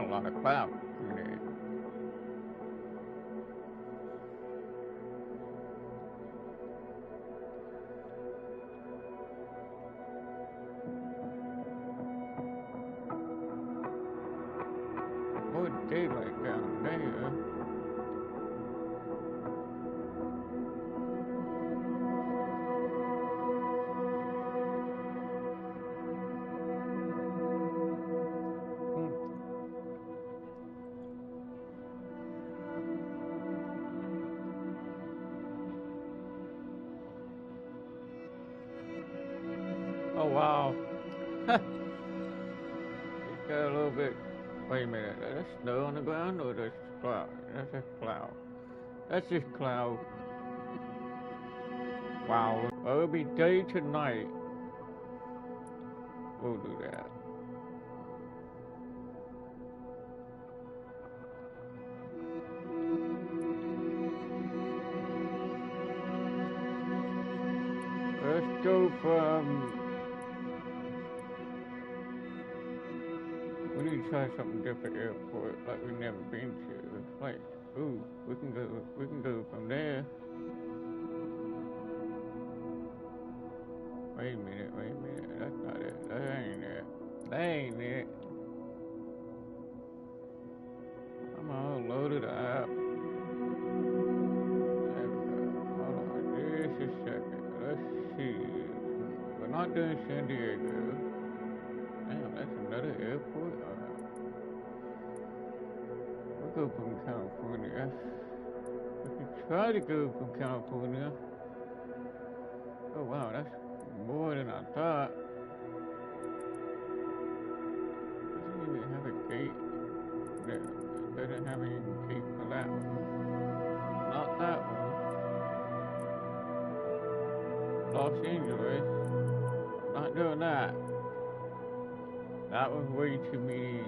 a lot of cloud in it. More daylight down there. Oh wow. It got a little bit. Wait a minute. That's snow on the ground or that's cloud? That's just cloud. That's just cloud. Wow. Well, it'll be day to night. We'll do that. Let's go from. We need to try something different airport like we've never been to. Like, ooh, we can go from there. Wait a minute, that's not it. That ain't it. That ain't it. Come on, load it up. There we go. Hold on, just a second. Let's see. We're not doing San Diego. Damn, that's another airport? Alright. We'll go from California. We can try to go from California. Oh wow, that's more than I thought. Doesn't even have a gate. No, it doesn't have any gate for that one. Not that one. Los Angeles. Not doing that. That was way too mean.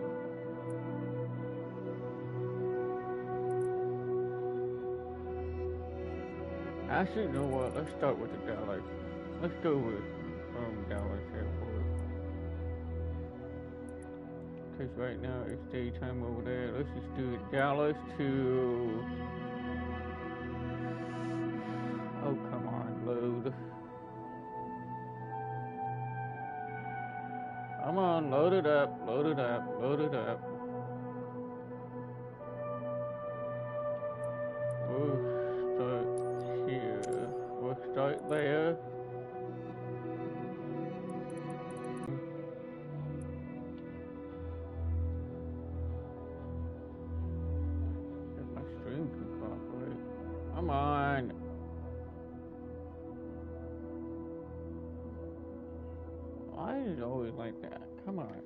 Actually, you know what? Let's start with the Dallas. Let's go with Dallas Airport. Because right now it's daytime over there. Let's just do Dallas to. Oh, come on, load. Come on, load it up, load it up, load it up. We'll start here. We'll start there. If my stream can cooperate. Come on. Why is it always like that? Come on.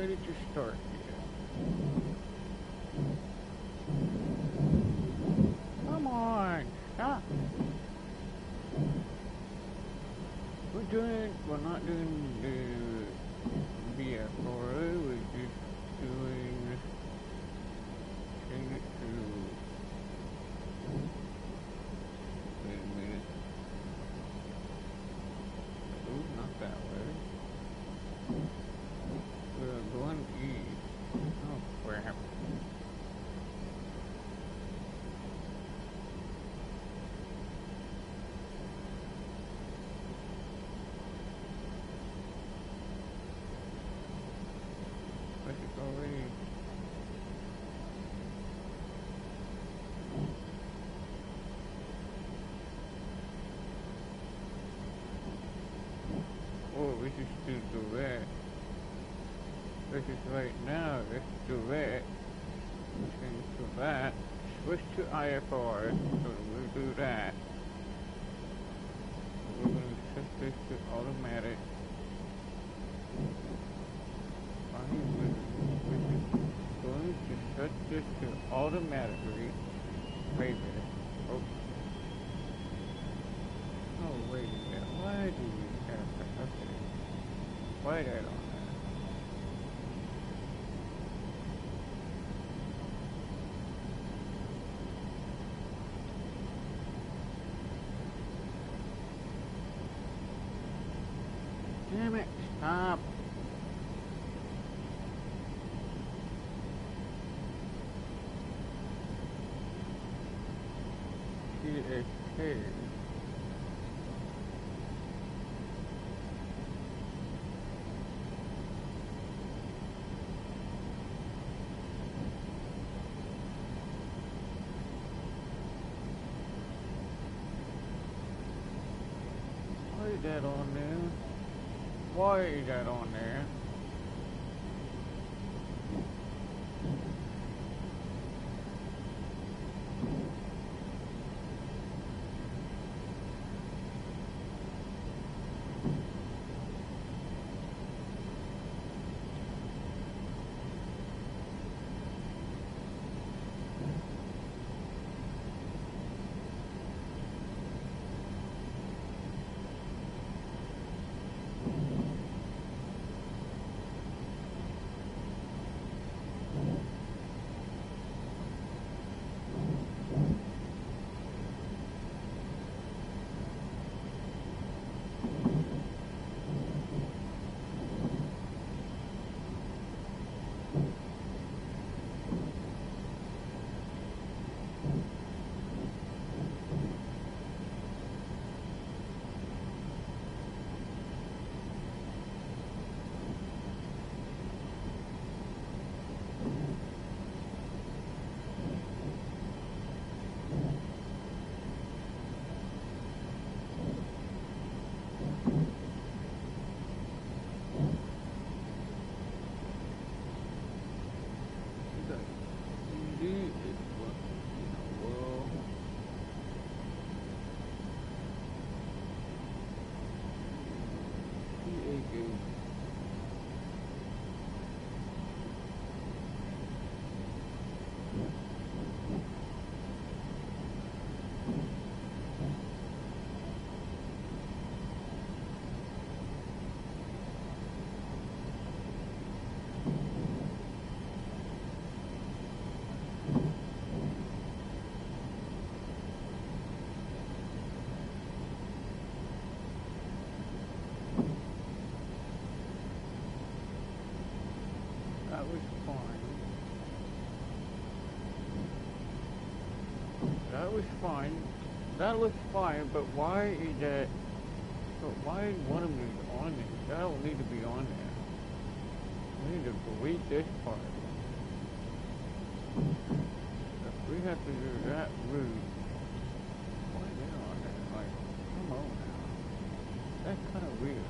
ready to start here. Come on, stop. We're not doing the BFRO, we're just doing, change it to, wait a minute. Oh, not that way. We're going east. Oh, crap. Already. Oh, we should still do that. This is right now. Let's do that. Change to that. Switch to IFR. So we'll do that. We're going to set this to automatic. We're going to set this to automatically. Wait a minute. Oh. Oh, wait a minute. Why do we have that? Okay. Why that on there? Damn it. Stop. PSK. Why is that on there? Why is that on there? That was fine. That was fine. That looks fine, but why is that? But why one of them is on there? That don't need to be on there. We need to delete this part. If we have to do that route, why is that on there? Like, come on now. That's kind of weird.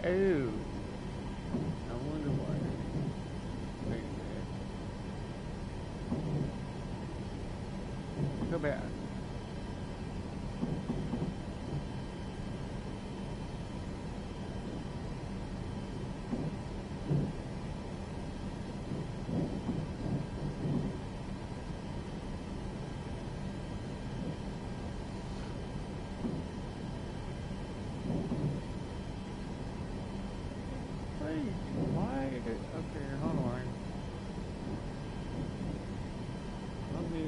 Oh, I wonder why. Wait a minute. Go back. Wait, why did it? Okay, hold on. Let me.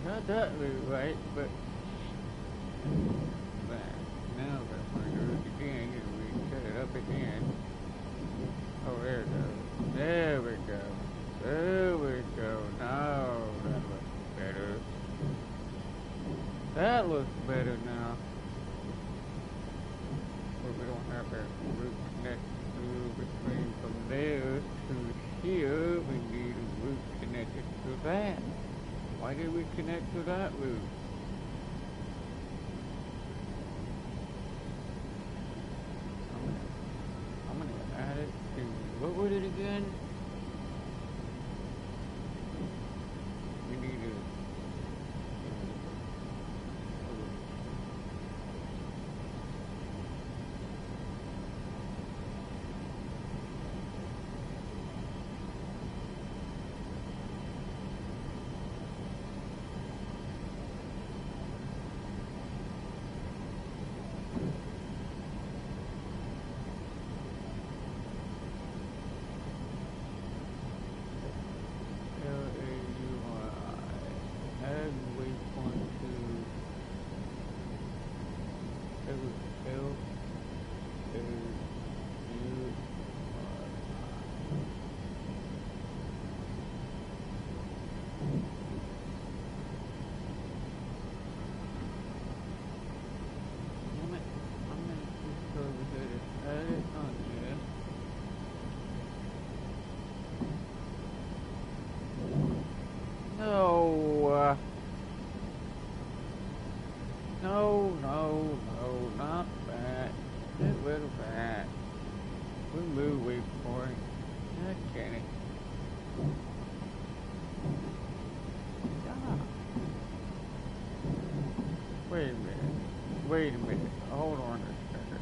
Not that route, right? But now we're going to do it again and we set it up again. Oh, there it goes. There we go. There we go. Now that looks better. That looks better now. But we don't have that route connected to between from there to here. We need a route connected to that. Why did we connect to that route? I'm gonna add it to, what was it again? We need to, no, not that. Get rid of that. Remove waypoint. Okay. Stop. Wait a minute. Wait a minute. Hold on a second.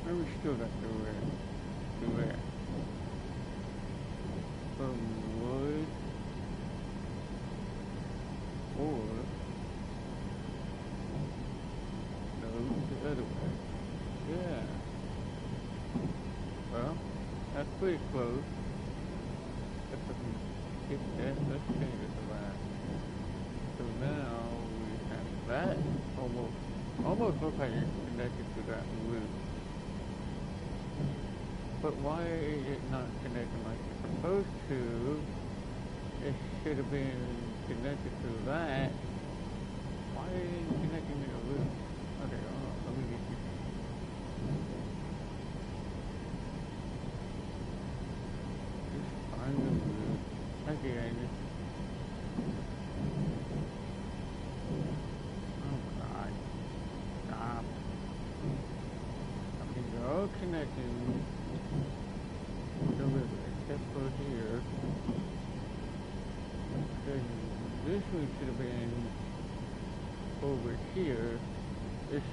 We still got to do that. From wood or no, the other way. Yeah. Well, that's pretty close. Let's get that. Let's change it around. So now we have that almost looks like it's connected to that wood. But why is it not connected like it's supposed to? It should have been connected to that. Why is it connecting to the loop? Okay, hold on, let me get you.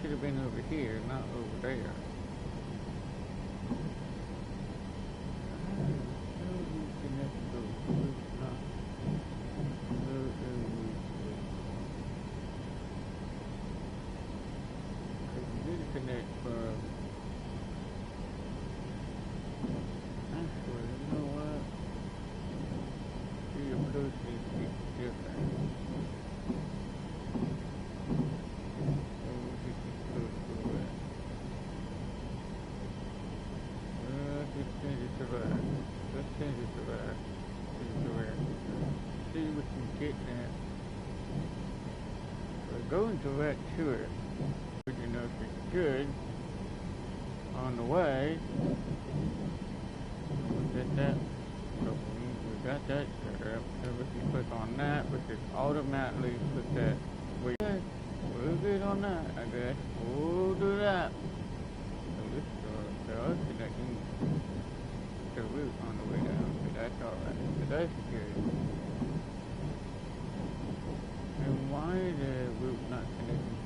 should have been over here, not over there. Going direct to it, you know, if it's good on the way. We'll get that. So we got that set up. So if you click on that, we should automatically put that. We're good on that, I guess. We'll do that. So this does connecting the route on the way down. So that's alright. So that's good. And why is the route not connecting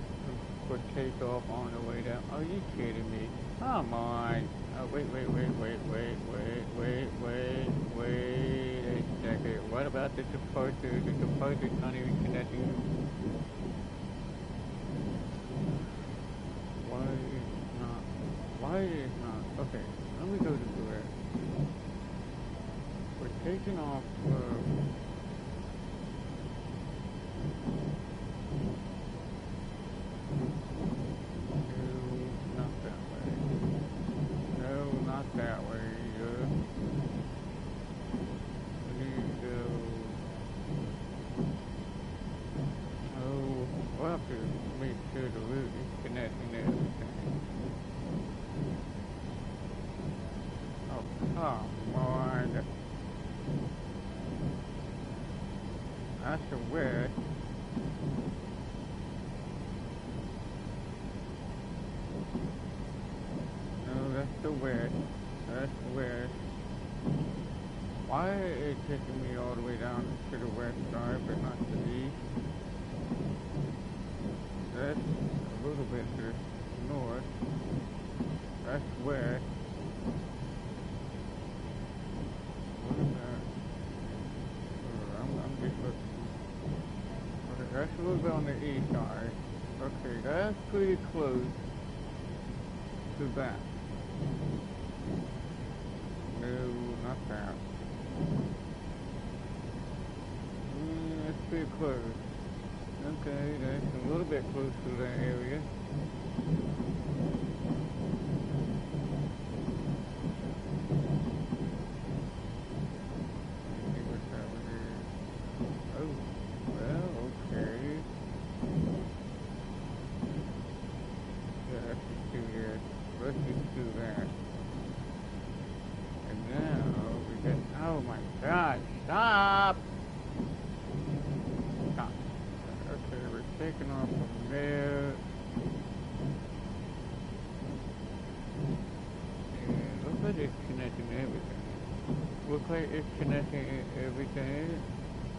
for takeoff on the way down? Are you kidding me? Come on. Oh, wait a second. What about the departure? The departure's not even connecting. Why is it not? Okay, let me go to where we're taking off. That's the west. No, that's the west. That's the west. Why is it taking me all the way down to the west side, but not to the east? That's a little bit to the north. That's west. What is that? I'm just looking. Okay, that's a little bit on the east side. Okay, that's pretty close to that. No, not that. That's pretty close. Okay, that's a little bit close to that area. Taking off from there. And looks like it's connecting everything. Looks like it's connecting everything.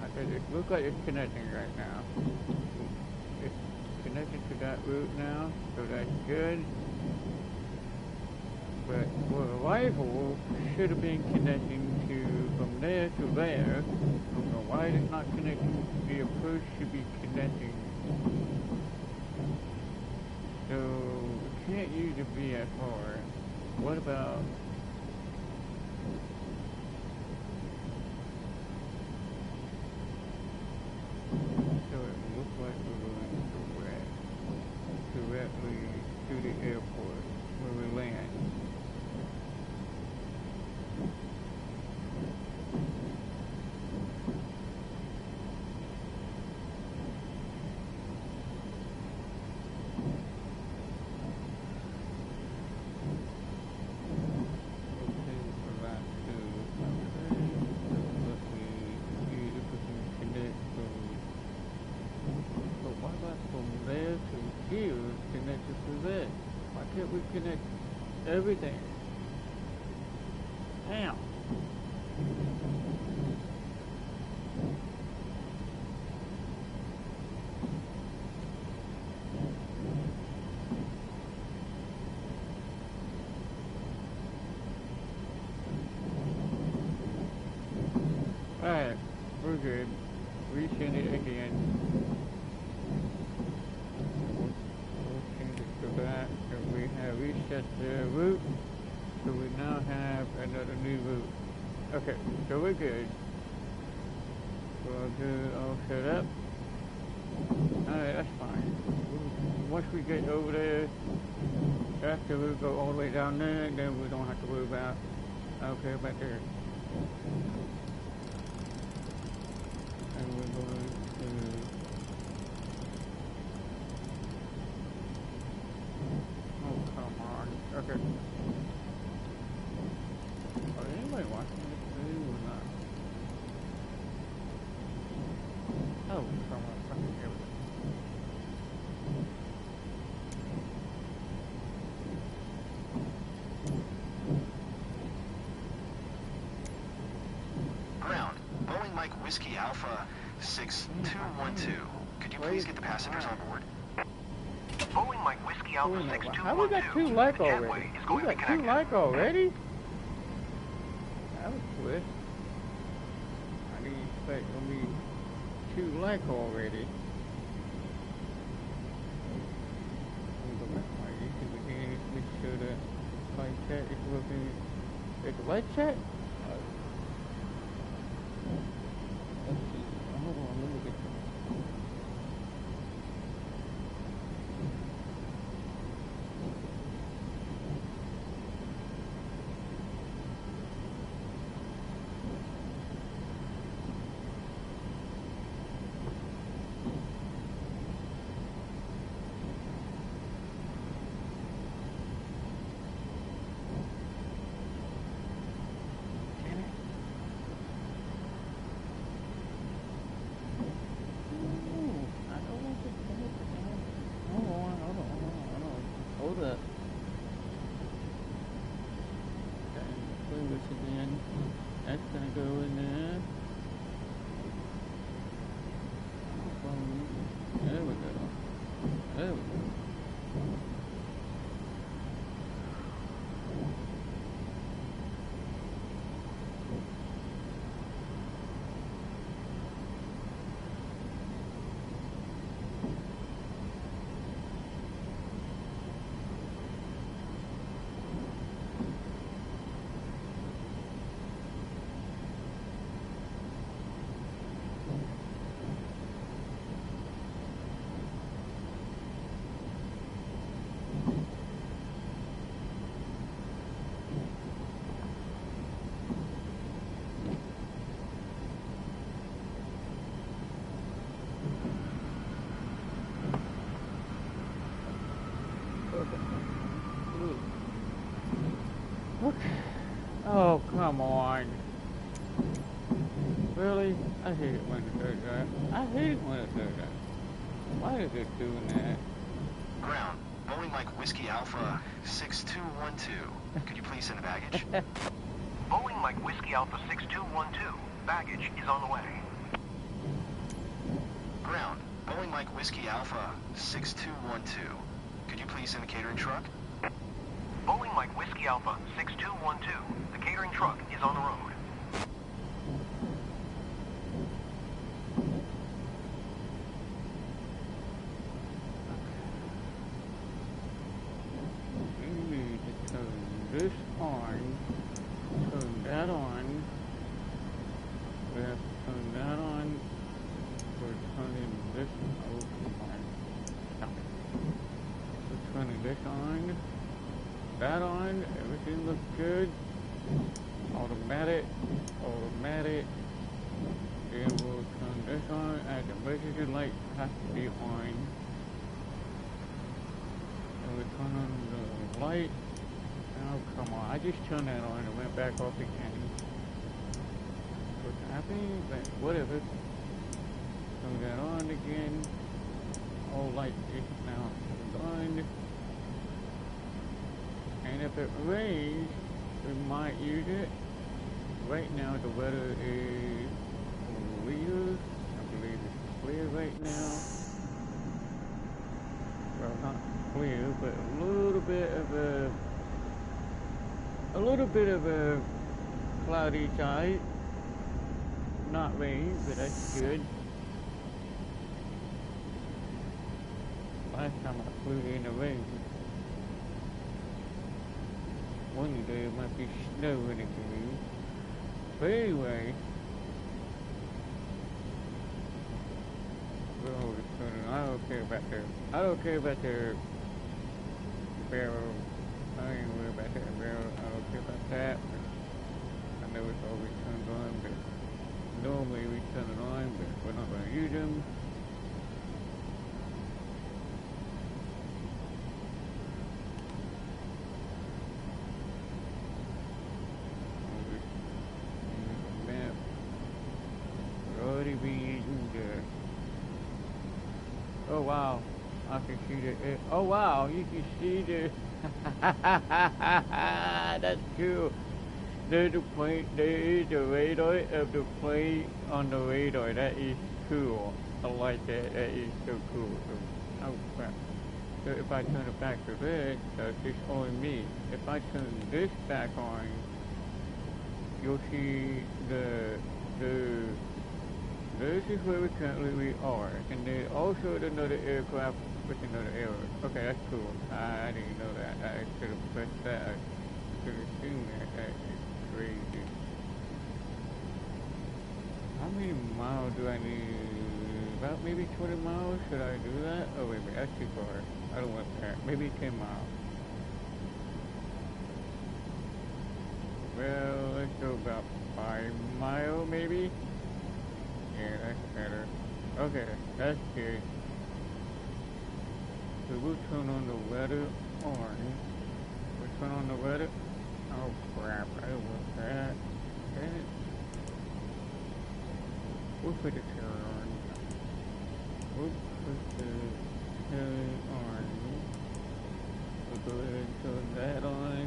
I said it looks like it's connecting right now. It's connected to that route now, so that's good. But for the rifle, should have been connecting to from there to there. I don't know why it's not connecting. The approach should be connecting. So, we can't use the VFR. What about... So it looks like we're going directly to the airport where we land. We connect everything. Damn. Alright, we're good. Resend it again. We'll change it to that. So we have reset the route. So we now have another new route. Okay, so we're good. We'll do all set up. Alright, that's fine. Once we get over there, after we go all the way down there, then we don't have to worry about, okay, about there. And we're going to, oh come on, okay. Are anybody watching this video or not? Oh, come on, fucking here we go. Whiskey Alpha 6212. Could you please get the passengers on board? Boeing Mike Whiskey Alpha 6212. How we got two like already? We got two like already? That was quick. I didn't expect to be two like already. Let me go back to my YouTube again. Make sure that light chat is working. Is the light chat? Let's see. Hold on, let me get oh, come on. Really? I hate it when it does that. I hate it when it does that. Why is it doing that? Ground. Boeing Mike Whiskey Alpha 6212. Could you please send a baggage? Boeing Mike Whiskey Alpha 6212. Baggage is on the way. Ground. Boeing Mike Whiskey Alpha 6212. Could you please send a catering truck? Boeing Mike Whiskey Alpha 6212. The catering truck is on the road. We need to turn this on, turn that on. We have to turn that on. We're turning this on. Stop it. We're turning this on. That on, everything looks good. Automatic. Then we'll turn this on, and the emergency light has to be on. And we turn on the light. Oh, come on, I just turned that on and it went back off again. What's happening? But whatever. Turn that on again. All light is now on. And if it rains, we might use it. Right now the weather is clear. I believe it's clear right now. Well, not clear, but a little bit of a cloudy side. not rain, but that's good. Last time I flew in the rain, one day it might be snowing again. But anyway, I don't care about the barrel. I ain't worried about that barrel. I don't care about that. I know it's always turned on, but normally we turn it on, but we're not going to use them. Oh wow, I can see the, oh wow, you can see the, that's cool. There's the plane, there is the radar of the plane on the radar, that is cool. I like that, that is so cool. Oh crap. So if I turn it back to this, that's just on me. If I turn this back on, you'll see this is where we currently are, and there's also another aircraft with another arrow. Okay, that's cool. I didn't know that. I should have pressed that. I should have seen that. That is crazy. How many miles do I need? About maybe 20 miles? Should I do that? Oh wait a minute, that's too far. I don't want that. Maybe 10 miles. Well, let's go about 5 miles maybe. Yeah, that's better. Okay, that's good. So we'll turn on the weather on. We'll turn on the weather. Oh crap, I don't want that. Okay. We'll put the turn on. We'll put the turn on. We'll go ahead and turn that on.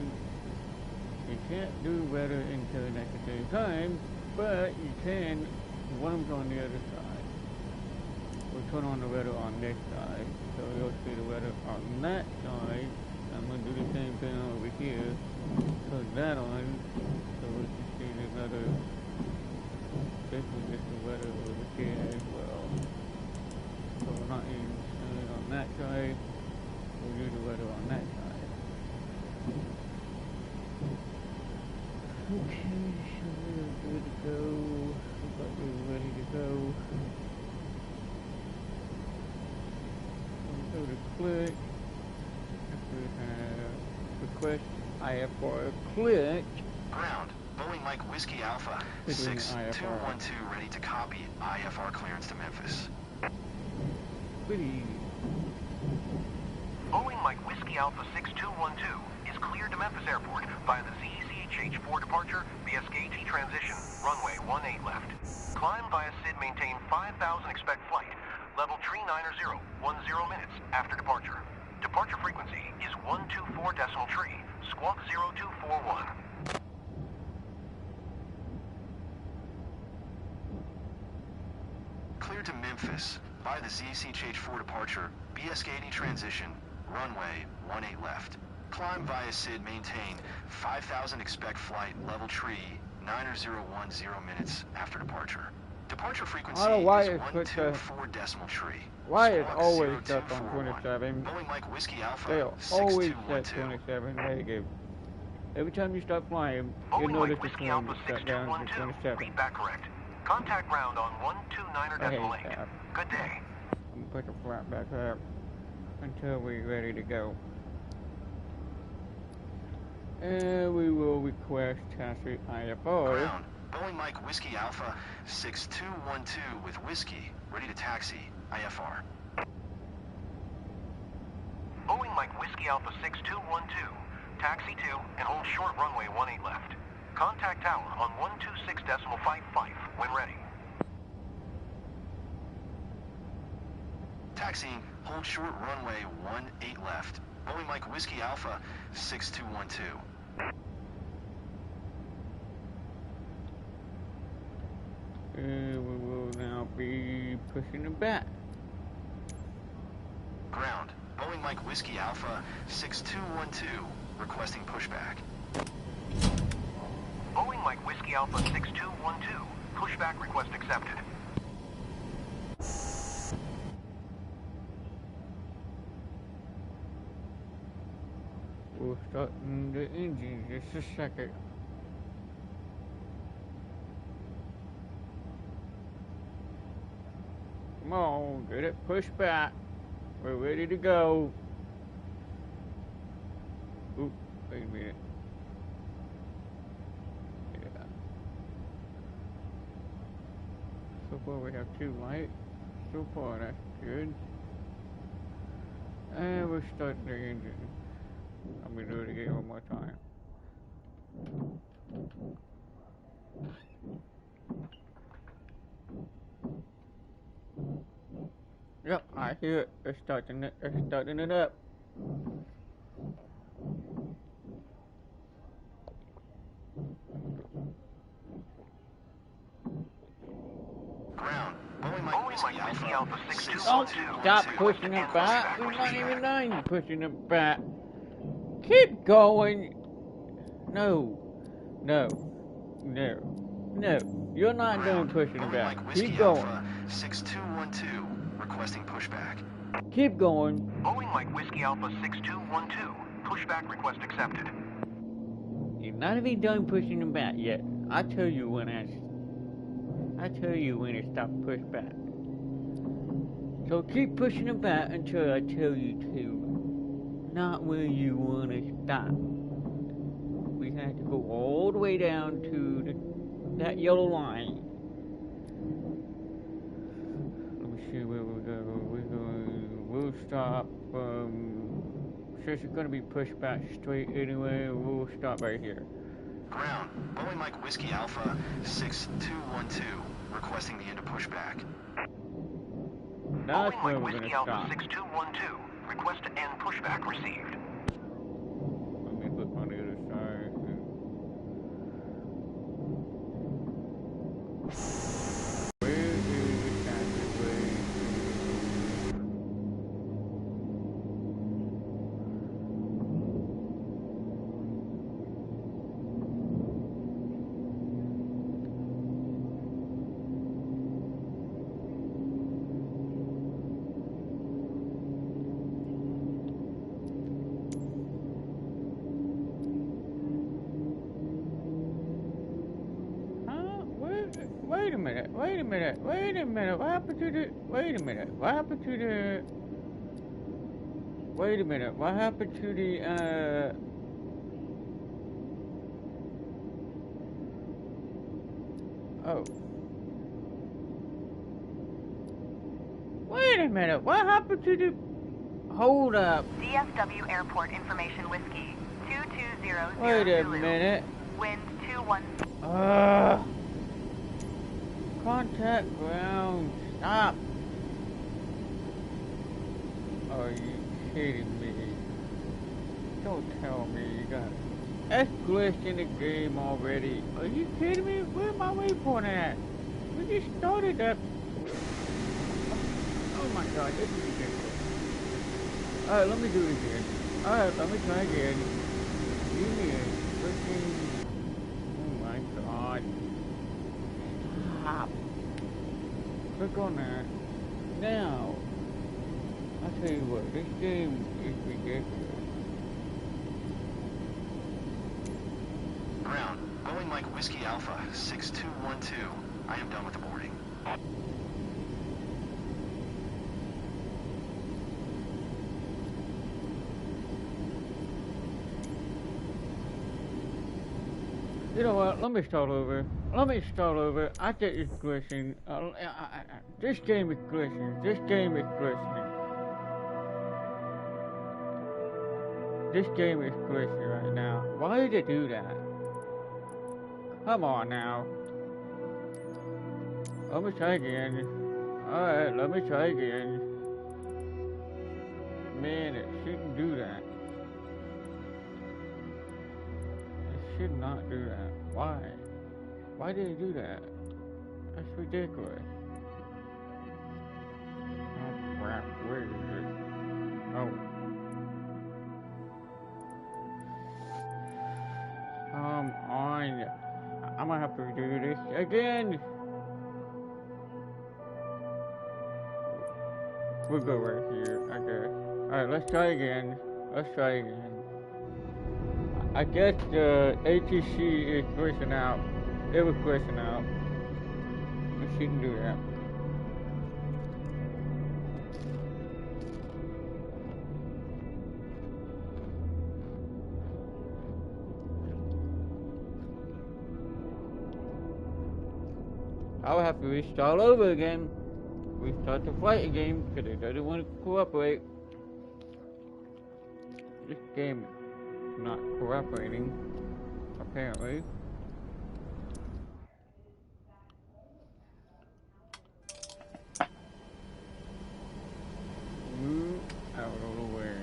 You can't do weather and turn at the same time, but you can. One's on the other side. We'll turn on the weather on this side. So you'll see the weather on that side. I'm going to do the same thing over here. Turn that on. So we can see the weather. This is just the weather over here as well. So we're not even turning it on that side. We'll do the weather on that side. Okay, so we're good to go. But we're ready to go. We'll go to click. We have request IFR click. Ground. Boeing Mike Whiskey Alpha 6212 ready to copy IFR clearance to Memphis. Pretty easy. Boeing Mike Whiskey Alpha 6212 is cleared to Memphis Airport via the ZCHH4 departure, BSKT transition, runway 18 left. Climb via SID, maintain 5,000, expect flight. Level tree 900, 10 minutes after departure. Departure frequency is 124 decimal tree, squawk 0241. Cleared to Memphis by the ZCHH4 departure, BSKT transition, runway 18 left. Climb via SID, maintain 5,000, expect flight, level tree 90010 minutes after departure. Departure frequency is 124 decimal tree. Why is always stuck on 27? Boeing Mike Whiskey Alpha They'll always set 27. There you go. Every time you start flying, you'll notice it's going to shut down to 27. Read back correct. Contact ground on 129.8. Good day. I'm going to put the flap back up until we're ready to go. And we will request taxi IFR. Ground. Boeing Mike Whiskey Alpha 6212 with Whiskey, ready to taxi IFR. Boeing Mike Whiskey Alpha 6212, taxi to and hold short runway 18 left. Contact tower on 126.55 when ready. Taxiing, hold short runway 18 left. Boeing Mike Whiskey Alpha 6212. We will now be pushing it back. Ground. Boeing Mike Whiskey Alpha 6212, requesting pushback. Boeing Mike Whiskey Alpha 6212, Pushback request accepted. We'll start the engine just a second. Come on, get it pushed back. We're ready to go. Oop, wait a minute. Yeah. So far we have 2 lights. So far that's good. And we're starting the engine. I'm gonna do it again one more time. Yep, I hear it. It's starting it up. Ground. Boeing Mike Whiskey Alpha 6212. Don't stop pushing it back. We're not even done pushing it back. Keep going. No. You're not done pushing it back. Keep going. 6212. Requesting pushback. Keep going. Boeing Mike Whiskey Alpha 6212. Pushback request accepted. You're not even done pushing them back yet. I tell you when it stops push back. So keep pushing them back until I tell you to. Not where you want to stop. We have to go all the way down to that yellow line. Let me see where we go. We'll stop. Since it's going to be pushed back straight anyway, we'll stop right here. Ground. Boeing Mike Whiskey Alpha 6212. Requesting the end of pushback. That's Boeing where Mike we're going Whiskey to Alpha stop. 6212. Request to end pushback received. Let me look on the other side. Where is the taxiway? Wait a minute, what happened to the, what happened to the, oh. Wait a minute, what happened to the, hold up. DFW Airport Information Whiskey 2200. Wait a minute. Wind 21. Contact ground, stop. Are you kidding me? Don't tell me you got That's glitched in the game already. Are you kidding me? Where am I waypoint at? We just started that. Oh my god, this is ridiculous. Alright, let me do it again. Alright, let me try again. Give me a freaking... Oh my god. Stop. Click on that. Now. I'll tell you what, this game is ridiculous. Ground. Boeing Mike Whiskey Alpha 6212. I am done with the boarding. You know what? Let me start over. I think it's glitching. This game is glitching. This game is glitching right now. Why did it do that? Come on now. Let me try again. Alright, let me try again. Man, it shouldn't do that. It should not do that. Why? Why did it do that? That's ridiculous. Oh crap, where is it? Oh. Come on. I'm gonna have to do this again. we'll go right here, I guess. Alright, let's try again. Let's try again. I guess the ATC is glitching out. It was glitching out. Let's see if we can do that. I'll have to restart over again. Restart the flight again because it doesn't want to cooperate. This game is not cooperating, apparently. Move out of the way.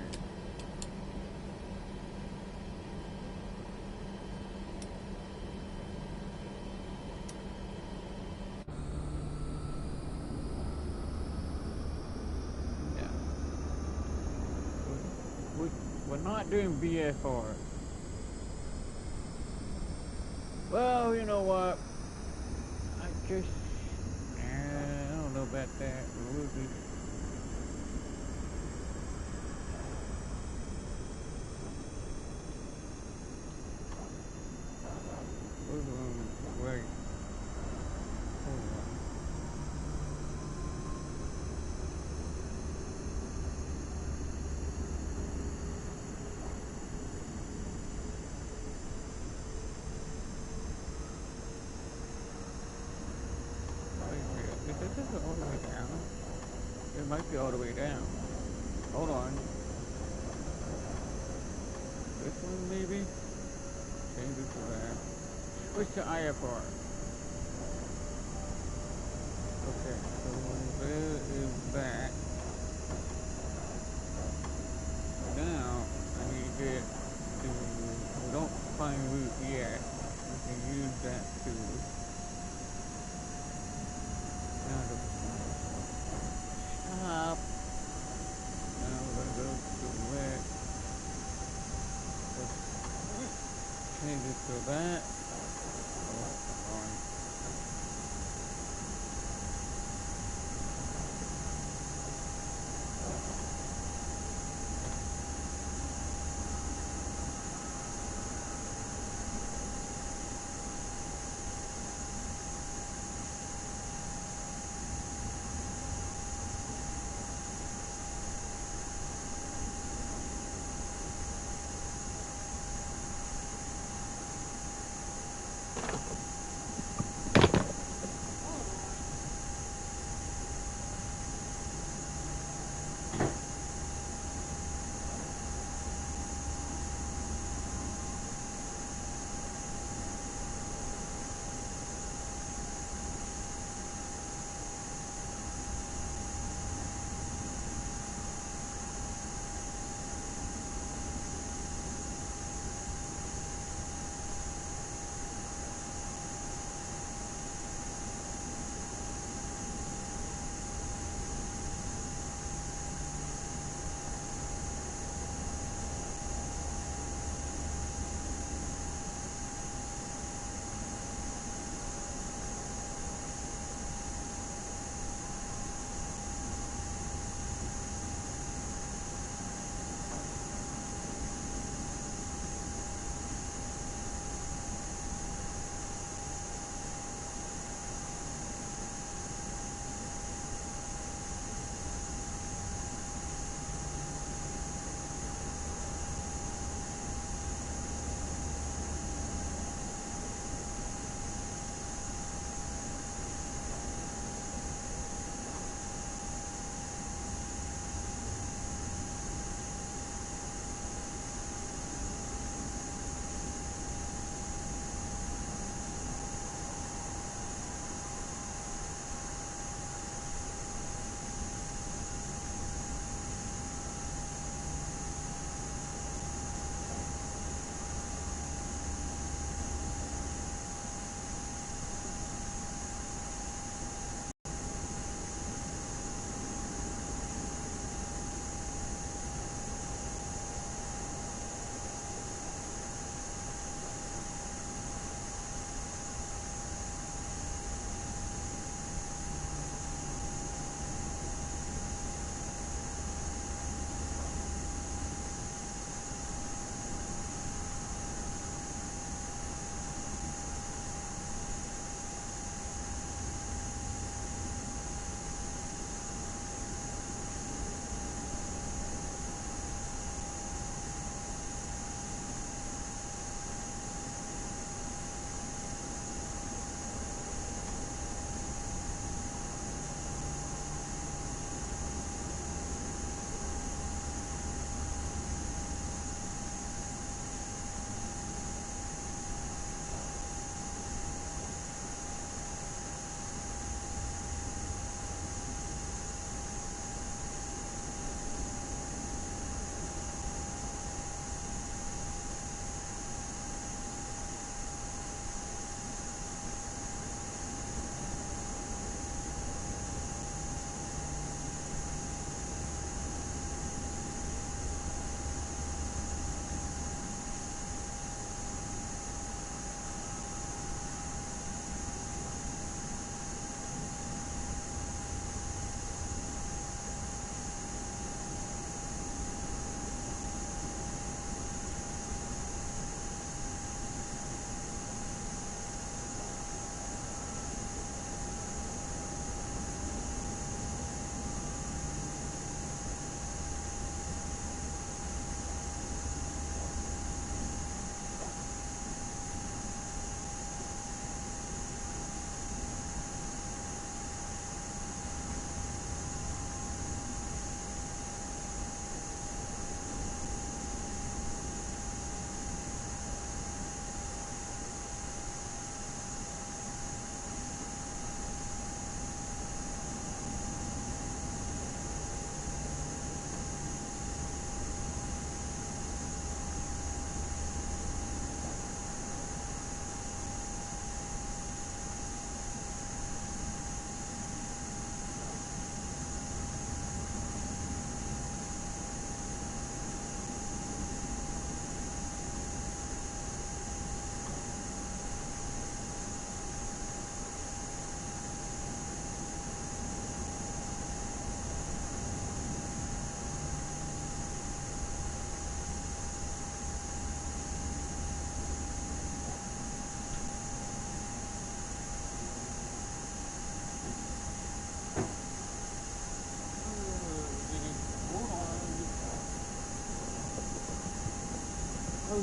We're not doing BFR. Well, you know what? I just, I don't know about that. We'll just, wait. Hold on. This isn't all the way down. It might be all the way down. Hold on. This one maybe? Change it to that. Switch to IFR. Okay, so there is that. Now, I need to get to, we don't find route yet. We can use that too. Now to stop. Now we're gonna go to where. Let's change it to that. Oh, on.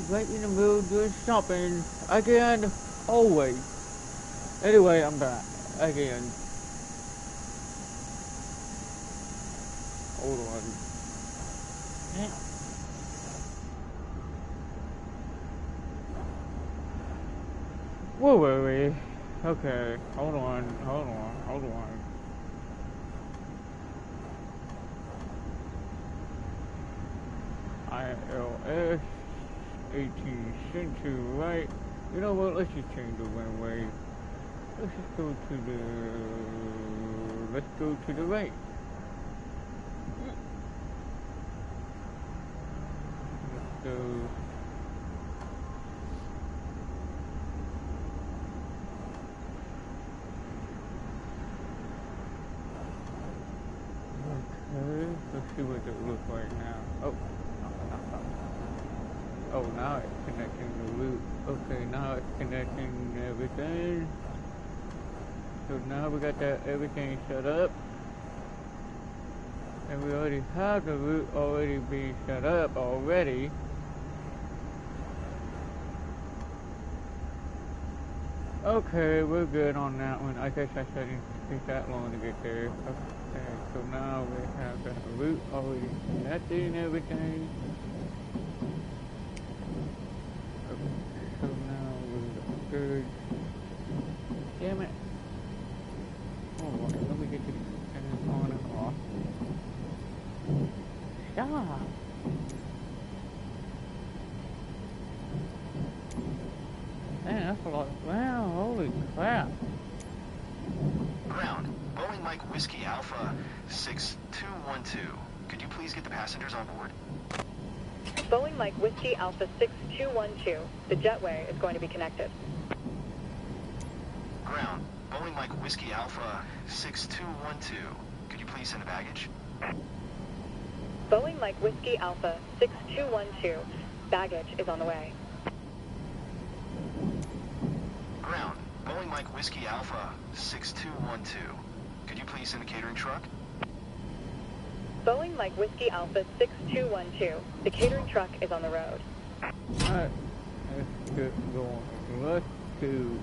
right in the middle doing shopping again, always. Anyway, I'm back again. Hold on. Damn. Where were we? Okay, hold on. ILS 18 center right. You know what? Let's just change the runway. Let's go to the right. Let's go. Okay, let's see what it looks like now. Oh, now it's connecting the loop. Okay, now it's connecting everything. So now we got that everything set up. And we already have the route already being set up already. Okay, we're good on that one. I guess I didn't take that long to get there. Okay, so now we have the route already connected and everything. Okay, so now we're good. Damn it. Hold on, let me get this on and off. Stop! Man, that's a lot of ground. Holy crap. Ground. Boeing Mike Whiskey Alpha 6212. Could you please get the passengers on board? Boeing Mike Whiskey Alpha 6212. The jetway is going to be connected. Ground. Boeing Mike Whiskey Alpha 6212. Could you please send a baggage? Boeing Mike Whiskey Alpha 6212. Baggage is on the way. Ground. Boeing Mike Whiskey Alpha 6212. Could you please send a catering truck? Boeing Mike Whiskey Alpha 6212. The catering truck is on the road. Alright, let's get going. Let's do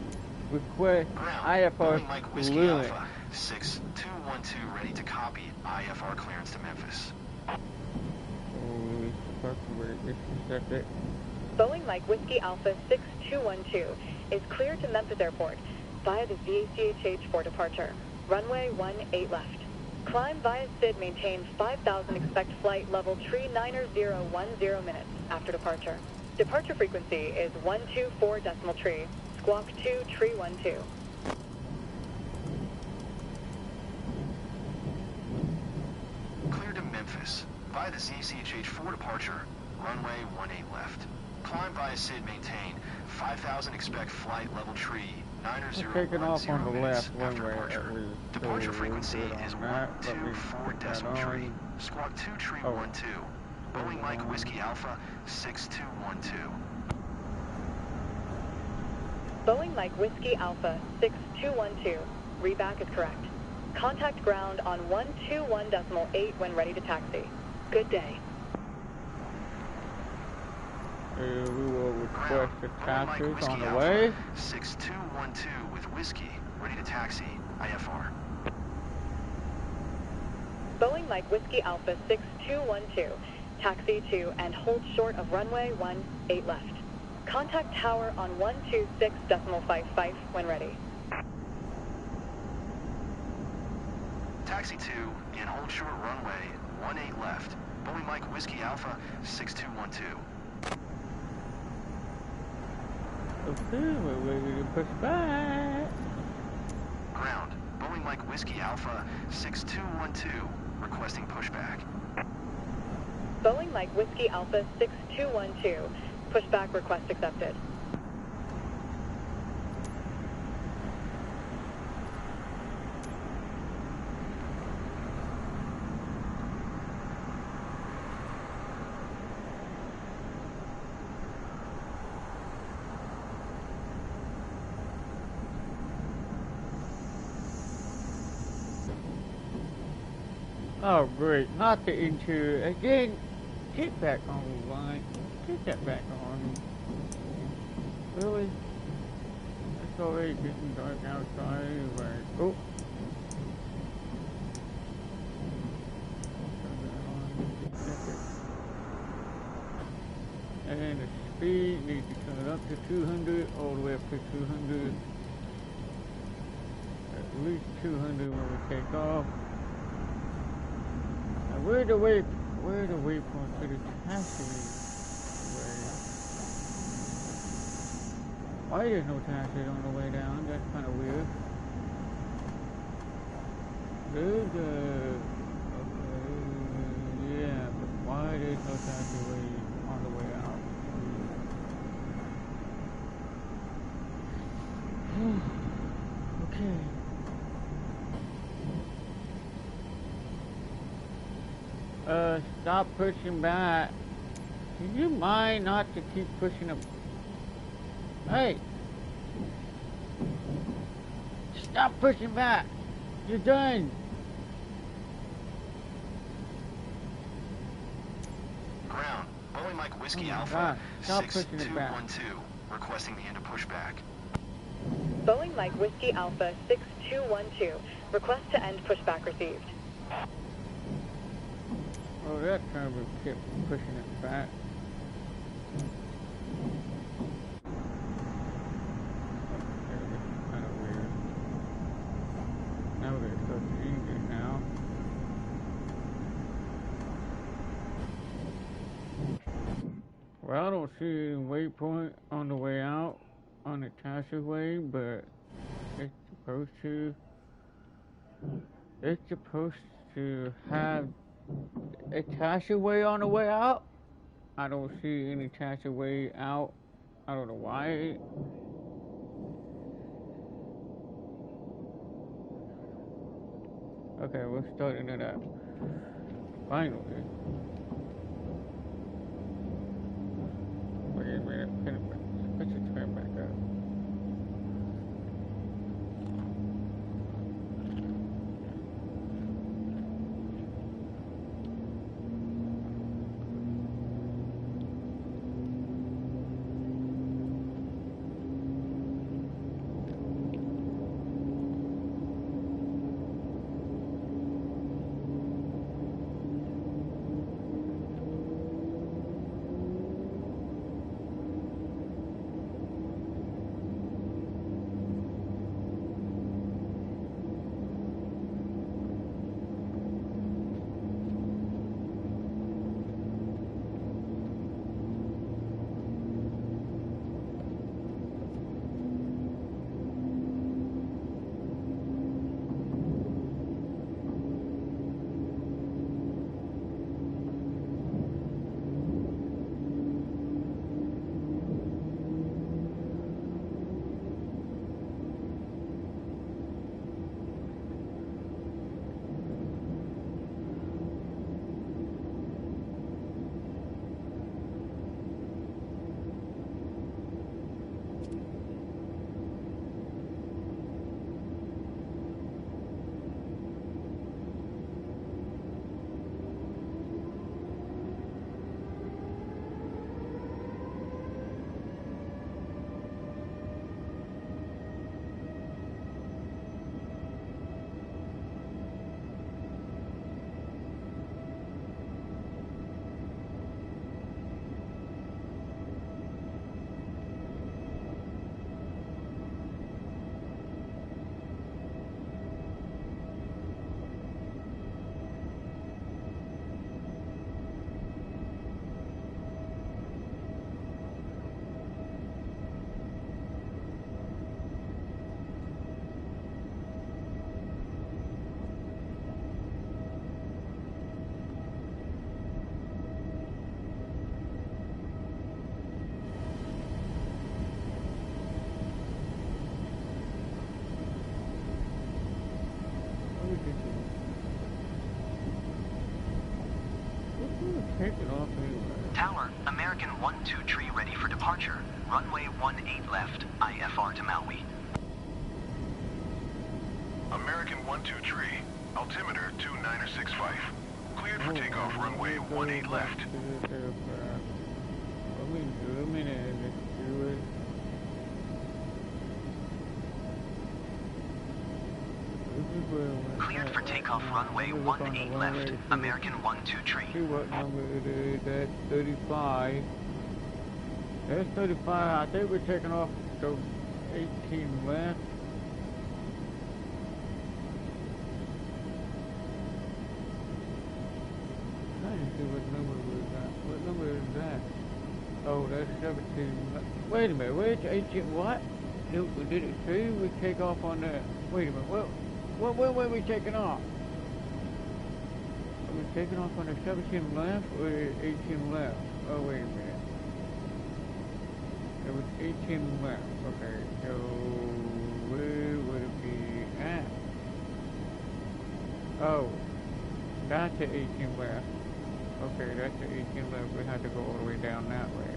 request Ground. IFR Boeing Mike Whiskey clearance. Alpha 6212 ready to copy IFR clearance to Memphis. Holy fuck, wait just a second. Boeing Mike Whiskey Alpha 6212 is cleared to Memphis Airport via the VACHH for departure. Runway 18 left. Climb via SID, maintain 5,000, expect flight level tree 90010 minutes after departure. Departure frequency is 124 decimal tree, squawk 2 tree 12. Cleared to Memphis via the ZCHH for departure. Runway 18 left. Climb via SID, maintain 5,000, expect flight level tree 90010 Taking off on the minutes left after runway. departure. Departure frequency is 124 decimal tree, squawk 2 tree 12. Boeing Mike Whiskey Alpha 6212. Boeing Mike Whiskey Alpha 6212. Reback is correct. Contact ground on 121.8 when ready to taxi. Good day. We will request the Boeing Mike taxis Whiskey on the Alpha way. 6212 with whiskey, ready to taxi, IFR. Boeing Mike Whiskey Alpha 6212. Taxi to and hold short of runway 18 left. Contact tower on 126.55 when ready. Taxi 2 and hold short runway 18 left. Boeing Mike Whiskey Alpha 6212. Okay, we're ready to push back. Ground. Boeing Mike Whiskey Alpha 6212. Requesting pushback. Boeing Mike Whiskey Alpha 6212. Pushback request accepted. Oh great, not the interior again. Get back online. Get that back on. Really? It's already getting dark outside. Like, oh. And the speed needs to turn it up to 200, all the way up to 200. At least 200 when we take off. Now where the waypoint to the taxiway? Why there's no taxis on the way down? That's kind of weird. There's okay, yeah, but why there's no taxiway on the way out? Okay. Stop pushing back. Do you mind not to keep pushing them? Hey! Stop pushing back! You're done! Ground. Boeing Mike Whiskey Alpha 6212. Requesting the end of pushback. Boeing Mike Whiskey Alpha 6212. Request to end pushback received. Oh, that time we kept pushing it back. Kind of weird. Now we're gonna start the engine now. Well, I don't see any waypoint on the way out on the taxiway, but it's supposed to. It's supposed to have a taxiway on the way out. I don't see any taxiway out. I don't know why. Okay, we're starting it up. Finally. Wait a minute. Let's just turn back up. Tower, American 1-2 tree ready for departure. Runway 18 left, IFR to Maui. American 1-2 tree, altimeter 2965. Cleared for takeoff, runway 18 left. Let me zoom in and let's do it. Cleared for takeoff, runway 18 left. American 12 tree. See what number it is. That's 35. That's 35. I think we're taking off to 18 left. Trying to see what number was that. What number is that? Oh, that's 17. Wait a minute. Where's 18? What? Did it say we take off on that? Wait a minute. What way are we taking off? Are we taking off on the 17 left or 18 left? Oh, wait a minute. It was 18 left. Okay, so where would it be at? Oh, that's the 18 left. Okay, that's the 18 left. We have to go all the way down that way.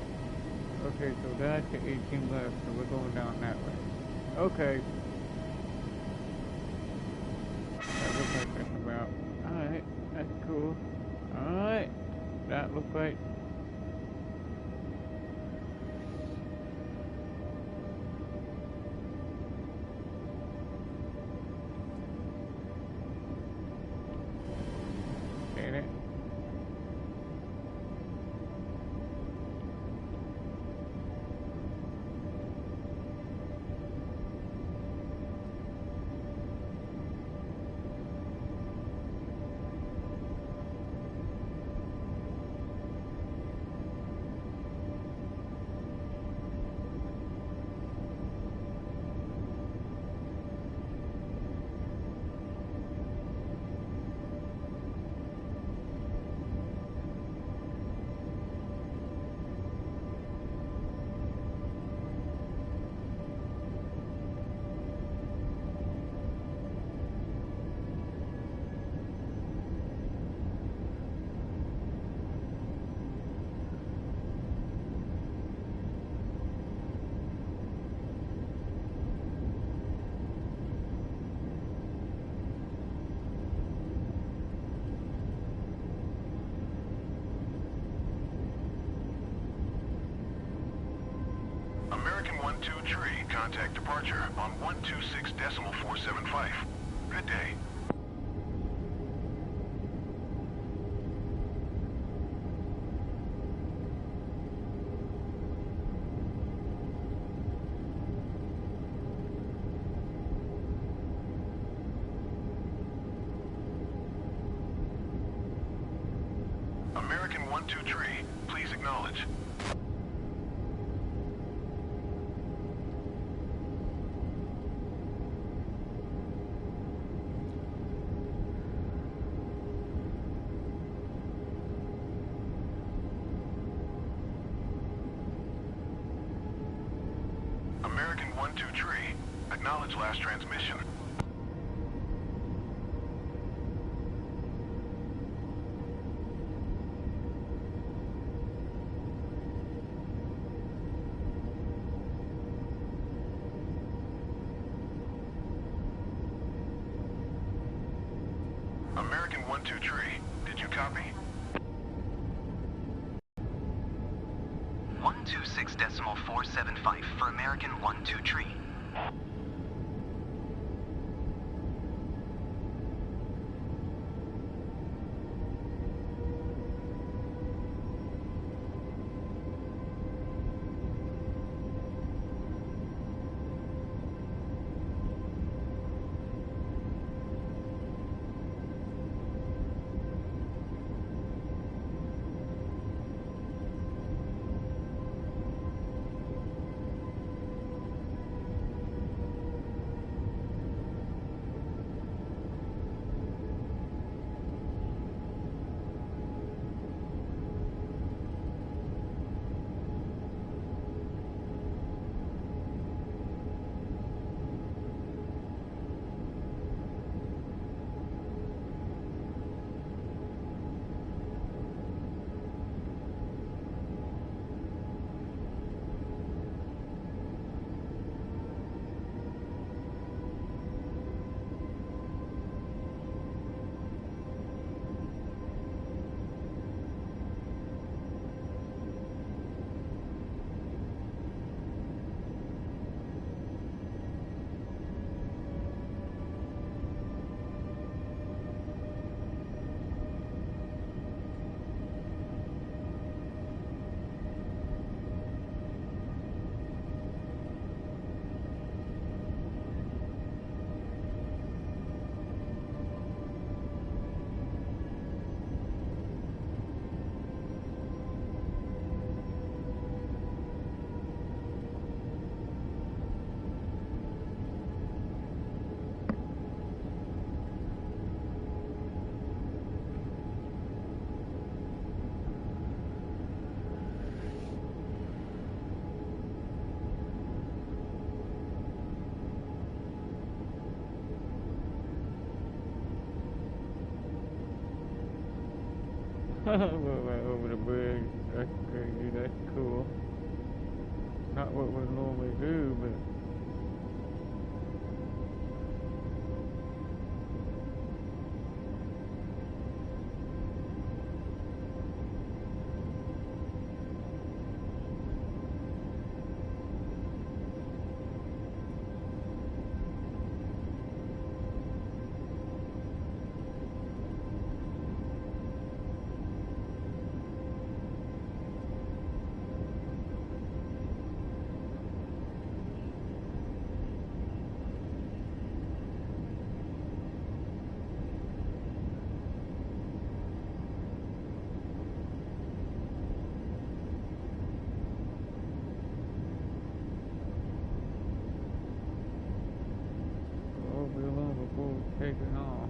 Okay, so that's the 18 left, so we're going down that way. Okay. That looks like that's about. Alright, that's cool. Alright, that looks like. Ain't it? American 12 tree, contact departure on 126.475. Good day. American 12 tree, please acknowledge. American 12 tree, acknowledge last transmission. American 12 tree, did you copy? 126.475 for American 12 tree. Right over the bridge. That's crazy. That's cool. Not what we normally do, but. Taking off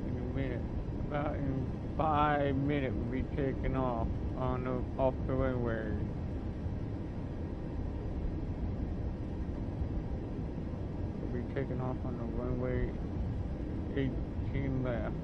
in a minute. About in 5 minutes we'll be taking off on off the runway. We'll be taking off on the runway 18 left.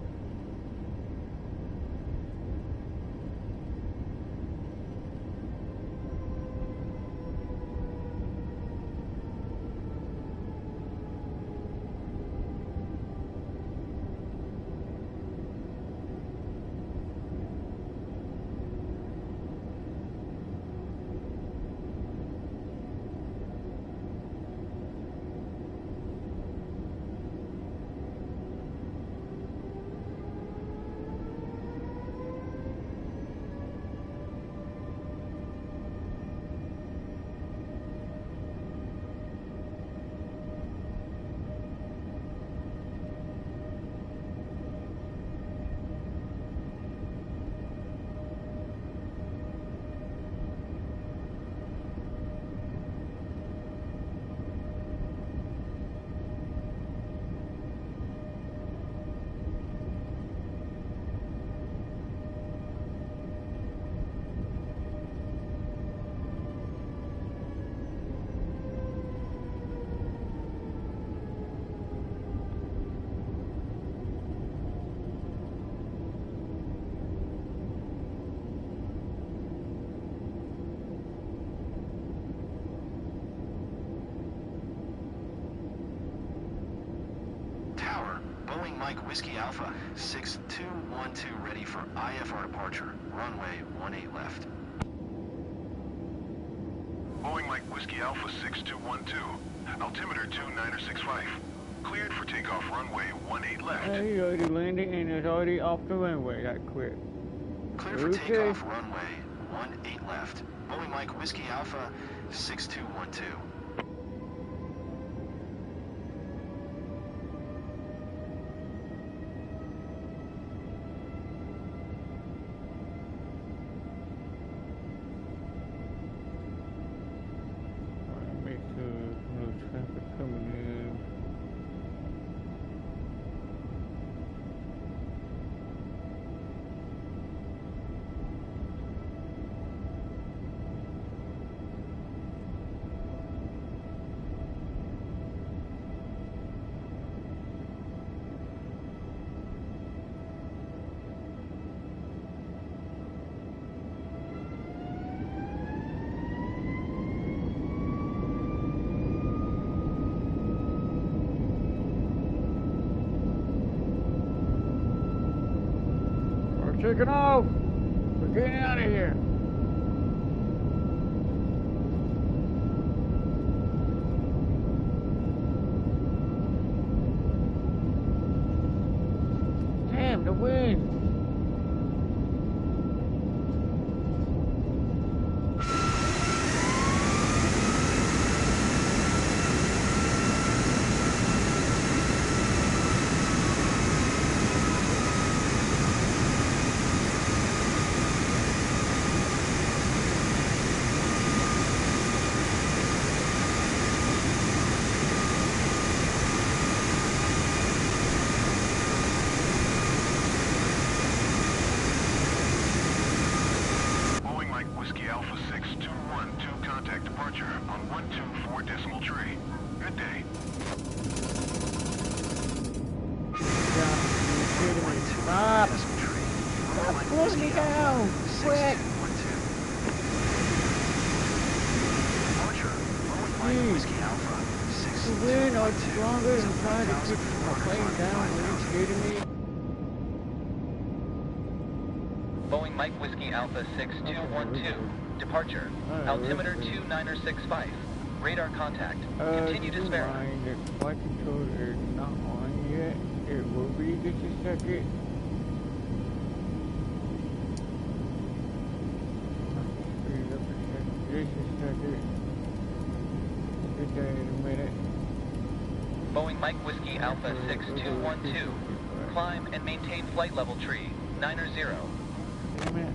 Boeing Mike Whiskey Alpha 6212 ready for IFR departure. Runway 18 left. Boeing Mike Whiskey Alpha 6212. Altimeter 2965. Cleared for takeoff runway 18 left. He's already landing and it's already off the runway that quick. Cleared for takeoff runway 18 left. Boeing Mike Whiskey Alpha 6212. Taking off! We're getting out of here! Damn, the wind! Slow me down! Quick! The wind are stronger than trying to keep my plane down. Are you kidding me? Boeing Mike Whiskey Alpha 6212. Departure. Altimeter 2965. Radar contact. Continue to spare. The flight control is not on yet. It will be just a second. Speed up a second. Just a second. Get that in a minute. Boeing Mike Whiskey Alpha 6212. Climb and maintain flight level tree 90. Damn it.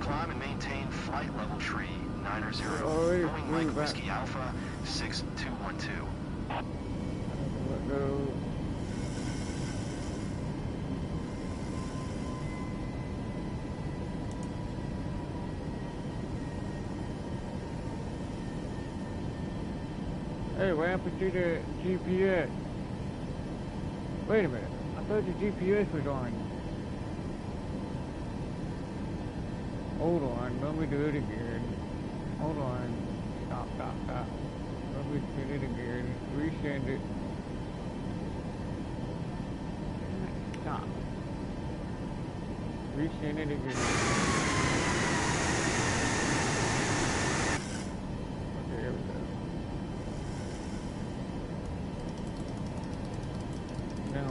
Climb and maintain flight level tree 90. Already Boeing flew Mike back. Whiskey Alpha 6212. Let go. Hey, what happened to the GPS? Wait a minute. I thought the GPS was on. Hold on. Let me do it again. Hold on. Stop. Let me send it again. Resend it. Stop. Resend it again. Okay, there we go. Now what?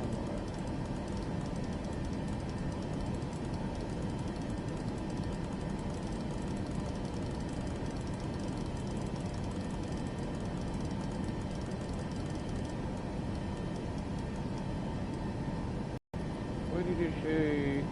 What did it say?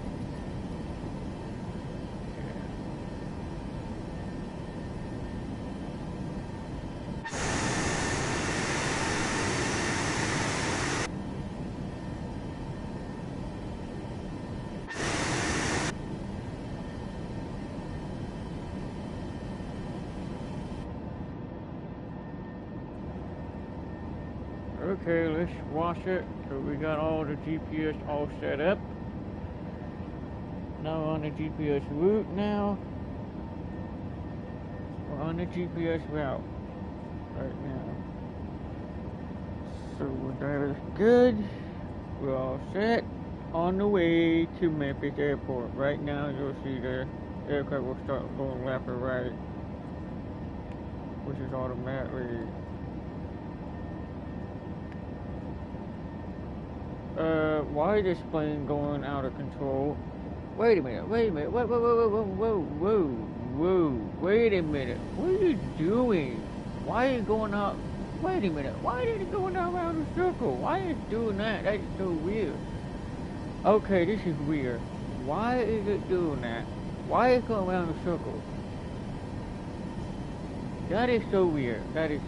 Okay, let's watch it. So we got all the GPS all set up. Now we're on the GPS route now. We're on the GPS route right now. So that is good. We're all set. On the way to Memphis Airport. Right now you'll see the aircraft will start going left or right, which is automatically why is this plane going out of control? Wait a minute, whoa, wait a minute, what are you doing? Why are you going out, wait a minute, why is it going out around the circle? Why is it doing that? That's so weird. Okay, this is weird. Why is it doing that? Why is it going around the circle? That is so weird. That's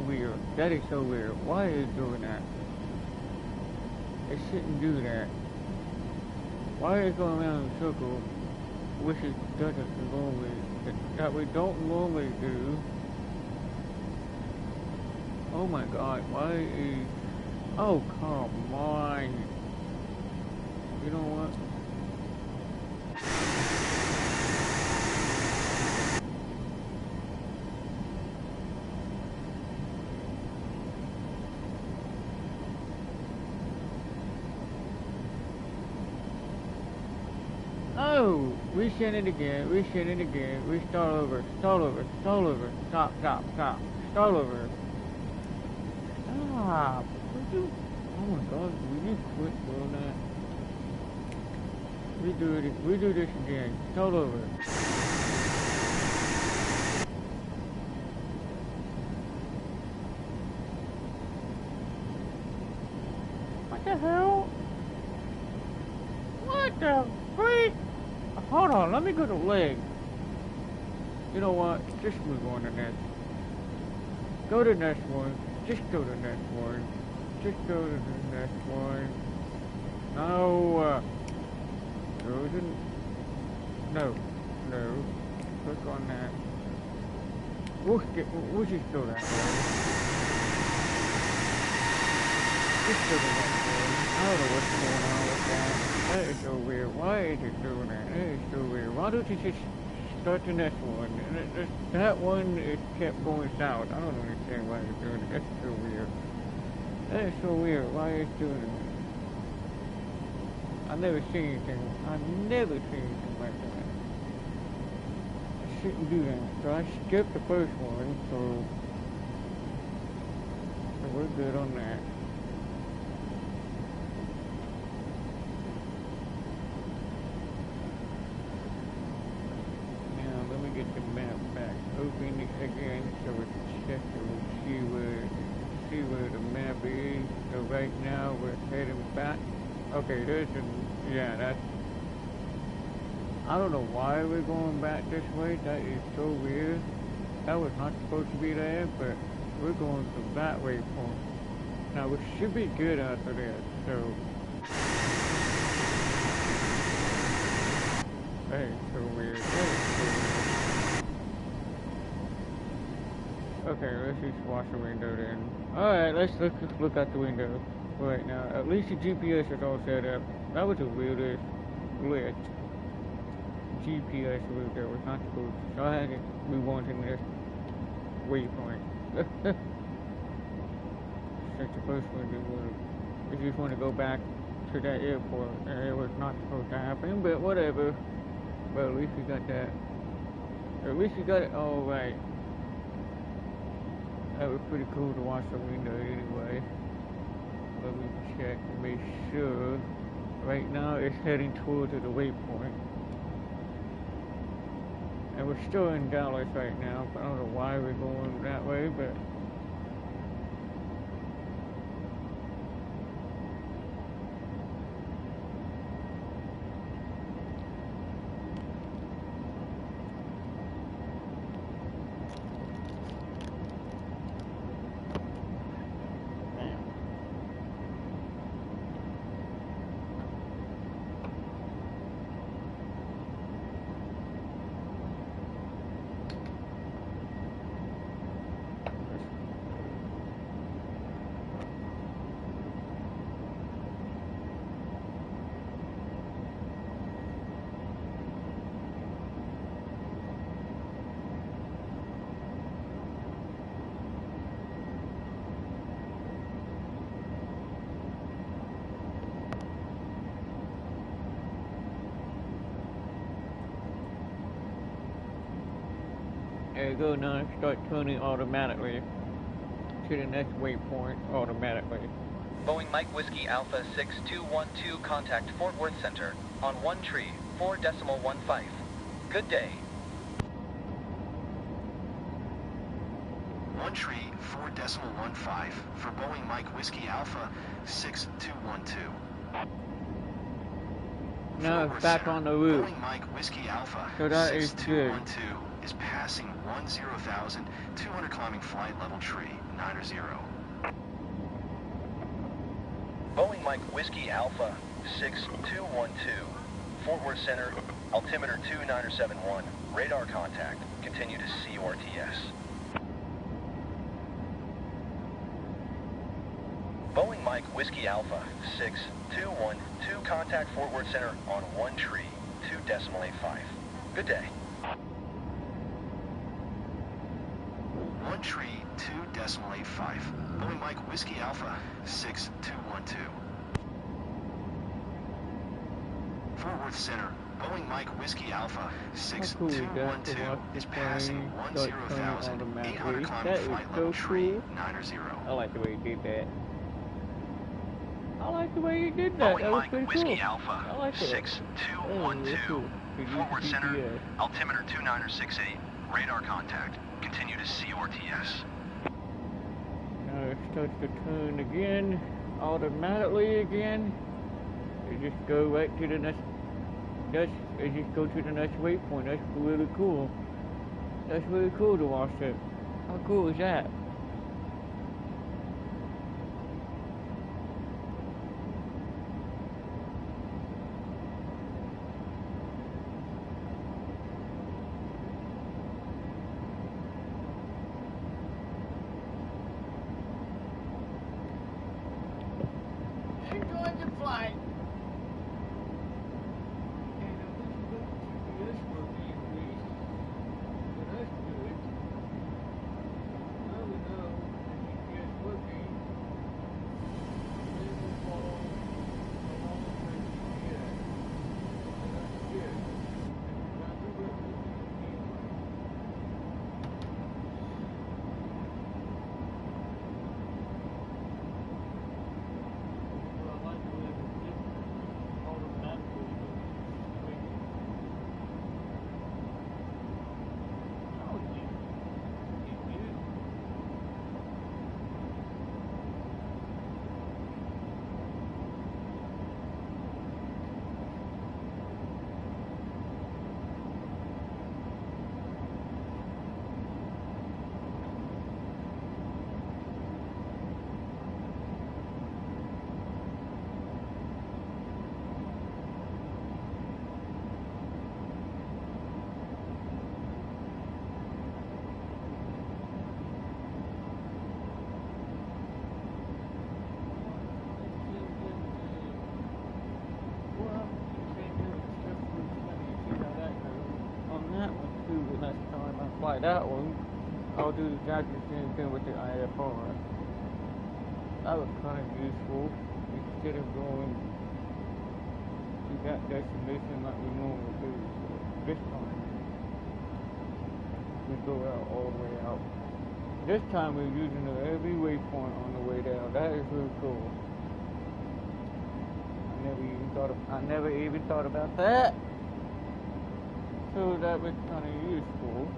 weird. That is so weird. Why is it doing that? It shouldn't do that. Why is it going around in a circle, which it doesn't normally, that we don't normally do? Oh my god, why is, oh come on. You know what? Oh, resend it again, we start over, start over, stop, start over. Stop. Would you, oh my god, will you quit doing that? We do this again, start over. What the hell? What the freak? Hold on, let me go to leg. You know what? Just move on to next. Go to the next one. Just go to the next one. Just go to the next one. No. Go to... No. Click on that. We'll just go that way. Just go to that way. I don't know what's going on with that. that. That is so weird. Why is it doing that? That is so weird. Why don't you just start the next one? And that one, it kept going south. I don't understand why it's doing it. That's so weird. That is so weird. Why is it doing it? I've never seen anything. I've never seen anything like that. I shouldn't do that. So I skipped the first one, so we're good on that. Now let me get the map back open again so we can check and see where the map is. So right now we're heading back. Okay, yeah, that's, I don't know why we're going back this way. That is so weird. That was not supposed to be there, but we're going to that waypoint. Now we should be good after this, so. That is so weird. That is so weird. Okay, let's just wash the window then. Alright, let's look out the window right now. At least the GPS is all set up. That was the weirdest glitch. GPS route that was not supposed to. So I had to move on to the next waypoint. Since the first one you just want to go back to that airport, and it was not supposed to happen, but whatever. But at least we got that. At least we got it all right. That was pretty cool to watch the window anyway. Let me check and make sure. Right now it's heading towards the waypoint. And we're still in Dallas right now. I don't know why we're going that way, but there you go. Now start turning automatically to the next waypoint automatically. Boeing Mike Whiskey Alpha 6212, contact Fort Worth Center on 1-4.15. Good day. 1-4.15 for Boeing Mike Whiskey Alpha 6212. Now it's back on the route. Boeing Mike Whiskey Alpha So that is good. 6212 is passing 10,200 climbing flight level tree 90. Boeing Mike Whiskey Alpha 6212, Fort Worth Center, altimeter 2971, radar contact, continue to CORTS. Boeing Mike Whiskey Alpha 6212, contact Fort Worth Center on 1-2.85. Good day. 1-2.85. Boeing Mike Whiskey Alpha 6212. Fort Worth Center, Boeing Mike Whiskey Alpha 6212 is passing 10,800 climbing flight level tree 90. I like the way you did that. I like the way you did that. That was pretty Whiskey cool. Alpha I like it. 6212. Fort Worth Center, altimeter 2968, radar contact. Continue to CORTS. Now it starts to turn again, automatically again. You just go right to the next. You just go to the next waypoint. That's really cool. That's really cool to watch it. How cool is that? Enjoy the flight. that one, I'll do exactly the same thing with the IFR. That was kind of useful. Instead of going to that destination like we normally do. So this time, we go out all the way out. This time we're using every waypoint on the way down. That is really cool. I never even thought about that. So that was kind of useful.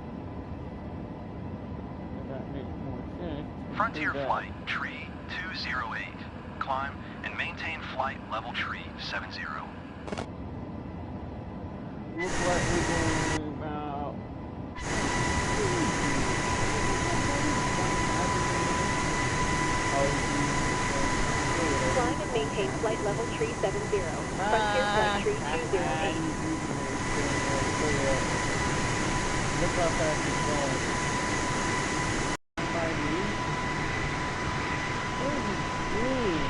And that makes more sense. Frontier Flight, tree 208. Climb and maintain flight level tree 70. Looks like we're going about... Climb and maintain flight level tree 70. Frontier Flight tree 208. Look how fast it's going. What is it doing?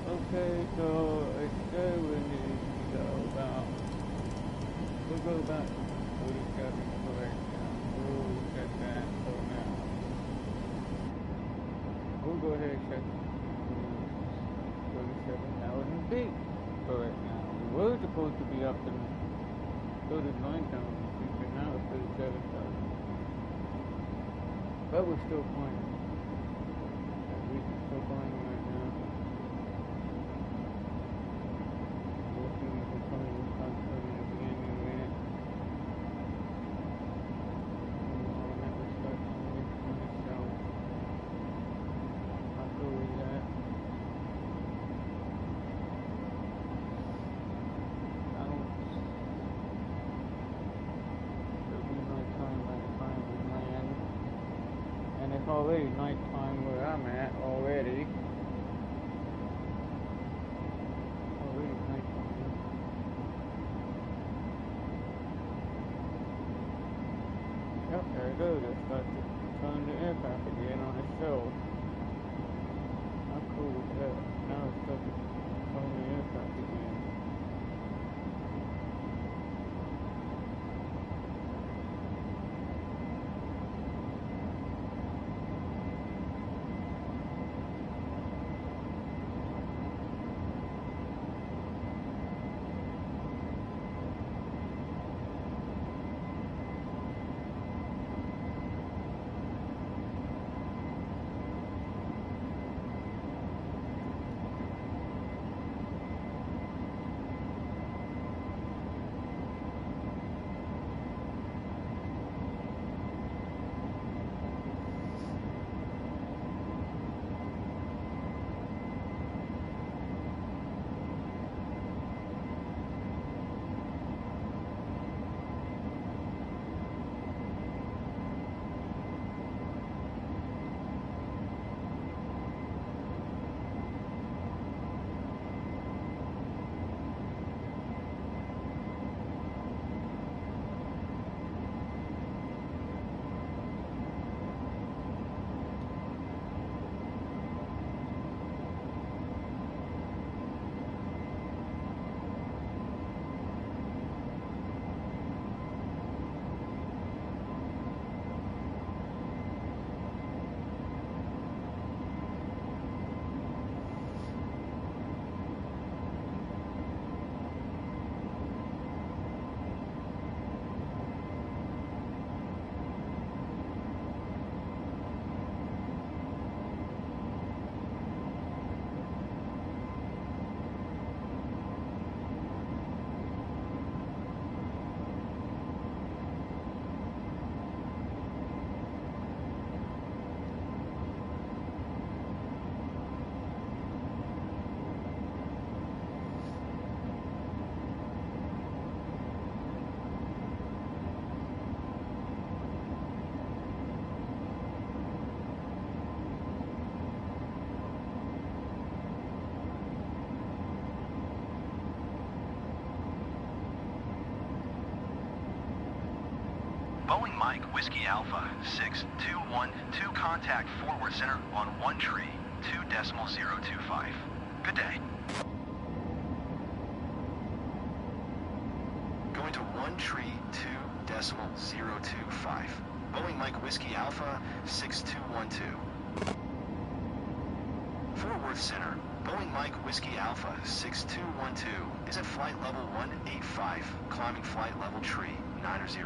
Okay, so I said we need to go about, we'll go about 47 right now. We'll set that for now. We'll go ahead and set 47,000 feet for right now. We were supposed to be up to 39,000 feet, but now it's 37,000. But we're still flying. We're still flying right now. It's already nighttime where I'm at already. Already nighttime. Yep, there it goes. It starts to turn the aircraft again on itself. How cool is that? Now it's starting to turn the aircraft again. Boeing Mike, Whiskey Alpha, 6212, contact forward center on 1 tree, 2.025. Good day. Going to 1 tree, 2.025. Boeing Mike, Whiskey Alpha, 6212. Fort Worth Center, Boeing Mike, Whiskey Alpha, 6212, is at flight level 185, climbing flight level tree, 90.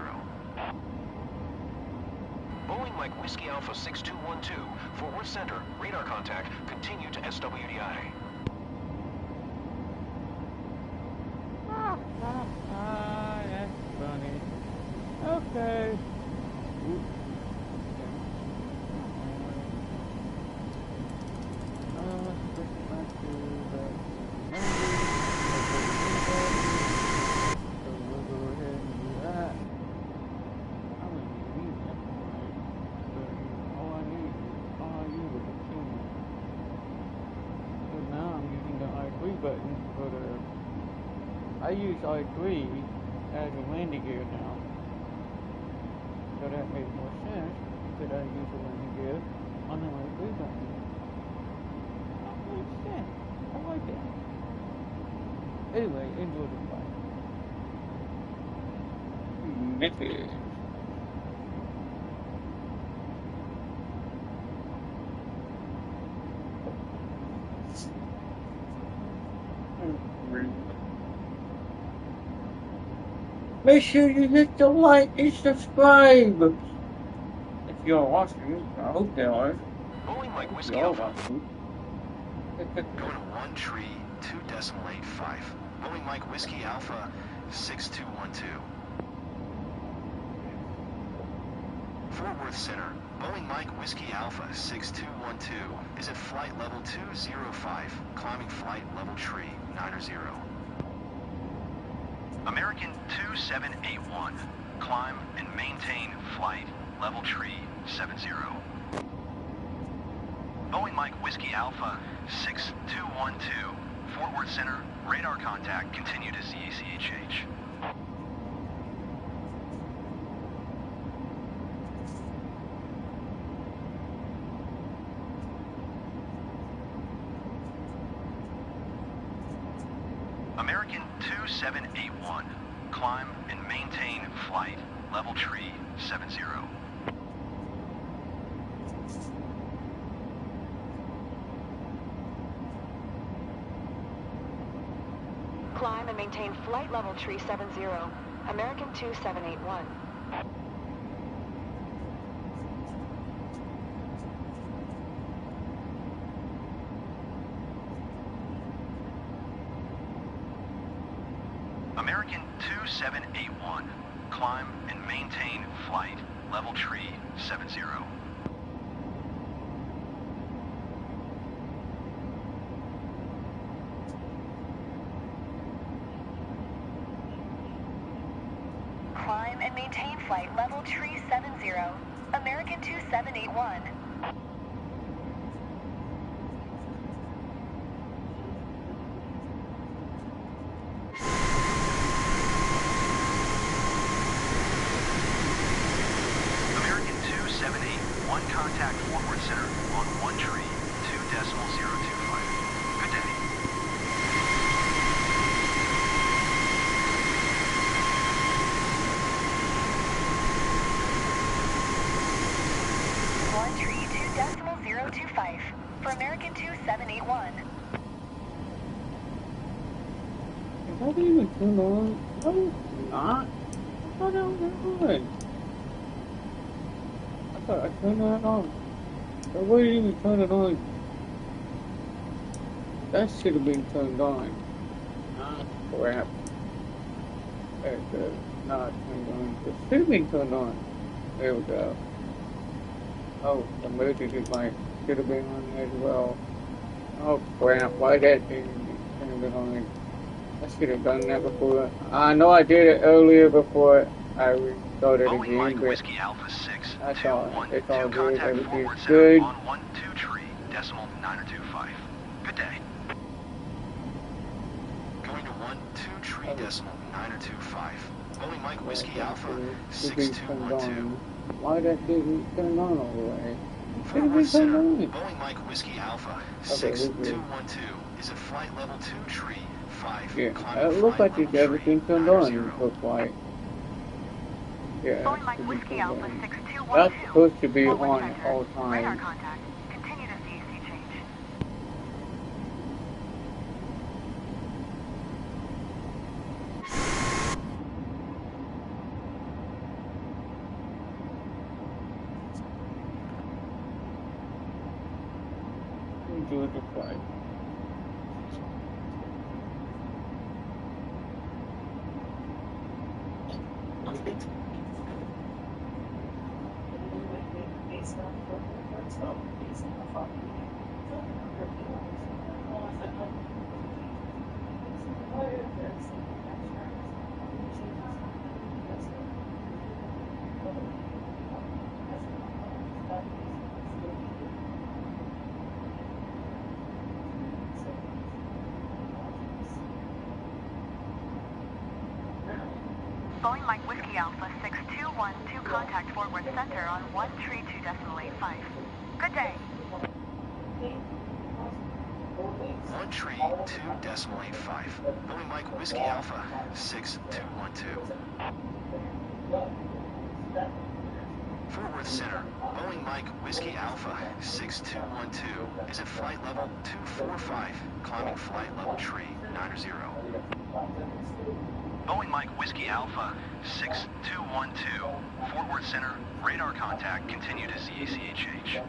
Boeing Mike, Whiskey Alpha, 6212, Fort Worth Center, radar contact, continue to SWDI. That's funny. Okay. I use I3 as a landing gear now, so that makes more sense that I use a landing gear on the I3 button. That makes sense. I like it. Anyway, enjoy the flight. Message. Make sure you hit the like and subscribe. If you're watching, I hope they are. Boeing Mike, Whiskey You're Alpha. watching. Going to 1 tree, 2.85. Boeing Mike, Whiskey Alpha, 6212. Fort Worth Center, Boeing Mike, Whiskey Alpha, 6212, is at flight level 205, climbing flight level tree, 90. American 2781, climb and maintain flight level tree, 70. Boeing Mike, Whiskey Alpha, 6212, Fort Worth Center, radar contact, continue to ZACHH. American 2781, climb and maintain flight level tree, 70. Climb and maintain flight level tree 70. American 2781. American 2781, climb and maintain flight level tree, 70. Climb and maintain flight level tree 70. American 2781. American 2781, contact forward center on 1 tree, 2.025. Good day. One tree 2.025 for American 2781. Is that even turned on? No, it's not. I thought it was on. I thought I turned that on. But why didn't even turn it on? That should have been turned on. Ah, crap. That's not turned on. It should have been turned on. There we go. Oh, the emergency light should have been on as well. Oh crap, why that didn't turn it on? I should have done that before. I know I did it earlier before I restarted Boeing again, Mike, but Whiskey Alpha 6, that's all. It's all 212, good. contact Everything's forward center good. on 1 2 tree, 925. Good day. Going Going to 123.925. Boeing Mike Whiskey Alpha Should be turned 6212. on. Why that shouldn't turn on all the way? Fort Should be Worth turned Center, on. Boeing Mike Whiskey Alpha Okay, this is 6212 is at flight level 2 tree 5. yeah. Climbing It looks flight like it's level everything tree turned on. 90. Looks like. Yeah, Boeing it Mike should be Whiskey turned Alpha on. 6212. That's supposed to be Fort Worth on Center. all Radar time. contact. Continue to CAC change. Enjoy the flight. Boeing Mike Whiskey Alpha 6212, contact Fort Worth Center on 132.85. Good day. 132.85. Boeing Mike Whiskey Alpha 6212. Fort Worth Center, Boeing Mike Whiskey Alpha 6212 is at flight level 245, climbing flight level tree 90. Boeing Mike Whiskey Alpha 6212, Fort Worth Center, radar contact, continue to CACHH.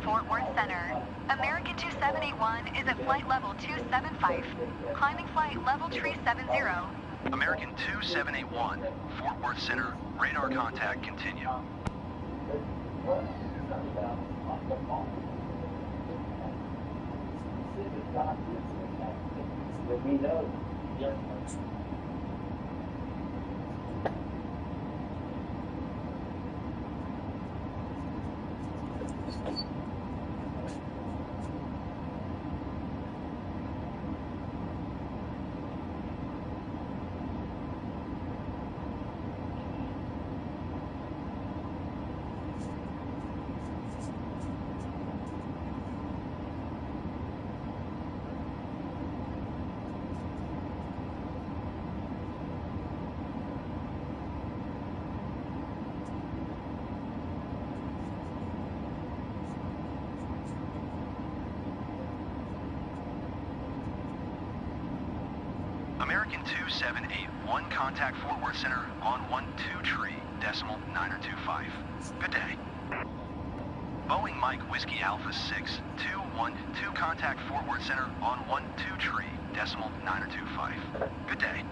Fort Worth Center. American 2781 is at flight level 275. Climbing flight level tree 70. American 2781, Fort Worth Center, radar contact, continue. American 2781, contact Fort Worth Center on 12.925. Good day. Boeing Mike Whiskey Alpha 6212, contact Fort Worth Center on 12.925. Good day.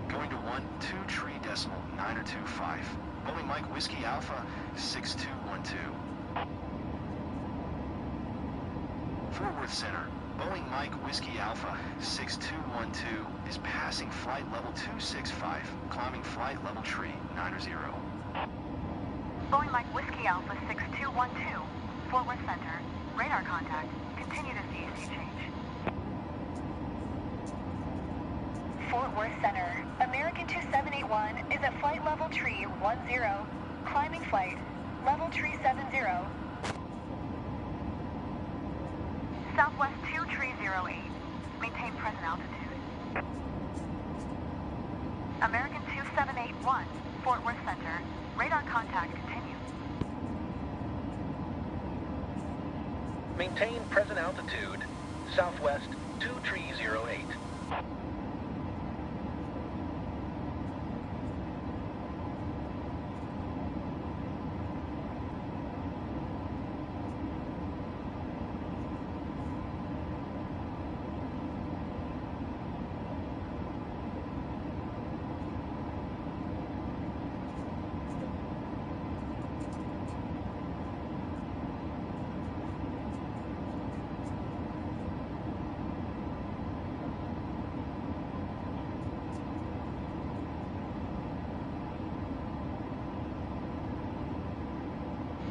Going to 12.925. Boeing Mike Whiskey Alpha 6212. Fort Worth Center, Boeing Mike Whiskey Alpha 6212 is passing flight level 265, climbing flight level tree 90. Boeing Mike Whiskey Alpha 6212, Fort Worth Center, radar contact, continue to CAC change. Fort Worth Center, American 2781 is at flight level tree 10, climbing flight, level tree 70. Southwest 2308, maintain present altitude. American 2781, Fort Worth Center, radar contact continue. Maintain present altitude, Southwest 2308.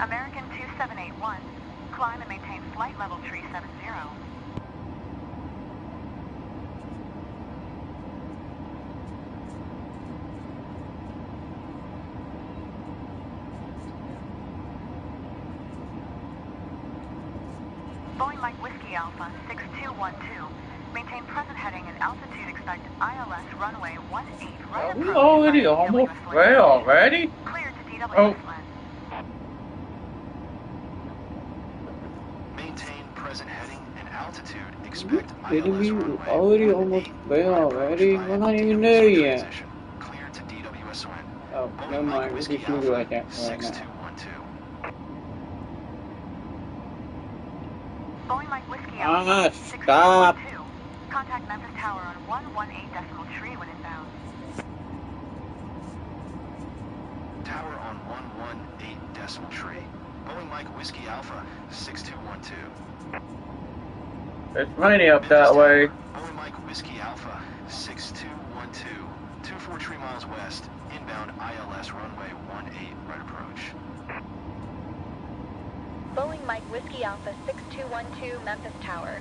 American 2781, climb and maintain flight level tree 70. Boeing Mike Whiskey Alpha 6212, maintain present heading and altitude expect ILS runway 18 right Are we approach. already almost there already? Clear to DWS Oh. land. Maintain present heading and altitude. Expect Kidding me? ILS We're runway already 18 almost right there approach already? via We're not even DWS there yet. transition. Clear to DWS wind. Oh, Boeing never Mike mind. We Whiskey can shoot Alpha like that right now. 6212. Boeing Mike Whiskey Ah, Alpha stop. 6212, contact Memphis Tower on 118.3 when inbound. Tower on 118.3. Boeing Mike Whiskey Alpha 6212. It's raining up Memphis that Tower, way. Boeing Mike Whiskey Alpha 6212. 243 miles west. Inbound ILS runway 18 right approach. Boeing Mike Whiskey Alpha 6212, Memphis Tower.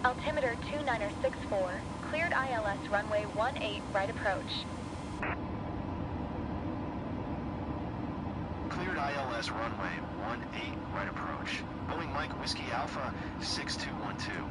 Altimeter 2964, cleared ILS runway 18 right approach. Cleared ILS runway 18 right approach. Boeing Mike Whiskey Alpha 6212.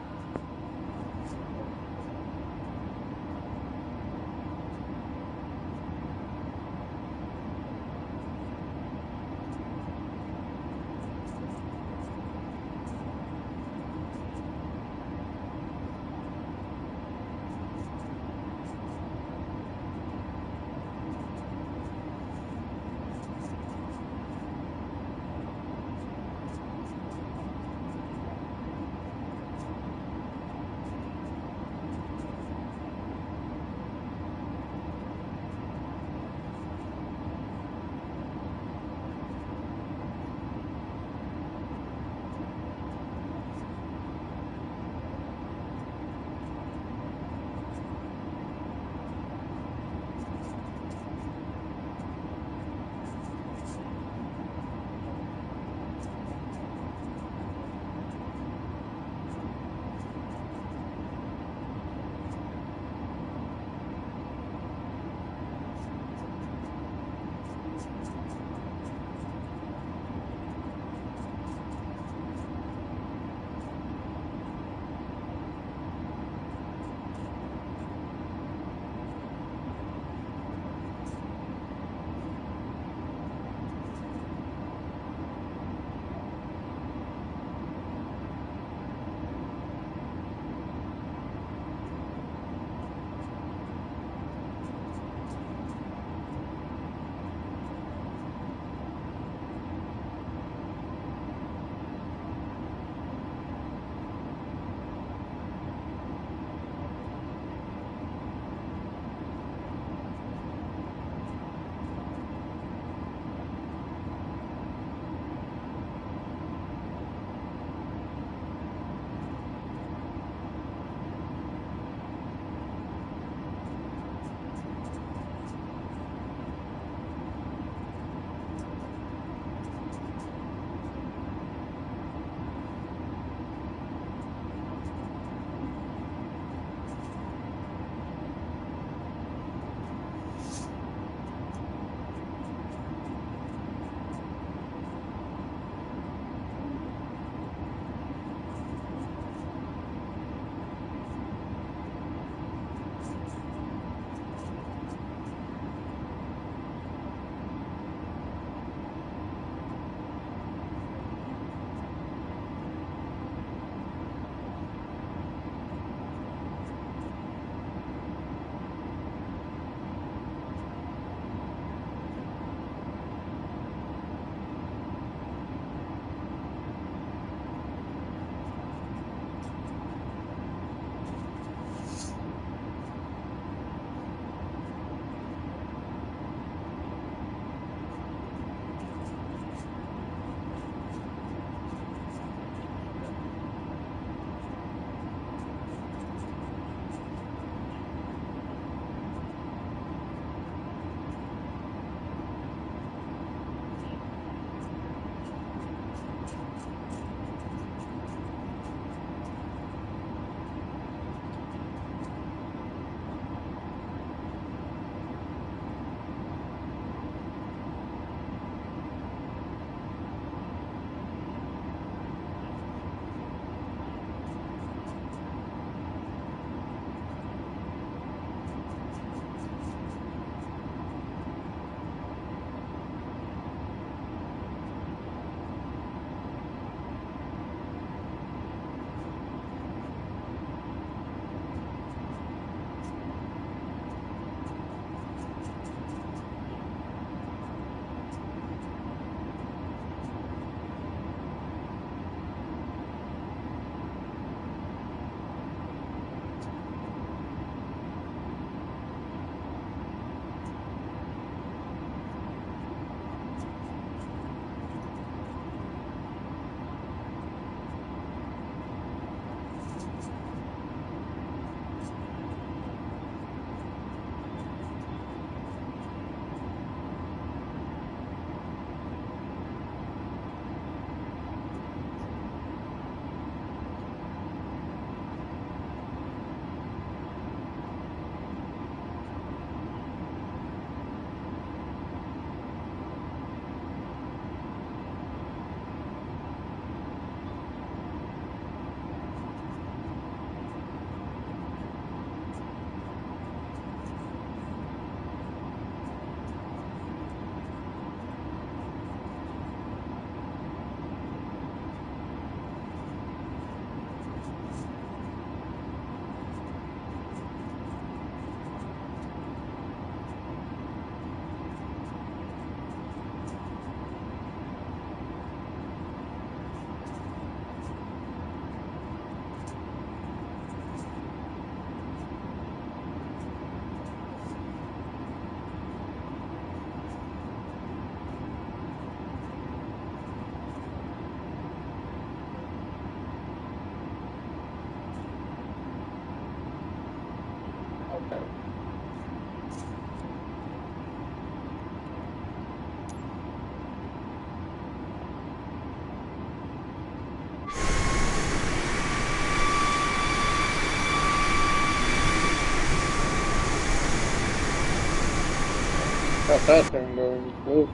Got that thing going too.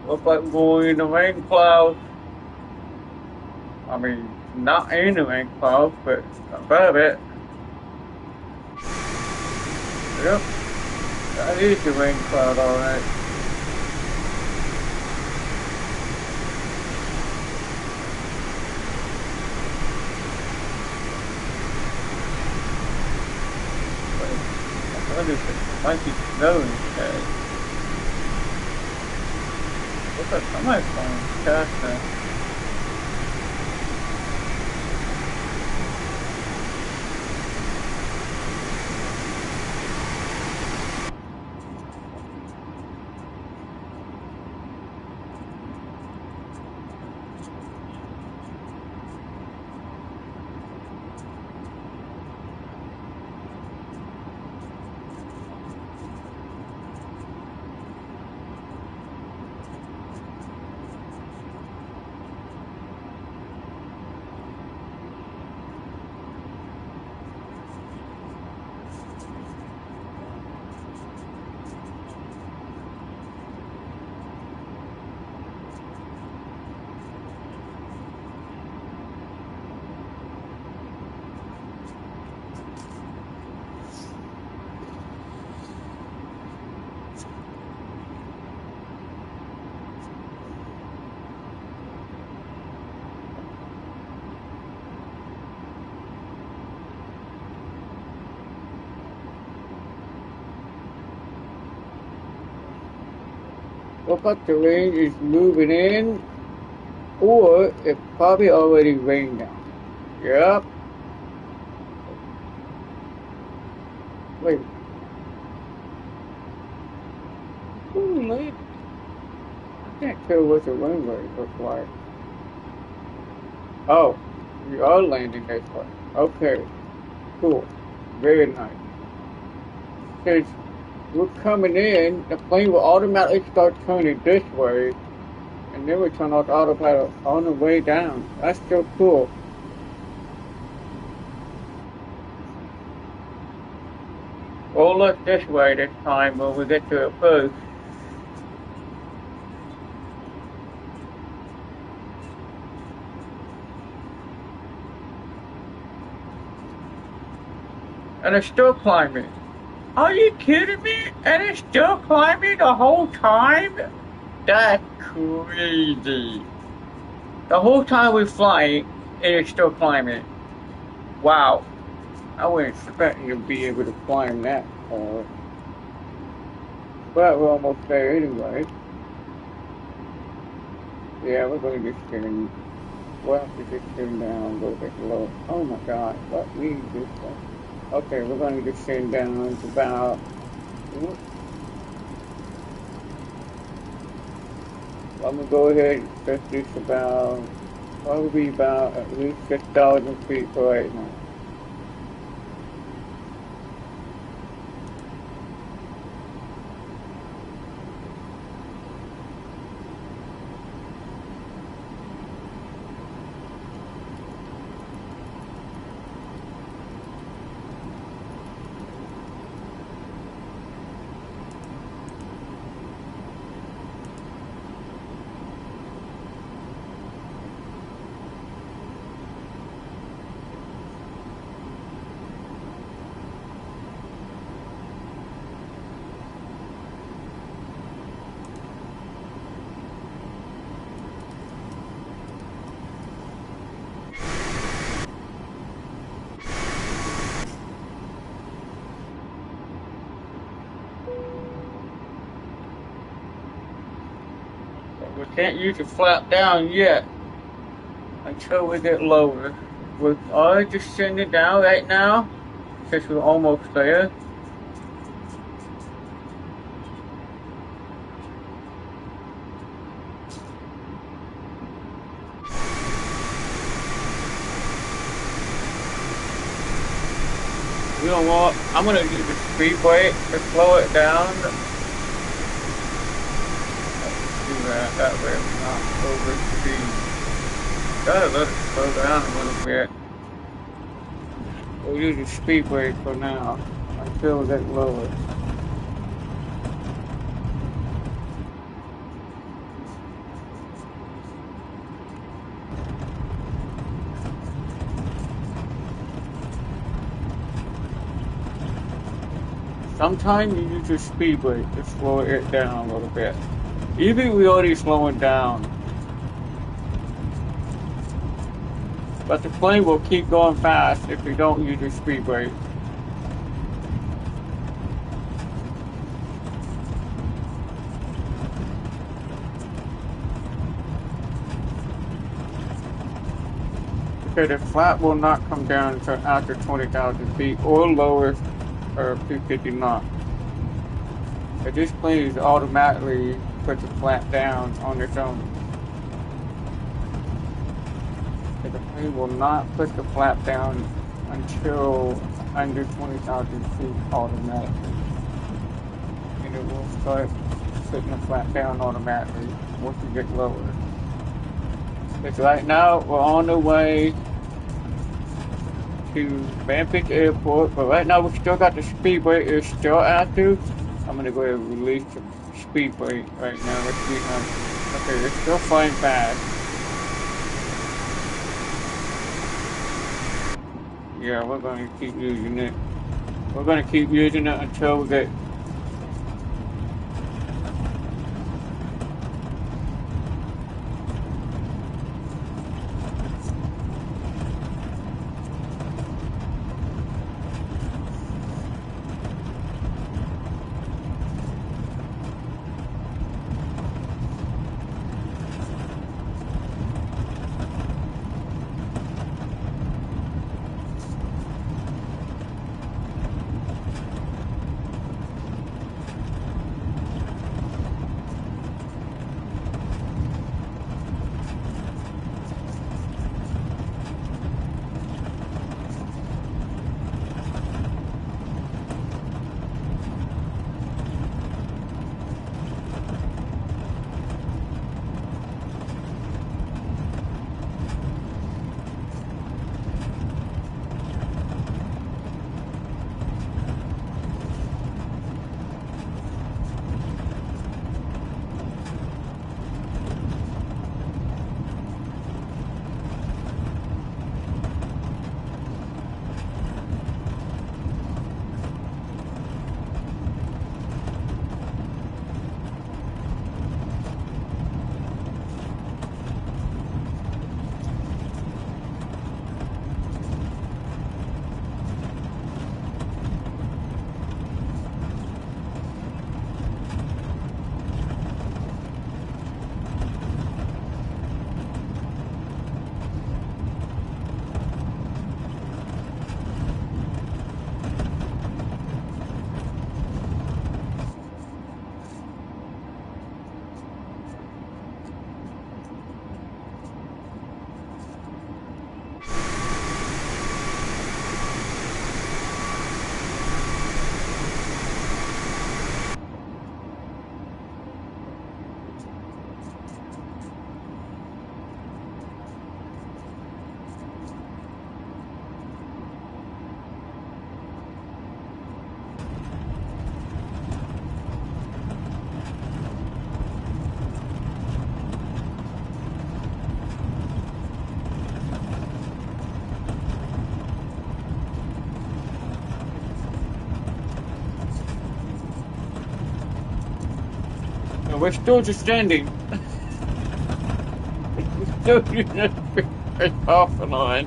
Looks like more in the rain clouds. I mean, not in the rain clouds, but above it. Yep, that is the rain cloud, alright. I wonder if it might be snowing today. Looks like somebody's going past now. Looks like the rain is moving in, or it probably already rained now. Yep. Wait. Holy, I can't tell what the runway looks like. Oh, we are landing this way. Okay, cool. Very nice. Since we're coming in, the plane will automatically start turning this way, and then we turn off autopilot on the way down. That's so cool. We'll look this way this time when we get to it first. And it's still climbing. Are you kidding me? And it's still climbing the whole time? That's crazy. The whole time we're flying, and it's still climbing. Wow. I wasn't expecting to be able to climb that far. But we're almost there anyway. Yeah, we're going to just turn. We'll have to just turn down a little bit low. Oh my god, what is this thing? Okay, we're going to just turn down to about. I'm going to go ahead and set this about. Probably about at least 6,000 feet for right now. We can't use the flap down yet until we get lower. We are descending down right now since we're almost there. You know what? I'm gonna use the speed brake to slow it down. Let's do that. That way it's not over speed. Gotta let it slow down a little bit. We'll use the speed brake for now until we get lower. Sometimes you use your speed brake to slow it down a little bit. Even we already slowing down. But the plane will keep going fast if you don't use your speed brake. Okay, the flap will not come down until after 20,000 feet or lower or 250 knots. But this plane is automatically put the flap down on its own. But the plane will not put the flap down until under 20,000 feet automatically. And it will start putting the flap down automatically once you get lower. Because right now we're on the way to Vampage Airport, but right now we still got the speed brake. It's still active. I'm gonna go ahead and release the speed brake right now. Let's see how. Okay, it's still flying fast. Yeah, we're gonna keep using it. We're gonna keep using it until we get. We're still descending. We're still off and on.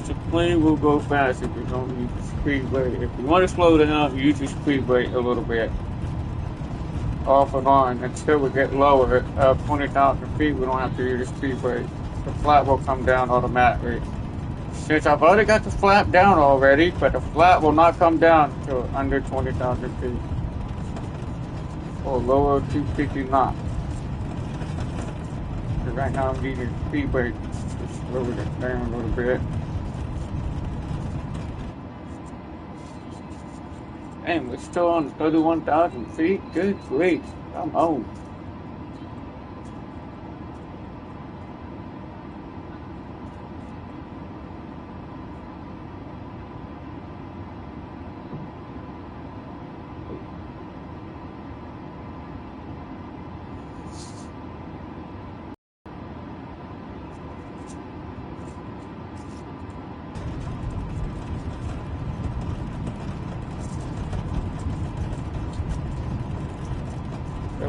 the plane will go fast if you don't use the speed brake. If you want to slow down, use the speed brake a little bit. Off and on until we get lower. 20,000 feet, we don't have to use the speed brake. The flat will come down automatically. Since I've already got the flap down already, but the flap will not come down until under 20,000 feet. Or lower 250 knots. So right now I'm using the speed brake to slow it down a little bit. And we're still on 31,000 feet. Good grief. Come on.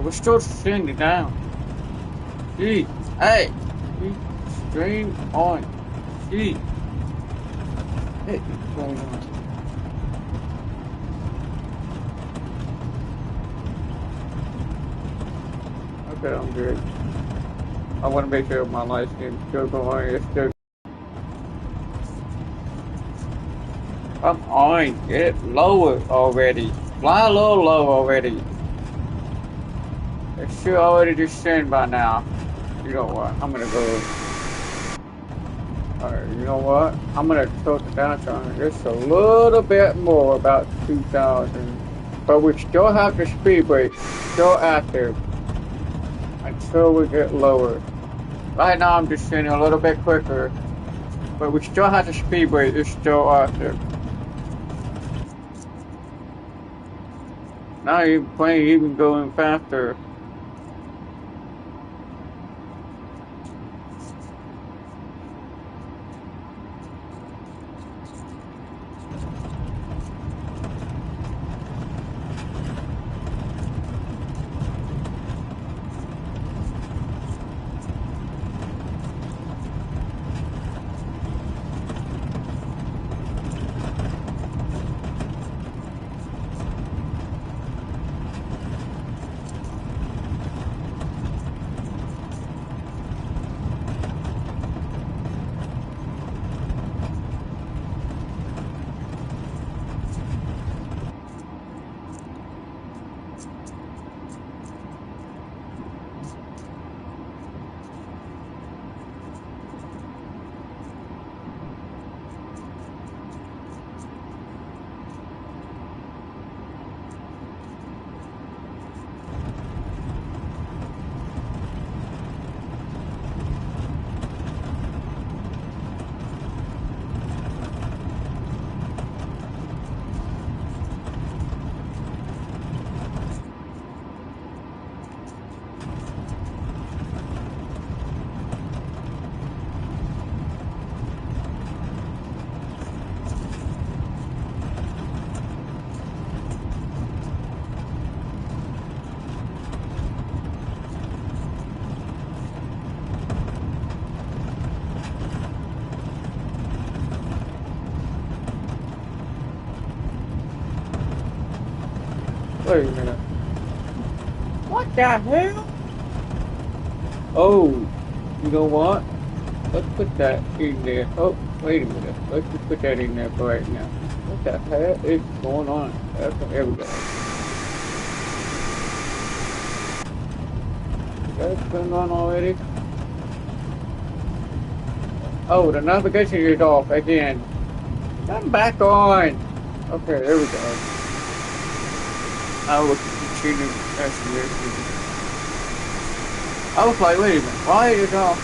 We're still sending down. Gee, hey, stream on. Gee, hey, what's going on? Okay, I'm good. I want to make sure my live stream is still going. It's still. Come on, get lower already. Fly a little low already. It should already descend by now. You know what? I'm gonna go. Alright, you know what? I'm gonna tilt the down on just a little bit more, about 2,000. But we still have the speed brake still active until we get lower. Right now I'm descending a little bit quicker, but we still have the speed brake. It's still active. Now you're playing even going faster. Wait a minute. What the hell? Oh, you know what? Let's put that in there. Oh, wait a minute. Let's just put that in there for right now. What the hell is going on? There we go. That's turned on already? Oh, the navigation is off again. I'm back on. Okay, there we go. I will continue asking this. I was like, wait a minute, why is it off?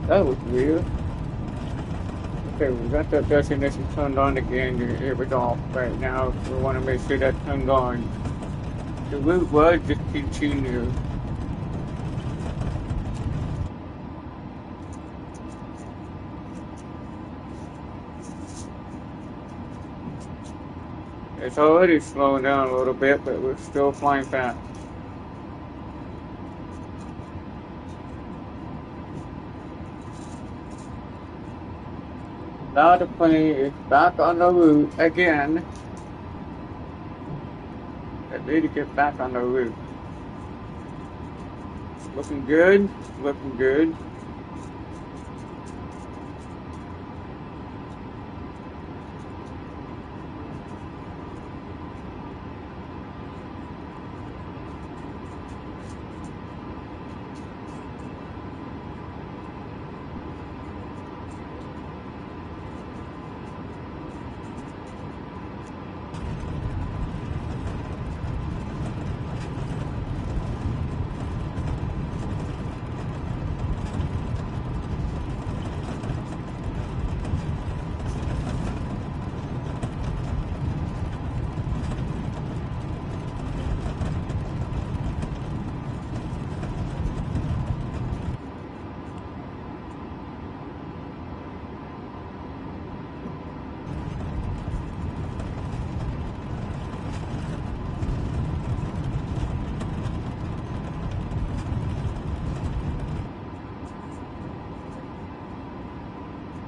That was weird. Okay, we got that destination turned on again. It was off right now. We want to make sure that's turned on. The route was just continue. It's already slowing down a little bit, but we're still flying fast. Now the plane is back on the route again. I need to get back on the route. Looking good, looking good.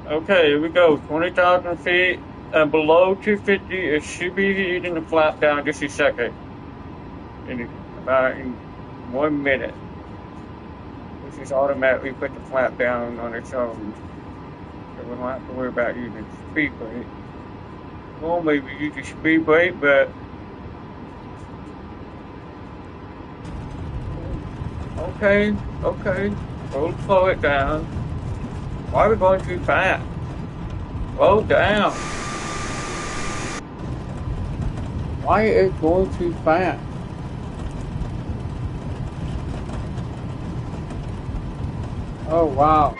Okay, here we go. 20,000 feet and below 250. It should be hitting the flap down just a second. In about in 1 minute. This is automatically put the flap down on its own. So we don't have to worry about using speed brake. Normally we use the speed brake, but okay. We'll slow it down. Why are we going too fast? Slow down. Why is it going too fast? Oh wow.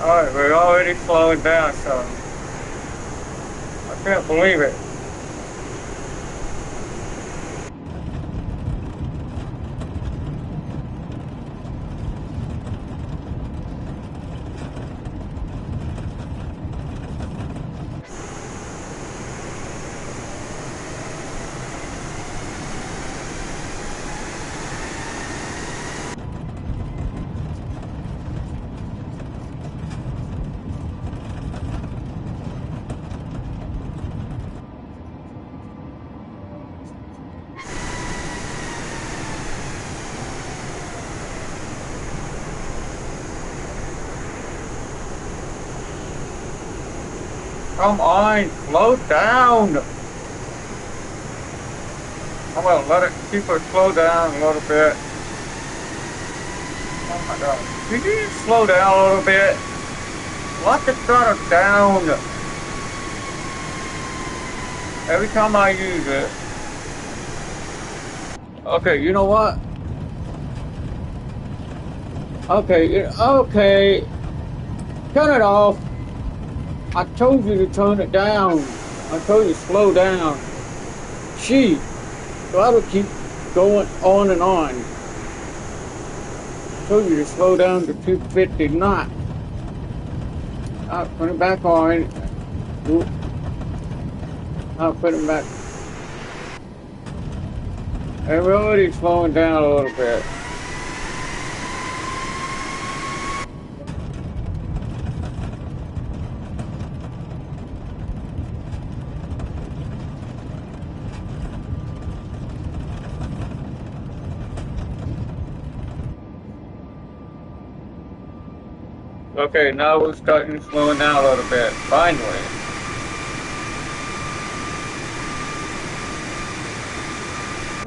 Alright, we're already slowing down, so I can't believe it. Come on, slow down. I'm gonna let it keep it slow down a little bit. Oh my god. Could you just slow down a little bit? Let the throttle down. Every time I use it. Okay, you know what? Okay. Turn it off. I told you to turn it down. I told you to slow down. Gee, so I would keep going on and on. I told you to slow down to 250 knots. I'll put it back on. I'll put it back. And we're already slowing down a little bit. Okay, now we're starting slowing down a little bit. Finally.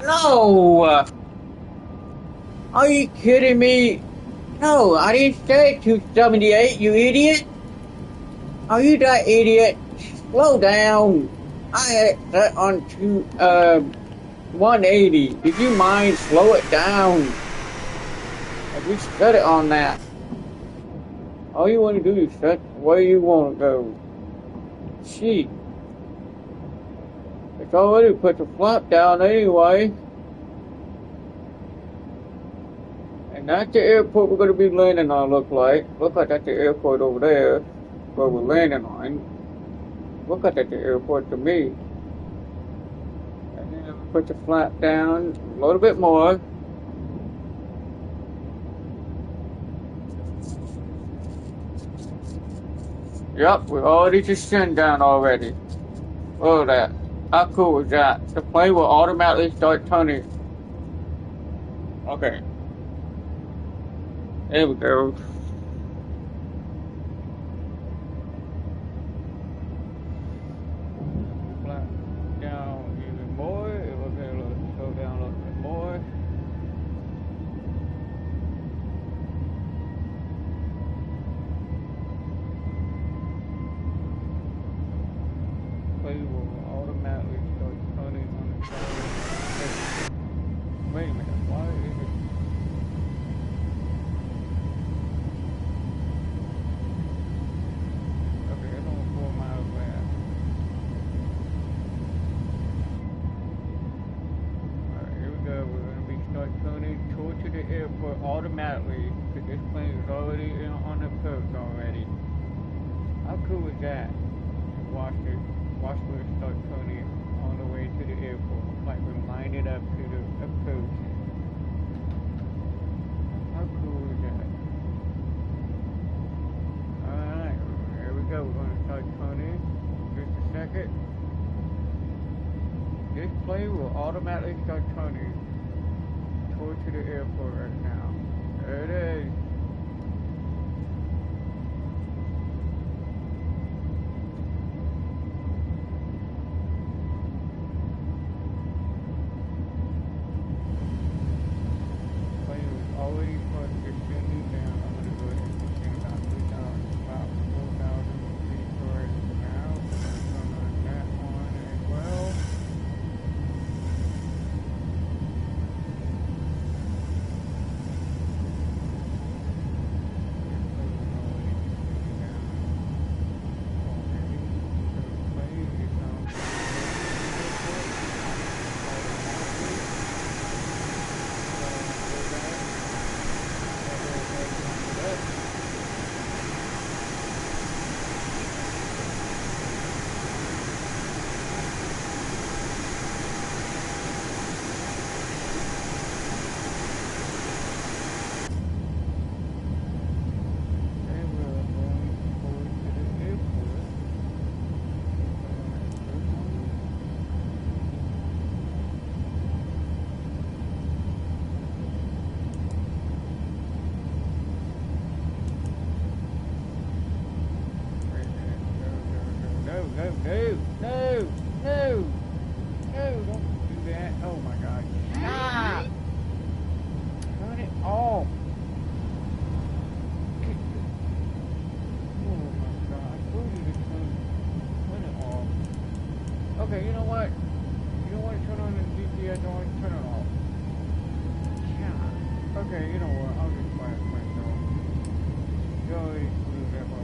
No! Are you kidding me? No, I didn't say 278, you idiot! Are you that idiot? Slow down! I had that on 180. Did you mind? Slow it down. Have you set it on that? All you want to do is set where you want to go. Gee. It's already put the flap down anyway. And And that's the airport we're going to be landing on, look like. Look like that's the airport over there, where we're landing on. Look like that's the airport to me. And then put the flap down a little bit more. Yep, we already descend down already. Look at that. How cool is that? The plane will automatically start turning. Okay. There we go. Flat down even more. It will get a little slow down a little bit more. Plane will automatically start turning on the side. Wait a minute. Why is it? Okay, it's only 4 miles left. Alright, here we go. We're going to be start turning toward to the airport automatically because this plane is already on the approach already. How cool is that? Watch it. Watch where it start turning on the way to the airport. Like we're lining up to the approach. How cool is that? Alright, here we go. We're going to start turning. Just a second. This plane will automatically start turning toward to the airport right now. There it is. Already for descending down. I'm going to go ahead and descend about 3,000, about 4,000 feet right now. So I'm going to turn on that one as well. No, don't do that. Oh my God. Stop! Turn it off. Oh my God. I told you to turn it off. Okay, you know what? You don't want to turn on the GPS, don't want to turn it off. Yeah. Okay, you know what? I'll just fly it myself. Go ahead and move that way.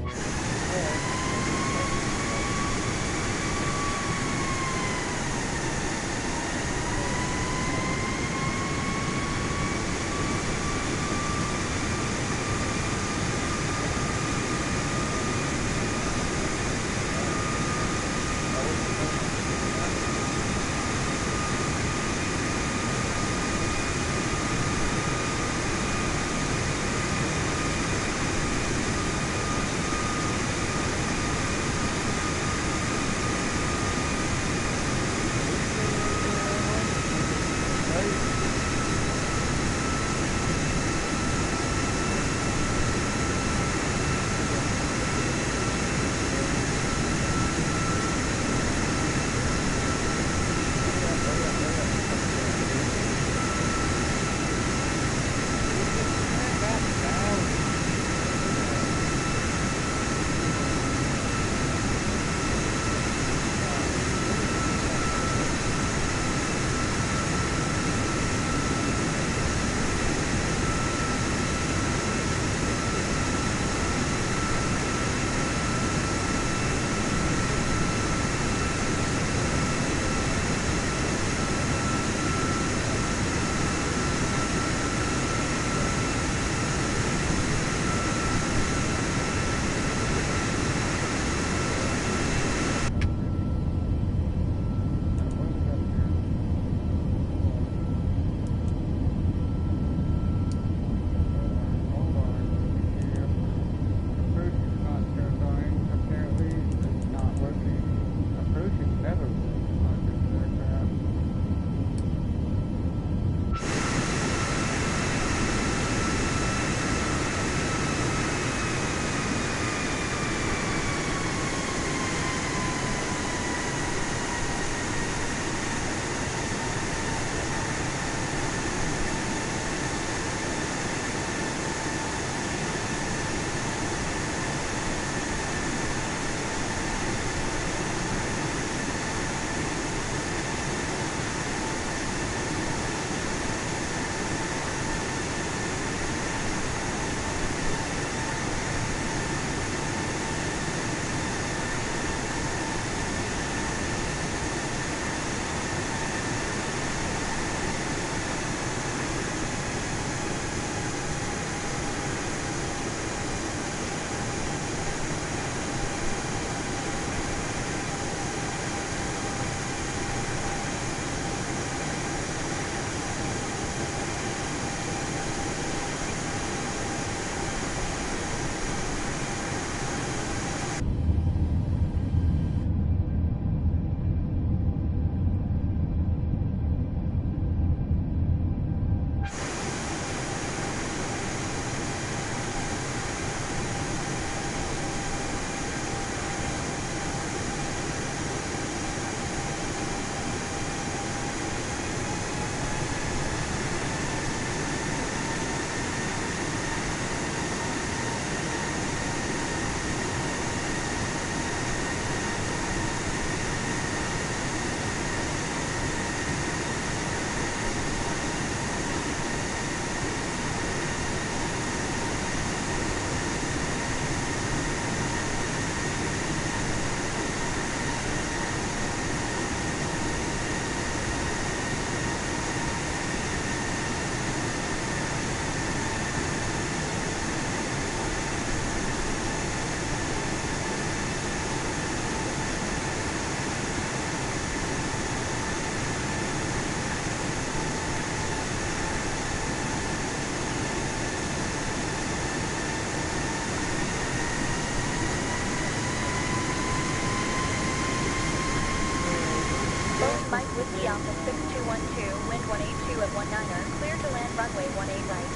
Mike Whiskey Alpha 6212, wind 182 at 19er, clear to land runway 18 right.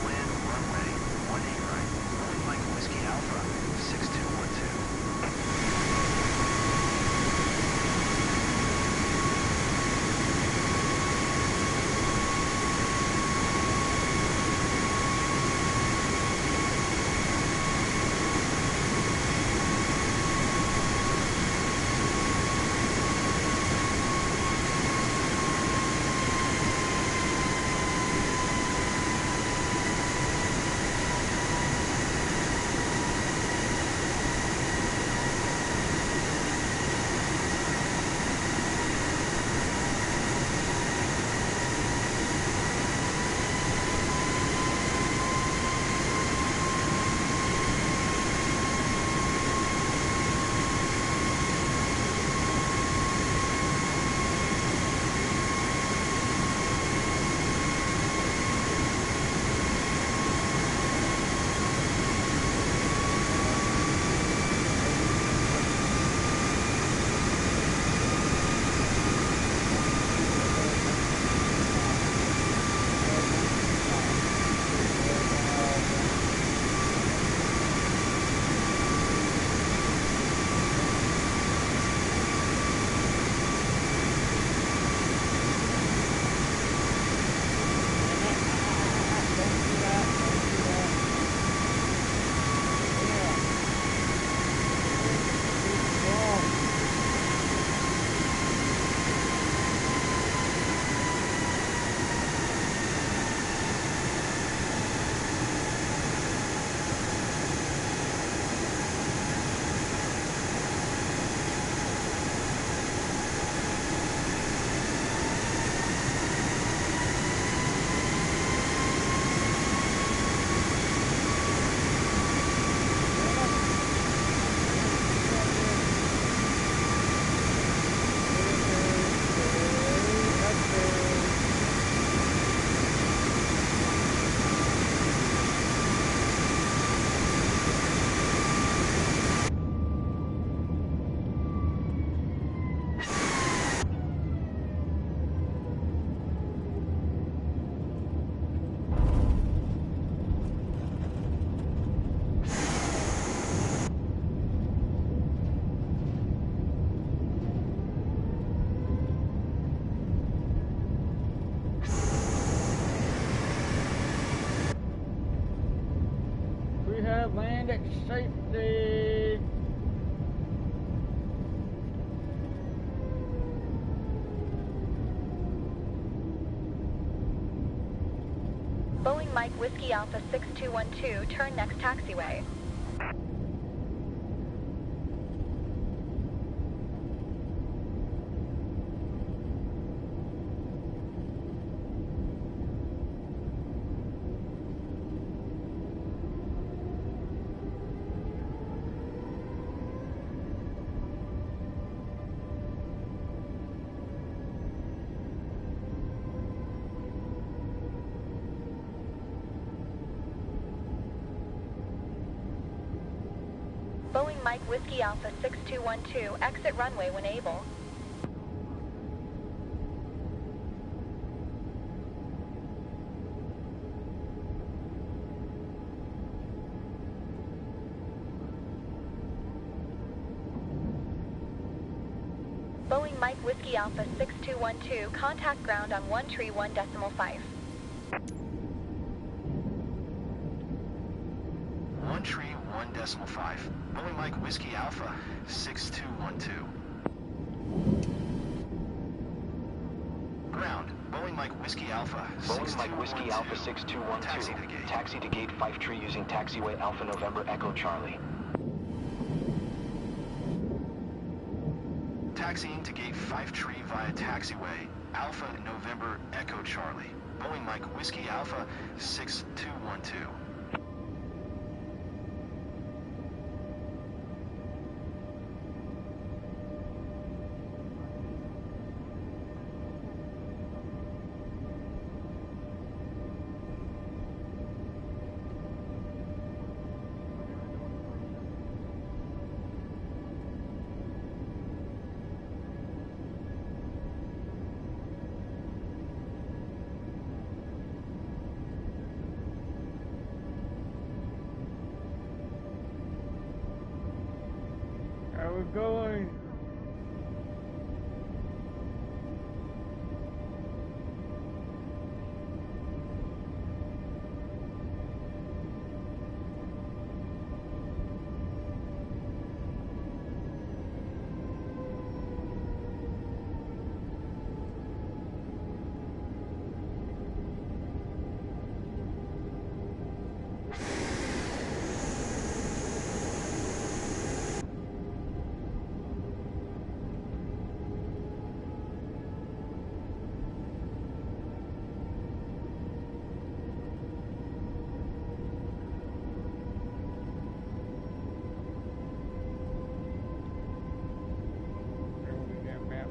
Land runway 18 right. Boeing Mike Whiskey Alpha 6212. We have landed safely. Boeing Mike Whiskey Alpha 6212, turn next taxiway. Boeing Mike Whiskey Alpha 6212, exit runway when able. Boeing Mike Whiskey Alpha 6212, contact ground on 131.5. 131.5. Boeing Mike Whiskey Alpha 6212. Ground. Boeing Mike Whiskey Alpha 6212. Boeing Mike Whiskey Alpha 6212. Taxi to gate 5 tree using taxiway Alpha November Echo Charlie. Taxiing to gate 5 tree via taxiway Alpha November Echo Charlie. Boeing Mike Whiskey Alpha 6212. Where we going?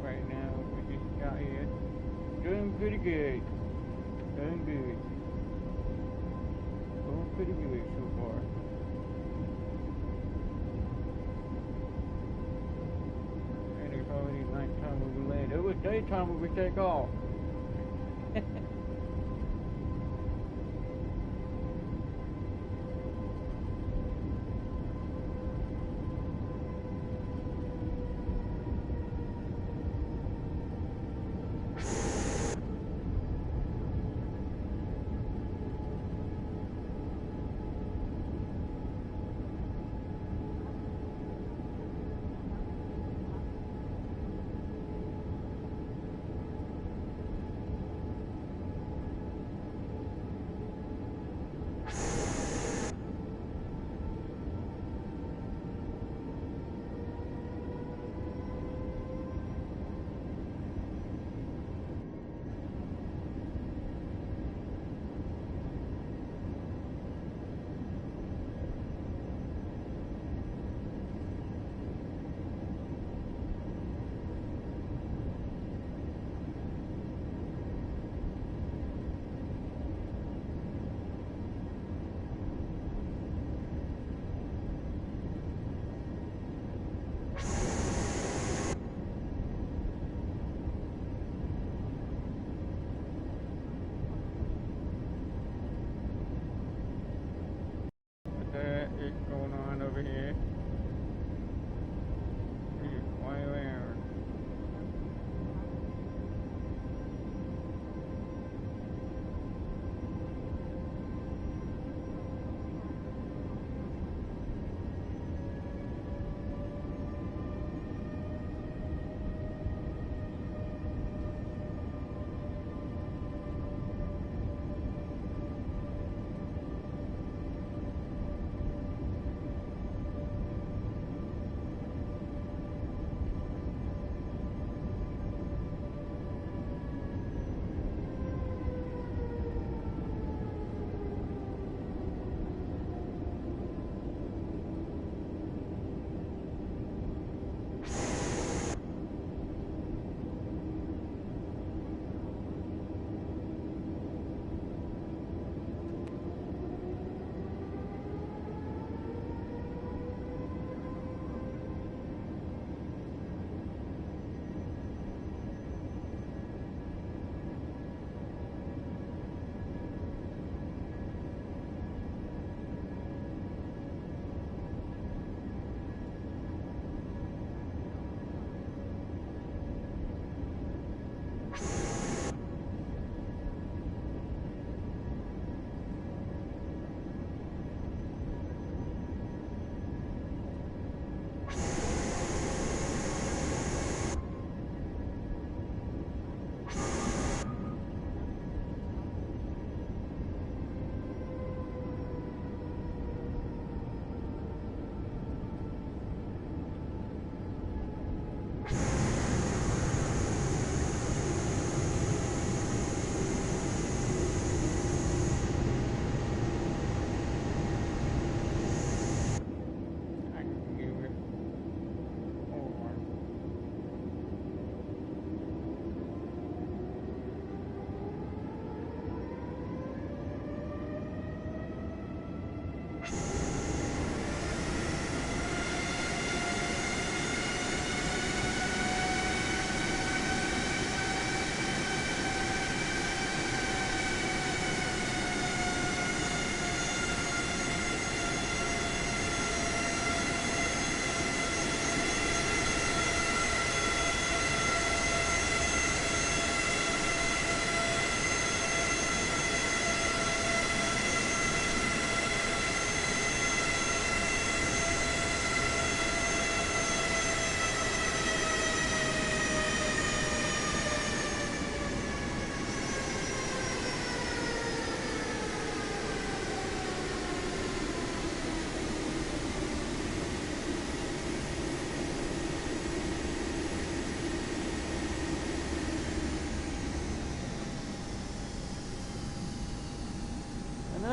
Right now, we just got here. Doing pretty good. Doing good. Doing pretty good so far. And it's already nighttime when we land. It was daytime when we take off.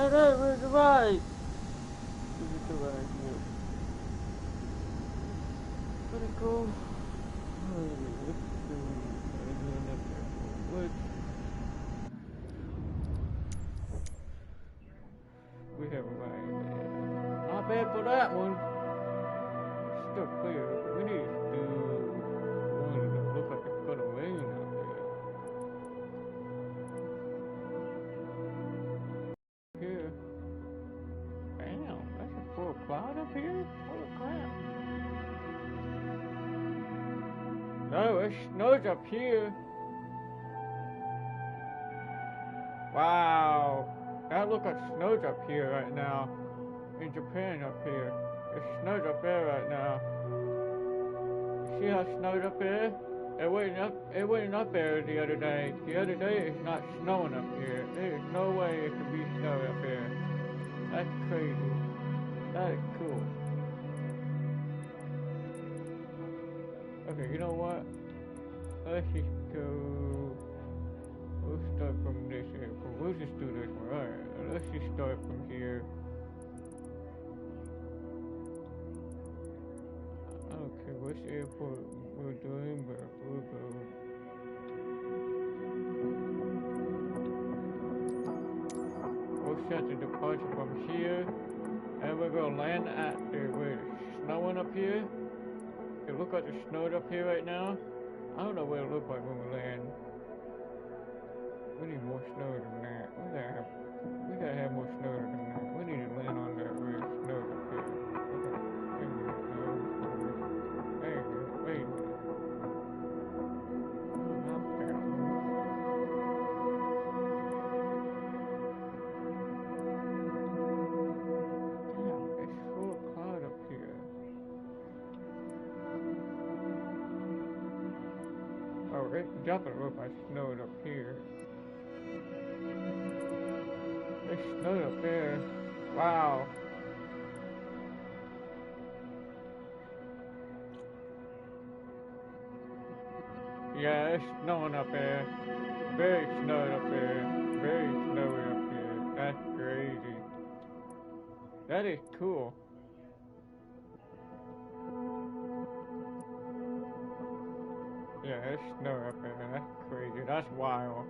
that was right. This is the right here. Pretty cool. What? We have a right. Not bad for that one. Still clear. We need to do one that looks like it's gonna rain out there. Here. Damn, that's a full cloud up here? Holy crap. No, it snows up here. Wow. That looks like snows up here right now. In Japan up here. It snows up there right now. You see how it snowed up there? It wasn't up there the other day. The other day it's not snowing up here. There is no way it could be snow up here. That's crazy. That is cool. Okay, you know what? Let's just go. We'll start from this airport. We'll just do this one. Alright, let's just start from here. I don't care which airport we're doing, but we'll go. We'll set the departure from here, and we're gonna land at the where it's snowing up here. It looks like it's snowed up here right now. I don't know what it looks like when we land. We need more snow than that. We gotta have more snow than that. We need to land on that where it's snowed up here. Okay. Wait a minute. There you go. Wait a minute. I'm careful. Damn, it's full of cloud up here. Oh, it definitely looks like snowed up here. It snowed up there. Wow. Yeah, it's snowing up there. Very snowed up there. Very snowy up here. That's crazy. That is cool. Yeah, it's snow up there. That's crazy. That's wild.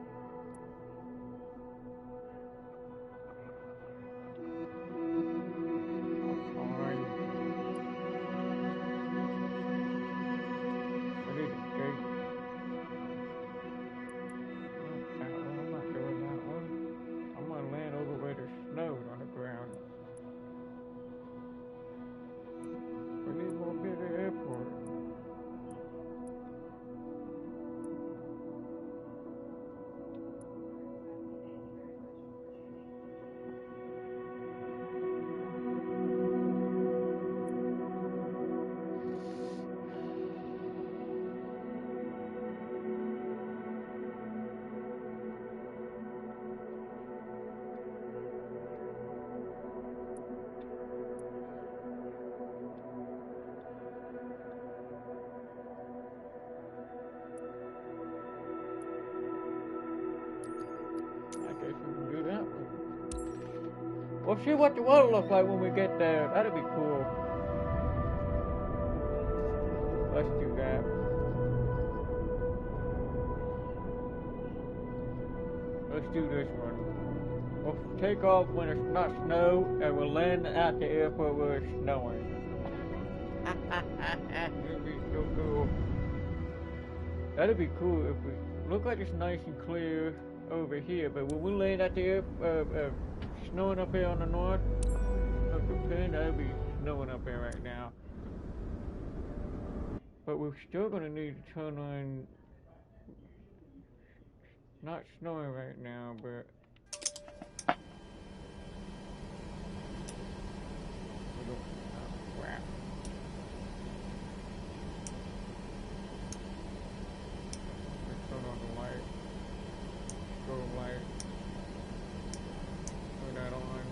We'll see what the water looks like when we get there. That'd be cool. Let's do that. Let's do this one. We'll take off when it's not snow, and we'll land at the airport where it's snowing. That'd be so cool. That'd be cool if we look like it's nice and clear over here, but when we land at the airport, snowing up here on the north of Japan, that'll be snowing up here right now. But we're still gonna need to turn on. Not snowing right now, but crap. Let's turn on the light. Go light. That on.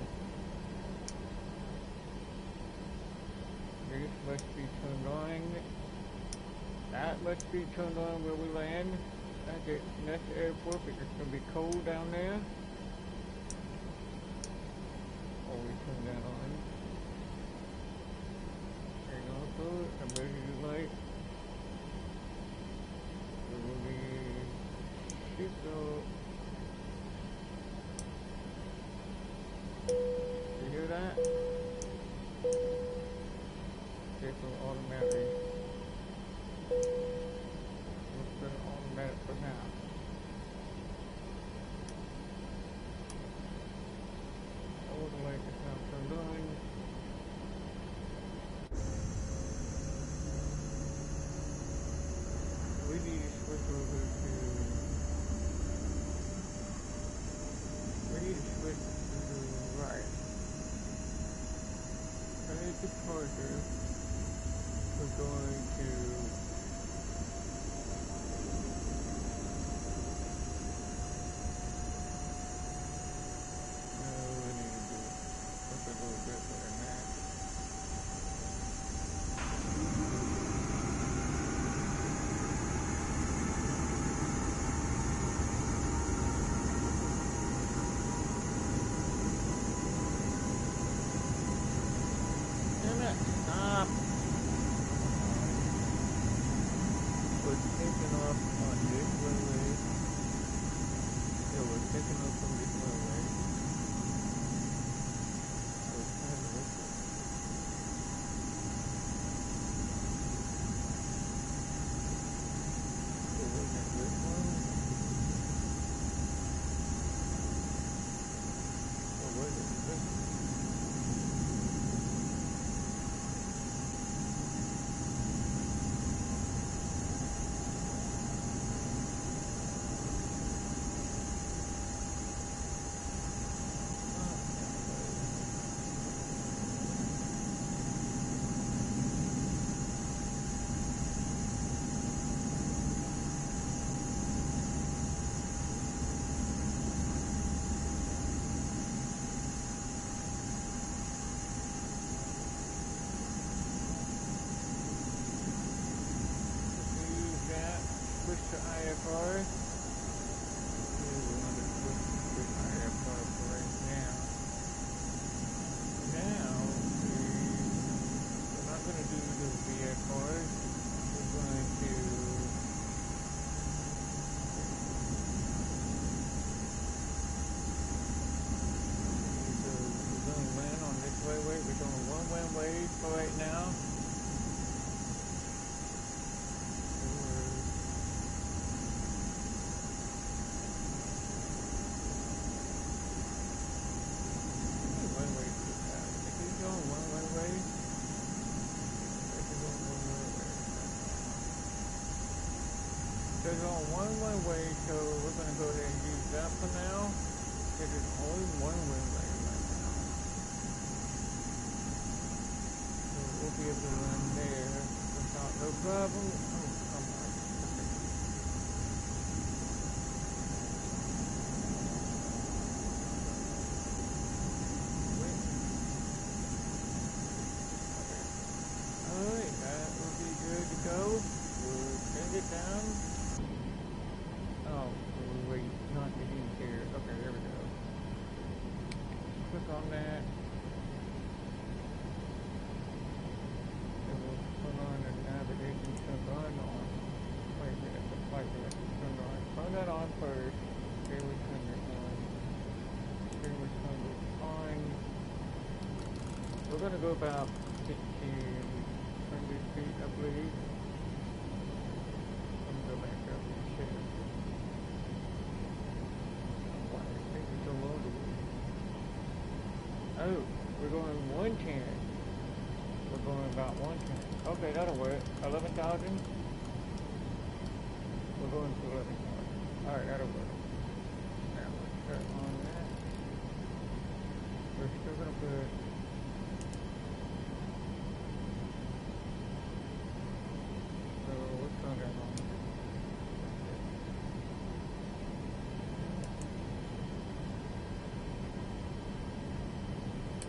This must be turned on. That must be turned on where we land at the next airport because it's going to be cold down there. turn that on. And also, emergency light. It will be seatbelt. You hear that? Vehicle automatic. Let's put it automatic for now. All the light is now turned on. We need to switch over to. We need to switch to the right. Headed departure. We're going to. No, we need to do something a little bit better than that. Damn it! Stop! We're taking off on this runway. Yeah, we're taking off from this runway. We're trying to look at. So was it this one? Or was it this one? Use that. Switch to IFR. We want to switch to IFR for right now. Now, we're not going to do the VFR. We're going to. We're going to land on this way. We're going one-way for right now. One-way too fast. If he's going one-way, they're going one-way, so we're going to go ahead and use that for now. It is only one-way right now. So we'll be able to run there without no problem. Oh, come on. Wait. Okay. Alright, that will be good to go. We'll send it down. Oh, wait, not the heat here. Okay, there we go. Click on that. And we'll put on the navigation turned on. Wait a minute, the flight direction turned on. Turn that on first. Okay, we turn it on. Okay, we turn it on. We're gonna go about 1,500 feet, I believe. Let me go back up and check. Why is it taking so long to wait? Oh, we're going 110. We're going about 110. Okay, that'll work. 11,000. We're going to 11,000. Alright, that'll work. Now let's start on that. We're still gonna put. So let's turn that on.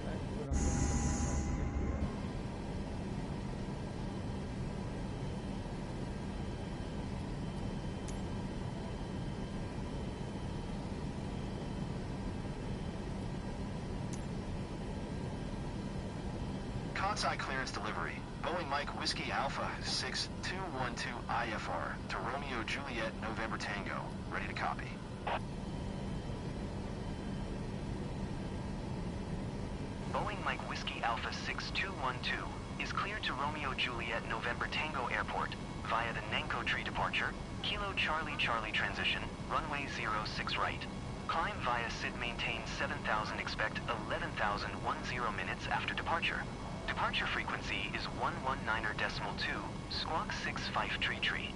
That's what I'm gonna do. Outside clearance delivery. Boeing Mike Whiskey Alpha 6212 IFR to Romeo Juliet November Tango. Ready to copy. Boeing Mike Whiskey Alpha 6212 is cleared to Romeo Juliet November Tango Airport via the Nanko Tree departure, Kilo Charlie Charlie transition, runway 06 right. Climb via SID maintain 7,000, expect 11,010 minutes after departure. Departure frequency is 119.2, squawk 65 tree tree.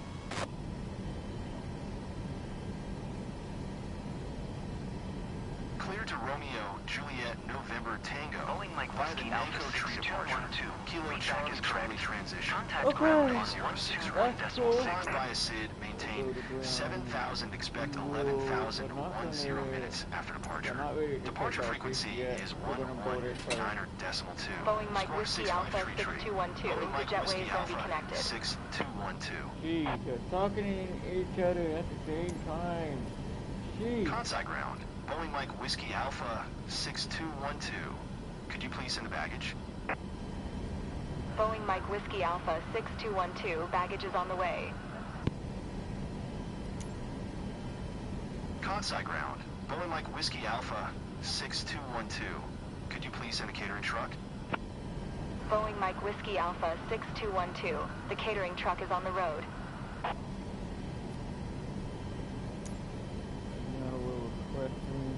Clear to Romeo Juliet November Tango. Boeing Mike Via the Whiskey Alpha Nanko Tree departure. 6212. Kilo Readback is Charlie correct. transition. Contact ground on 106 161.6. Flying via SID, maintain 7,000, expect 11,010 minutes after departure. Departure frequency is 119.2. Boeing Mike Whiskey Squawk Alpha 65 6212. The jetway is going to be connected. 6212. Jeez, they're talking to each other at the same time. Jeez. Conside ground. Boeing Mike Whiskey Alpha 6212. Could you please send the baggage? Boeing Mike Whiskey Alpha 6212. Baggage is on the way. Conside ground. Boeing Mike Whiskey Alpha 6212. Could you please send a catering truck? Boeing Mike Whiskey Alpha 6212. The catering truck is on the road. Now we're requesting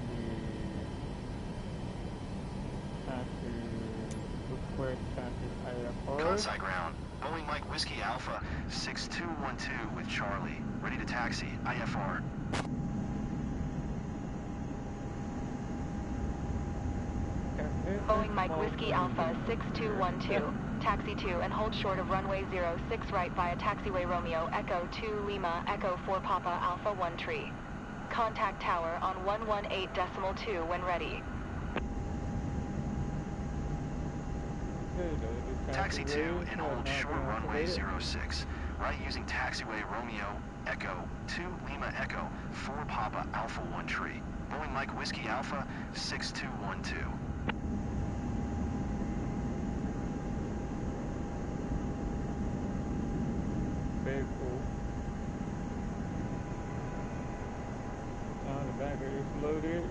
taxi IFR. Conside ground. Boeing Mike Whiskey Alpha 6212 with Charlie. Ready to taxi. IFR. Boeing Mike Whiskey Alpha 6212. Taxi 2 and hold short of runway 06 right via taxiway Romeo Echo 2 Lima Echo 4 Papa Alpha 1 Tree. Contact tower on 118.2 when ready. Taxi 2 and hold short runway 06. Right using taxiway Romeo Echo 2 Lima Echo 4 Papa Alpha 1 Tree. Boeing Mike Whiskey Alpha 6212. Very cool. Now the battery is loaded.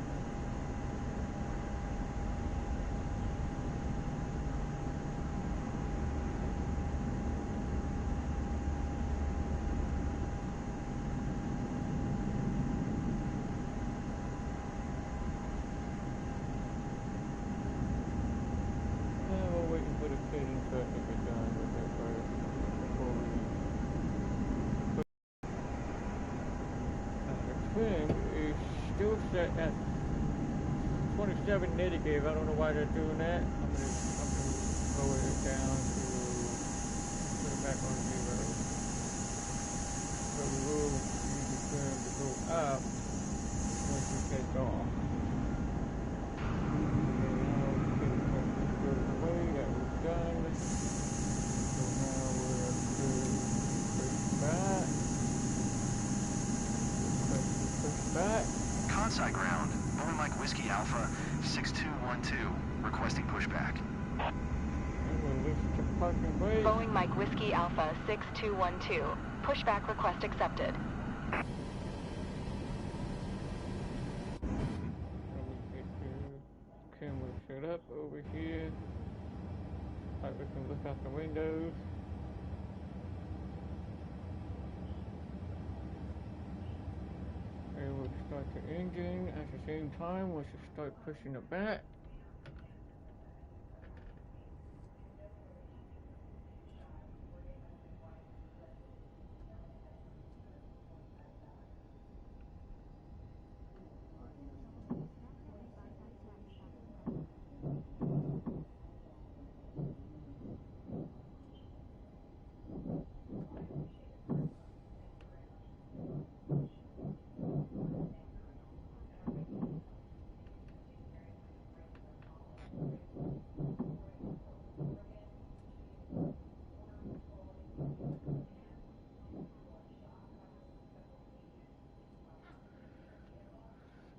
Now we're waiting for the catering truck to get done with it first before we trim is still set at 27 negative. I don't know why they're doing that. I'm gonna lower it down to put it back on 0. So we will use the trim to go up once we take off. That was done. So now we're up to push back. Push back. Conside ground. Boeing Mike Whiskey Alpha 6212. Requesting pushback. And we'll lift to parking brake. Boeing Mike Whiskey Alpha 6212. Pushback request accepted. Camera set up over here. Like we can look out the windows. And we'll start the engine at the same time once you start pushing it back.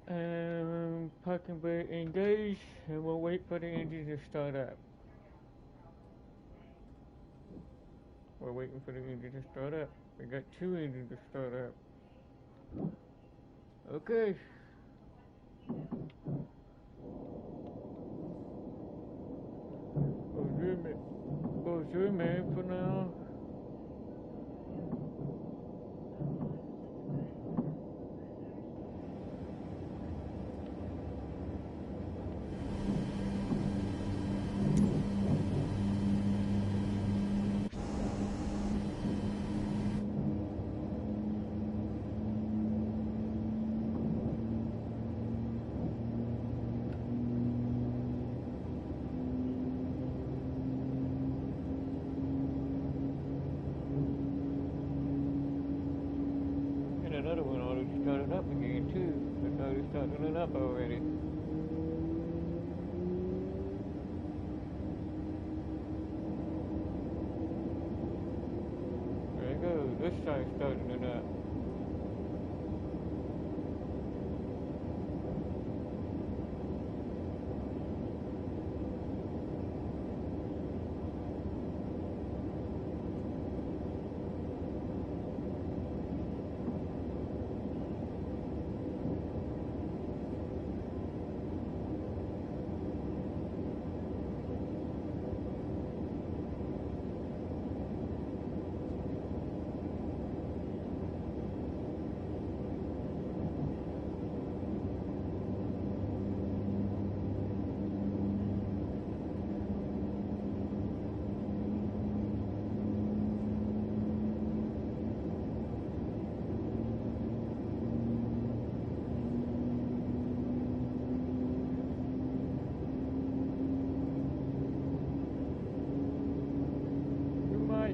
And parking brake engaged, and we'll wait for the engine to start up. We're waiting for the engine to start up. We got 2 engines to start up. Okay. We'll zoom in for now. Another one already started up again too. It's already starting it up already. There you go. This side's starting it up.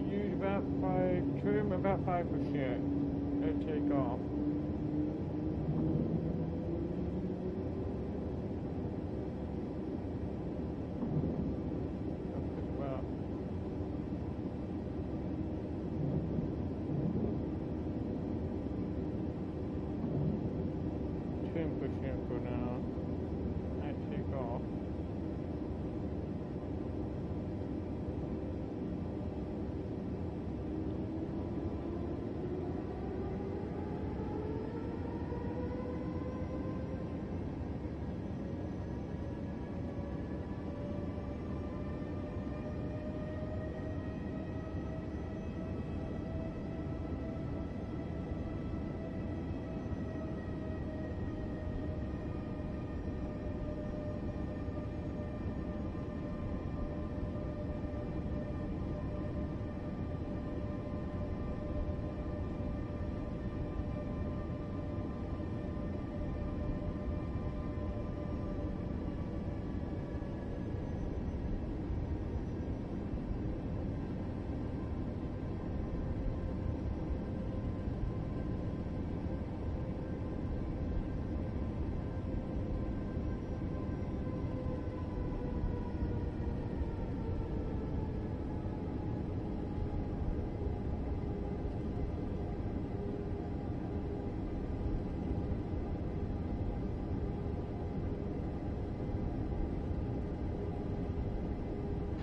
Use about 5, trim about 5% and take off. About 10% for now and take off.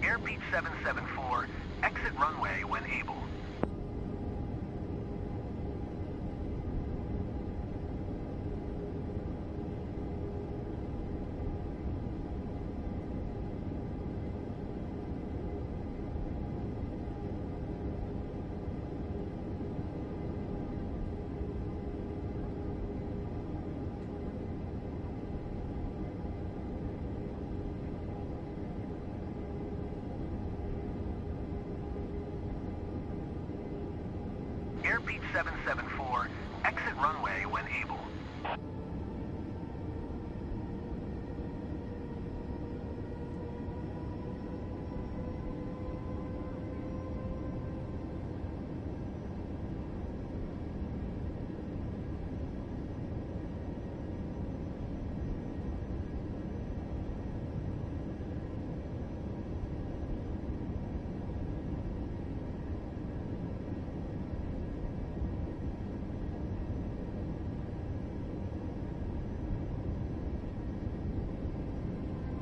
Airbnb 774, exit runway when able. Airbnb 774, exit runway when able.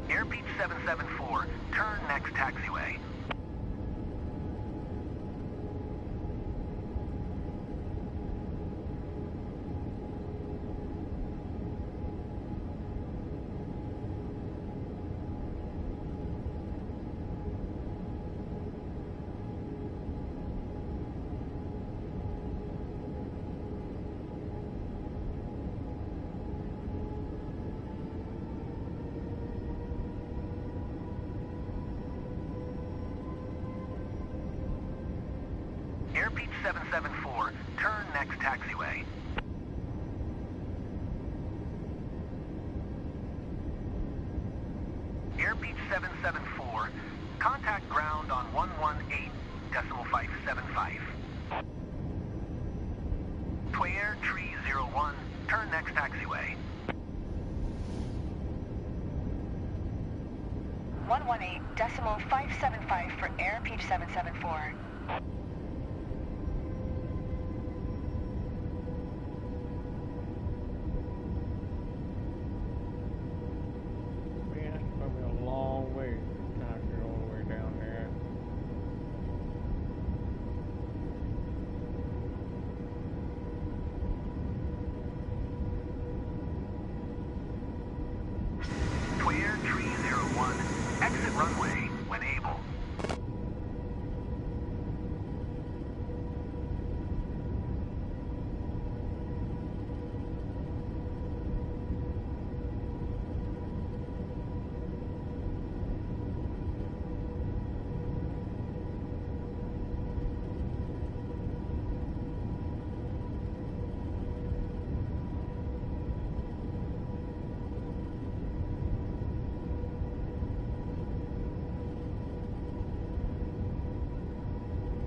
Airbnb 774, turn next taxiway. Airspeed 774, turn next taxiway. Airspeed 774, contact ground on 118.575. Twayer Tree 01, turn next taxiway. 118.575 for Airspeed 774. Man, it's gonna be a long way to try to get all the way down there. Twayer Tree 01, exit runway when able.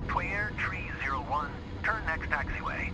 Twayer Tree 01, turn next taxiway.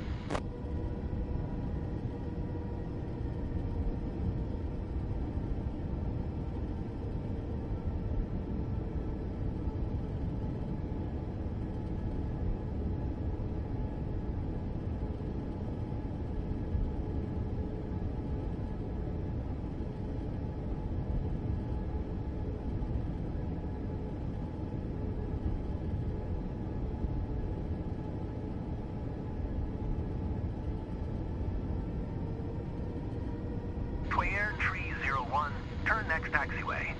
Twayer Tree 01, turn next taxiway.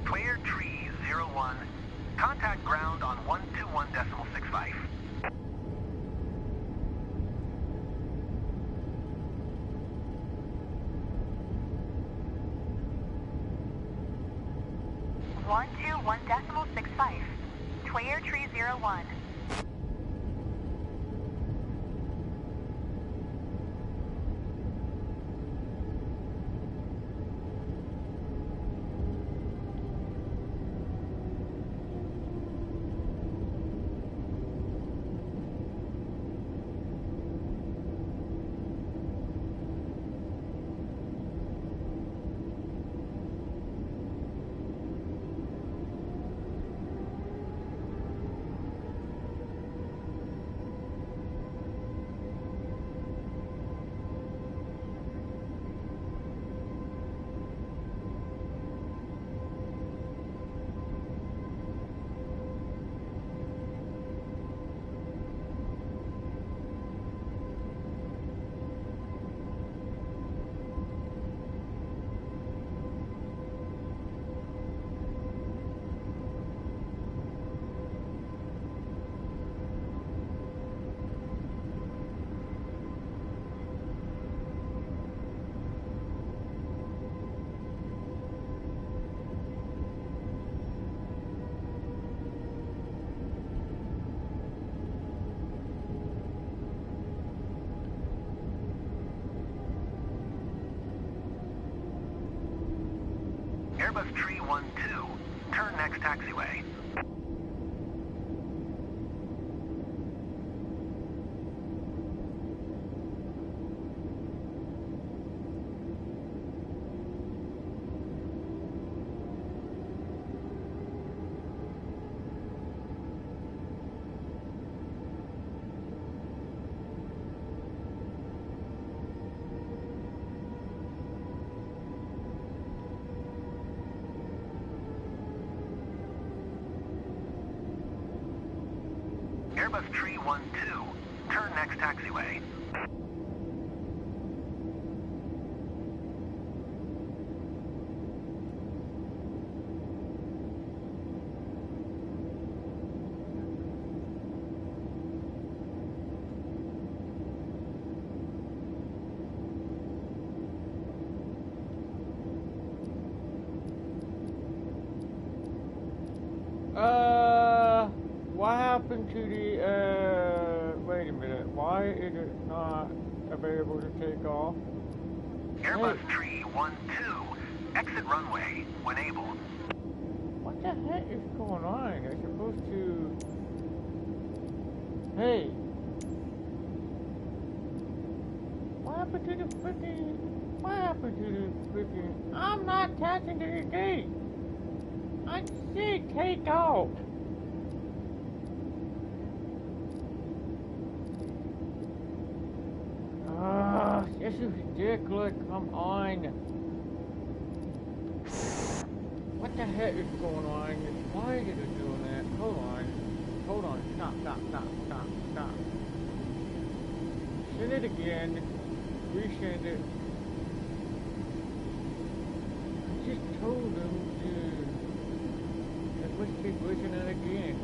Twayer Tree 01, contact ground on 121.65. One two 1.65. Twayer Tree 01. Airbus Tree 12, turn next taxiway. Airbus Tree 12, turn next taxiway. What happened to the, wait a minute, why is it not available to take off? Airbus Tree 12, exit runway when able. What the heck is going on? They're supposed to, hey, what happened to the freaking, I'm not attaching to the gate. I said take off. This is ridiculous, come on. What the heck is going on? Why is it doing that? Hold on, stop. Send it again, resend it. I just told them to, let's keep glitching it again.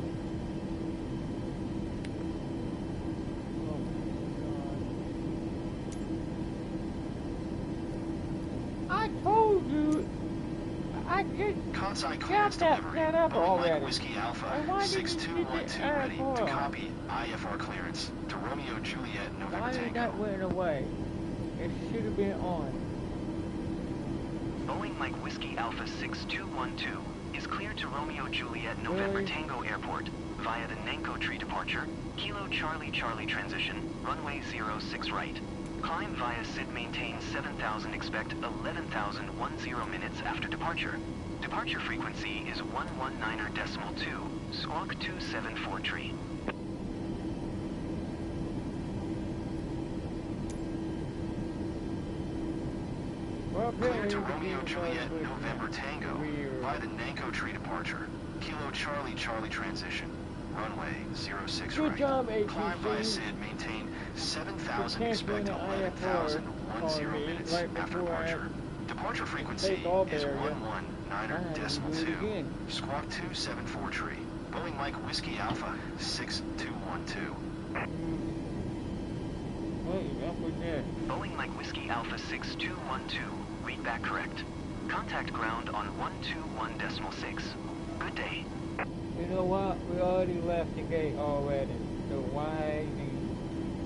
I told you, I just Conside clearance delivery. Boeing Mike Whiskey Alpha 6212 ready to copy IFR clearance to Romeo Juliet November Why Tango. did that went away? It should have been on. Boeing Mike Whiskey Alpha 6212 is cleared to Romeo Juliet November Tango Airport via the Nanko Tree departure, Kilo Charlie Charlie transition, runway 06 right. Climb via SID maintain 7,000, expect 11,010 minutes after departure. Departure frequency is 119.2, squawk 274 tree. Well, Clear to Romeo Juliet November Tango by the Nanko Tree departure, Kilo Charlie Charlie transition, runway 06 Good right. job, Climb via ATC. SID maintain 7,000, You can't expect bring an 11,010 minutes right after before I departure. Departure frequency take off is area. 119.2, squawk 274 tree. Boeing Mike Whiskey Alpha 6212. Hey, that was it. Boeing Mike Whiskey Alpha 6212, read back correct. Contact ground on 121.6. Good day. You know what? We already left the gate already. So why the...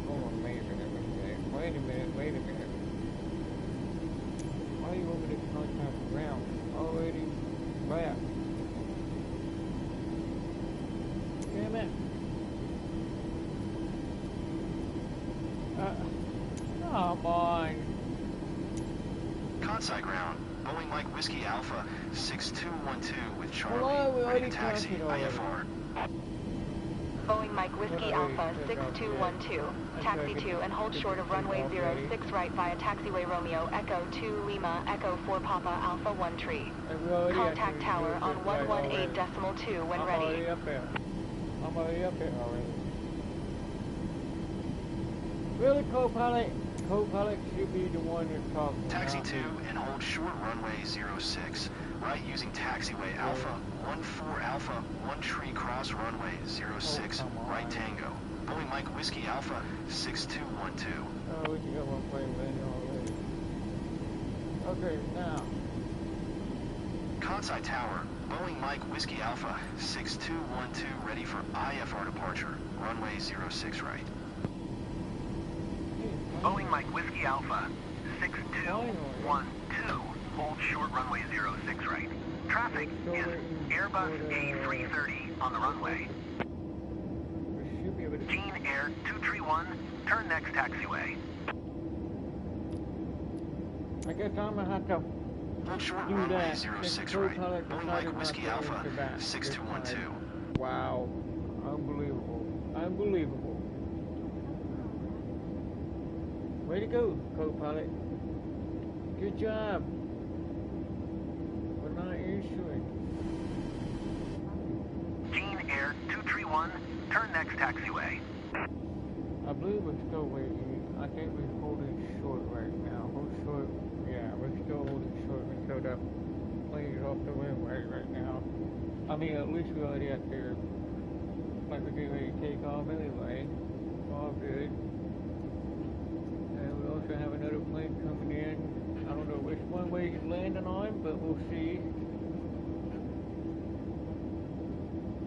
Hold on, wait a minute. Why are you over the contact ground? Already left. Damn it. Come on. Conside ground. Boeing Mike Whiskey Alpha 6212 with Hold on, we Charlie. already Ready to taxi talked already. IFR. Boeing Mike Whiskey Alpha 6212, taxi 2 and hold short of runway 06 right via taxiway Romeo, Echo 2 Lima, Echo 4 Papa, Alpha 1 tree. Contact tower on 118.2 when I'm ready. already up there already. Really, co-pilot? Co-pilot should be the one that's talking. Taxi 2 and hold short runway 06. Right using taxiway Alpha 14 Alpha 1 tree cross runway 06 right Tango. Boeing Mike Whiskey Alpha 6212. Oh, we got one plane landing already. Okay, now. Conside Tower, Boeing Mike Whiskey Alpha 6212 ready for IFR departure. Runway 06 right. Boeing Mike Whiskey Alpha 6212, hold short runway 06 right. Traffic is Airbus A330 on the runway. Gene Air 231, turn next taxiway. I guess I'm gonna have to Hold short do runway that. 06 The right. co-pilot Boeing decided Mike not Whiskey to Alpha answer that 6212. this time. Wow. Unbelievable. Way to go, co-pilot. Good job. We're not issuing. Gene Air 231, 621, turn next taxiway. I believe we're still waiting. I think we're holding short right now. Hold short. Yeah, we're still holding short until that plane is off the runway right now. I mean, at least we're already up there. Like we're getting ready to take off anyway. All good. And we also have another plane coming in. I don't know which runway he's landing on, but we'll see.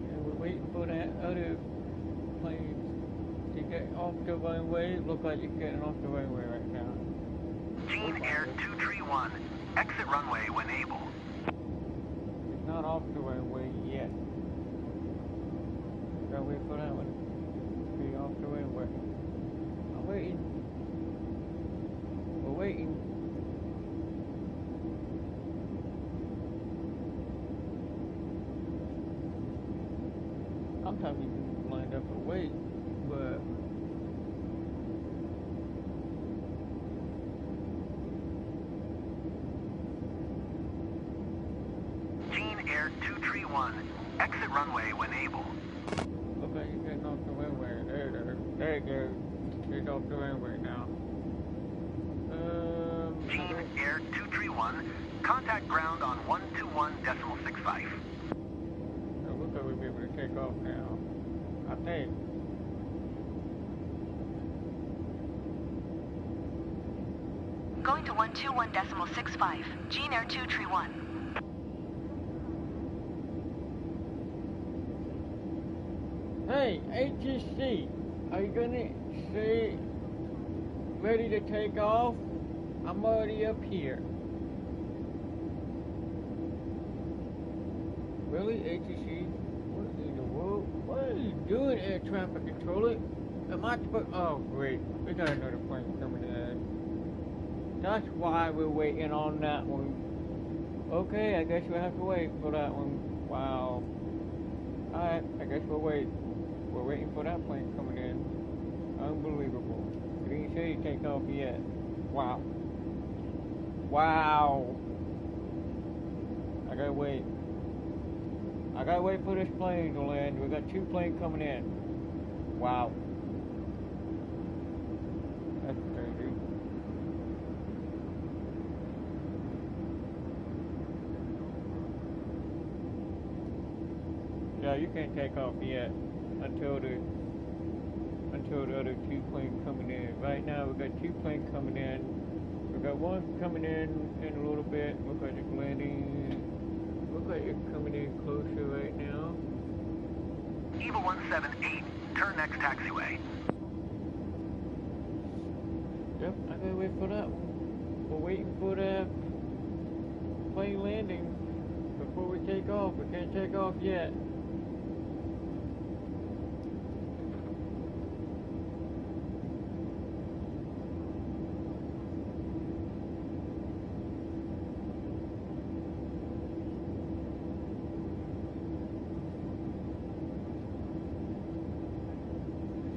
And we're waiting for that other plane to get off the runway. Look like it's getting off the runway right now. Gene Air 231, exit runway when able. It's not off the runway yet. Gotta wait for that one to be off the runway. I'm waiting. We're waiting. Sometimes you can line up and wait, but Gene Air 231, exit runway when able. look like you're getting off the runway. There it goes. It's off the runway now. Gene Air 231, contact ground on 121.65. It looks like we'll be able to take off now. I think. Going to 121.65. Gene Air 231. Hey, ATC, are you gonna say ready to take off? I'm already up here. Really, ATC? What in the world? What are you doing, air traffic controller? Am I supposed? Oh, great. We got another plane coming in. That's why we're waiting on that one. Okay, I guess we'll have to wait for that one. Wow. Alright, I guess we'll wait. We're waiting for that plane coming in. Unbelievable. We didn't say to take off yet. Wow. Wow. I gotta wait. I gotta wait for this plane to land. We got two planes coming in. Wow. That's crazy. Yeah, you can't take off yet until the other two planes coming in. Right now we got two planes coming in. We got one coming in a little bit. Looks like it's landing. Looks like it's coming in closer right now. EVA 178, turn next taxiway. Yep, I gotta wait for that one. We're waiting for that plane landing before we take off. We can't take off yet.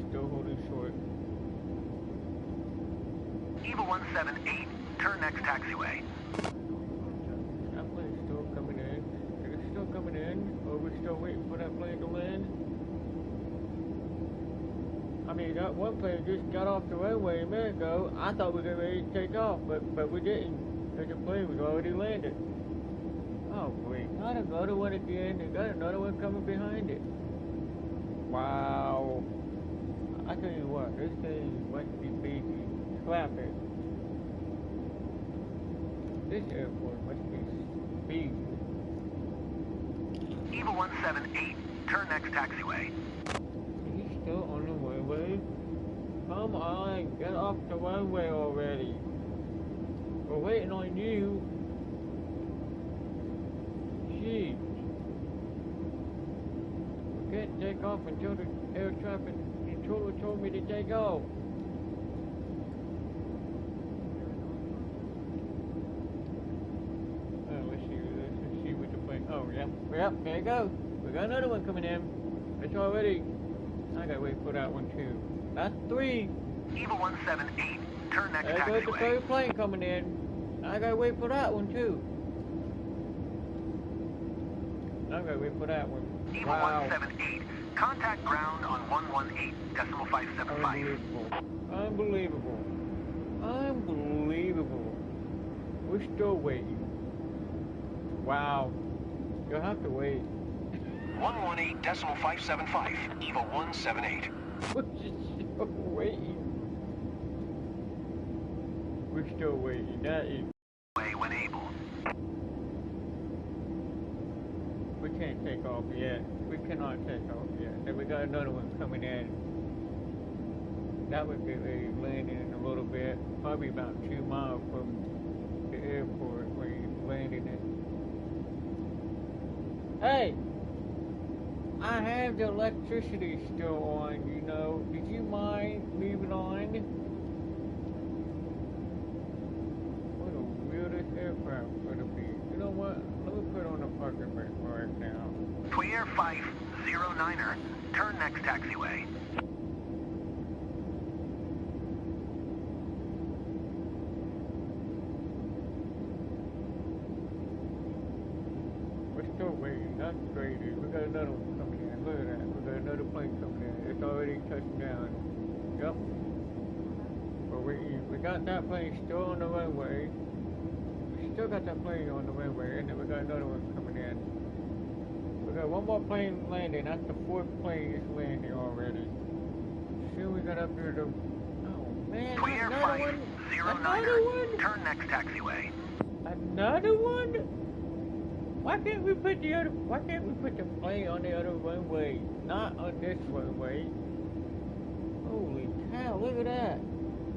Still holding short. EVA 178, turn next taxiway. That plane's still coming in. Is it still coming in? Or are we still waiting for that plane to land? I mean, that one plane just got off the runway a minute ago. I thought we were ready to take off, but we didn't. Because the plane was already landed. Oh, great. Not another one again. They got another one coming behind it. Wow. I tell you what, this thing must be busy. Traffic. This airport must be busy. EVA 178, turn next taxiway. He's still on the runway? Come on, get off the runway already. We're waiting on you. Jeez. We can't take off until the air traffic controller told me to take off. Let's see what the plane. Oh, yep, there you go. We got another one coming in. It's already. I gotta wait for that one too. That's three. EVA 178, turn next There goes the taxiway. third plane coming in. I gotta wait for that one too. I gotta wait for that one. EVA Wow. 178, Contact ground on 118.575. Unbelievable. Unbelievable. We're still waiting. Wow. You'll have to wait. 118.575, EVA 178. We're still waiting. We're still waiting. That is. When able. We can't take off yet. We cannot take off yet. And we got another one coming in. That would be landing in a little bit. Probably about 2 miles from the airport where he's landing it. Hey! I have the electricity still on, you know. Did you mind leaving on? What a weirdest aircraft would it be. You know what? Let me put on the parking brake right now. Twier 509er, turn next taxiway. We're still waiting. That's crazy. We got another one coming in. Look at that. We got another plane coming in. It's already touching down. Yep. But we got that plane still on the runway. We still got that plane on the runway, and then we got another one coming in. We got one more plane landing. That's the 4th plane is landing already. Soon we got up there to. Oh man! Twier Another one. 509er, turn next taxiway. Another one? Why can't we put the plane on the other runway? Not on this runway. Holy cow, look at that.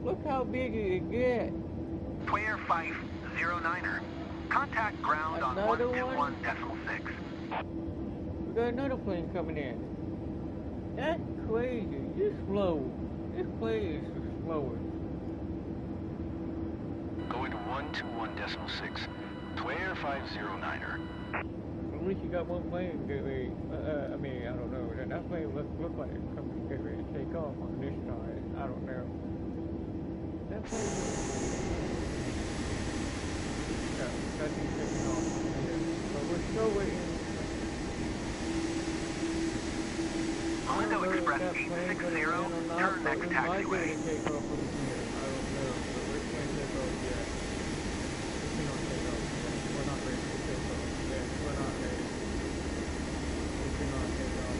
Look how big it gets. Twier 509er. Contact ground Another on 121.6. We got another plane coming in. That's crazy. It's slow. This plane is the slowest. Going to 121.6. Twier 509er. At least you got one plane get ready. I mean, I don't know. That plane look like it's coming to get ready to take off on this side. I don't know. That plane that's taking off from here. But we're still waiting. Orlando Express 860, turn next taxiway. Take off from here. I don't know, but we can't take off yet. We cannot take off yet. We're not ready to take off yet. We're not ready. We cannot take off.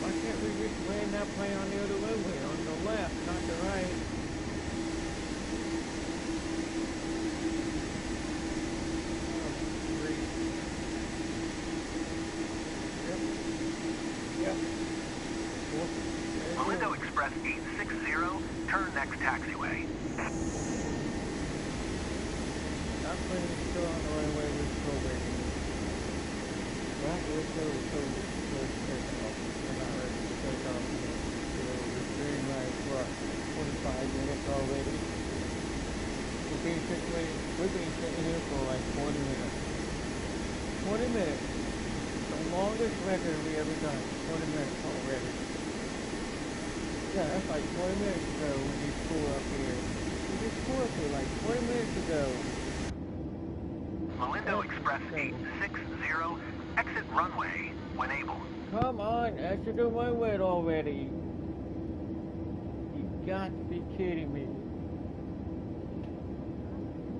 Why can't we just land that plane on the other runway, on the left, not the right? Orlando Express 860, turn next taxiway. That plane is still on the runway, we're still waiting. We're still taking off. We're not ready to take off yet. We're doing like, what, 25 minutes already? We've been sitting here for like 20 minutes. 20 minutes. The longest record we ever done. 20 minutes already. Yeah, that's like 20 minutes ago we just pulled up here. We just pulled up here like 20 minutes ago. Orlando Express 860, exit runway when able. Come on, exit the runway already. You got to be kidding me.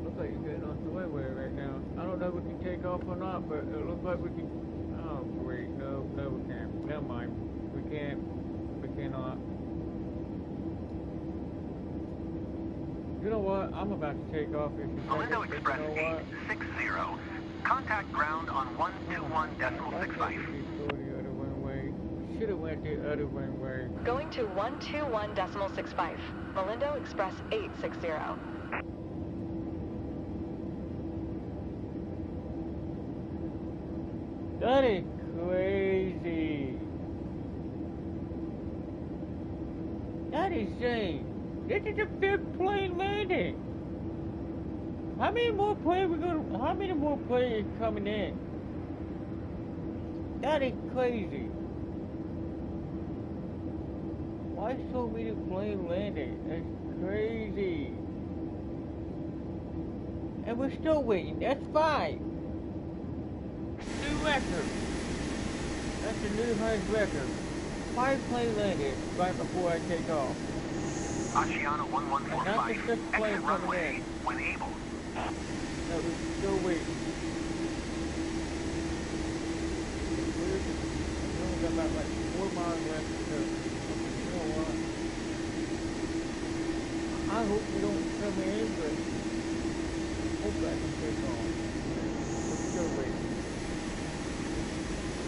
Looks like you're getting off the runway right now. I don't know if we can take off or not, but it looks like we can. Oh, great. No, we can't. Never mind. We can't. We cannot. You know what? I'm about to take off if you Orlando Express 860. Contact ground on 121.65. Should have went the other runway. Going to 121.65. Orlando Express 860. That is crazy. That is insane. This is the 5th plane landing. How many more planes coming in? That is crazy. Why so many planes landing? That's crazy. And we're still waiting. That's 5. record. That's the new highest record. 5 planes landed right before I take off. Asciano 1145, exit runway when able. That was still waiting. We only got about like 4 miles left to go. You know what? I hope we don't come in, but hope I can take off. We're still waiting.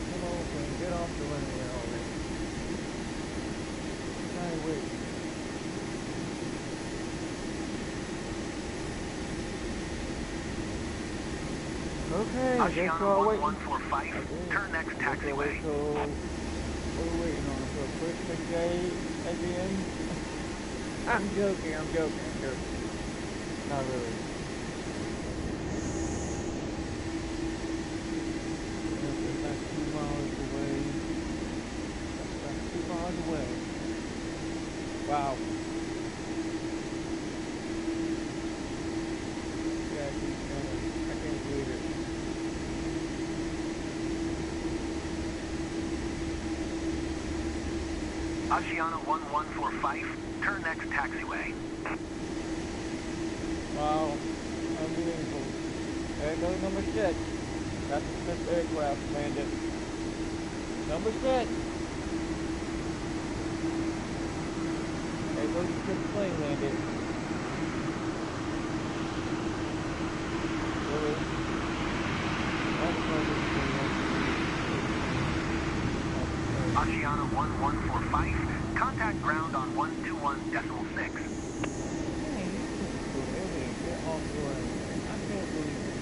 Come on, plane, get off the runway already. I wait. Okay, Asciano 1145, turn next taxiway. So, what are we waiting on? For a Christmas day at the end? I'm joking. Not really. That's 2 miles away. That's 2 miles away. Wow. Yeah, I can't believe it. Asciano 1145, turn next taxiway. Wow, unbelievable. There goes number 6. That's the Smith aircraft landed. Number 6. There goes the 6th plane landed. Really? That's Asciano 1145, contact ground on 121.6. Get off the runway. I can't believe it.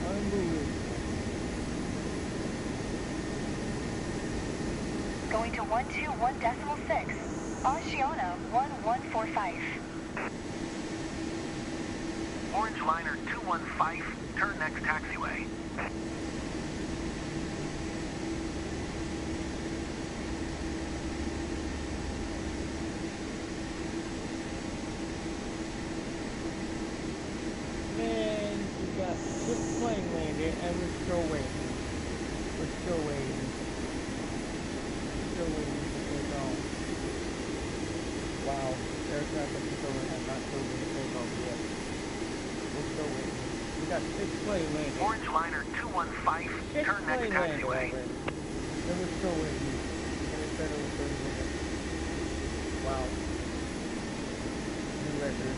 Unbelievable. Going to 121.6. Asciano 1145. Orange Liner 215, turn next taxiway. Man, we got 6 plane landed and we're still waiting. We're still waiting. Still waiting to take off. Wow, air traffic controller has not told me to take off yet. We're still waiting. We got 6 plane landed. Orange Liner 215, 6 turn next plane landed taxiway. already. And we're still waiting. And it's been over 30 minutes. Wow. New record.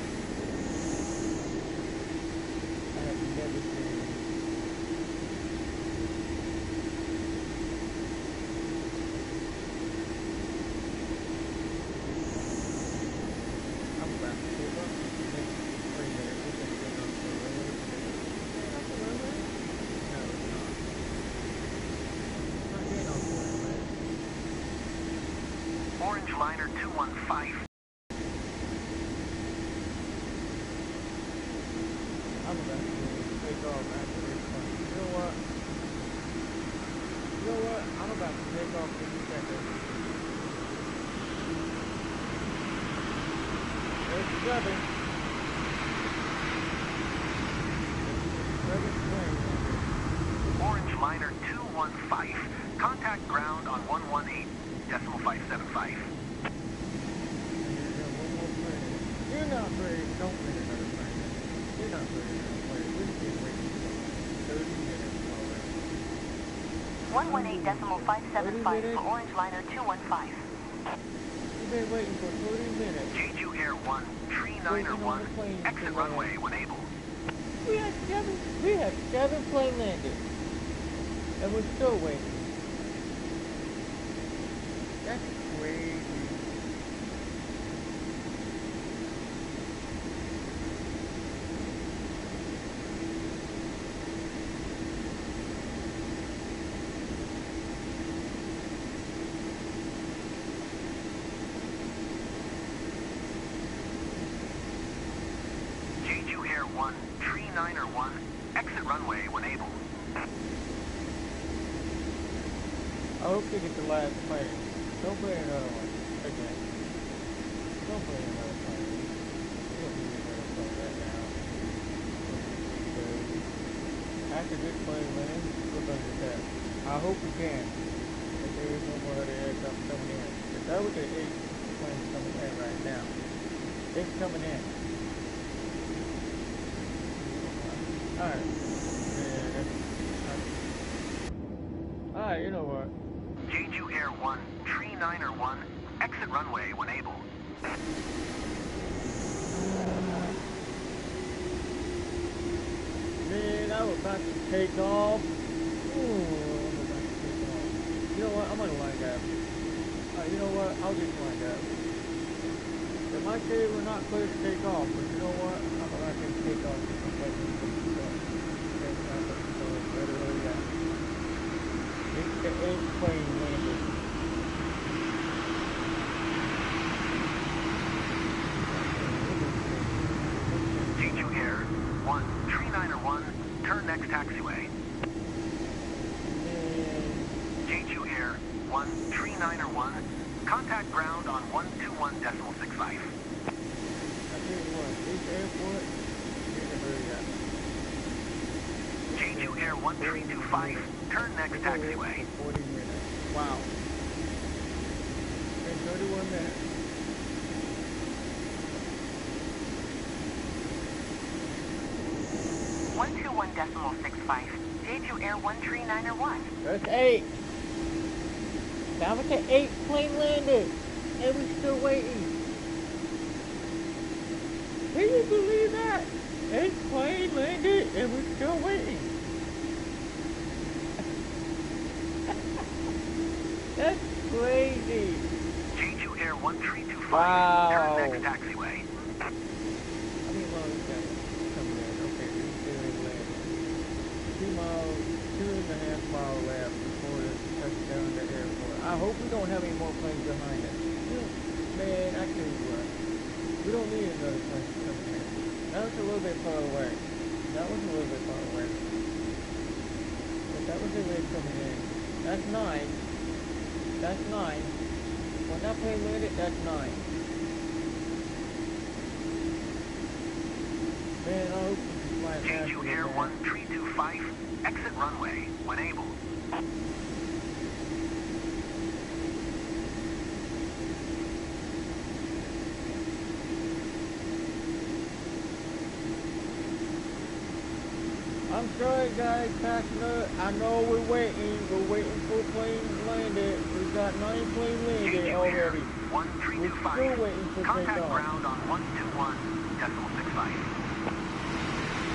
I have never seen it. I'm about to take off. Wait a minute. We can take off the runway. Off the runway? No, it's not. It's not getting off the runway. Orange Liner 215. I'm about to take off after this one. You know what? I'm about to take off in a second. There's 7. There's 7 planes. Orange Liner 215, contact ground on 118.575. One more plane. You're not ready. Don't bring another plane. You're not ready to play. We've been waiting for 30 minutes already. 118.575 for Orange Liner 215. We've been waiting for 30 minutes. Jeju Air 1, Tree Niner 1, exit runway when able. We had 7 plane landed. And we're still waiting. That's crazy. Jeju Air 1, Tree Niner 1, exit runway when able. I hope they get the last plane. Don't play another one. Again. Don't play another plane. You don't need another plane right now. After this plane lands, we're going to I hope we can. That there is no more other aircraft coming in. But that was the 8 planes coming in right now. It's coming in. Alright. Alright, you know what? Jeju Air 1, Tree 901, exit runway when able. Man, I was about to take off. Ooh, I'm about to take off. You know what? I'm gonna wind up. You know what? I'll just wind up. It might say we're not clear to take off, but you know what? I'm about to take off. It's the 8th plane landed. Jeju Air 1, Tree 901, turn next taxiway. Jeju Air 1, Tree 901, contact ground on 121.65. I tell you what, this airport, you can hurry up. Jeju Air 1325, turn next taxiway. 40 minutes. Wow. In 31 minutes. .65. Jeju Air 1 Tree 901. That's 8. That was the 8th plane landed. And we're still waiting. Can you believe that? 8th plane landed and we're still waiting. That's crazy. Jeju Air 1325, Wow. turn next taxiway. How many miles is that coming in? Okay, we still ain't landing. 2 miles, 2.5 miles left before the touchdown to the airport. I hope we don't have any more planes behind us. Man, I tell you what. We don't need another plane coming in. That was a little bit far away. That was a little bit far away. But that was the way coming in. That's 9. That's 9. When that plane landed, that's 9. Man, I hope we can fly faster Jeju than Air that. 1325, exit runway when able. I'm sorry guys, passenger. I know we're waiting. We're waiting for planes landed. We've got 9 planes landed Jeju Air already. 1325, We're still waiting for contact takeoff. ground on 121.65.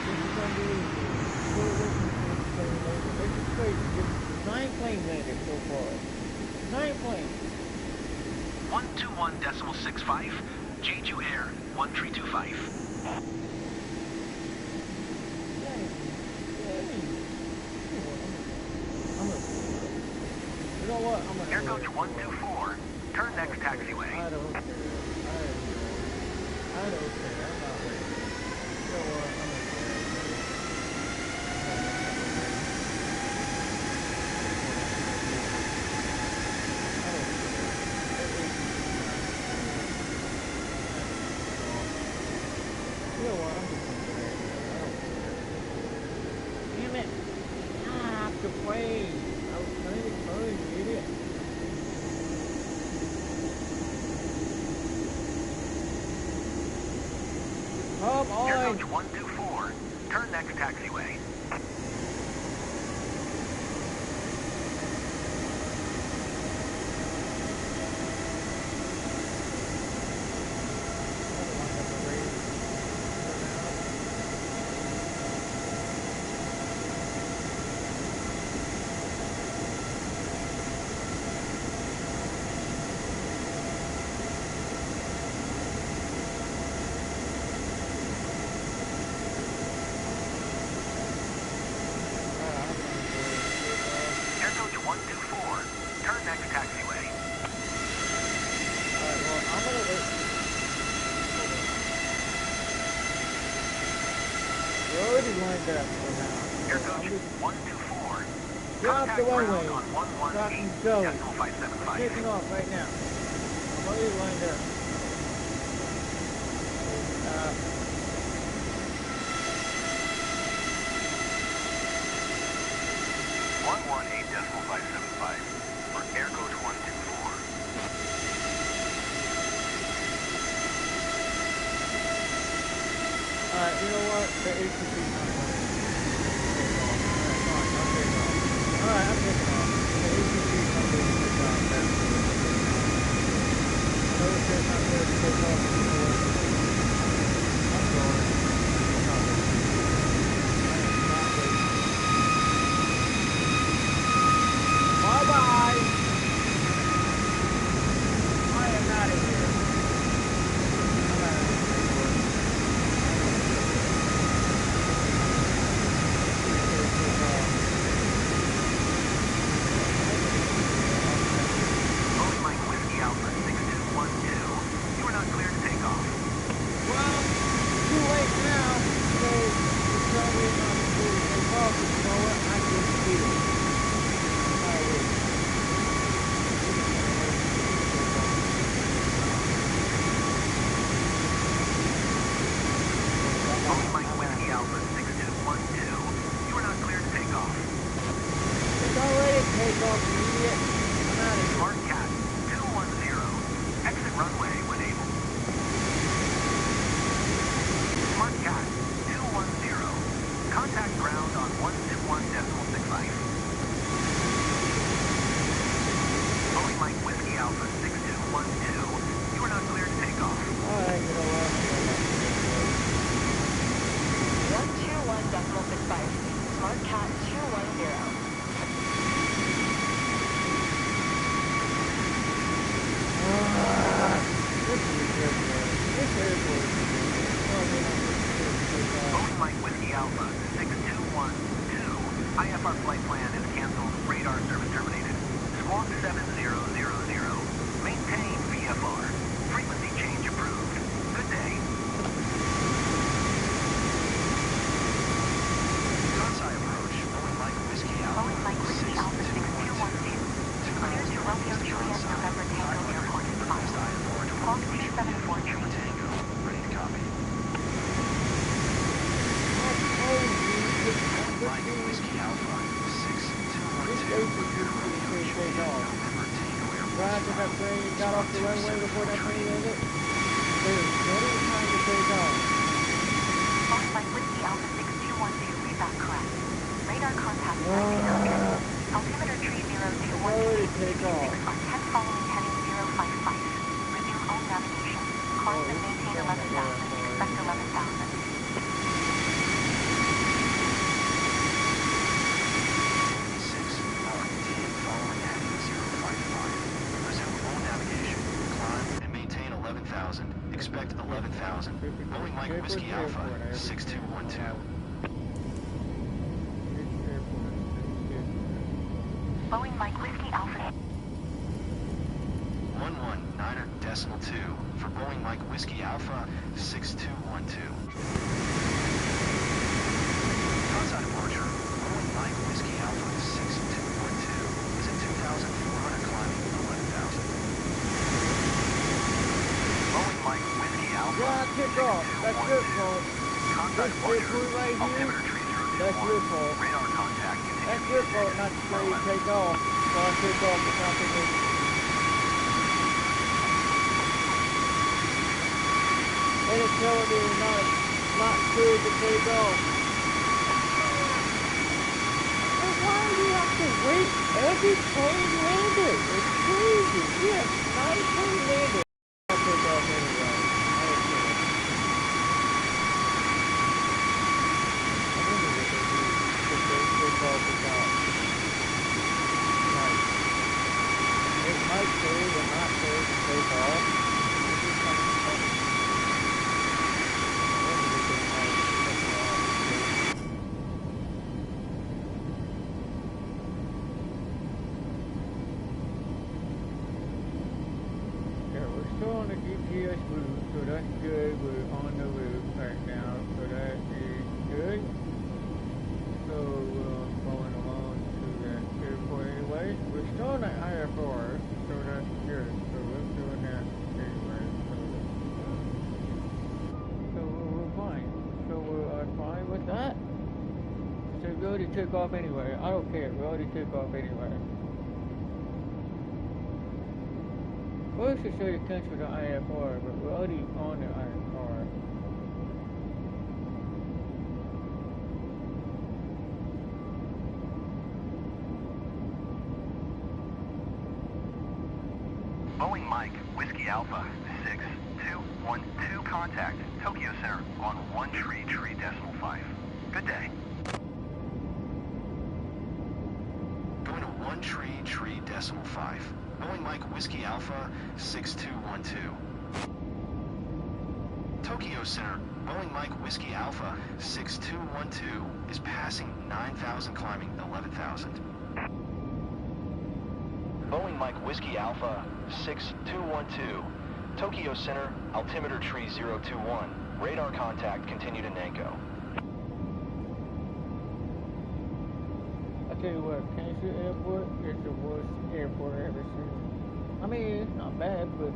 This is unbelievable. Still waiting for plane landed. This is crazy. There's 9 planes landed so far. 9 planes. 121.65, Jeju Air 1325. You know what? I'm gonna Air Coach 124, turn next taxiway. I don't care. I don't care. I'm not waiting. You know what? I'm gonna You know what? I'm just gonna go ahead. I don't care. Damn it! Stop the plane! I was trying to turn, you idiot. Come Air on! Coach 124, turn next taxiway. Air Coach 124, turn next taxiway. Alright, well, I'm gonna wait. We're already lined up for now. Air So I'm Coach just 124, get off the contact ground runway. on Stop and go. 118.575. Taking off right now. I'm already lined up. 118.575 for air coach 124. Alright, you know what? The ATC's not going to take off. Alright, fine, I'll take off. Alright, I'm taking off. The ATC's not going to take off. That's good. I know it says not good to take off before. I'm going. I'm not waiting. I am not waiting. Bye-bye! I am out of here. I'm out of here. Boeing Mike Whiskey Alpha 6212. You are not cleared to take off. Well, too late now, so you tell me I'm not clear to take off, but you know what? I just did it. I will. Boeing Mike Whiskey Alpha 6212. You are not cleared to take off. It's already take off, you idiot. I'm out of here. Smart Cat 210. Exit runway when able. Smart Cat 210. Contact ground on 121.65. Boeing Mike Whiskey Alpha 6212. You are not cleared to take off. Alright, you know what? 121.65. Smart Cat 210. This is ridiculous. This airport is ridiculous. Oh, they're not going to take off. Boeing Mike Whiskey Alpha 6212. IFR flight plan is canceled. Radar service terminated. Squawk 7000. Maintain VFR. Frequency change approved. Good day. Kansai approach, Boeing Mike Whiskey Alpha. Boeing Mike Whiskey Alpha 6212. Clear to Romeo Juliet November Tango Airport in 5. Squawk 274 Tango, ready to copy. Mike Whiskey Alpha 6212. Right after that plane got off the runway before that plane landed, there was plenty of time to take off. Boeing Mike Whiskey Alpha 6212, read back correct. Radar contact 1900. Altimeter tree 0212 on 10 following heading 055. Resume all navigation. Climb and maintain 11,000. Expect 11,000. 11,000. Expect 11,000. Boeing Mike Whiskey Alpha 6212. Boeing Mike Whiskey Alpha 119.2 for Boeing Mike Whiskey Alpha 6212. Kansai departure. Boeing Mike Whiskey Alpha 6212 is at 2,400 climbing 11,000. Boeing Mike Whiskey Alpha. Yeah, kick off. That's your fault. Contact This departure. airport right here, Altimeter tree 021. that's your fault. Radar contact. That's your fault not to say you take off. So I take off the company. And it's telling me not clear to take off. And why do you have to wait every plane landed? It's crazy. We have 9 plane landed. I'll take off anyway. I don't care. I wonder what they do if they take off without. Right. It might say they're not clear to take off. It's just kind of funny. I wonder if they might take off. Yeah, we're still on the GPS route, so that's good. We're on the route right now, so that is good. So going along to that airport anyway. We're still on the IFR, so that's good. So we're doing that anyway. So we're fine. So we're fine with that. So go to took off anyway. I don't care. We already took off anyway. Well, we should show the country the IFR, but we're already on the IFR. Boeing Mike, Whiskey Alpha, 6212, contact Tokyo Center on 133.5. Good day. Going to 133.5. Boeing Mike Whiskey Alpha 6212. Tokyo Center, Boeing Mike Whiskey Alpha 6212 is passing 9,000 climbing 11,000. Boeing Mike Whiskey Alpha 6212. Tokyo Center, altimeter tree 021. Radar contact, continue to Nanko. I tell you what, Kansas Airport is the worst airport I've ever seen. I mean, it's not bad, but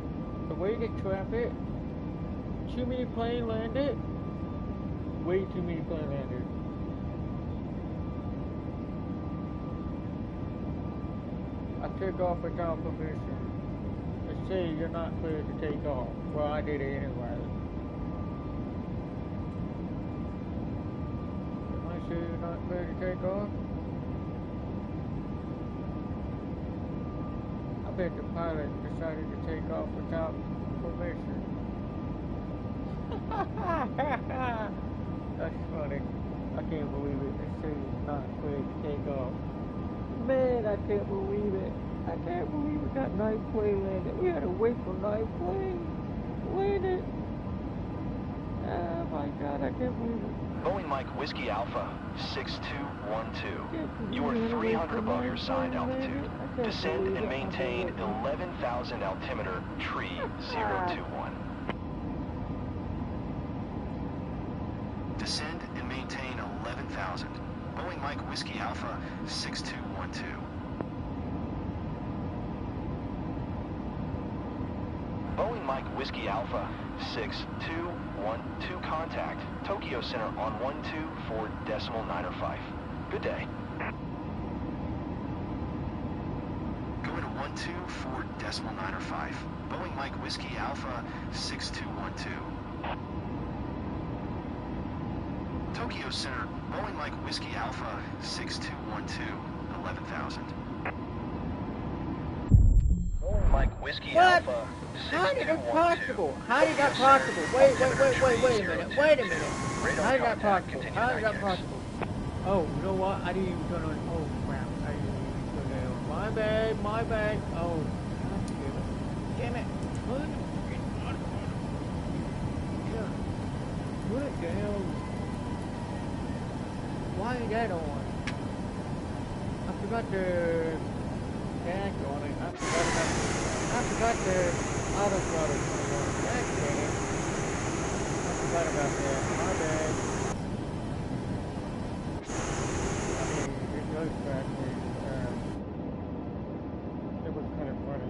the way the traffic, too many planes landed, way too many planes landed. I took off without permission. They say you're not cleared to take off. Well, I did it anyway. I say you're not cleared to take off? I bet the pilot decided to take off without permission. That's funny. I can't believe it. They say it's not cleared to take off. Man, I can't believe it. I can't believe we got night plane landed. We had to wait for night plane landed. Oh my God, I can't believe it. Boeing Mike Whiskey Alpha 6212. You are 300 above your assigned altitude. Descend and maintain 11,000 altimeter tree 021. Descend and maintain 11,000. Boeing Mike Whiskey Alpha 6212. Boeing Mike Whiskey Alpha 6212, contact Tokyo Center on 124.905. Good day. Going to 124.905. Boeing Mike Whiskey Alpha 6212. Tokyo Center, Boeing Mike Whiskey Alpha 6212, 11,000. Boeing Mike Whiskey Alpha 6212. How did it possible? How did that possible? Wait a minute. Wait a minute. How did that possible? How did that possible? Oh, you know what? I didn't even turn on. Oh crap! I didn't even turn it on. My bad. Oh, damn it! Put it down. Why is that on? I forgot the dash on it. I forgot the auto throttle coming on. That's it. I forgot about that. My bad. I mean, it goes back. It was kind of funny.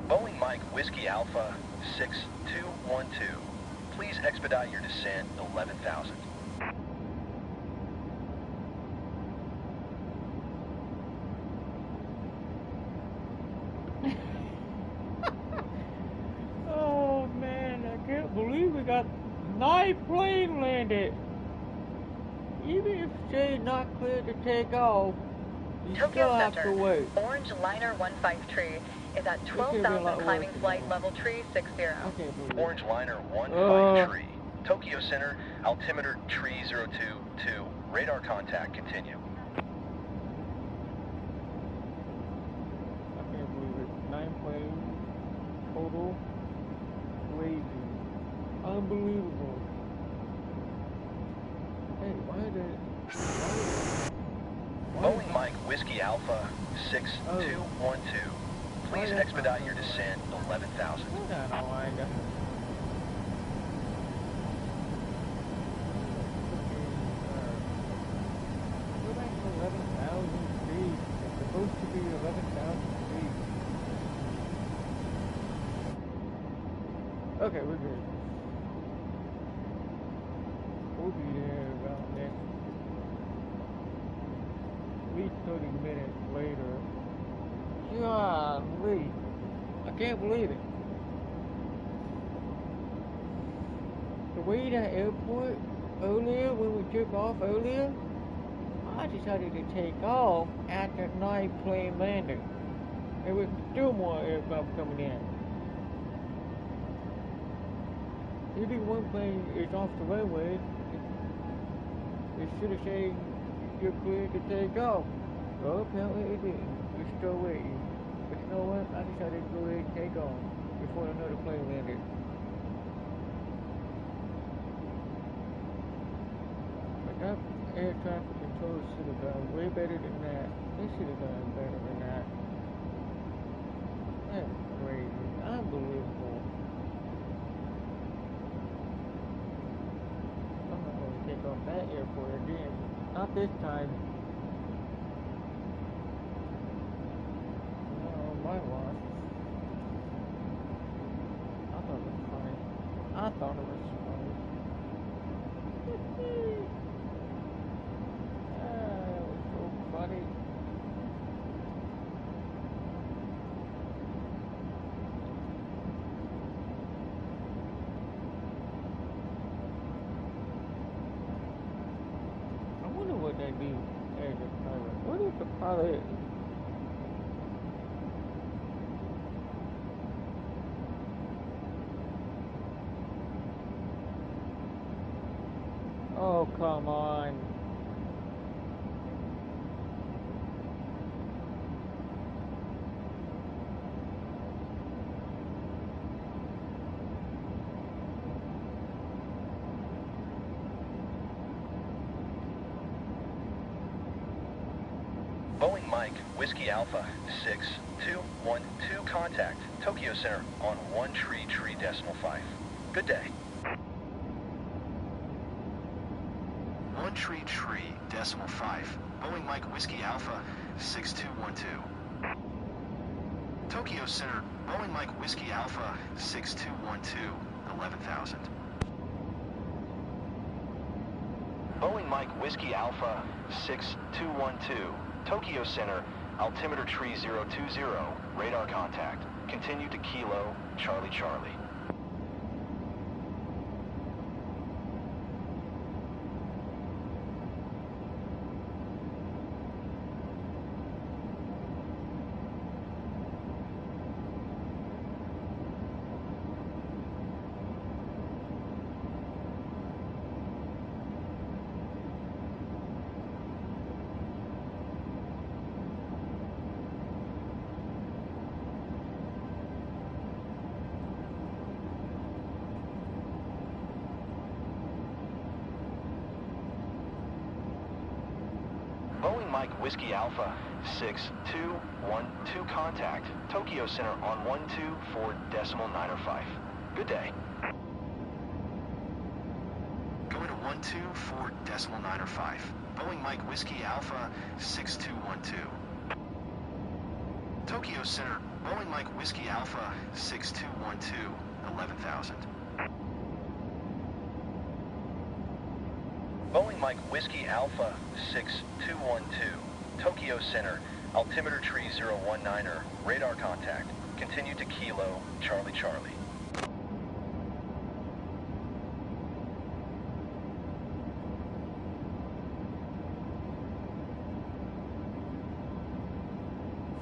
Boeing Mike Whiskey Alpha 6212. Please expedite your descent 11,000. Oh man, I can't believe we got night plane landed. Even if say not cleared to take off, you still have to wait. Orange Liner 15 is at 12,000 climbing flight level tree 60. Orange Liner 15, Tokyo Center, altimeter tree 022, radar contact, continue. I can't believe it. 9 planes total. Crazy. Unbelievable. Hey, why did... Boeing Mike Whiskey Alpha 6212. Please expedite your descent 11,000. I don't know why I got... Go back to 11,000 feet. It's supposed to be 11,000 feet. Okay, we're good. We'll be there about next... at least 30 minutes later. Golly. I can't believe it. The way that airport earlier, when we took off earlier, I decided to take off after 9 plane landing. There was still more aircraft coming in. Maybe one plane is off the runway. It should have said you're clear to take off. Well, apparently it didn't. We're still waiting. But you know what? I decided to go ahead and take off before another plane landed. But that air traffic control should have done way better than that. They should have done better than that. That's crazy. Unbelievable. I'm not going to take off that airport again. Not this time. No, my loss. I thought it was funny. I thought it was funny. That was so funny. I wonder what they do as a pilot. What is the pilot? Oh, come on. Boeing Mike Whiskey Alpha 6212, contact Tokyo Center on 133.5. Good day. 133.5. Boeing Mike Whiskey Alpha 6212. Tokyo Center, Boeing Mike Whiskey Alpha 6212, 11,000. Boeing Mike Whiskey Alpha 6212. Tokyo Center, altimeter tree 020, radar contact. Continue to Kilo, Charlie Charlie. Boeing Mike Whiskey Alpha 6212, contact Tokyo Center on 124.905. Good day. Going to 124.905. Boeing Mike Whiskey Alpha 6212. Tokyo Center, Boeing Mike Whiskey Alpha 6212, 11,000. Boeing Mike Whiskey Alpha 6212, Tokyo Center, altimeter tree 019er, radar contact. Continue to Kilo, Charlie Charlie.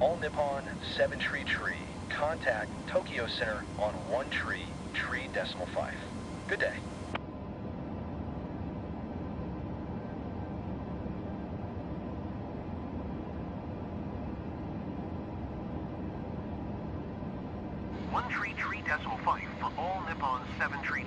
All Nippon 7 tree, contact Tokyo Center on 1 tree, 3.5. Good day. 1 tree decimal fight for all Nippon 7 tree.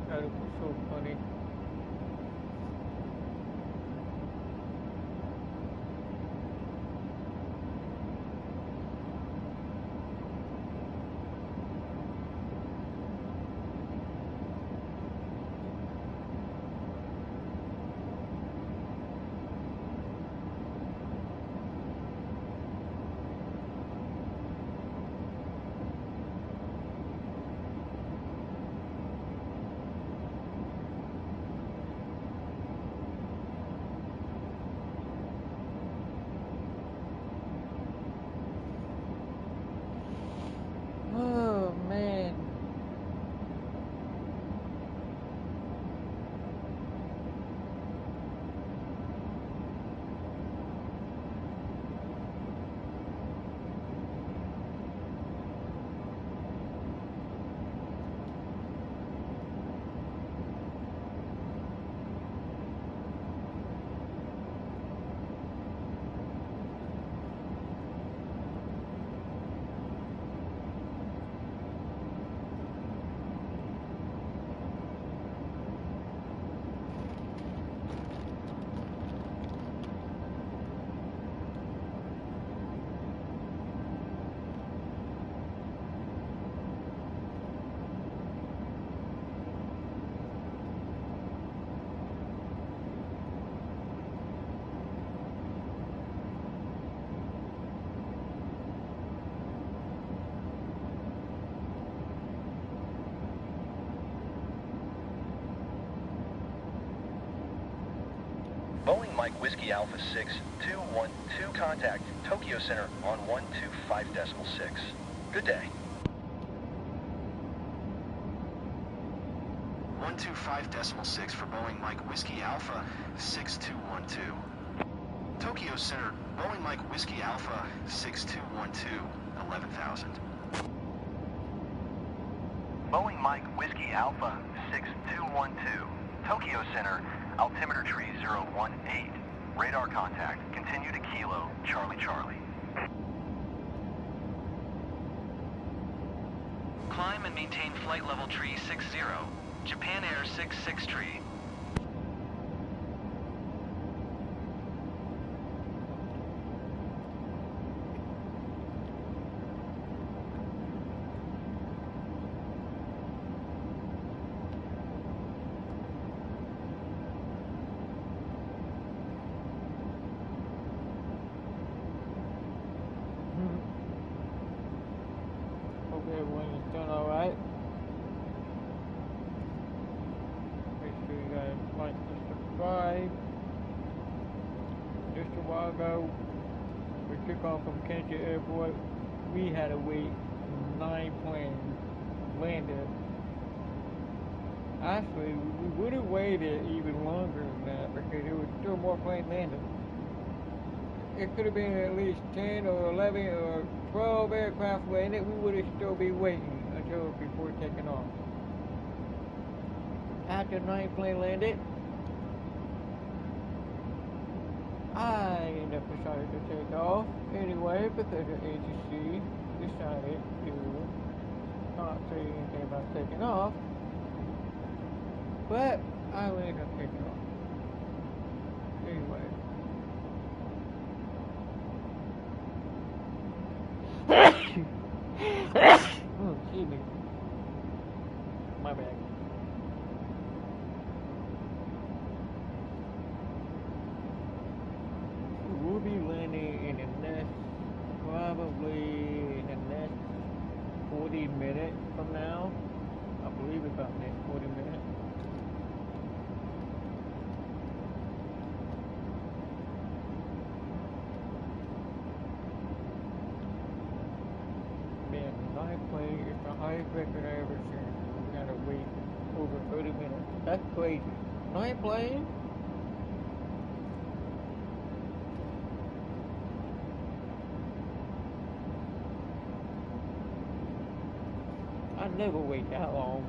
That was so funny. Oh man. Boeing Mike Whiskey Alpha 6212, contact Tokyo Center on 125.6. Good day. 125.6 for Boeing Mike Whiskey Alpha 6212. Tokyo Center, Boeing Mike Whiskey Alpha 6212, 11,000. Boeing Mike Whiskey Alpha 6212, Tokyo Center, altimeter tree 018. Radar contact, continue to Kilo, Charlie. Climb and maintain flight level tree 60, Japan Air 66 tree. Hope everyone is doing alright. Make sure you guys like and subscribe. Just a while ago, we took off from Kansas Airport. We had to wait 9 planes landed. Actually, we would have waited even longer than that because there was still more planes landing. It could have been at least 10 or 11 or 12 aircraft landed. We would have still be waiting until before taking off. After 9 plane landed, I ended up decided to take off anyway because the agency decided to not say anything about taking off. But I ended up taking off. Anyway. Oh, excuse me. My bad. That's crazy. I ain't playing. I never wait that long.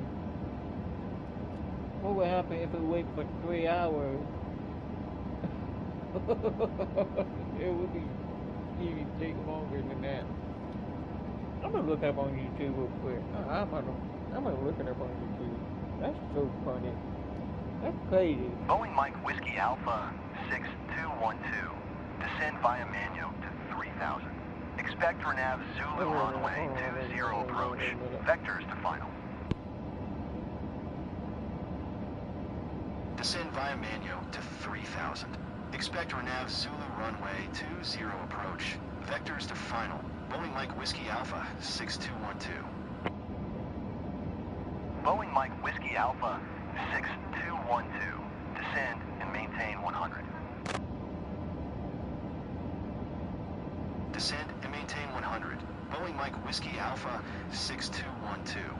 What would happen if we wait for 3 hours? It would be even take longer than that. I'm gonna look up on YouTube real quick. I'm gonna look it up on YouTube. That's so funny. That's crazy. Boeing Mike Whiskey Alpha 6212. Descend via Manio to 3000. Expect Renav Zulu runway 20 approach. Vectors to final. Descend via Manio to 3000. Expect Renav Zulu runway 20 approach. Vectors to final. Boeing Mike Whiskey Alpha 6212. Boeing Mike Whiskey Alpha 6212. Descend and maintain 100. Descend and maintain 100. Boeing Mike Whiskey Alpha 6212.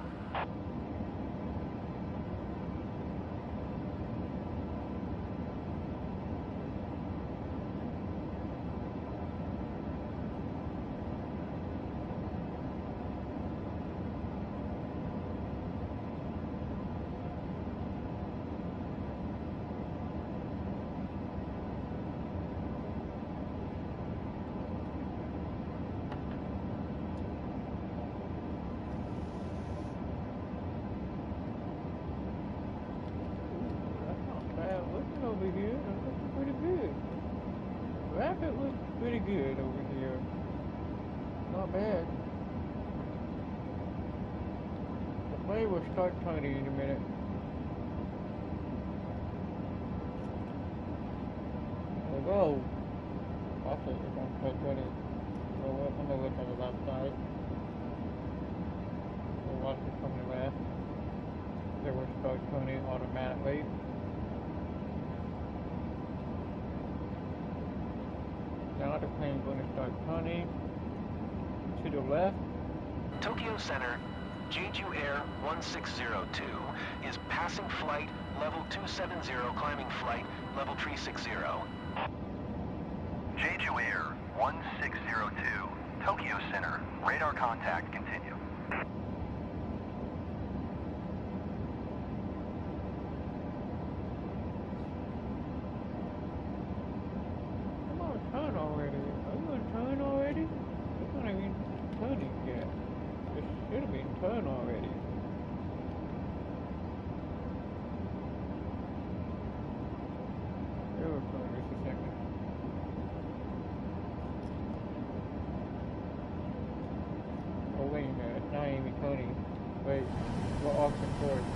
Over here, it looks pretty good. Rapid looks pretty good over here. Not bad. The plane will start turning in a minute. There we go. Also, it's going to start turning. So I'm going to look on the left side. We'll watch it from the left. It will start turning automatically. Now the plane's going to start turning to the left. Tokyo Center, Jeju Air 1602 is passing flight level 270, climbing flight level 360. Jeju Air 1602. Tokyo Center. Radar contact continue. Turn already. Are you going to turn already? It's not even turning yet. It should have been turned already. It was for just a second. Oh wait a minute, it's not even turning. Wait, we're off the course.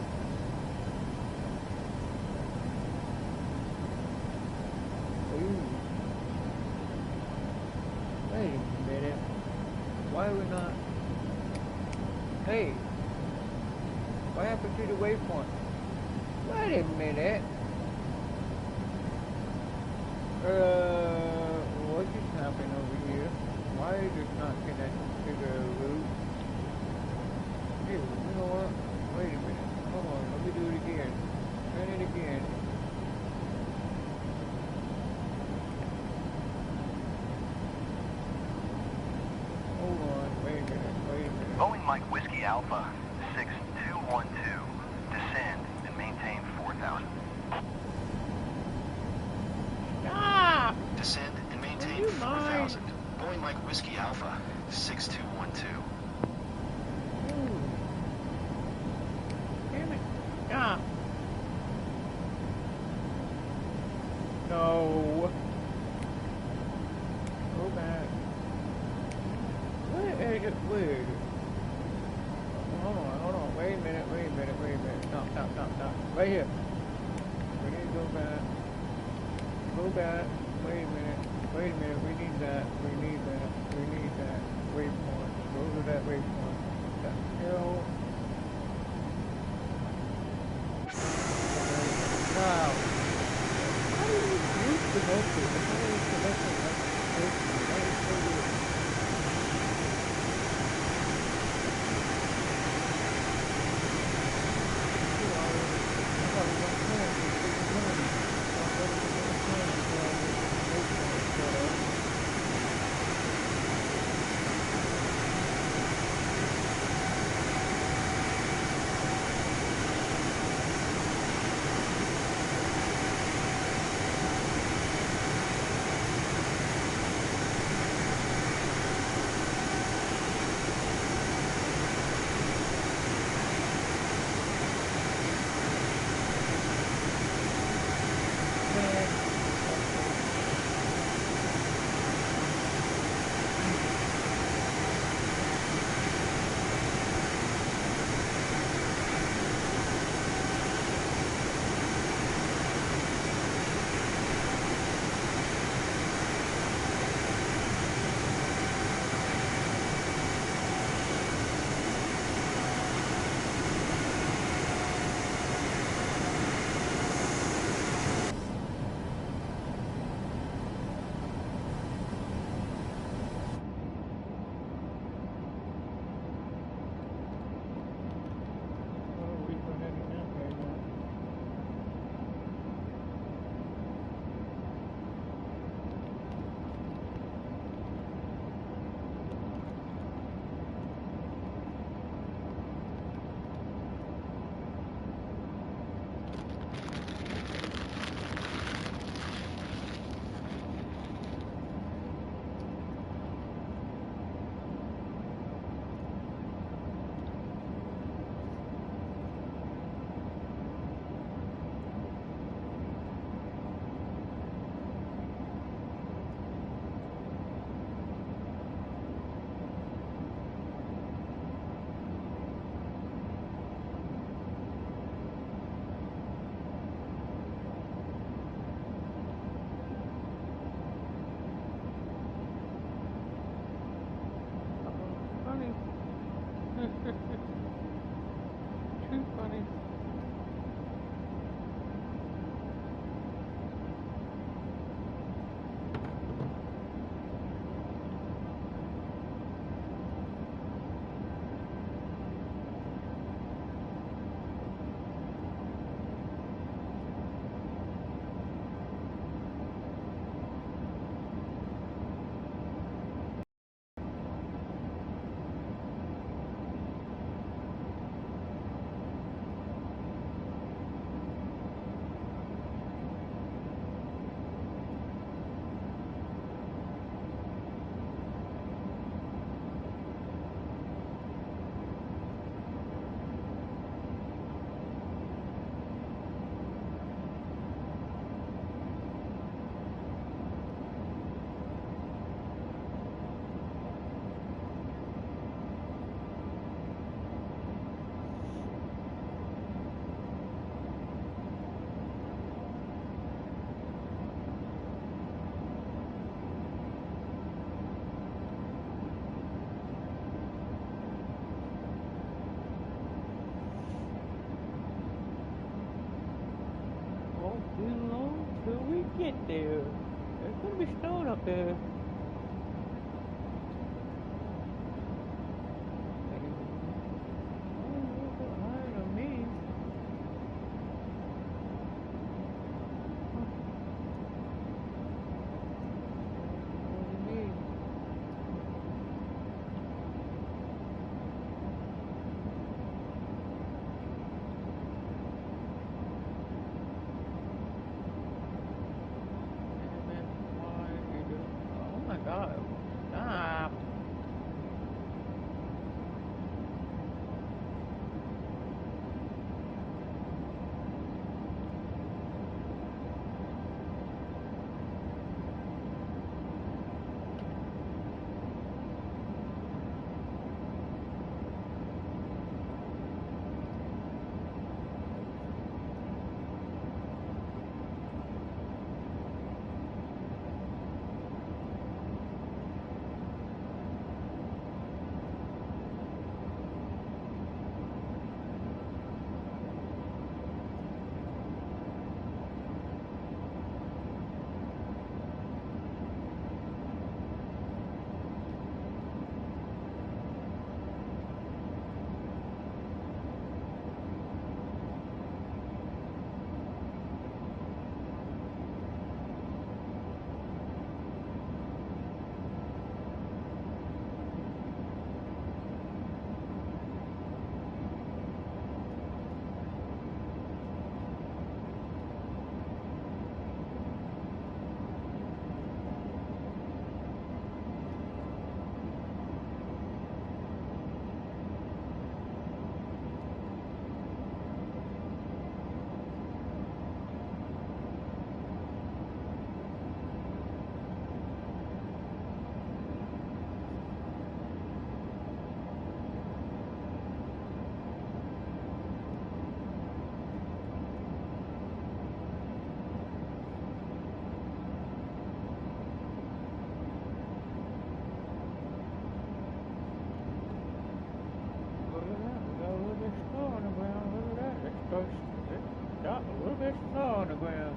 Ooh. Wait a minute. Why are we not? Hey! What happened to the waypoint? Wait a minute. What just happened over here? Why is it not connected to the route? Hey, you know what? Wait a minute. Hold on, let me do it again. Turn it again. Hold on, wait a minute. Boeing Mike Whiskey Alpha 6212. Descend and maintain 4000. Stop! Descend and maintain 4000. Boeing Mike Whiskey Alpha 6212. Ooh. Damn it. Stop. No. Go back. Where is it? Where? Hold on. Wait a minute. Stop. Right here. We need to go back. Go back. Wait a minute. We need that. Waypoint. Go to that waypoint. That hill. Now. How do you use the message? How do you use the message? That is so weird. too long till we get there. It's gonna be snowing up there. Higher than me. God, stop. Got a little bit of snow on the ground.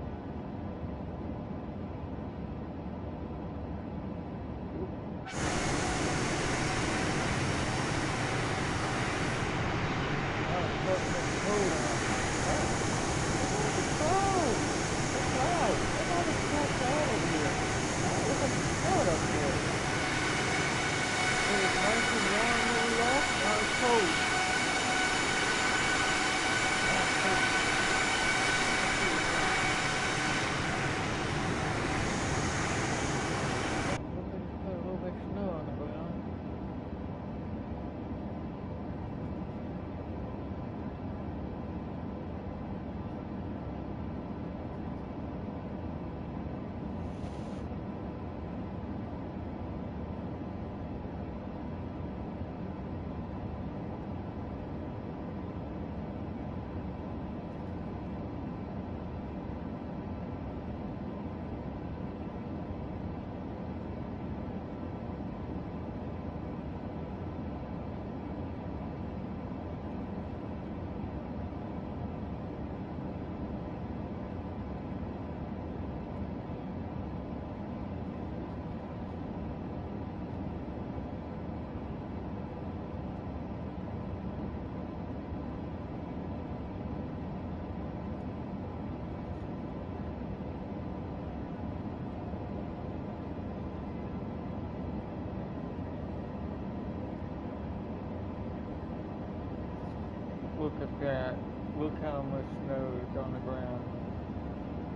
Look at that. Look how much snow is on the ground.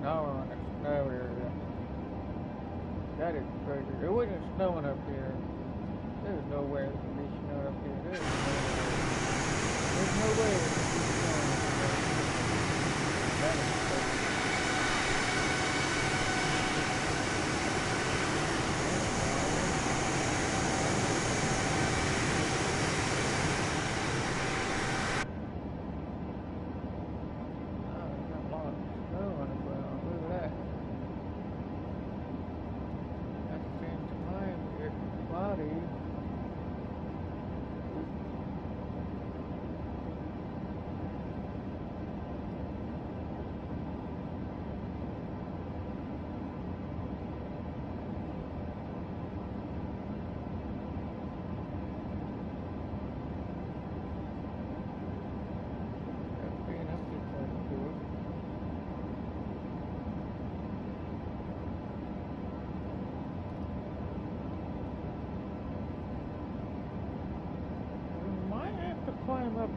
Now we're on the snow area. That is crazy. It wasn't snowing up here. There's no way it can be snowing up here. There's no way it can be snowing up here. That is crazy.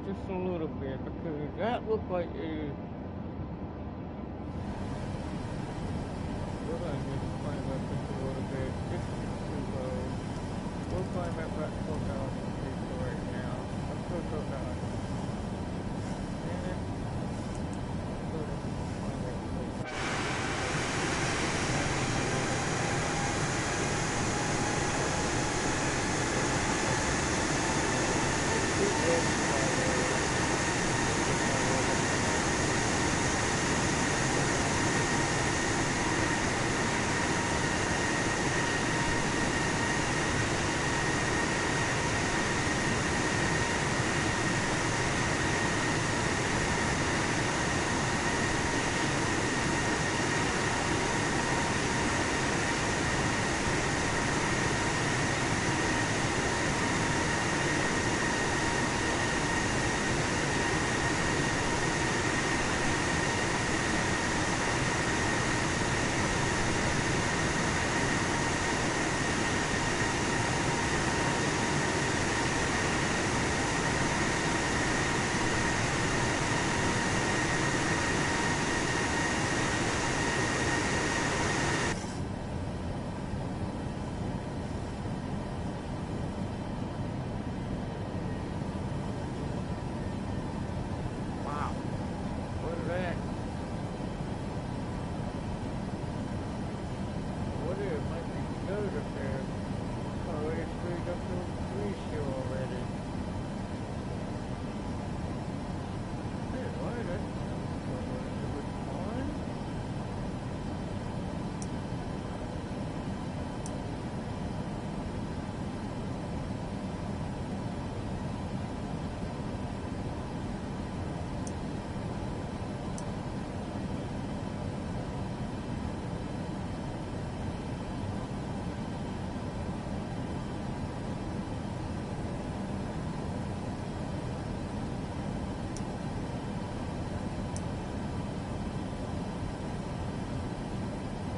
just a little bit, because that looked like a... We're going to just climb up just a little bit, just too low. We'll climb up about 4,000 feet right now. I'm so down. Damn it.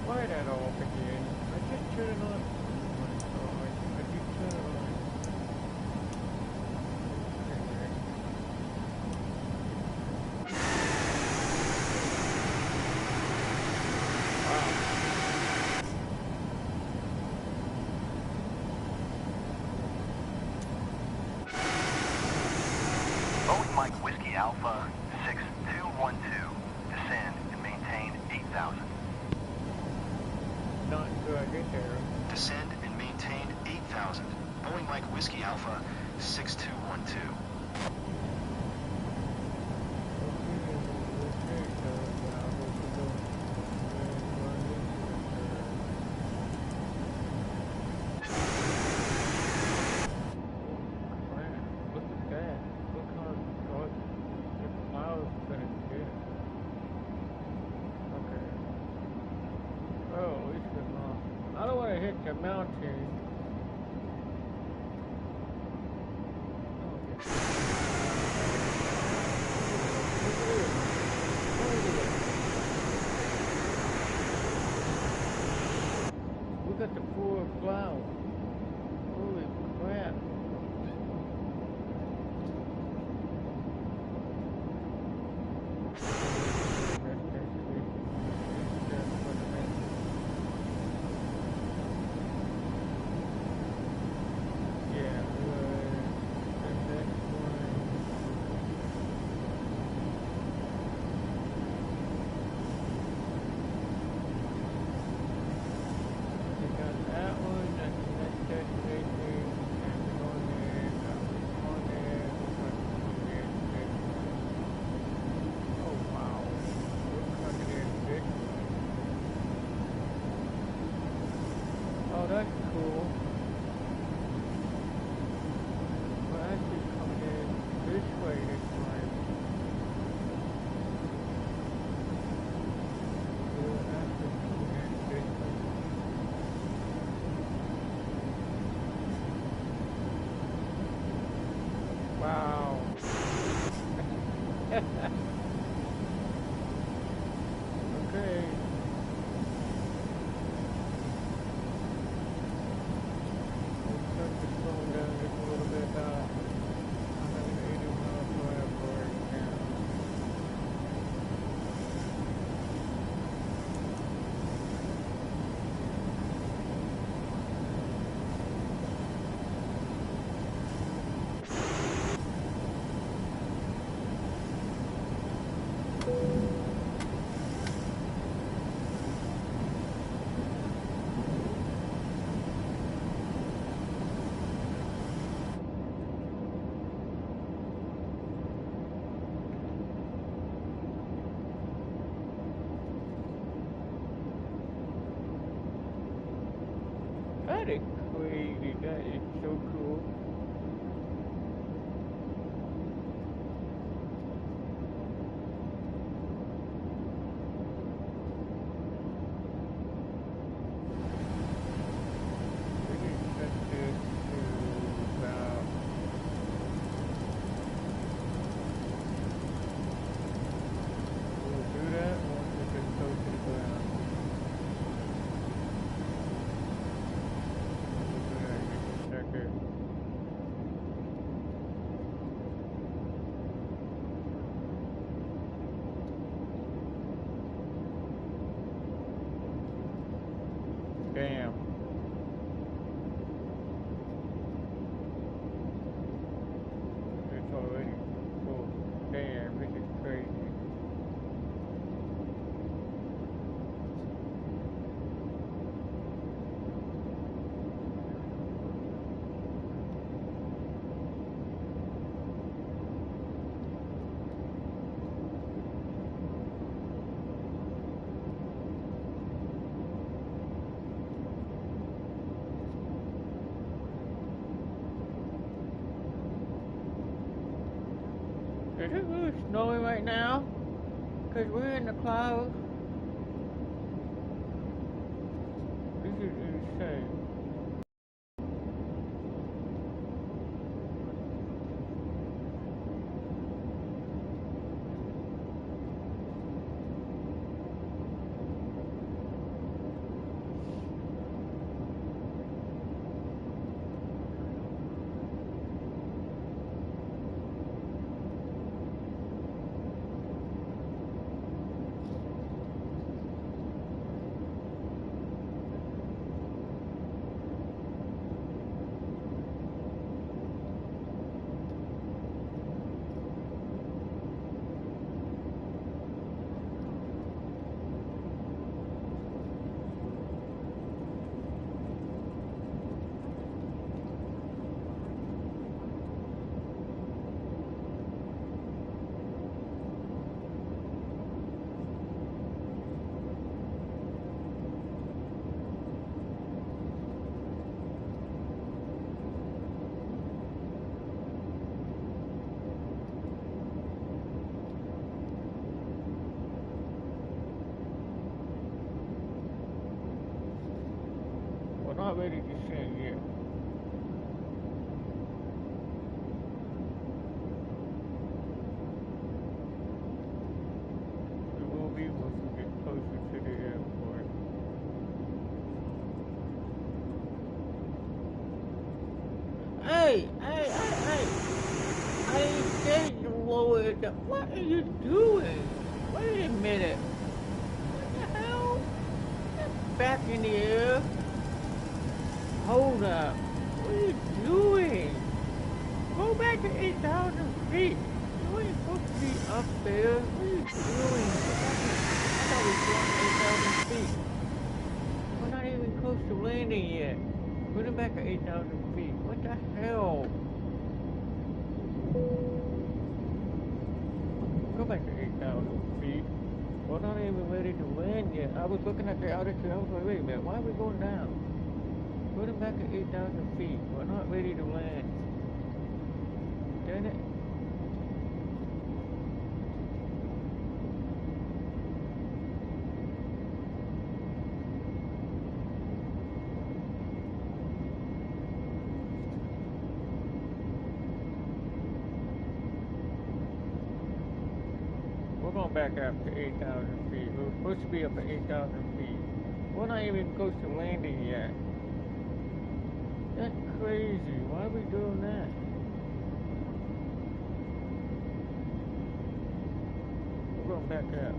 Why that all off again? I just turned it on. Oh, I did turn it on. Boeing Mike Whiskey Alpha 6212, descend and maintain 8,000. Not until I get there. Descend and maintain 8,000. Boeing Mike Whiskey Alpha 6212. I don't want to hit the mountain. Look at the poor cloud. Holy crap. Oh, that's cool. We're actually coming in this way this time. We're actually coming in this way. Wow. Okay. That is crazy. That is so cool. We can set this to about... We'll do that once we get close to the ground. We'll do that in just a second. Damn. It's already full. Damn, this is crazy. Is it really snowing right now? Because we're in the clouds. This is insane. We're not ready to send yet. We will be once we get closer to the airport. Hey! I ain't saying you lower it down. What are you doing? Wait a minute. What the hell? Back in the air. Hold up. What are you doing? Go back to 8,000 feet. You ain't supposed to be up there. What are you doing? I thought we were going 8,000 feet. We're not even close to landing yet. Put it back to 8,000 feet. What the hell? Go back to 8,000 feet. We're not even ready to land yet. I was looking at the altitude. I was like, wait a minute. Why are we going down? Put it back at 8,000 feet. We're not ready to land. Damn it. We're going back up to 8,000 feet. We were supposed to be up at 8,000 feet. We're not even close to landing yet. That's crazy. Why are we doing that? We're going back up.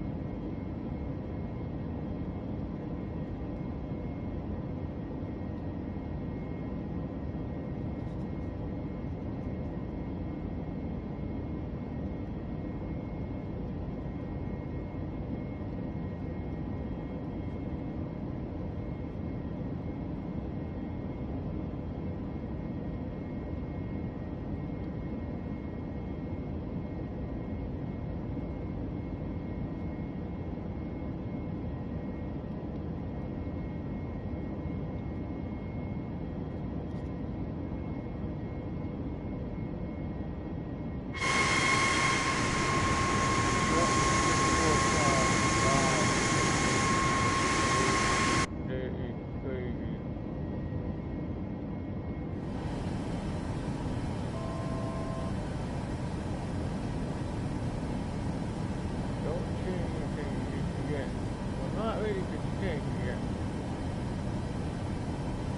check yet.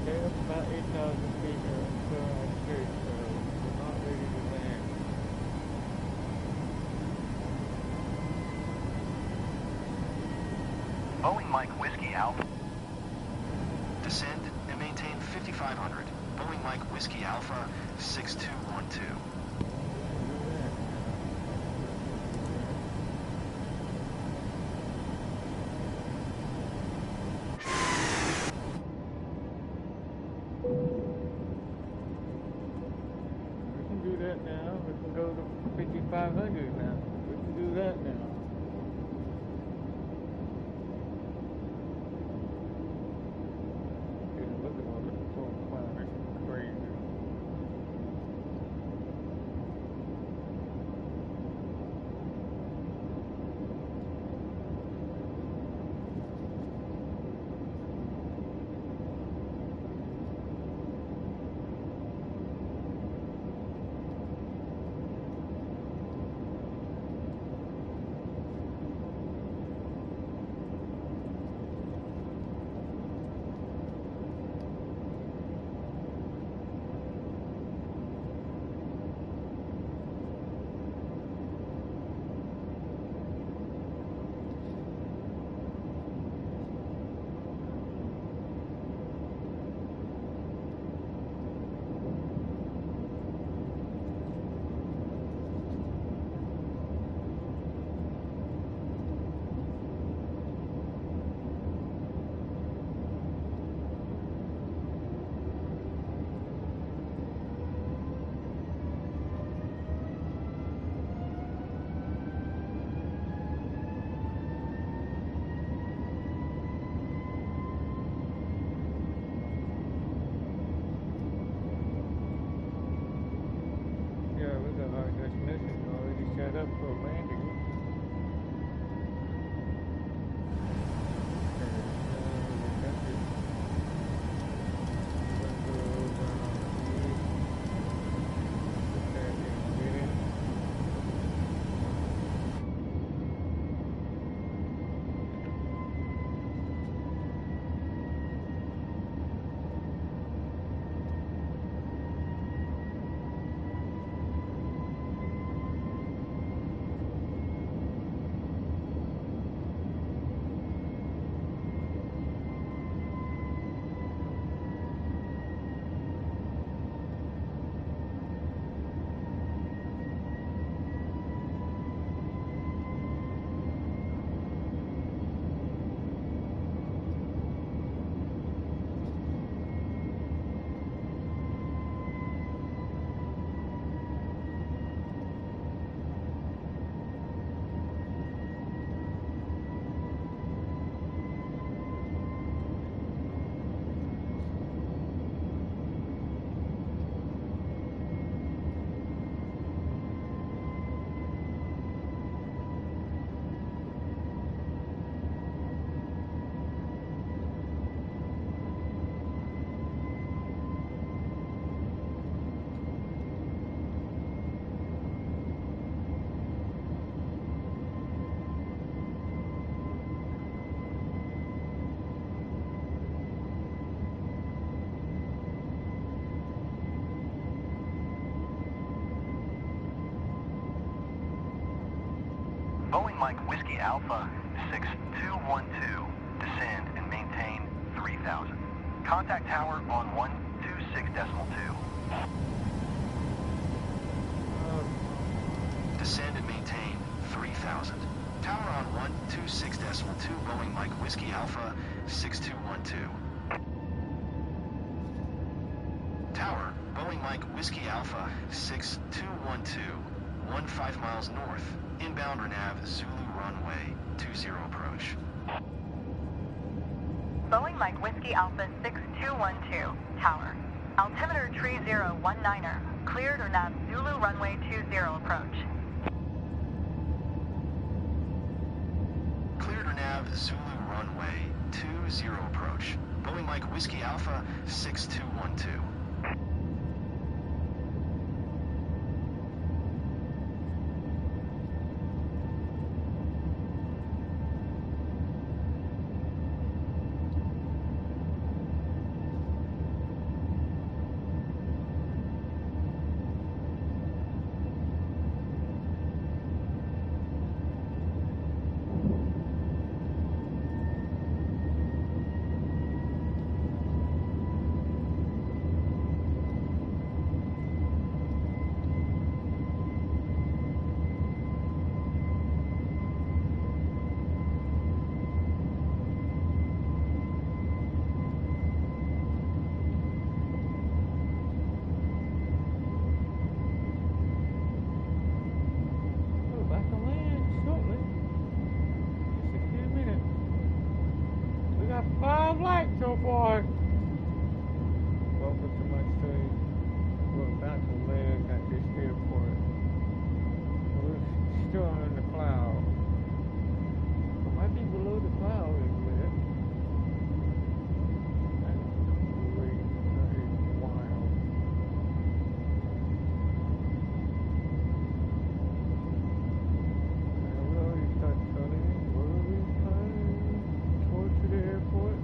They're up about 8,000 feet or so, I'd say, so we're not ready to land. Boeing Mike Whiskey Alpha. Descend and maintain 5,500. Boeing Mike Whiskey Alpha 6212. We can do that now. We can go to 5,500 now. We can do that now. Look at all this full climate. Crazy. Yeah, we got our destination already set up for landing. Boeing Mike Whiskey Alpha 6212. Descend and maintain 3,000. Contact tower on 126.2. Descend and maintain 3,000. Tower on 126.2. Boeing Mike Whiskey Alpha 6212. Tower, Boeing Mike Whiskey Alpha 6212. 15 miles north. Inbound Renav Zulu runway 20 approach. Boeing Mike Whiskey Alpha 6212, tower. Altimeter tree 019er, cleared or nav Zulu runway 20 approach. Cleared or nav Zulu runway 20 approach. Boeing Mike Whiskey Alpha 6212. got 5 likes so far. Welcome to my stream. We're about to land at this airport. We're still in the cloud. It might be below the cloud in a minute. That's great. That is wild. And we already started turning. Where are we turning? Towards the airport?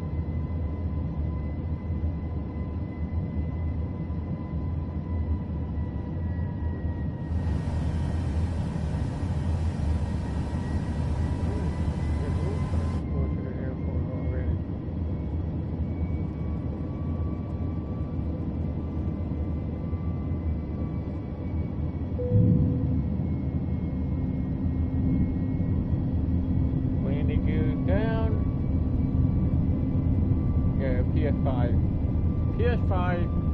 PS5. PS5.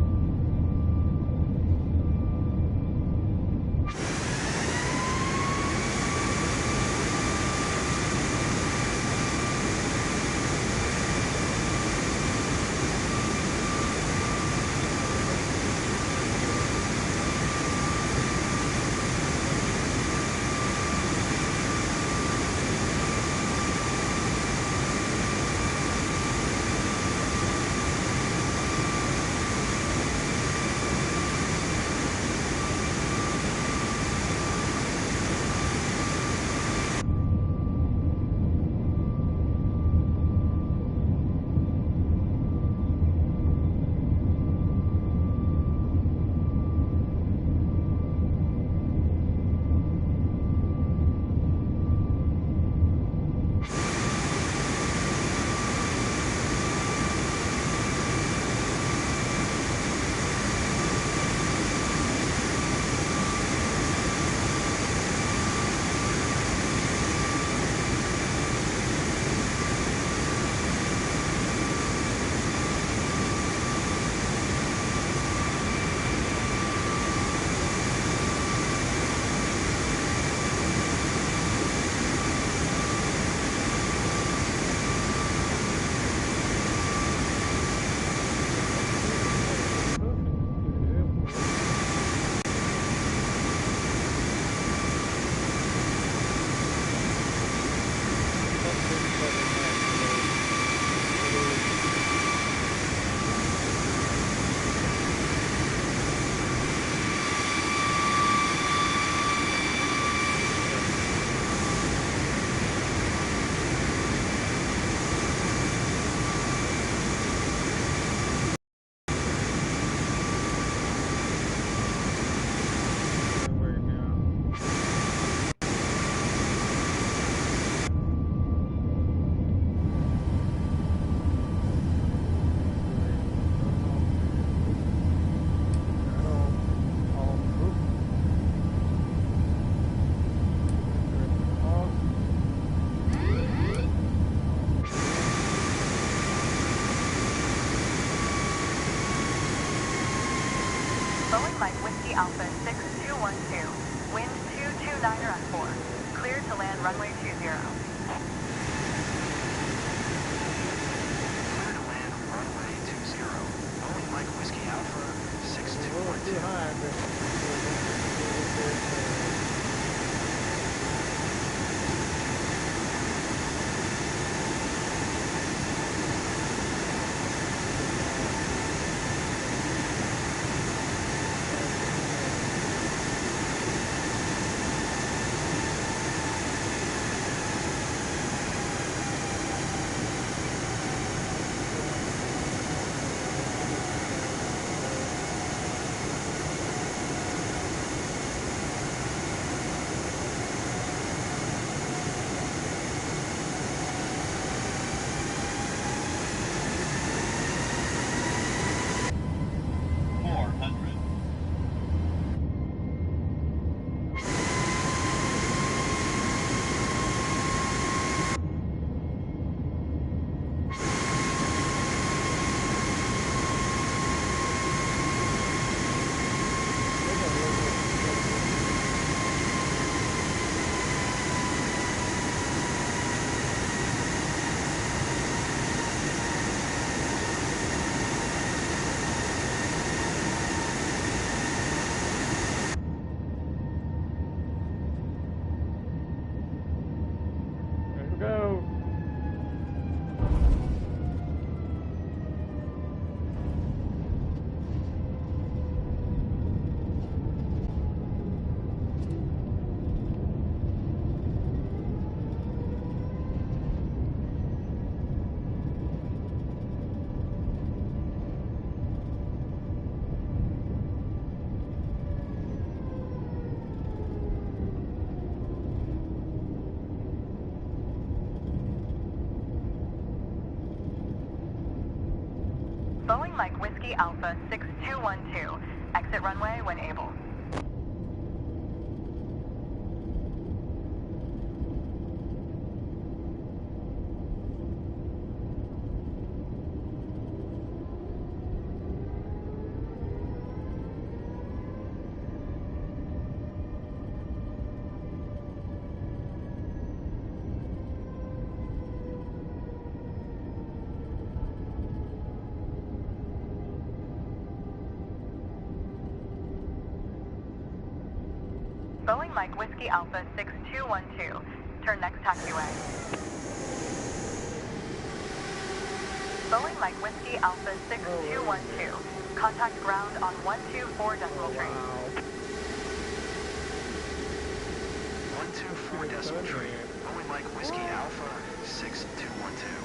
Boeing Mike Whiskey Alpha 6212, wind 229er at 4, cleared to land runway 20. Clear to land runway 20. Boeing Mike Whiskey Alpha 6212. Boeing Mike Whiskey Alpha 6212. Exit runway when able. Boeing Mike Whiskey Alpha 6212. Turn next taxiway. Boeing Mike Whiskey Alpha 6212. Contact ground on 124 decimal tree. 124 decimal tree. Boeing Mike Whiskey Alpha 6212.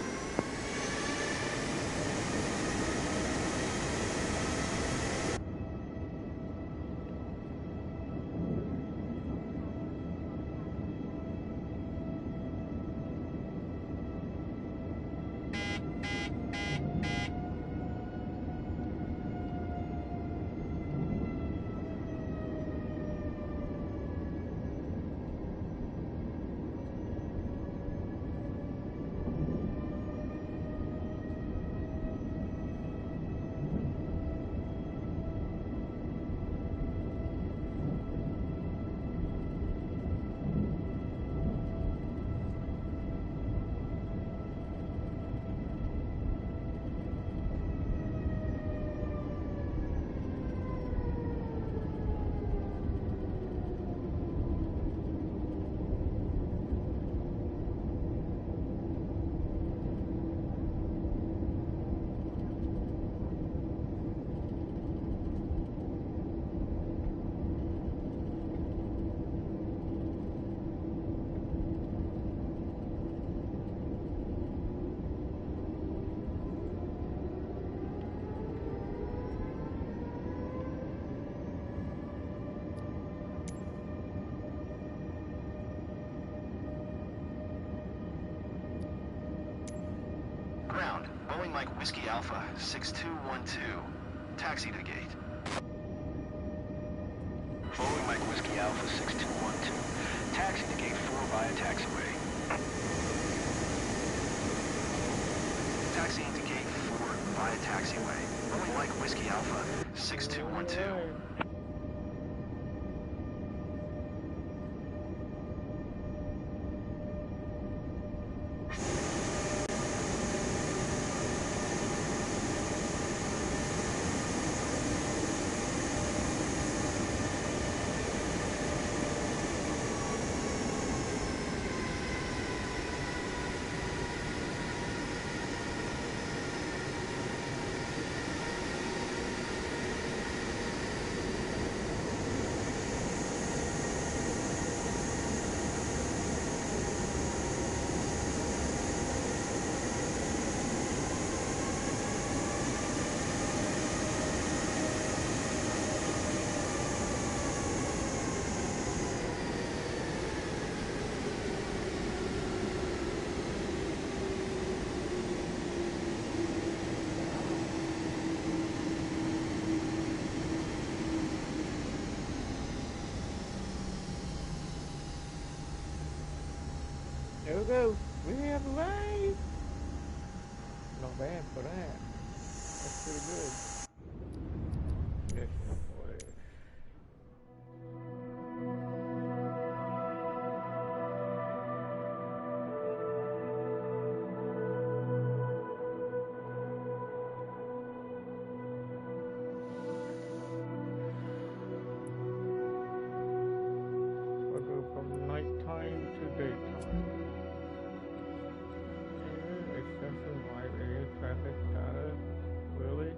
Ground, Boeing Mike Whiskey Alpha 6212. Taxi to gate. Boeing Mike Whiskey Alpha 6212. Taxi to gate 4 via taxiway. Taxiing to gate 4 via taxiway. Boeing Mike Whiskey Alpha 6212. There we go. We have arrived. Not bad for that. That's pretty good. Yes, boy. We'll go from nighttime to daytime. Excessive light area traffic data. Really?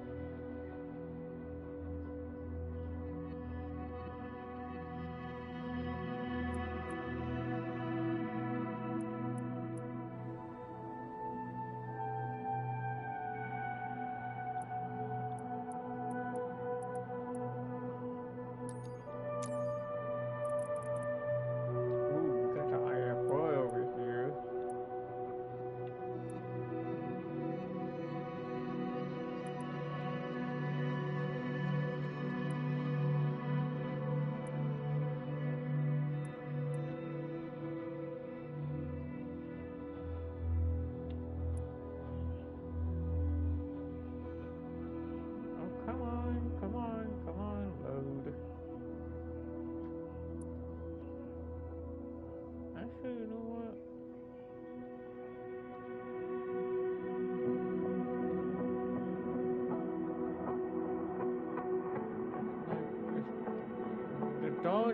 Ooh, got the IFI over here.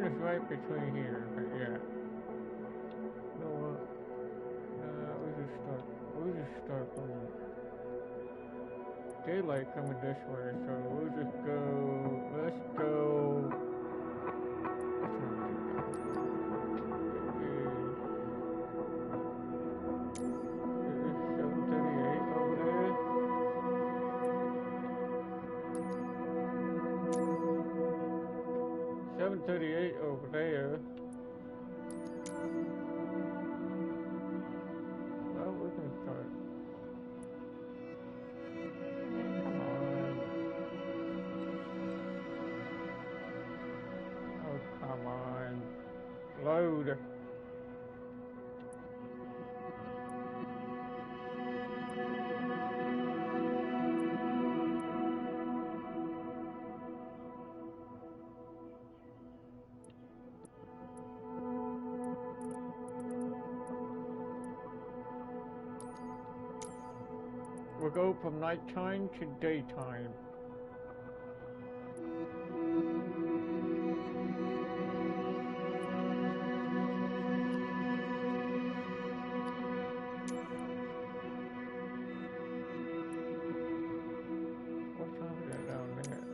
is right between here, but yeah. You know what? We'll just start from daylight coming this way, so we'll just go, let's go. Over there. Well, we can start. Come on. Oh, come on. Load. We'll go from nighttime to daytime. What time is it down there?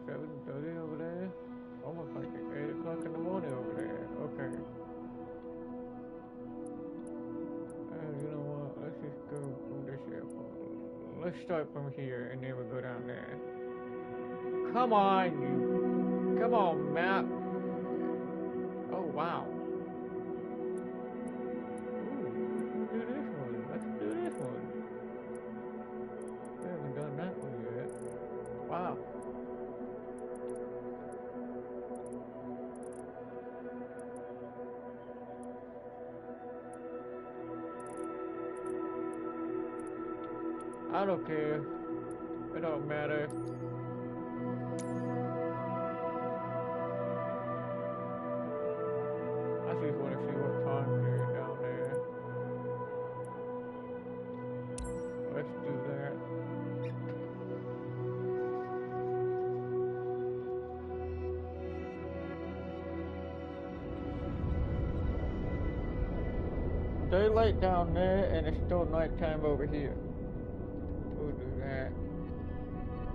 7:30 over there? Almost like 8 o'clock in the morning over there. Okay. You know what? Let's just go from this airport. Let's start from here and then we'll go down there. Come on, you. Come on, map. Oh, wow. Ooh, let's do this one. Let's do this one. We haven't done that one yet. Wow. I don't care. It don't matter. I just want to see what time it is down there. Let's do that. Daylight down there and it's still nighttime over here. We'll do that.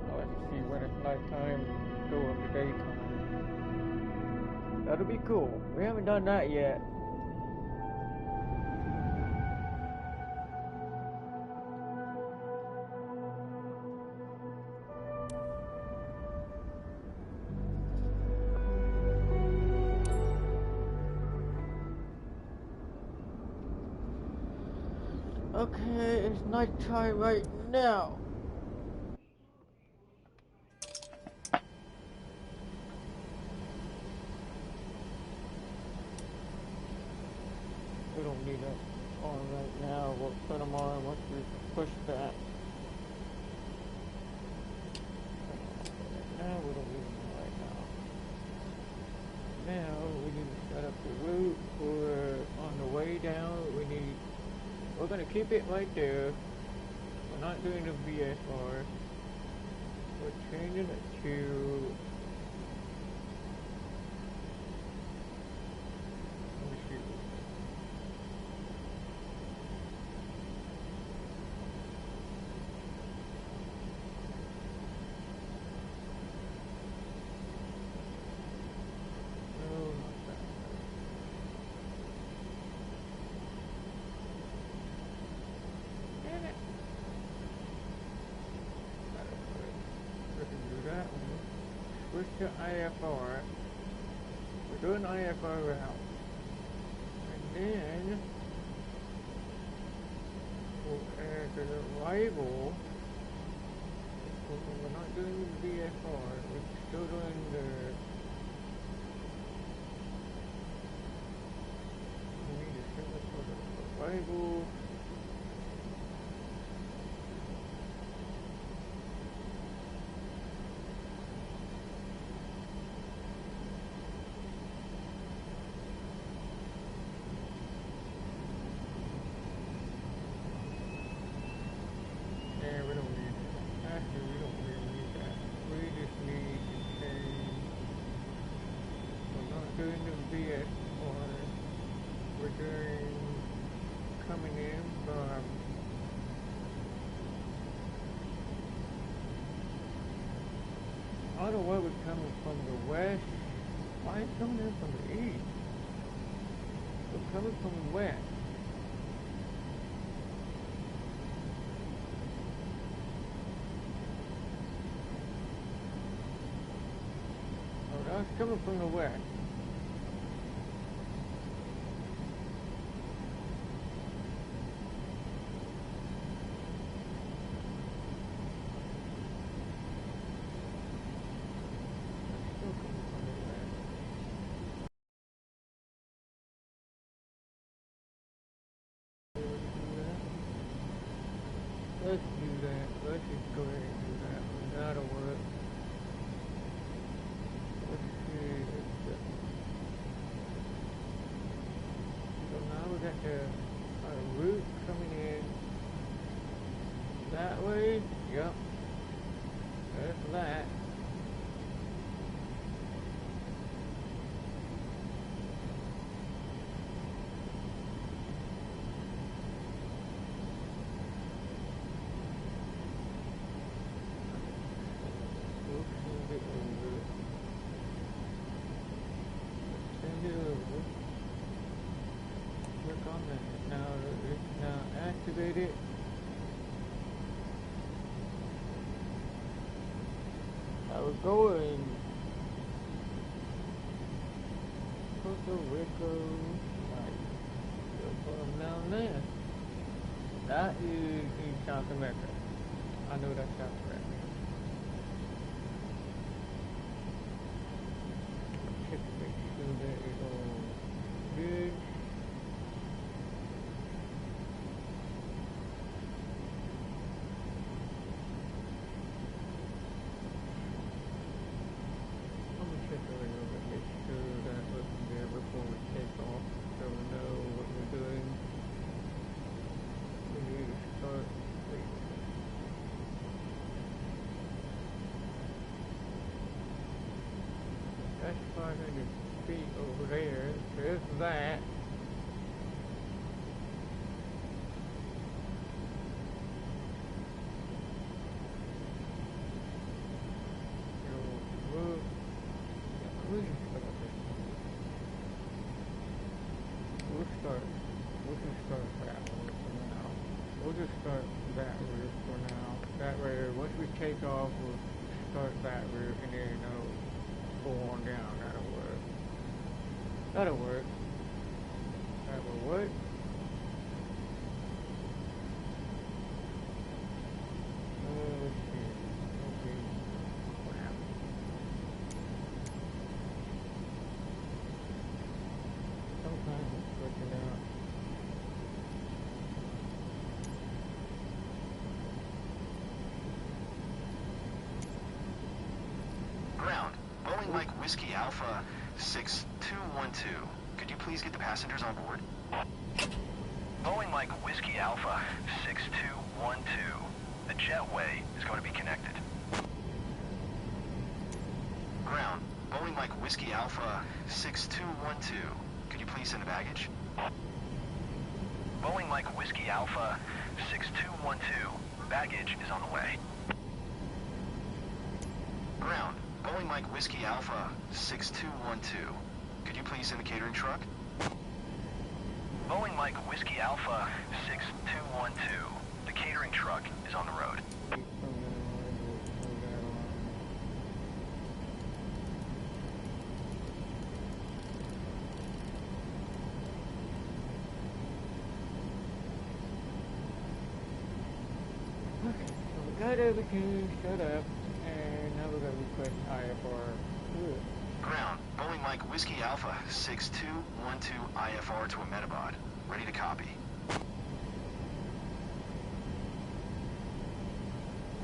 Now let's see when it's nighttime, go up to daytime. That'll be cool. We haven't done that yet. Okay, it's nighttime right now. We don't need it on right now. We'll put them on once we push that. Now we don't need them right now. Now we need to set up the route for on the way down. We're gonna keep it right there. We're not doing the VSR. We're changing it to to IFR. We're doing IFR route. And then we'll add the arrival. We're not doing the VFR, we're still doing the we need to set up for the arrival. doing the VS or we're doing coming in from I don't know where we're coming from the west. Why is it coming in from the east? We're coming from the west. Oh, that's coming from the west. Let's do that. Let's just go ahead and do that. That'll work. Let's see. So now we got our route coming in that way. Yep. There's that. Activated. I was going Puerto Rico, like down there. That is in South America. I know that's South America. Check to make sure that it's all good. That's 500 feet over there. There's that. We can start that route for now. We'll just start that route for now. That way, once we take off, we'll start that route and then pull on down. That'll work. That'll work. That will work. Let's see. Okay. What happened? Sometimes it's working out. Ground. Boeing Mike Whiskey Alpha 6212. Could you please get the passengers on board? Boeing Mike Whiskey Alpha 6212. The jetway is going to be connected. Ground. Boeing Mike Whiskey Alpha 6212. Could you please send the baggage? Boeing Mike Whiskey Alpha 6212. Baggage is on the way. Ground. Boeing Mike Whiskey Alpha 6212. Could you please send the catering truck? Boeing Mike Whiskey Alpha 6212. The catering truck is on the road. Okay, so we got everything set up, and now we're going to request IFR. Ground. Boeing Mike Whiskey Alpha 6212 IFR to Ahmedabad. Ready to copy.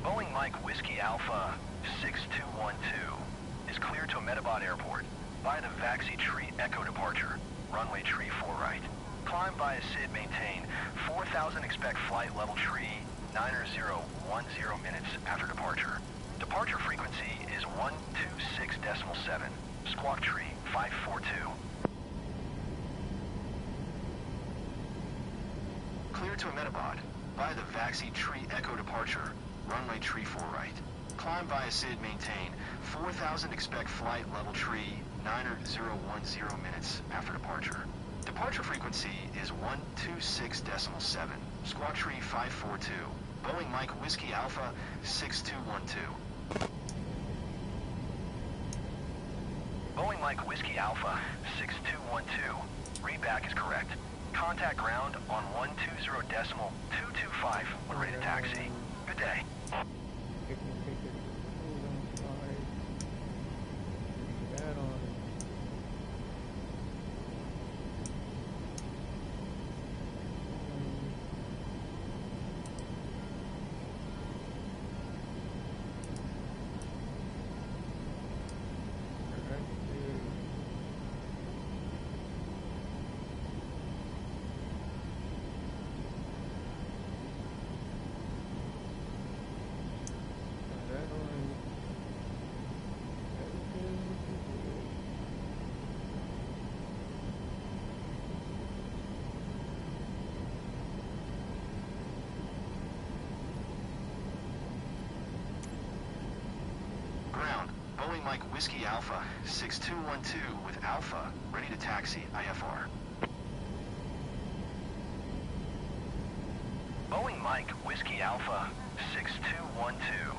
Boeing Mike Whiskey Alpha 6212 is cleared to Ahmedabad Airport by the Vaxi Tree Echo departure, runway tree 4 right. Climb via SID maintain 4000 expect flight level tree 90010 minutes after departure. Departure frequency is 126.7. Squawk Tree 542. Clear to Ahmedabad via the Vaxi Tree Echo departure, runway tree 4 right. Climb via SID, maintain 4,000, expect flight level tree 90010 minutes after departure. Departure frequency is 126.7. Squawk Tree 542. Boeing Mike Whiskey Alpha 6212. Boeing Mike Whiskey Alpha 6212. Readback is correct. Contact ground on 120.225 when ready to taxi. Good day. Boeing Mike Whiskey Alpha 6212 with Alpha, ready to taxi IFR. Boeing Mike Whiskey Alpha 6212.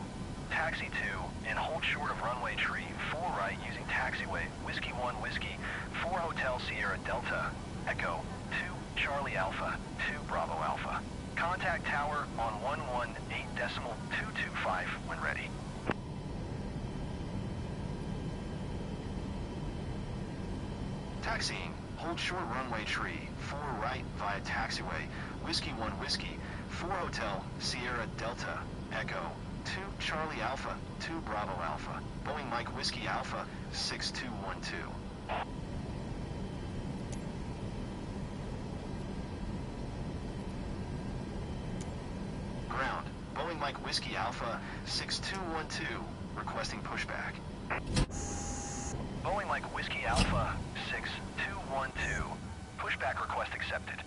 Taxi to and hold short of runway tree 4 right using taxiway Whiskey 1 Whiskey 4 Hotel Sierra Delta Echo 2 Charlie Alpha 2 Bravo Alpha. Contact tower on 118.225 when ready. Taxiing, hold short runway tree 4 right via taxiway Whiskey 1 Whiskey 4 Hotel Sierra Delta Echo 2 Charlie Alpha 2 Bravo Alpha. Boeing Mike Whiskey Alpha 6212. Ground, Boeing Mike Whiskey Alpha 6212, requesting pushback. Boeing Mike Whiskey Alpha 6212. Pushback request accepted.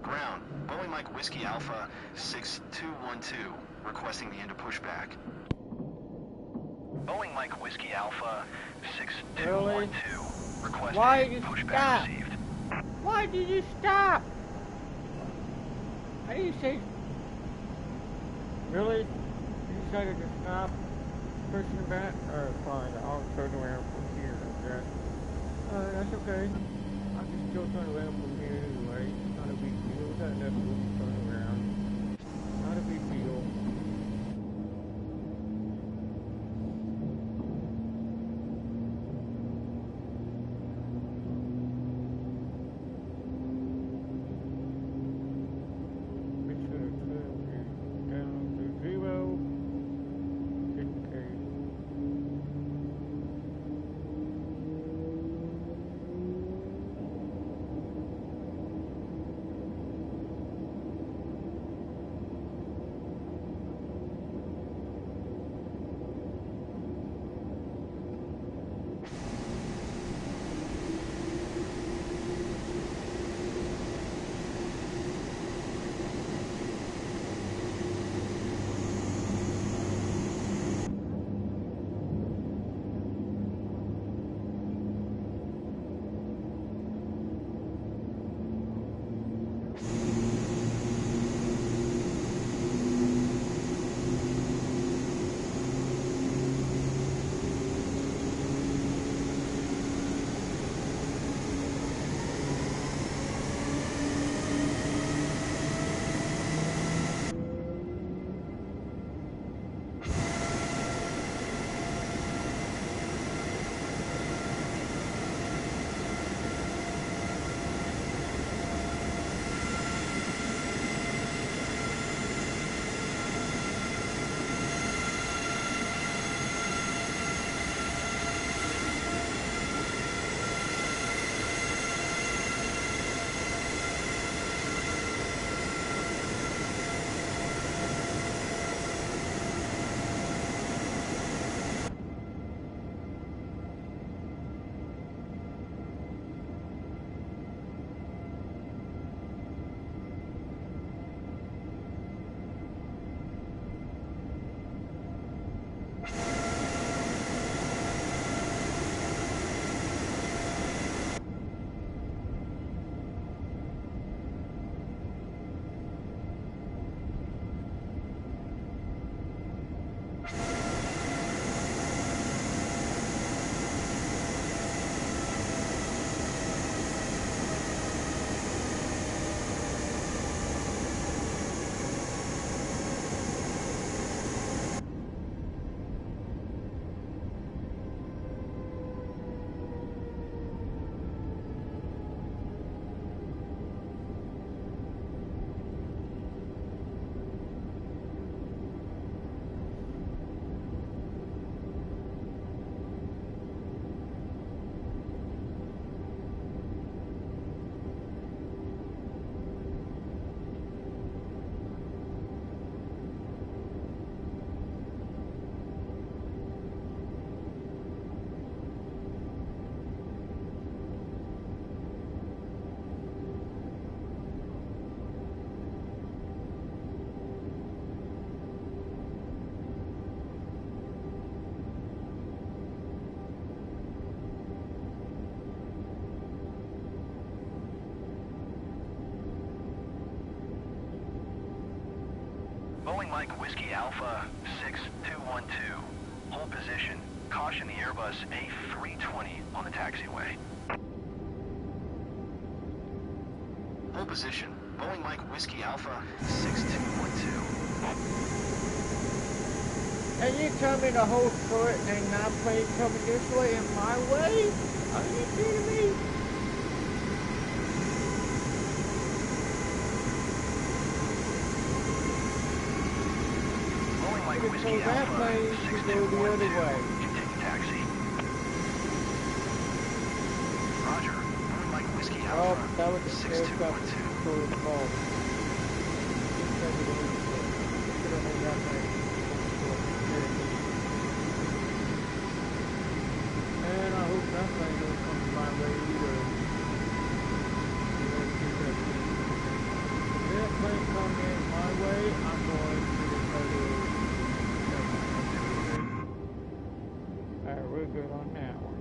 Ground, Boeing Mike Whiskey Alpha 6212, requesting the end of pushback. Boeing Mike Whiskey Alpha 6212. Requesting Why did you pushback stop? received. Why did you stop? I didn't say... Really? You decided to stop pushing it back? Alright, fine. I'll turn around from here, okay? That's okay. I can still turn around from here anyway. It's not a big deal. We got enough room to turn around. Not a big deal. Boeing Mike Whiskey Alpha 6212. Hold position. Caution the Airbus A320 on the taxiway. Hold position. Boeing Mike Whiskey Alpha 6212. And you tell me to hold for it and not plane coming this way in my way? Are you kidding me? Boeing Mike Whiskey So that Alpha plane should go the other way. Continue taxi. Roger. Boeing Mike Whiskey Oh, Alpha that was the aircraft 6212. for the ball. And I hope that plane don't come my way either. If that plane comes in my way, I'm going to the other. Alright, we're good on that one.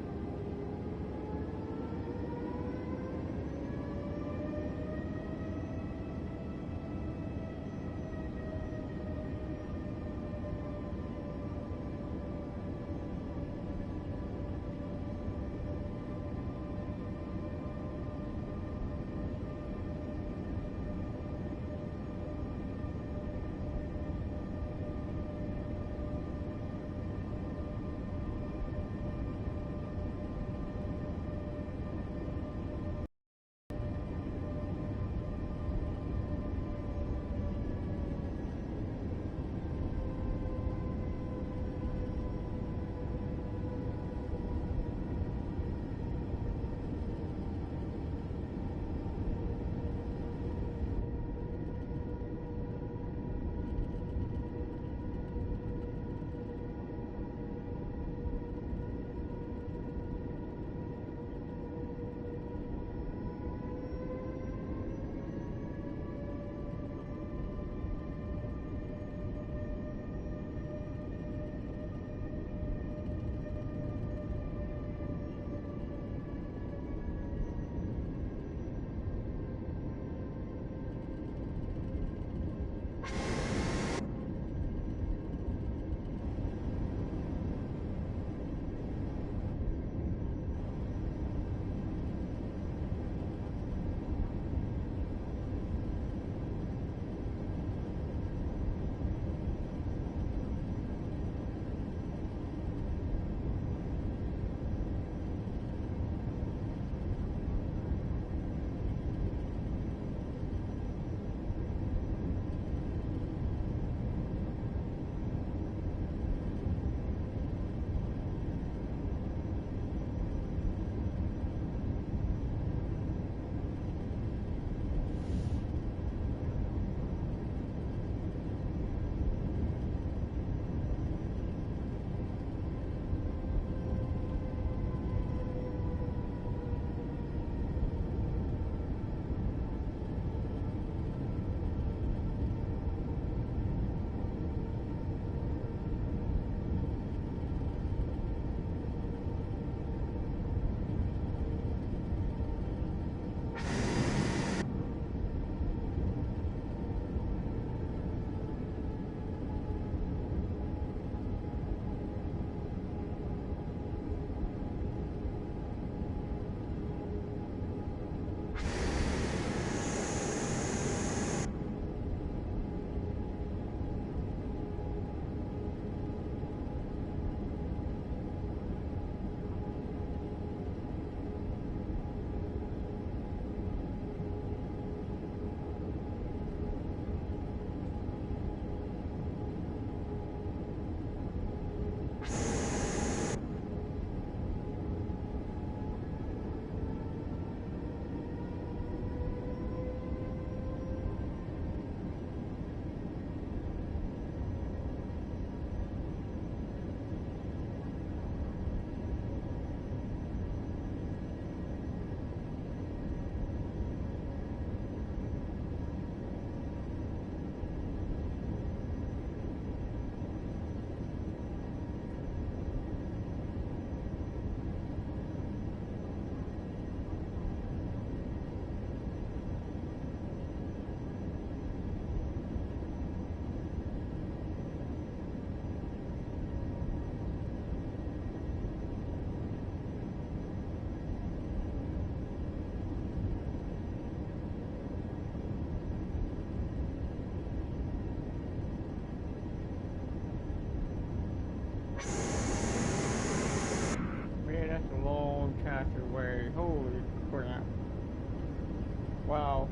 taxiway. Holy crap. Wow.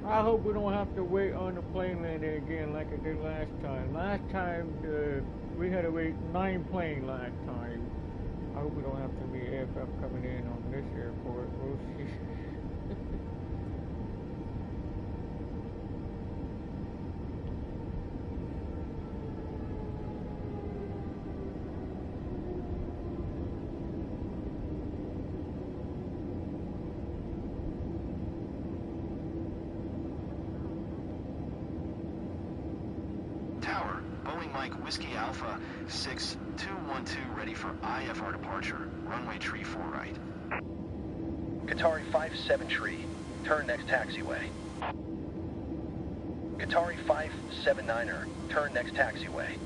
I hope we don't have to wait on the plane landing again like I did last time. Last time, we had to wait 9 planes last time. I hope we don't have to be AFF coming in on this airport. We'll see. Tower, Boeing Mike Whiskey Alpha 6212 ready for IFR departure. Runway tree 4 right. Qatari 57 tree, turn next taxiway. Qatari 579er, turn next taxiway.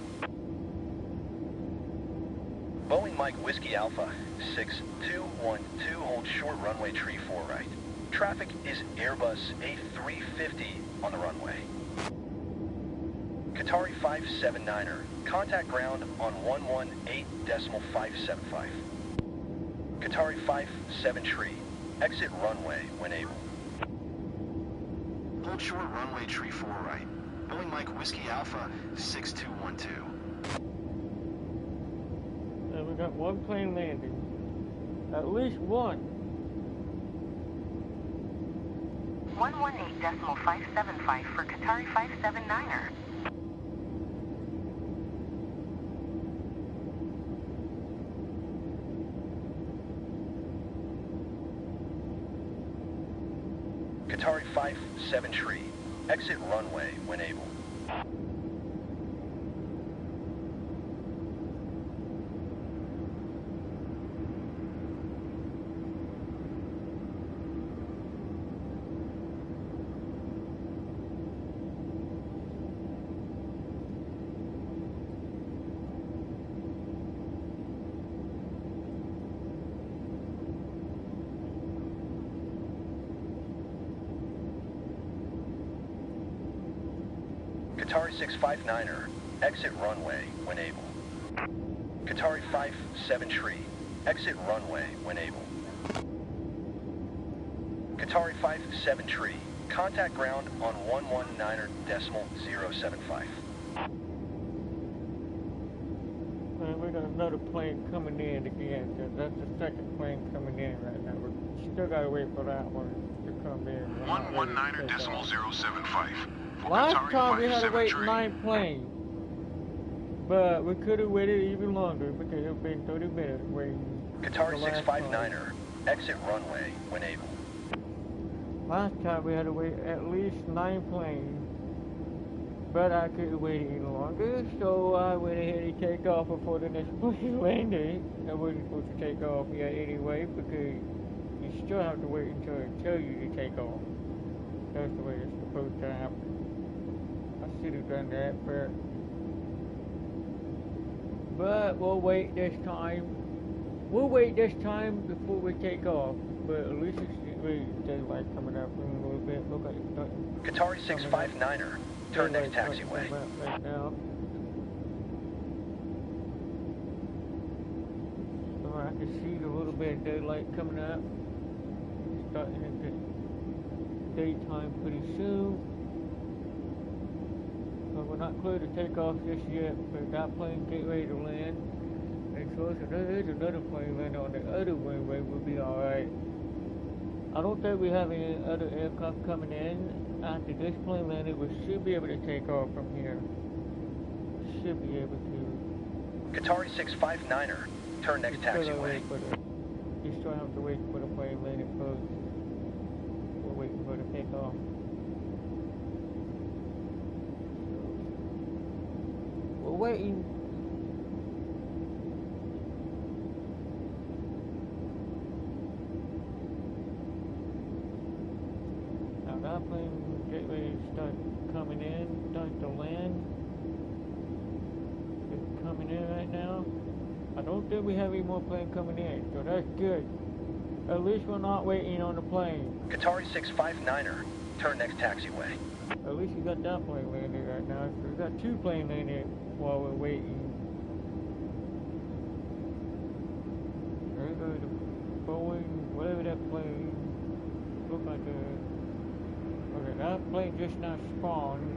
Boeing Mike Whiskey Alpha 6212, hold short runway tree 4 right. Traffic is Airbus A350 on the runway. Qatari 579er, contact ground on 118.575. Qatari 57 tree, exit runway when able. Hold short runway tree 4 right. Boeing Mike Whiskey Alpha 6212. And we got 1 plane landing. At least 1. 118.575 for Qatari 579er. Qatari 57 tree, exit runway when able. Qatari 659er, exit runway when able. Qatari 57 tree, exit runway when able. Qatari 57 tree, contact ground on 119.075. we got another plane coming in again. That's the second plane coming in right now. We still gotta wait for that one to come in. 119.075. Last time we had to wait 9 planes. But we could have waited even longer because it would have been 30 minutes waiting. Qatari 659er, exit runway when able. Last time we had to wait at least 9 planes. But I could have waited even longer, so I went ahead and take off before the next plane landed. I wasn't supposed to take off yet anyway because you still have to wait until I tell you to take off. That's the way it's supposed to happen. I should have done that, but we'll wait this time. We'll wait this time before we take off. But at least it's daylight coming up in a little bit. Look like it's starting. Qatari 659er, turn next taxiway. Right now. So I can see a little bit of daylight coming up. It's starting to get daytime pretty soon. But we're not clear to take off just yet, but that plane get ready to land. And so there's another plane landing on the other runway, we'll be alright. I don't think we have any other aircraft coming in. After this plane landed, we should be able to take off from here. Should be able to. Qatari 659er, turn next taxiway. You still have to wait for the plane landing first. We're waiting for it to take off. We're waiting. Now that plane get ready to start coming in, start to land. It's coming in right now. I don't think we have any more plane coming in, so that's good. At least we're not waiting on the plane. Qatari 659er, turn next taxiway. At least we got that plane landing right now. So we got 2 planes landing while we're waiting. There goes the Boeing, whatever that plane. Look like a. Okay, that plane just now spawned.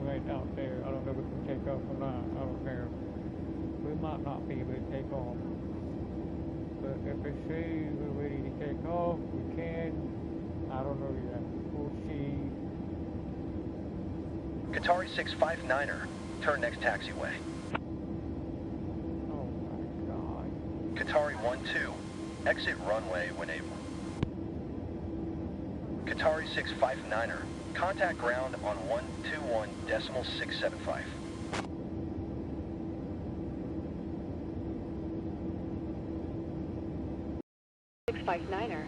Right out there. I don't know if we can take off or not. I don't care. We might not be able to take off. But if they say we're ready to take off, we can. I don't know yet. We'll see. Qatari 659er, turn next taxiway. Oh my god. Qatari 12, exit runway when able. Qatari 659er, contact ground on 121.675. 659er.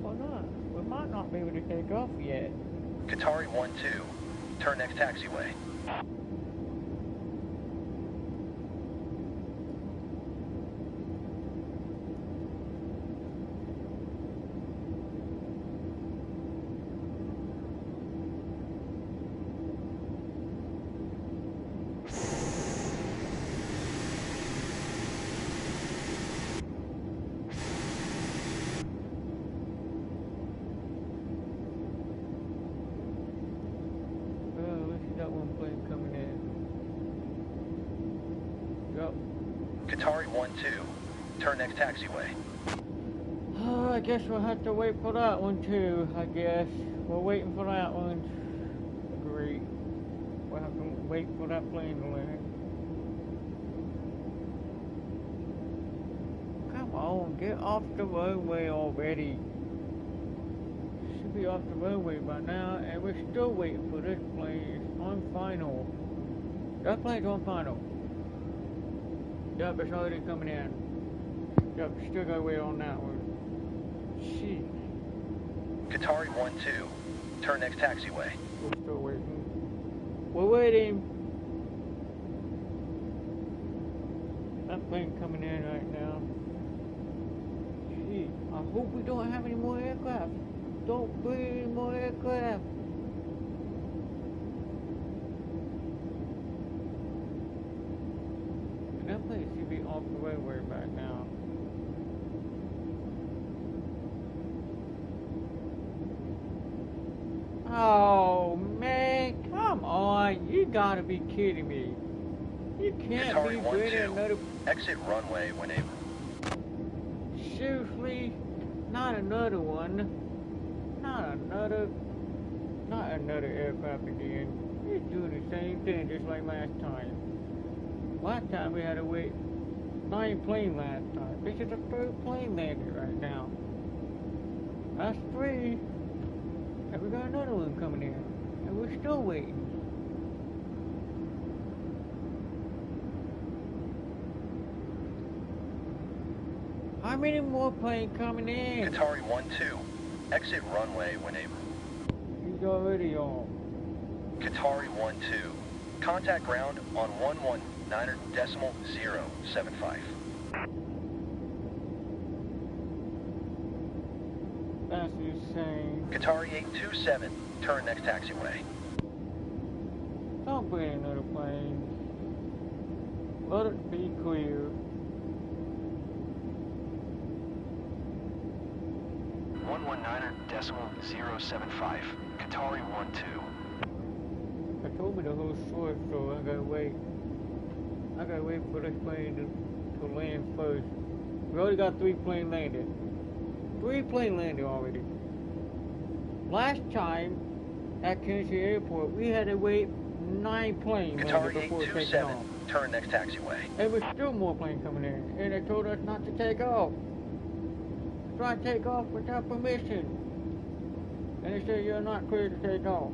Or not. We might not be able to take off yet. Qatari 12, turn next taxiway. Qatari 12, turn next taxiway. Oh, I guess we'll have to wait for that one too, I guess. We're waiting for that one. Great. We'll have to wait for that plane to land. Come on, get off the runway already. Should be off the runway by now, and we're still waiting for this plane. It's on final. That plane's on final. Yep, it's already coming in. Yep, still gotta wait on that one. Jeez. Qatari 12, turn next taxiway. We're still waiting. We're waiting. That plane coming in right now. Gee, I hope we don't have any more aircraft. Don't bring any more aircraft. That place should be off the runway right now. Oh, man, come on. You gotta be kidding me. You can't Qatari be 1-2, good at another... exit runway when able. Seriously? Not another one. Not another aircraft again. It's doing the same thing just like last time. Last time we had to wait 9 planes last time. This is the 3rd plane landed right now. That's 3. And we got another one coming in. And we're still waiting. How many more planes coming in? Qatari 1-2, exit runway when able. He's already on. Qatari 1-2, contact ground on 119.075. That's insane. Qatari 827, turn next taxiway. Don't bring another plane. Let it be clear. 119.075, Qatari 1-2. I told me the whole story, so I gotta wait. I gotta wait for this plane to land first. We already got 3 planes landed. 3 planes landed already. Last time at Kansas City Airport, we had to wait 9 planes Qatari before taking 827, off. turn next taxiway. There was still more planes coming in, and they told us not to take off. Try to take off without permission. And they said you're not clear to take off.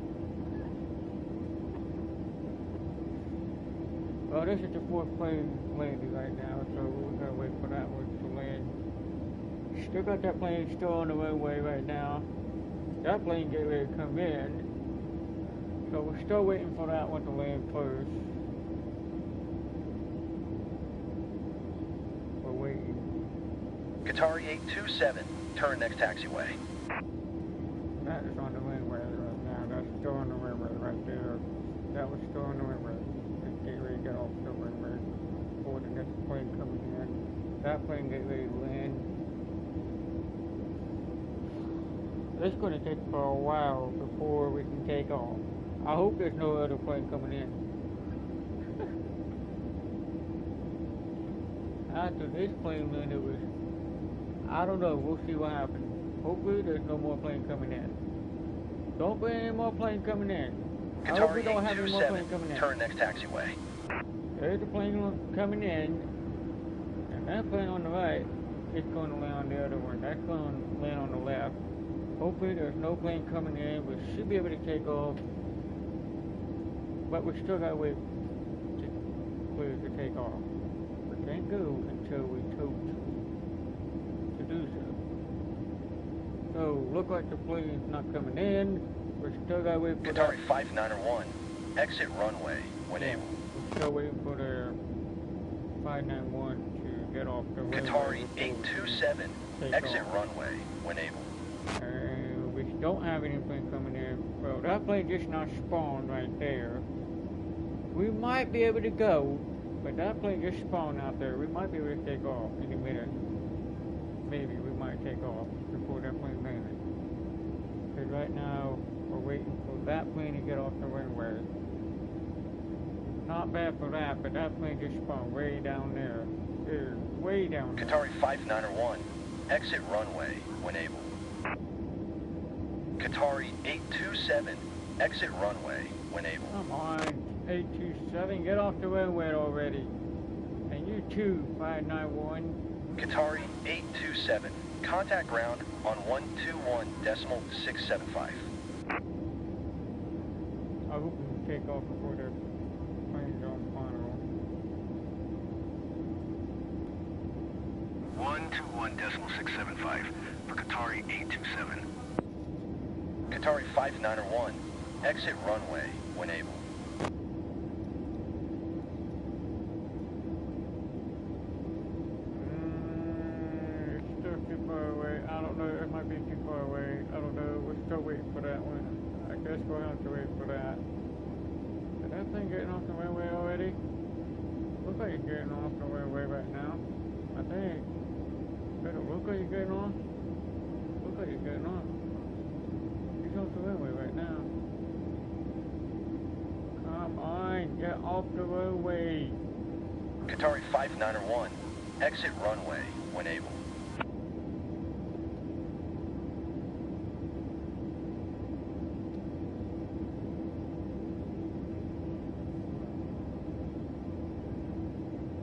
Well, this is the 4th plane landing right now, so we're gonna wait for that one to land. Still got that plane still on the runway right now. That plane getting ready to come in. So we're still waiting for that one to land first. We're waiting. Qatari 827, turn next taxiway. That is on the runway right now. That's still on the runway right there. That was still on the runway. It's getting ready to get off the runway before the next plane coming in. That plane getting ready to land. It's going to take for a while before we can take off. I hope there's no other plane coming in. After this plane landed was, I don't know, we'll see what happens. Hopefully there's no more plane coming in. Don't bring any more plane coming in. I hope we Qatari don't have any more plane 827, coming in. turn next taxiway. There's a plane coming in, and that plane on the right is going to land on the other one. That's going to land on the left. Hopefully there's no plane coming in. We should be able to take off, but we still got to wait to clear to take off. We can't go until we told to do so. So look like the plane's not coming in. We still got to wait for Qatari 591, exit runway when able. We're still waiting for the 591 to get off the runway. Qatari 827, exit off. runway when able. We don't have any plane coming in. Well, that plane just not spawned right there. We might be able to go, but that plane just spawned out there. We might be able to take off in a minute. Maybe we might take off before that plane lands. Because right now, we're waiting for that plane to get off the runway. Not bad for that, but that plane just spawned way down there. It's way down there. Qatari 591, exit runway when able. Qatari 827, exit runway when able. Come on, 827, get off the runway already. And you too, 591. Qatari 827, contact ground on 121.675. I hope we can take off before the plane's on final. 121.675 for Qatari 827. Qatari 591, exit runway when able. It's still too far away. I don't know, it might be too far away. I don't know, we're still waiting for that one. I guess we'll have to wait for that. Is that thing getting off the runway already? Looks like it's getting off the runway right now. I think. Does it look like it's getting off? Looks like it's getting off. He's off the runway right now. off the runway. Qatari 5901, exit runway when able.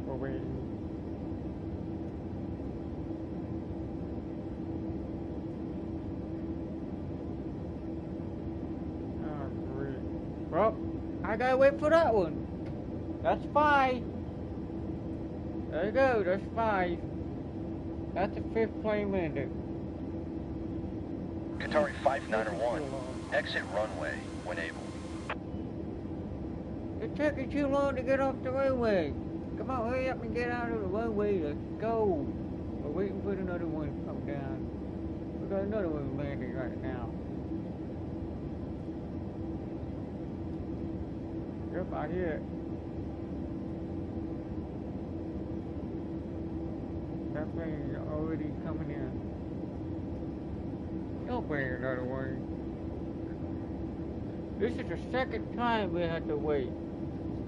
We're waiting. Oh, great. Well, I gotta wait for that one. That's 5. There you go, that's 5. That's the 5th plane landed. Qatari 5901, exit runway when able. It's taking too long to get off the runway. Come on, hurry up and get out of the runway. Let's go. We're waiting for another one to come down. We got another one landing right now. Yep, I hear it. That plane is already coming in. Don't bring another one. This is the second time we had to wait.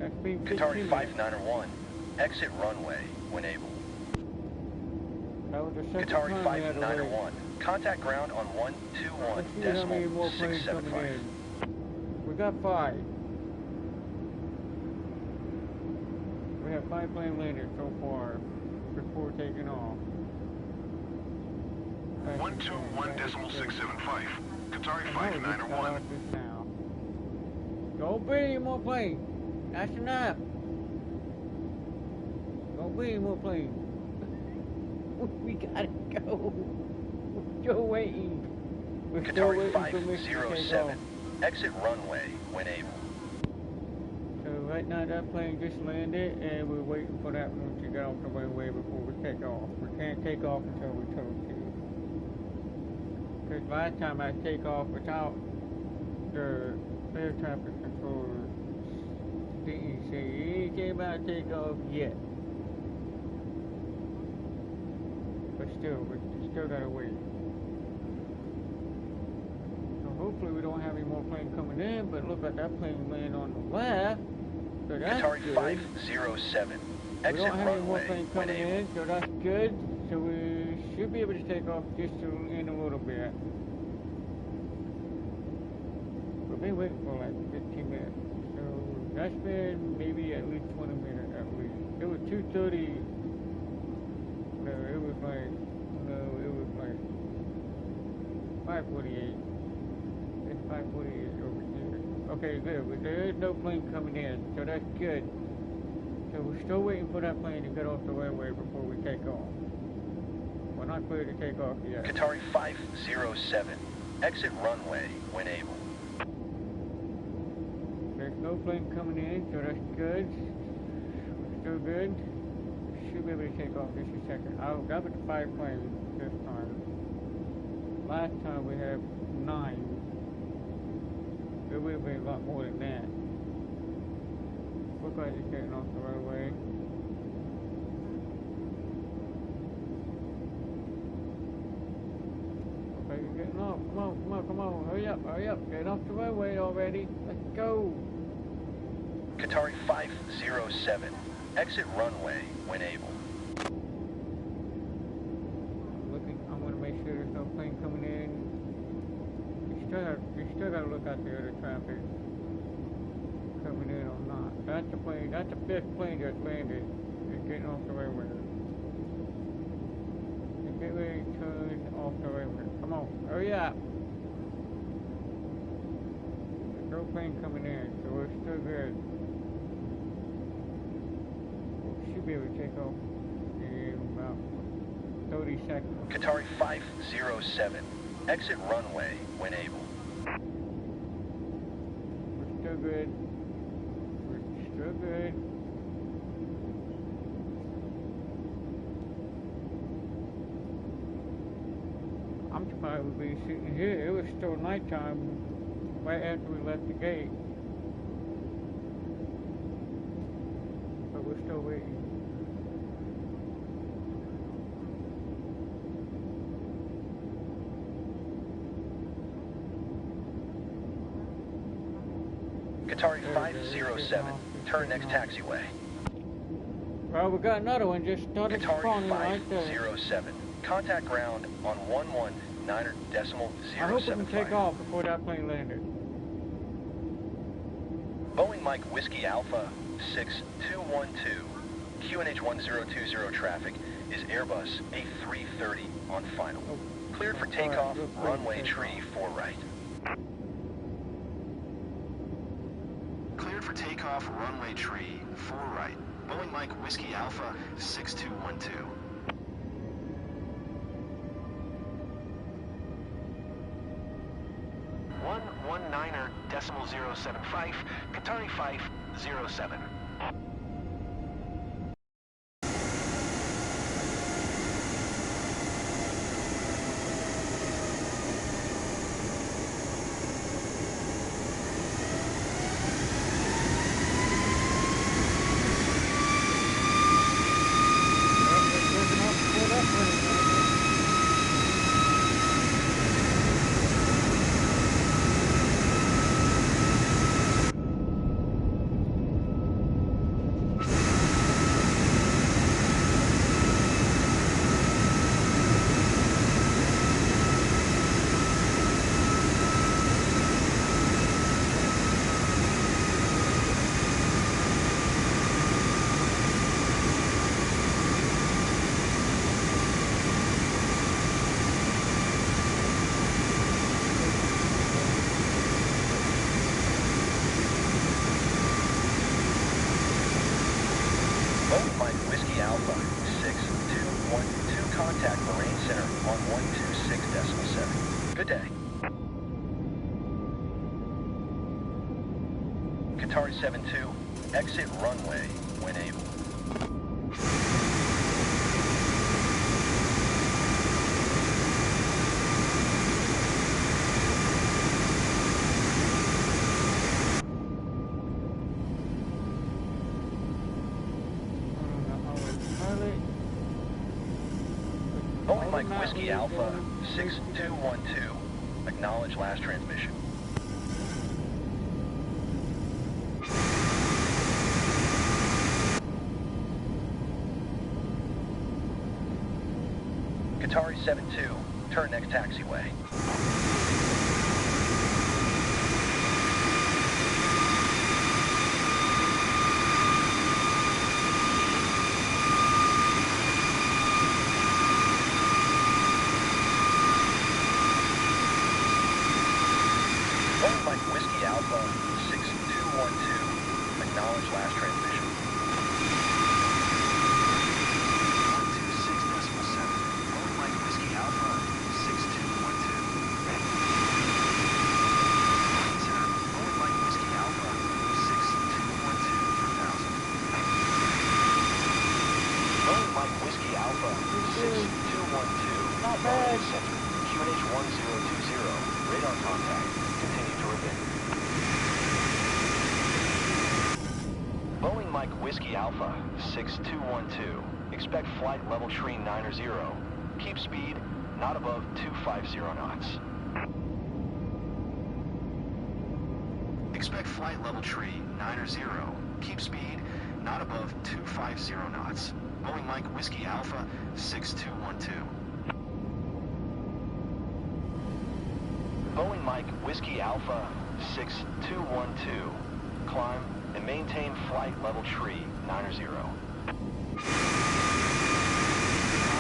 That's been 15 Qatari minutes. 5901, exit runway when able. That was the second Qatari time we had to wait. 5901, contact ground on Let's see how many more planes coming 121.675. in. We got 5. We have 5 planes landed so far before taking off. 121.675. Qatari I know we just got 5901. off this now. Don't bring any more planes. That's enough. Don't bring any more planes. We gotta go. We're still waiting. We're still Qatari waiting for Mr. to take off. 507, exit runway when able. So right now that plane just landed and we're waiting for that one to get off the runway before we take off. We can't take off until we're told to. Because last time I take off without the air traffic controller didn't say anything about takeoff yet. But still, we still gotta wait. So hopefully we don't have any more planes coming in, but look like that plane landed on the left. So that's Qatari good. 507, We exit don't have any more runway planes when coming able. in, so that's good. So we should be able to take off just in a little bit. We've been waiting for like 15 minutes. So that's been maybe at least 20 minutes at least. It was 2:30. No, it was like 5:48. It's 5:48 over here. Okay, good. But there is no plane coming in, so that's good. So we're still waiting for that plane to get off the runway before we take off. We're not clear to take off yet. Qatari 507, exit runway when able. There's no plane coming in, so that's good. We're still good. Should be able to take off just a second. That was 5 planes this time. Last time we had 9. It would have been a lot more than that. Looks like it's getting off the runway. Looks like it's getting off. Come on. Hurry up. Get off the runway already. Let's go. Qatari 507, exit runway when able. I want to make sure there's no plane coming in. You still got to look out the other traffic coming in or not. That's the plane. That's the 5th plane that landed. It's getting off the runway. It's getting ready to turn off the runway. Come on, hurry up. There's no plane coming in, so we're still good. We should be able to take off in about 30 seconds. Qatari 507, exit runway when able. We're still good. I'm surprised we'd be sitting here. It was still nighttime right after we left the gate. But we're still waiting. Qatari 507, turn next taxiway. Well, we got another one just started spawning right there. 507. Contact ground on 119.075. I hope we can take off before that plane landed. Boeing Mike Whiskey Alpha 6212. QNH 1020 traffic is Airbus A330 on final. Cleared for takeoff, runway tree 4 right. Cleared for takeoff, runway tree 4 right. Boeing Mike Whiskey Alpha 6212. 119.075, Qatari 507. Boeing Mike Whiskey Alpha 6212. Contact Marine Center on 126.7. Good day. Qatari 72. Exit runway when able. Boeing Mike Whiskey Alpha 6212. Acknowledge last transmission. Qatari 72, turn next taxiway. Boeing Mike Whiskey Alpha 6212, acknowledge last transmission. 126.7. Boeing Mike Whiskey Alpha 6212. Marine Center, Boeing Mike Whiskey Alpha 6212 for 1000. Boeing Mike Whiskey Alpha 6212. Not bad. Center, QNH 1020. Radar contact. Continue to remain. Boeing Mike Whiskey Alpha 6212. Expect flight level tree 90. Keep speed not above 250 knots. Expect flight level tree 90. Keep speed not above 250 knots. Boeing Mike Whiskey Alpha 6212. Boeing Mike Whiskey Alpha 6212. Climb and maintain flight level tree 90. Climb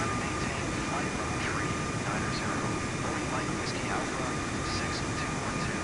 and maintain flight level tree 90. Boeing Mike Whiskey Alpha 6212.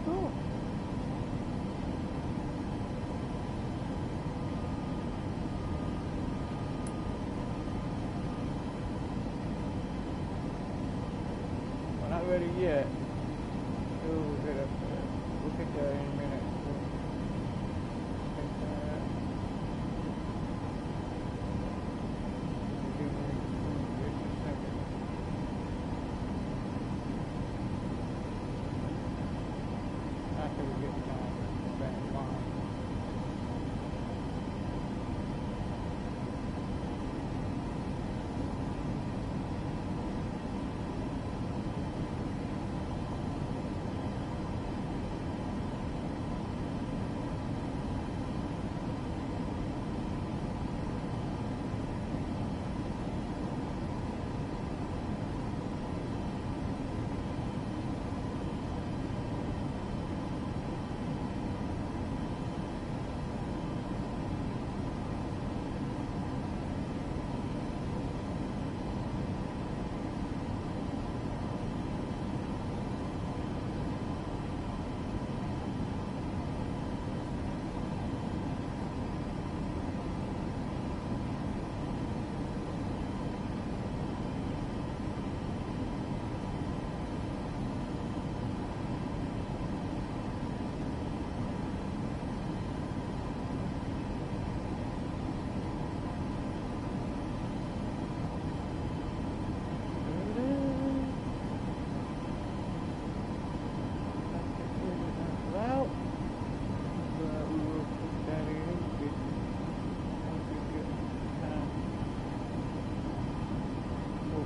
Cool. We're not ready yet. So we'll get up there. We'll get there in a minute.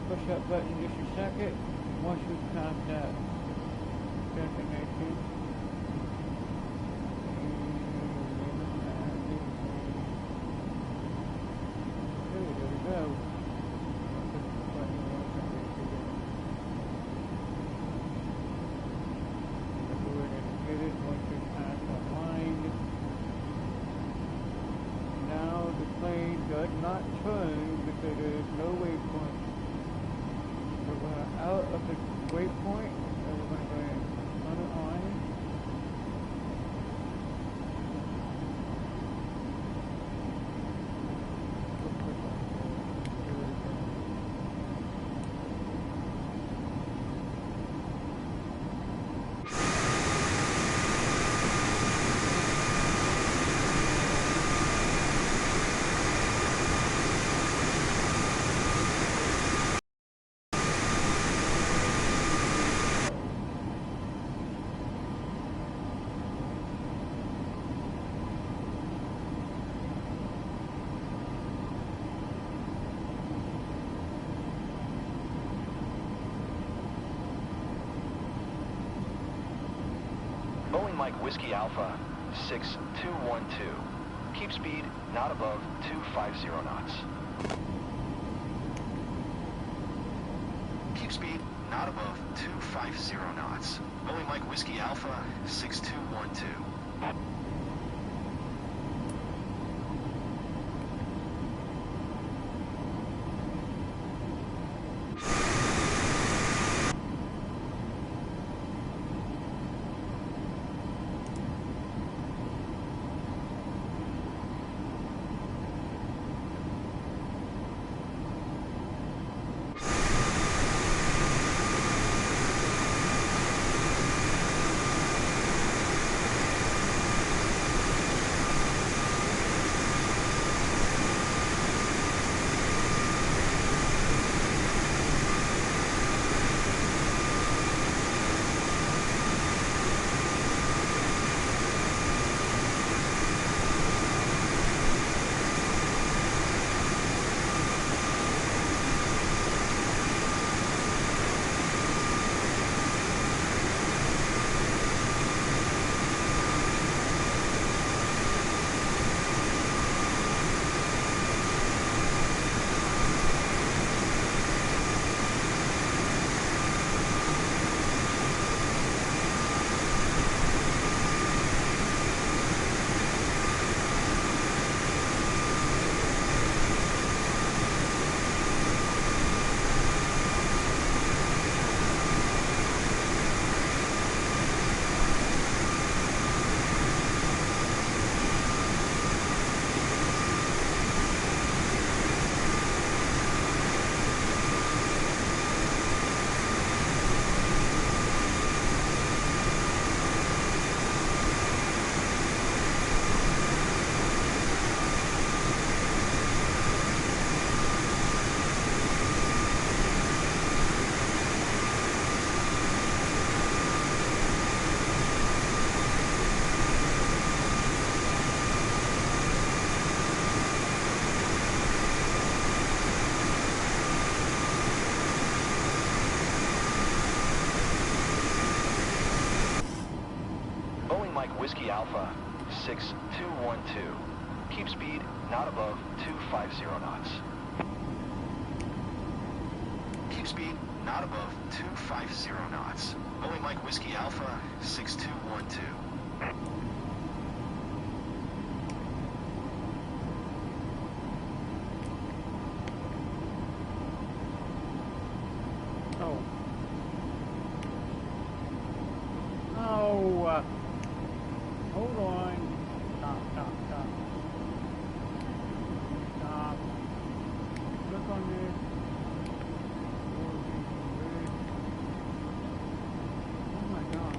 Push that button just a second once we pass that destination. There we go. Get it once we pass that line. Now the plane does not turn because there is no waypoint. We're going out of the waypoint, and we're going to go ahead and turn it on. Mike Whiskey Alpha 6212. Keep speed not above 250 knots. Keep speed not above 250 knots. Boeing Mike Whiskey Alpha 6212. Whiskey Alpha 6212. Keep speed not above 250 knots. Keep speed not above 250 knots. Boeing Mike Whiskey Alpha 6212. Oh. Oh. Hold on. Stop. Stop. Look on this. Oh my God.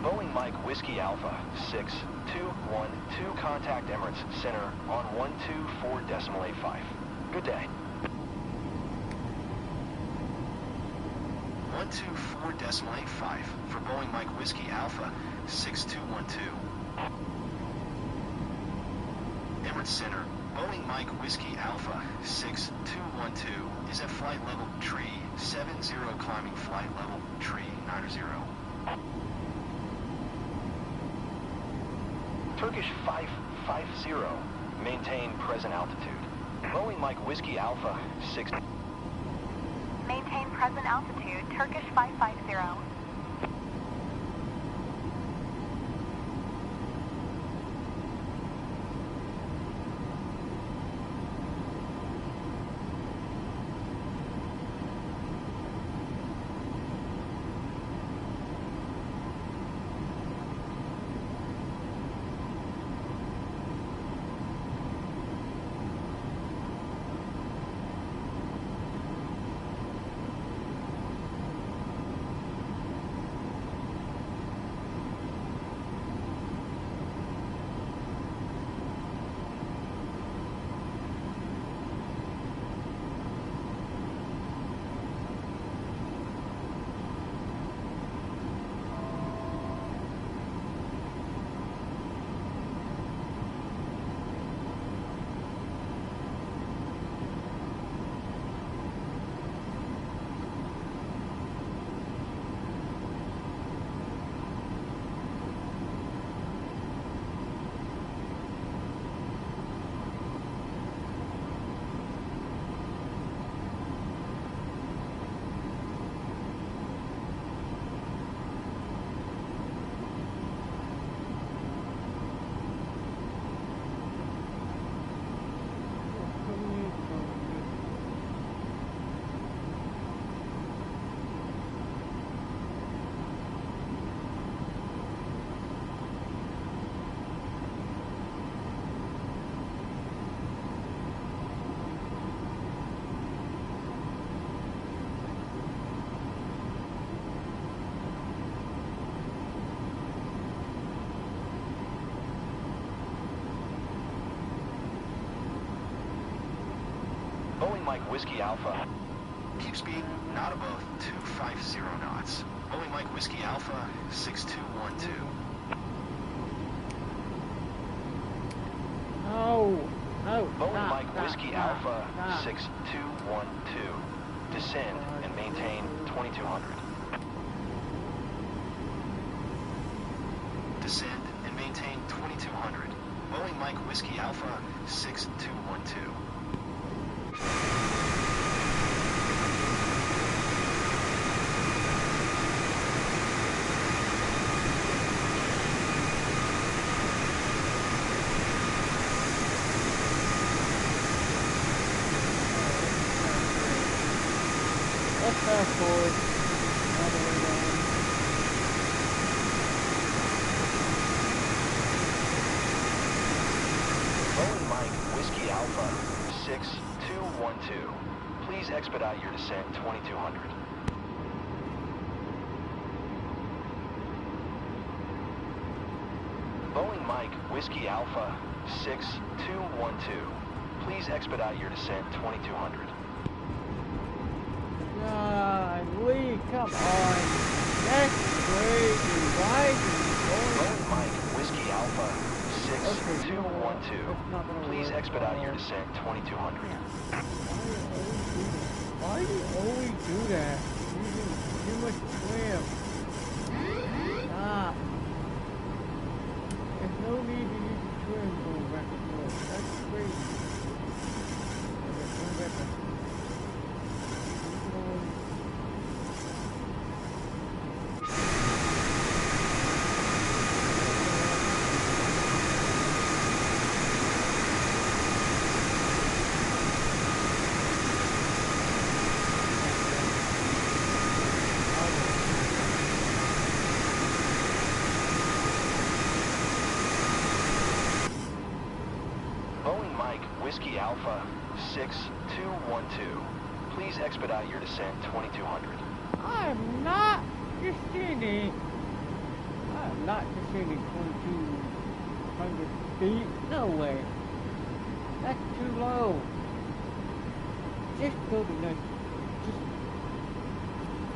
Boeing Mike Whiskey Alpha 6212, contact Emirates Center on 124.85. Good day. 124.85 for Boeing Mike Whiskey Alpha 6212. Emirates Center, Boeing Mike Whiskey Alpha 6212 is at flight level tree 70, climbing flight level tree 90. Turkish 550, maintain present altitude. Boeing Mike Whiskey Alpha 6. Maintain present altitude, Turkish 550. Mike Whiskey Alpha. Keep speed not above 250 knots. Boeing Mike Whiskey Alpha 6212. No. No. Boeing Mike Whiskey Alpha 6212. Descend and maintain 2200. Descend and maintain 2200. Boeing Mike Whiskey Alpha 6212. Let's fast forward all the way down. Boeing Mike Whiskey Alpha 6212. Please expedite your descent 2200. Boeing Mike Whiskey Alpha 6212. Please expedite your descent 2200. God, Lee, come on. That's crazy. Why is he going? Boeing Mike Whiskey Alpha 6212. Please expedite your descent 2200. Why do you always do that? Using too much swim. Stop. There's no need to use the swim going back and forth. That's crazy. Okay, back up. Boeing Mike Whiskey Alpha 6212. Please expedite your descent 2200. I'm not descending. I'm not descending 2,200 feet. No way. That's too low. Just go to next.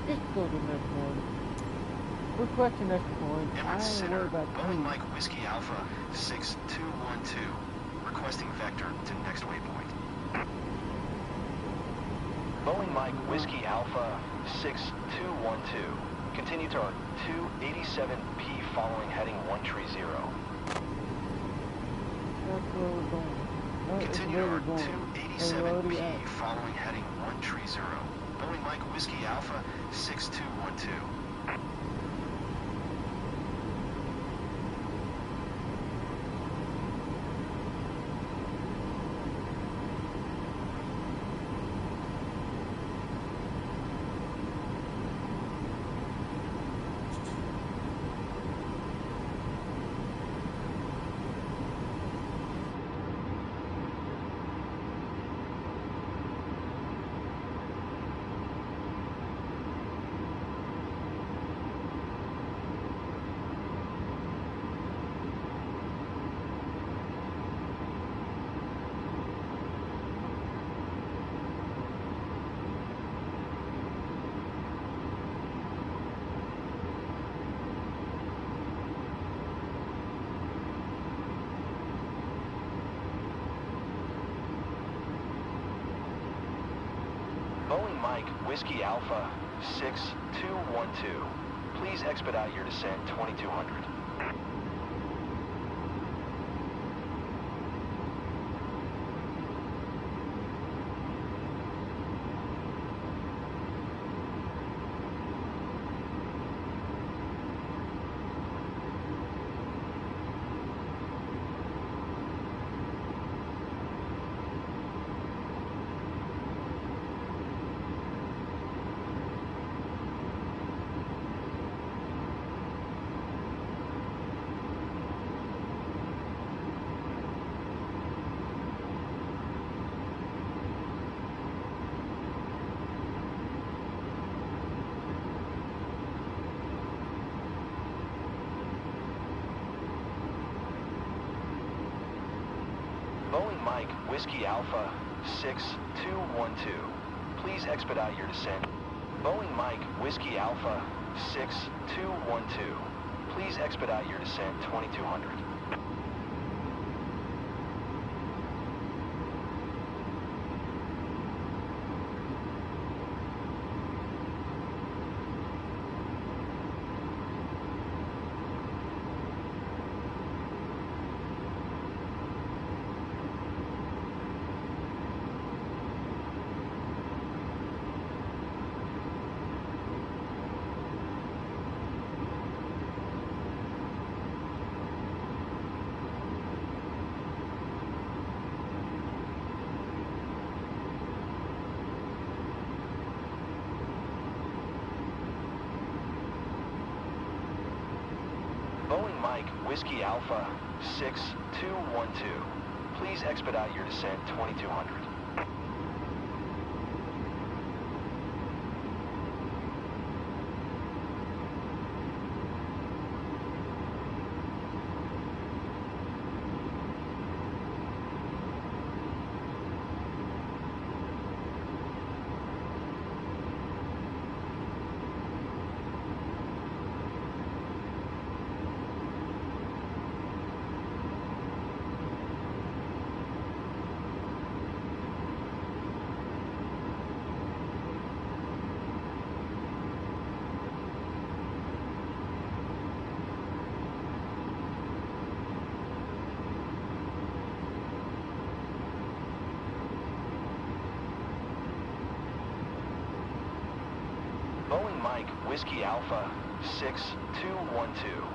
Just go to next one. Request the next one. I Emirates ain't Center, worried about Boeing you. Mike Whiskey Alpha 6212. Requesting vector to next waypoint. Boeing Mike Whiskey Alpha 6212. Continue to 287P following heading 130. That's where we're going. No, it's Continue where to we're going. We're already 287P at. following heading 130. Boeing Mike Whiskey Alpha 6212. Boeing Mike Whiskey Alpha 6212. Please expedite your descent 2200. Boeing Mike Whiskey Alpha 6212. Please expedite your descent. Boeing Mike, Whiskey Alpha 6212. Please expedite your descent 2200. Boeing Mike, Whiskey Alpha 6212. Please expedite your descent 2200. Boeing Mike, Whiskey Alpha 6212.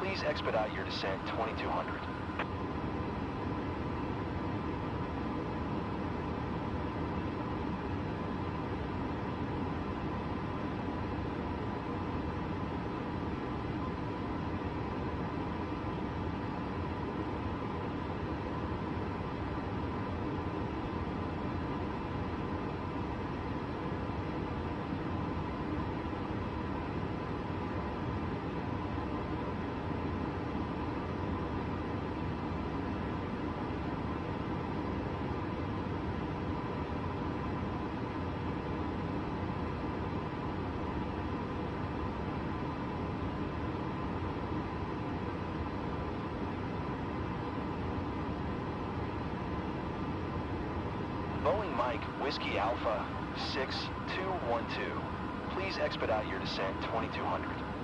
Please expedite your descent 2200. Boeing Mike, Whiskey Alpha 6212. Please expedite your descent 2200.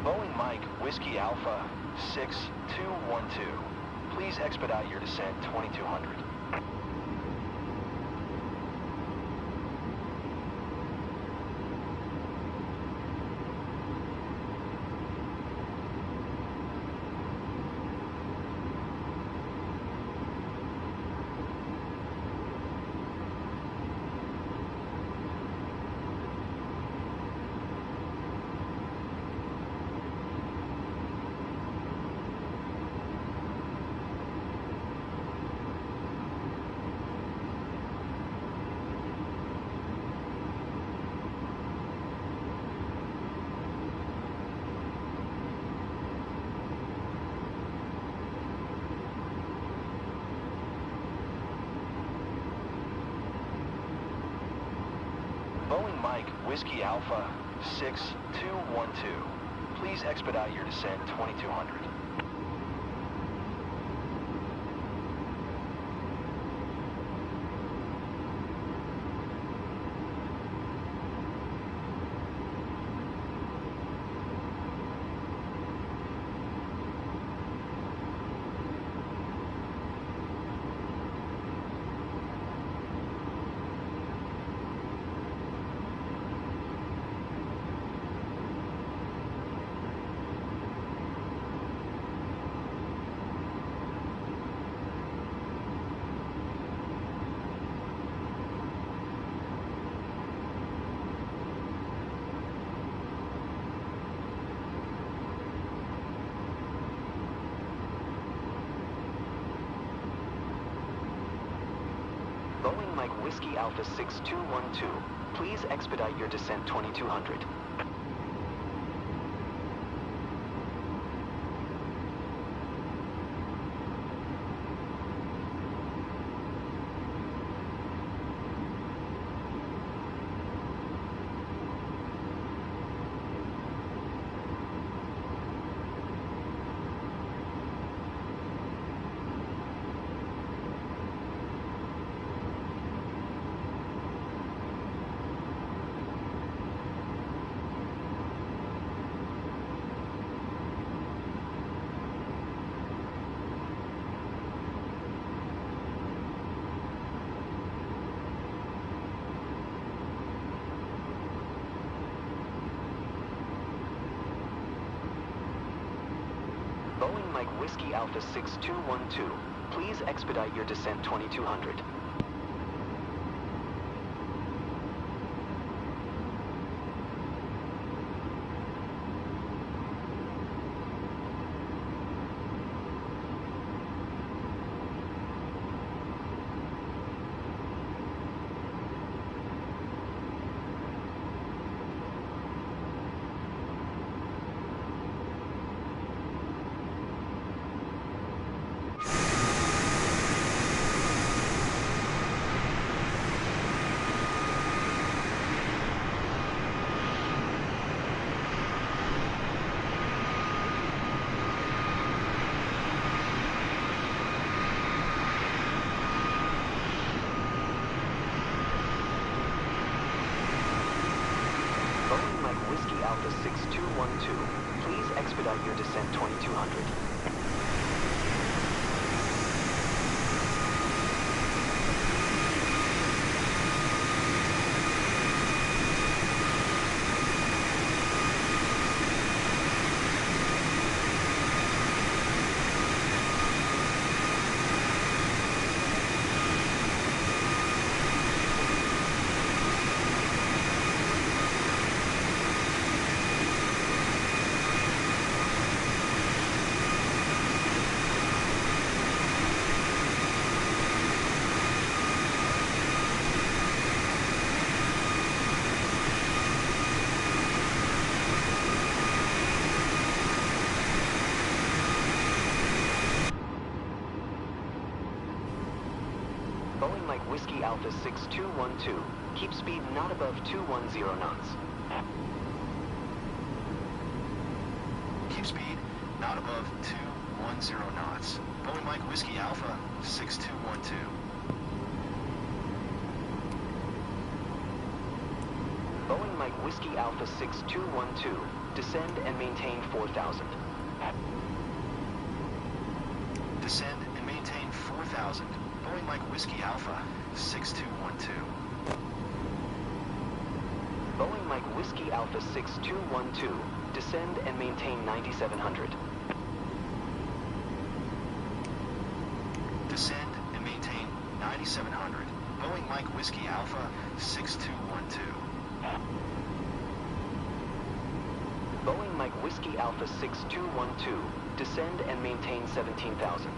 Boeing Mike, Whiskey Alpha 6212. Please expedite your descent 2200. Boeing Mike, Whiskey Alpha 6212. Please expedite your descent 2200. Whiskey Alpha 6212, please expedite your descent 2200. Boeing Mike Whiskey Alpha 6212, please expedite your descent 2200. Boeing Mike Whiskey Alpha 6212, please expedite your descent 2200. Boeing Mike Whiskey Alpha 6212, keep speed not above 210 knots. Keep speed not above 210 knots. Boeing Mike Whiskey Alpha 6212. Boeing Mike Whiskey Alpha 6212, descend and maintain 4000. Descend and maintain 4,000. Boeing Mike Whiskey Alpha 6212. Boeing Mike Whiskey Alpha 6212, descend and maintain 9700. Descend and maintain 9700. Boeing Mike Whiskey Alpha 6212. Boeing Mike Whiskey Alpha 6212, descend and maintain 17,000.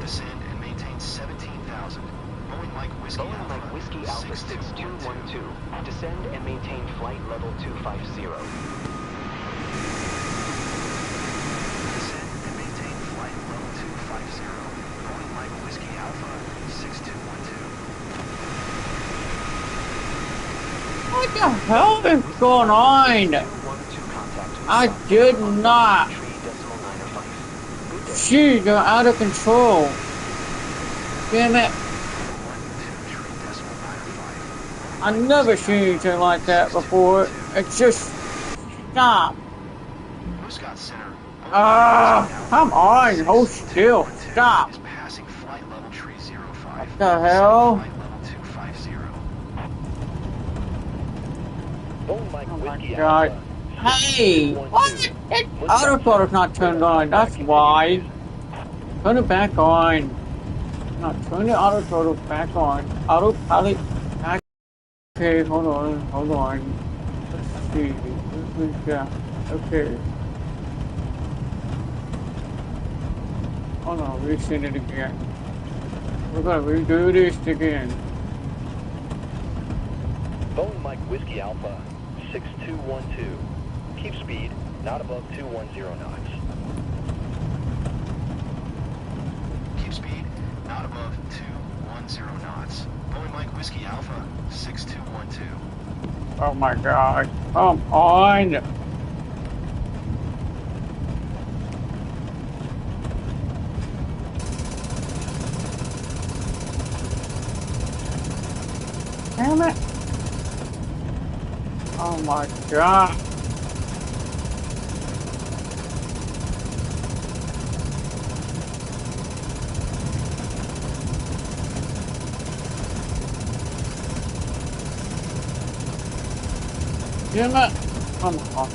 Descend and maintain 17,000. Boeing Mike Whiskey Boeing Alpha Mike Whiskey Alpha 6212, descend and maintain flight level 250. Descend and maintain flight level 250. Boeing Mike Whiskey Alpha 6212. What the hell is going on? I did not. Jeez, you're out of control. Damn it. I never seen anything like that before. It's just stop. Come on, hold still. Stop. What the hell? Oh my god. Hey! What? That autopilot's not turned on. That's why. Turn it back on. No, turn the autopilot back on. Autopilot back. Okay, hold on. Let's see. Yeah. Okay. Hold on, resend it again. We're gonna redo this again. Boeing Mike Whiskey Alpha 6212. Keep speed, not above 210 knots. Keep speed, not above 210 knots. Boeing Mike Whiskey Alpha 6212. Oh my God, come on! Damn it! Oh my God! Damn it! Come on.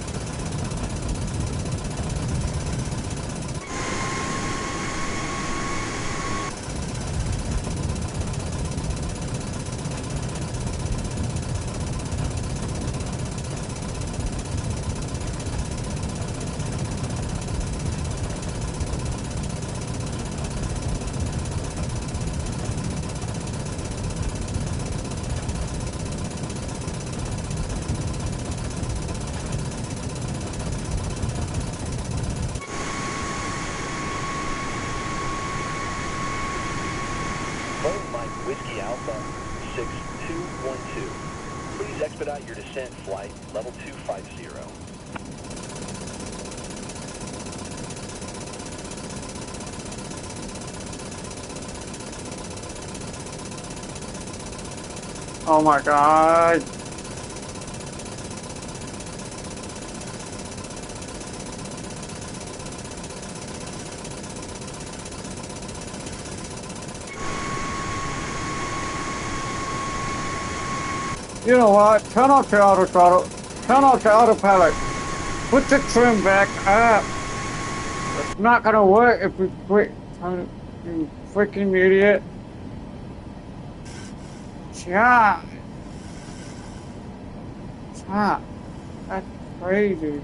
Boeing Mike Whiskey Alpha 6212. Please expedite your descent flight level 250. Oh my God! You know what? Turn off the auto throttle. Turn off the autopilot. Put the trim back up. It's not gonna work if we quit. You freaking idiot. God. Stop. That's crazy.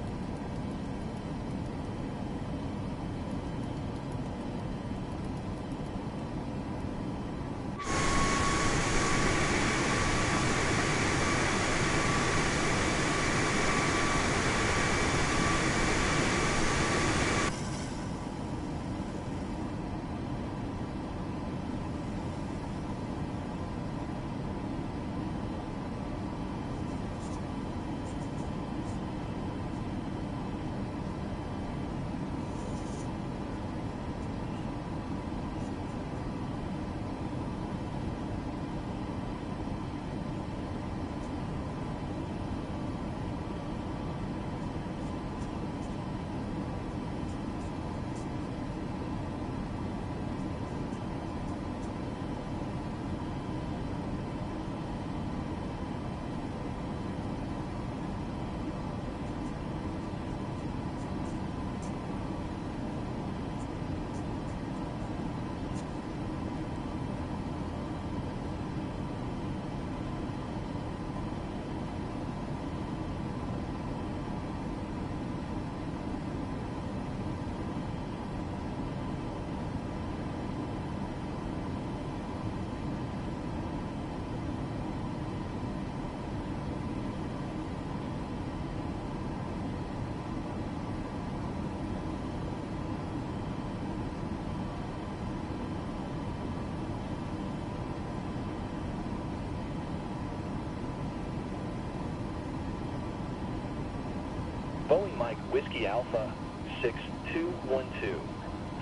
Boeing Mike Whiskey Alpha 6212.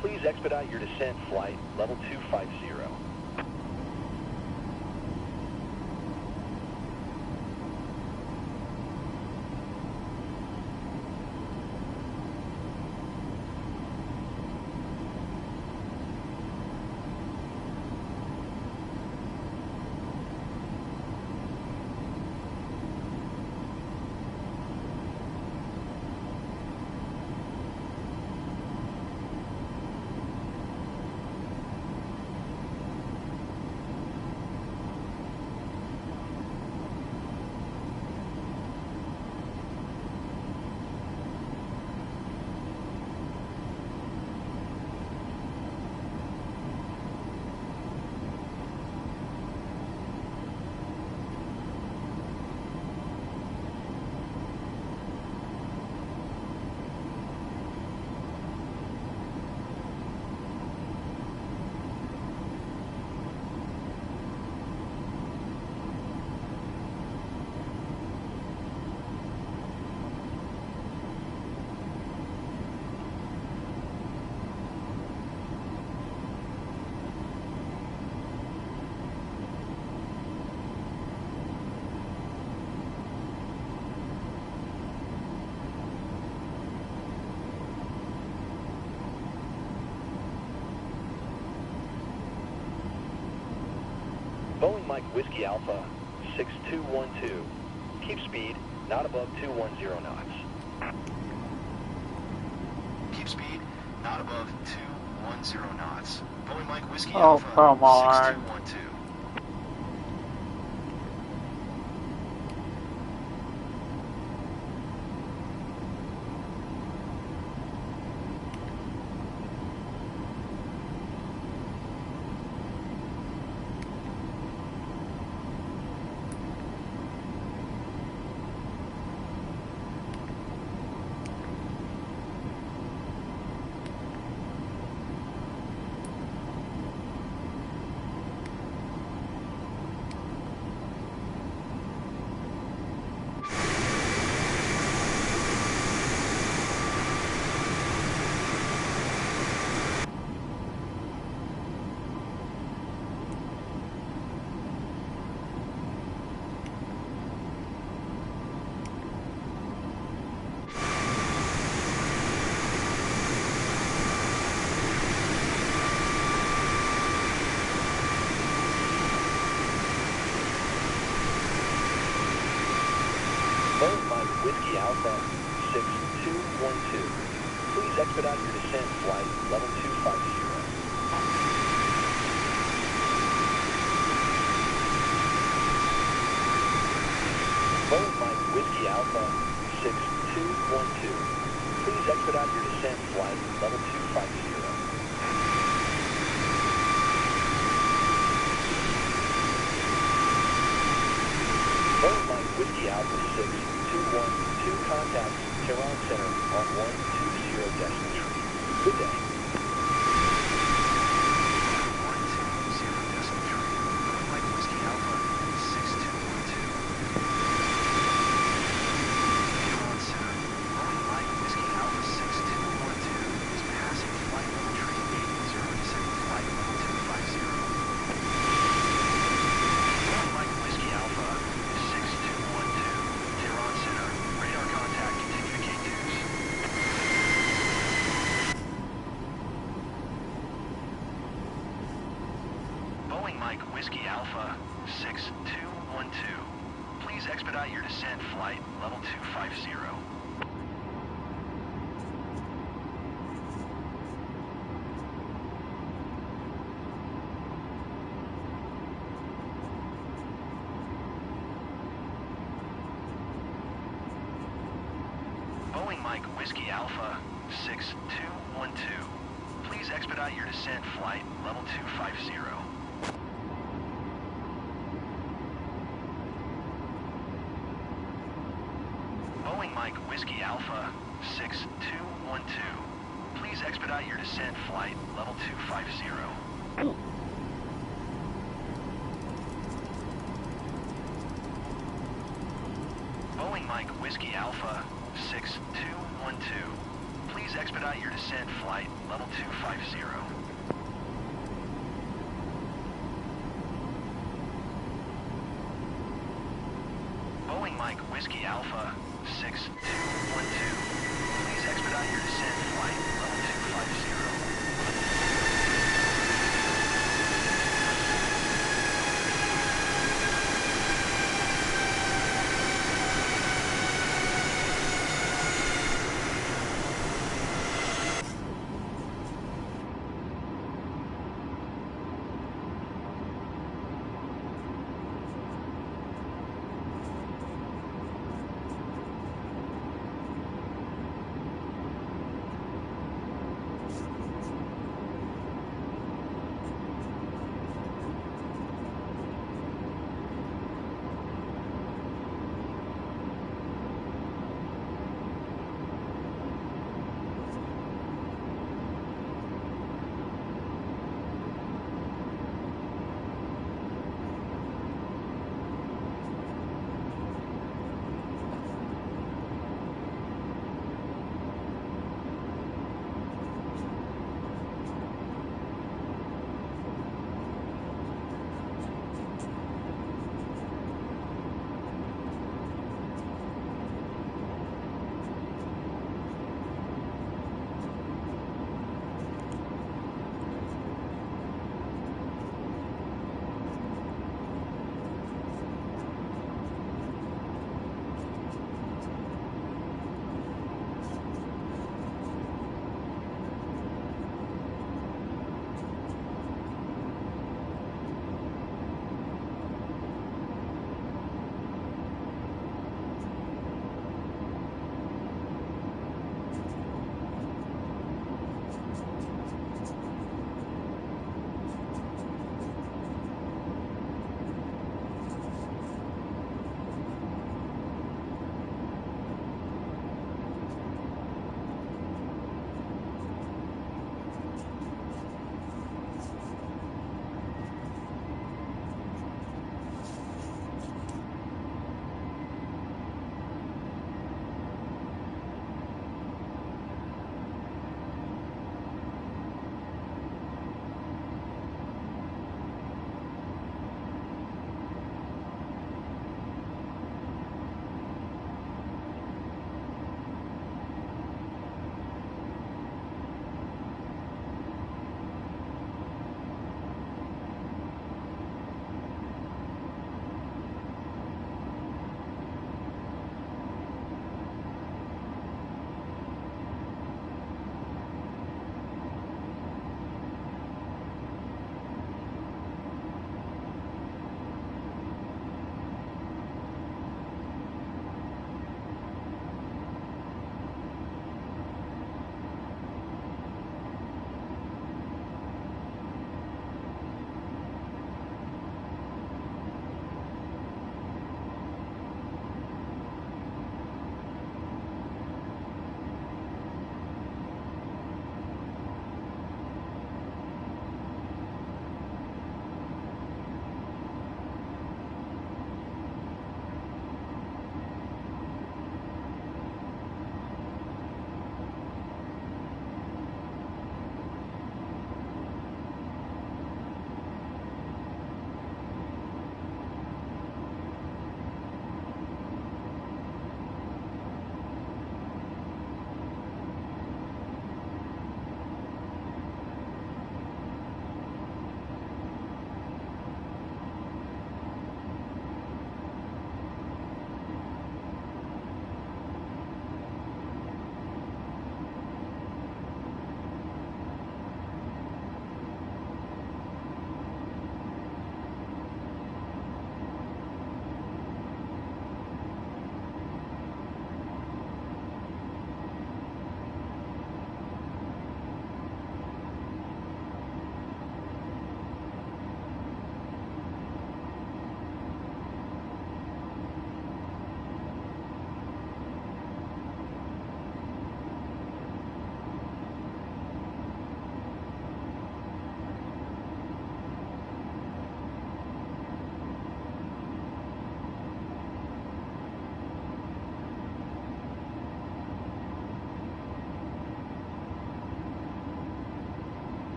Please expedite your descent flight level 250. Boeing Mike Whiskey Alpha 6212. Keep speed not above 210 knots. Keep speed not above 210 knots. Boeing Mike Whiskey Alpha come on. 6212. Boeing Mike Whiskey Alpha 6212. Please expedite your descent flight level 250. Boeing Mike Whiskey Alpha 6212. Please expedite your descent flight level 250. Boeing Mike Whiskey Alpha 6212, contact Tehran Center on 120 decimal tree. Good day. 120 decimal tree. Boeing Mike Whiskey Alpha 6212. Tehran Center. Boeing Mike Whiskey Alpha 6212 is passing flight level tree 80, descending flight level 250. Boeing Mike Whiskey Alpha 6212, Tehran Center. Radar contact, continue to K2s. Boeing Mike Whiskey Alpha 6212. Please expedite your descent flight level 250. Boeing Mike Whiskey Alpha 6212. Please expedite your descent flight level 250. Boeing Mike Whiskey Alpha 6212. Please expedite your descent flight level 250. Boeing Mike Whiskey Alpha 6212. Please expedite your descent flight level 250. Boeing Mike Whiskey Alpha 6212. Please expedite your descent flight level 250.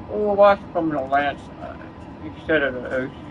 We'll watch from the land side instead of the ocean.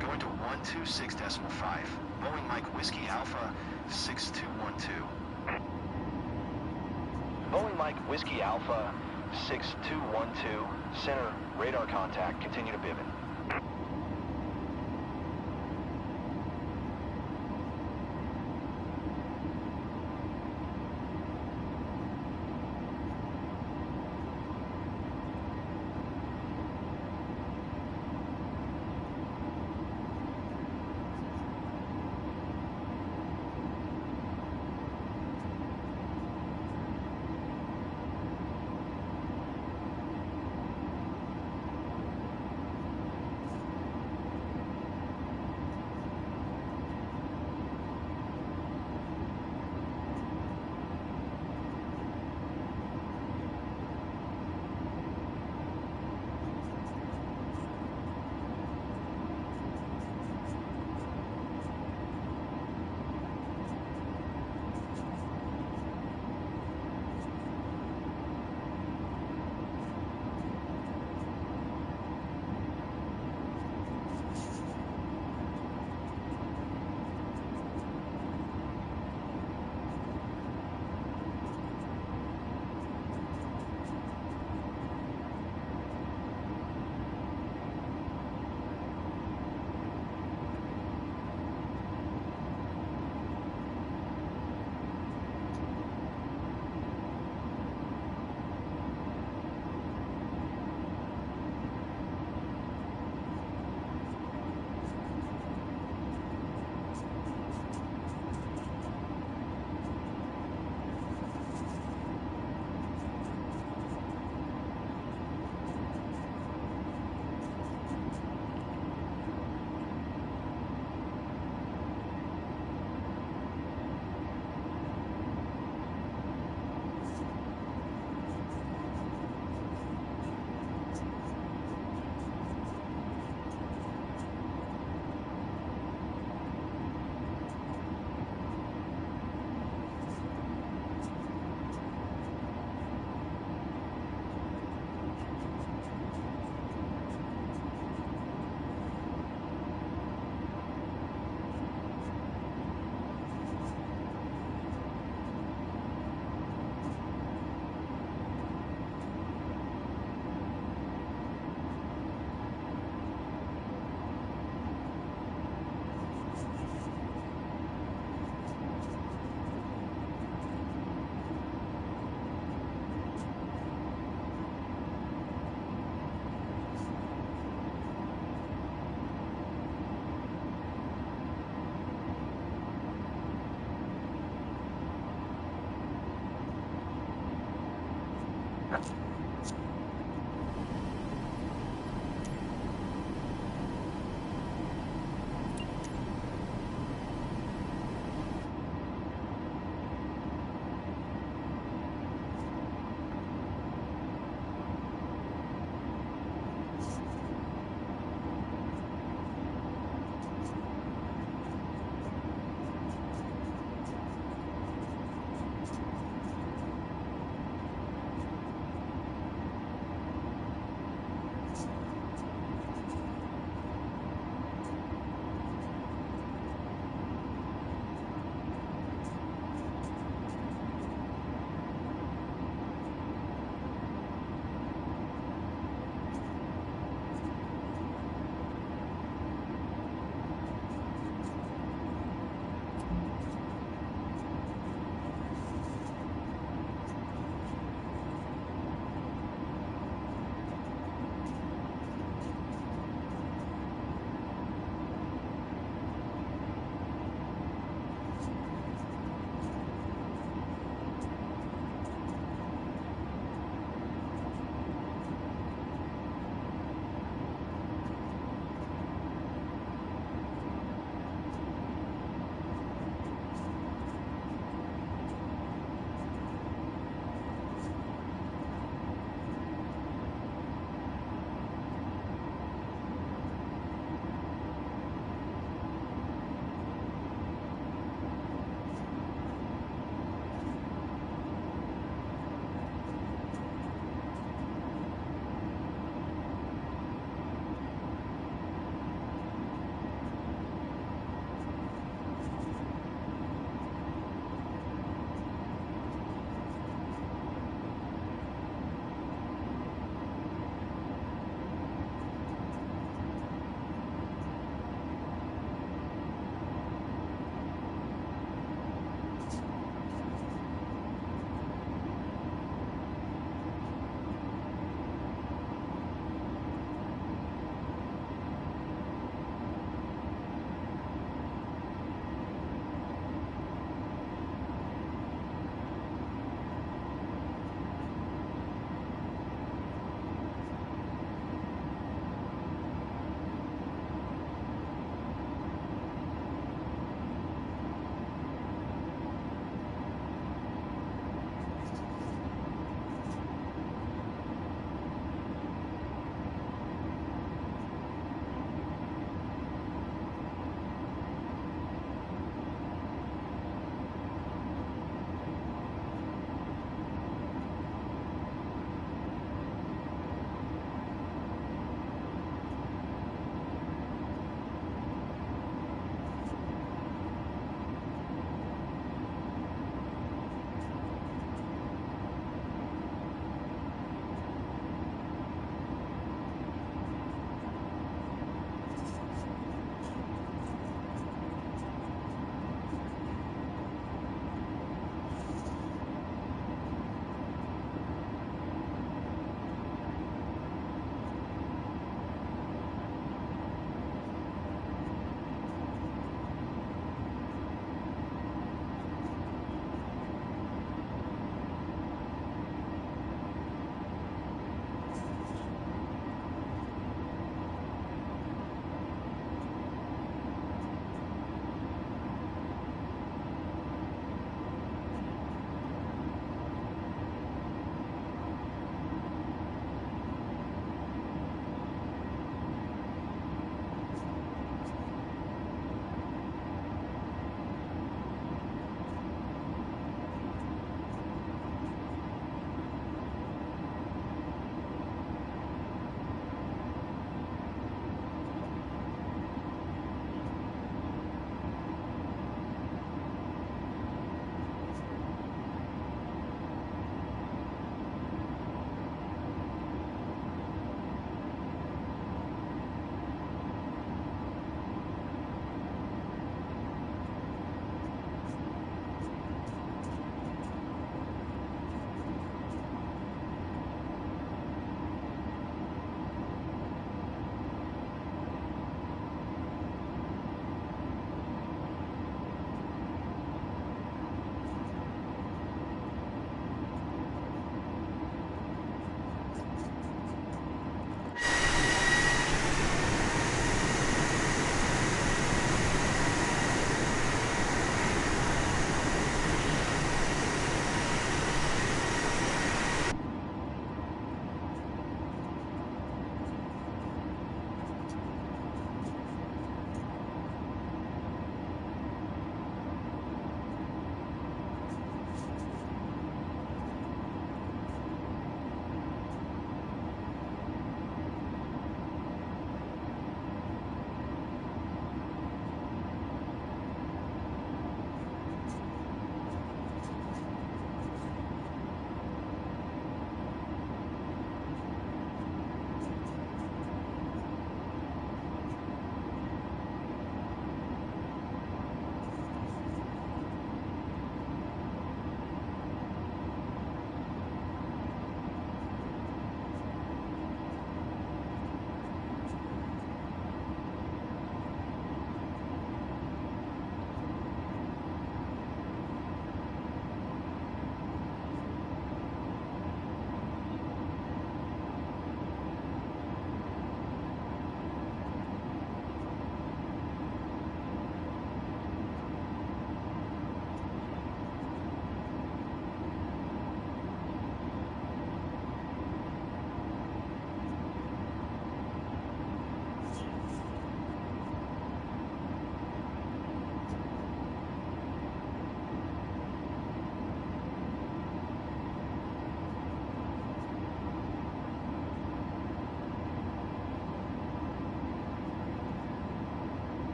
Going to 126.5. Boeing Mike Whiskey Alpha 6212. Boeing Mike Whiskey Alpha 6212. Center radar contact. Continue to pivot.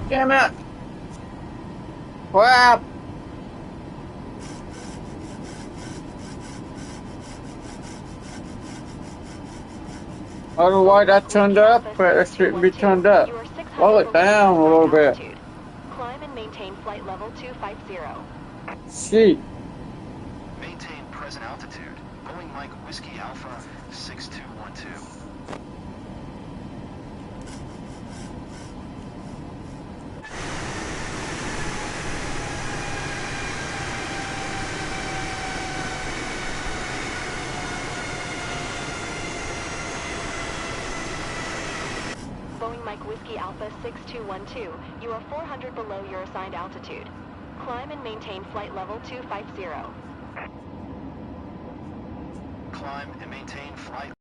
Damn it! Crap! I don't know why that turned up, but it shouldn't be turned up. Slow it down a little bit. Climb and maintain flight level 250. Sheet. Maintain present altitude. Boeing Mike Whiskey Alpha 6212. Boeing Mike Whiskey Alpha 6212, you are 400 below your assigned altitude. Climb and maintain flight level 250. Climb and maintain flight.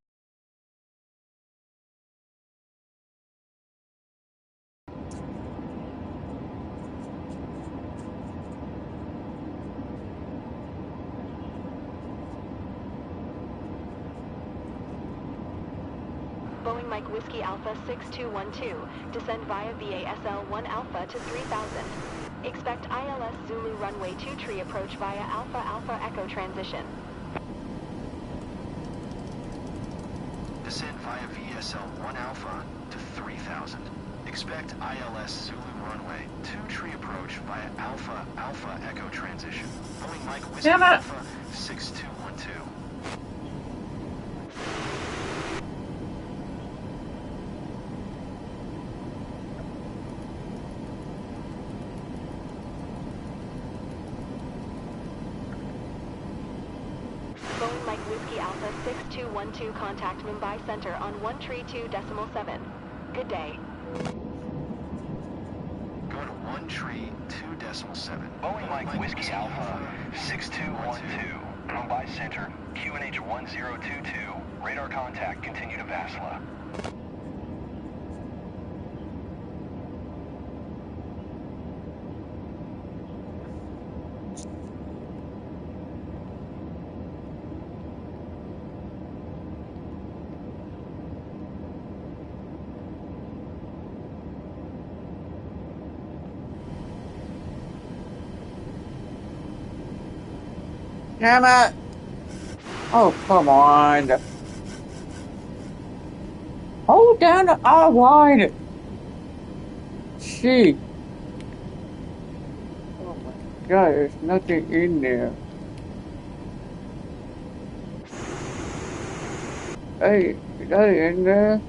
Boeing Mike Whiskey Alpha 6212, descend via VASL 1 Alpha to 3000. Expect ILS Zulu runway 23 approach via Alpha Alpha Echo transition. Descend via VSL 1 Alpha to 3000. Expect ILS Zulu runway 23 approach via Alpha Alpha Echo transition. Boeing Mike Whiskey Alpha 6212. Boeing Mike Whiskey Alpha 6212, contact Mumbai Center on 132.7. Good day. Go to 132.7. Boeing Mike Whiskey Alpha 6212, Mumbai Center, QNH 1022. Radar contact, continue to Vasla. Damn it! Oh, come on. Hold down the R wide. Gee. Oh my god, there's nothing in there. Hey, is that in there?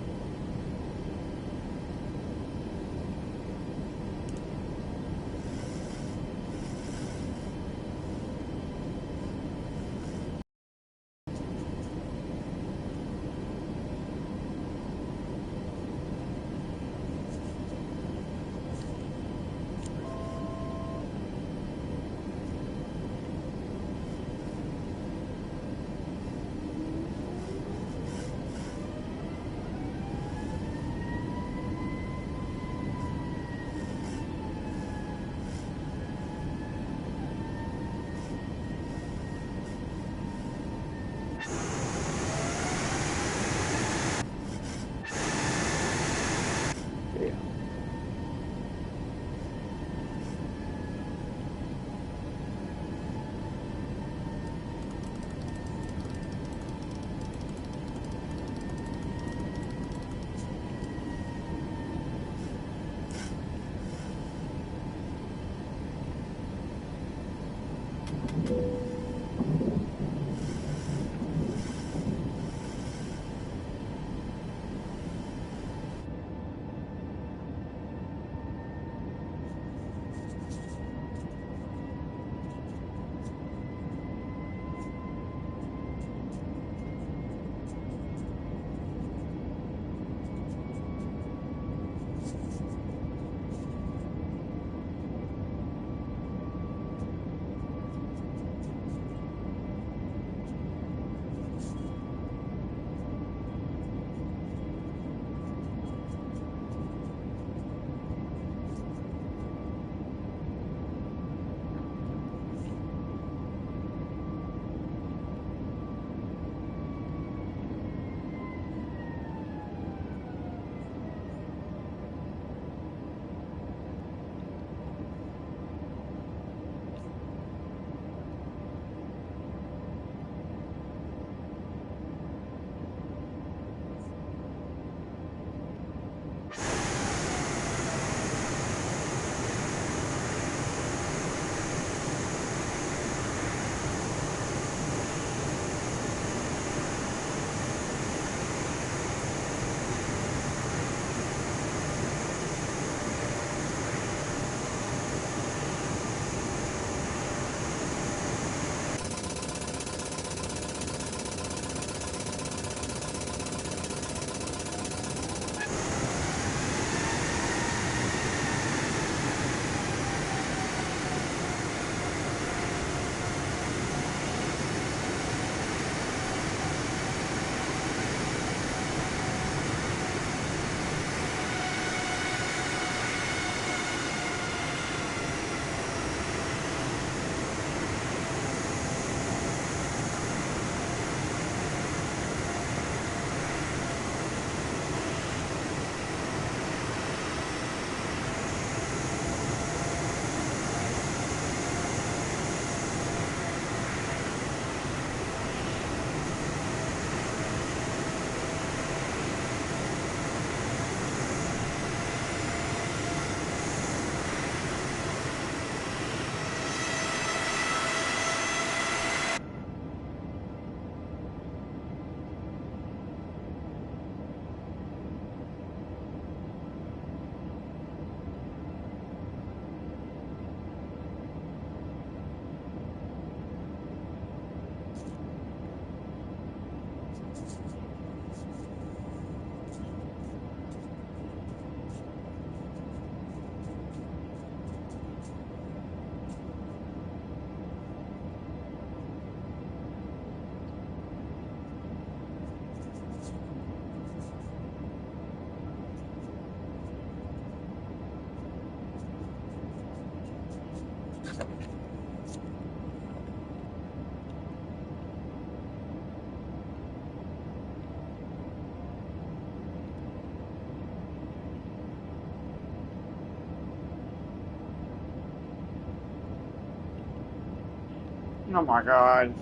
Oh my god.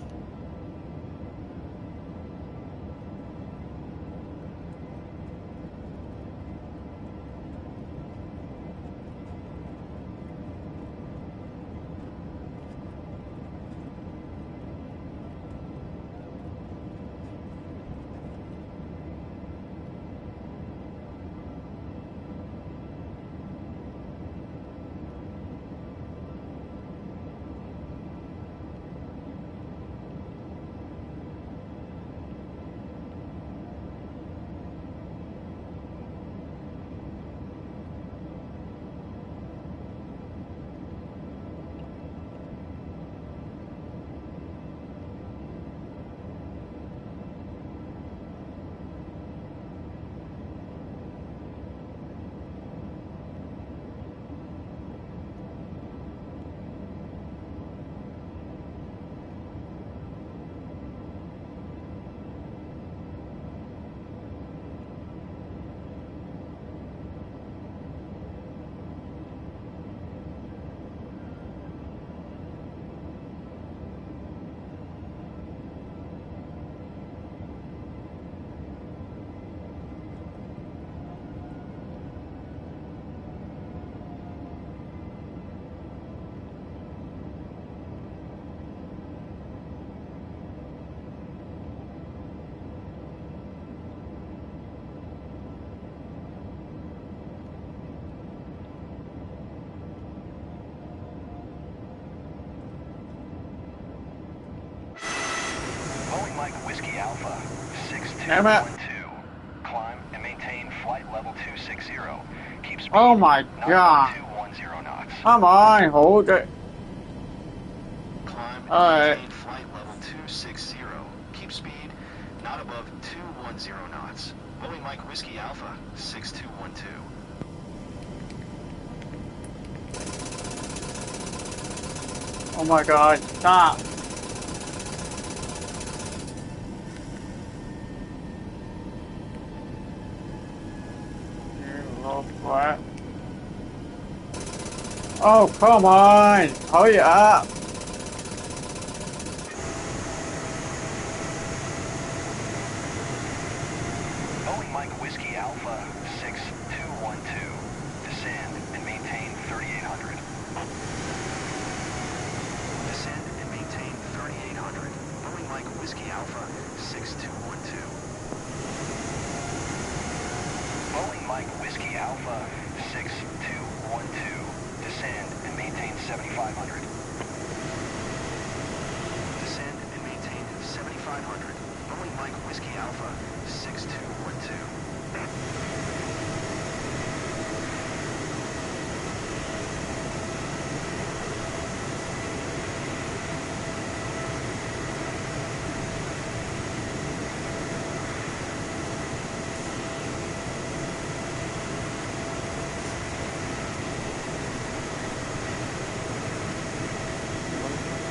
Mike Whiskey Alpha, Damn it. 6212. Climb and maintain flight level 260. Keep speed. Oh my god. 210 knots. Come on, hold it. Climb and Alright. maintain flight level 260. Keep speed, not above 210 knots. Boeing Mike Whiskey Alpha, 6212. Oh my god, stop. What? Oh, come on! Hurry up! Boeing Mike Whiskey Alpha, 6212. Descend and maintain 3800. Descend and maintain 3800. Boeing Mike Whiskey Alpha, 6212. Boeing Mike Whiskey Alpha, 6212. Descend and maintain 7500. Descend and maintain 7500. Boeing Mike Whiskey Alpha, 6212.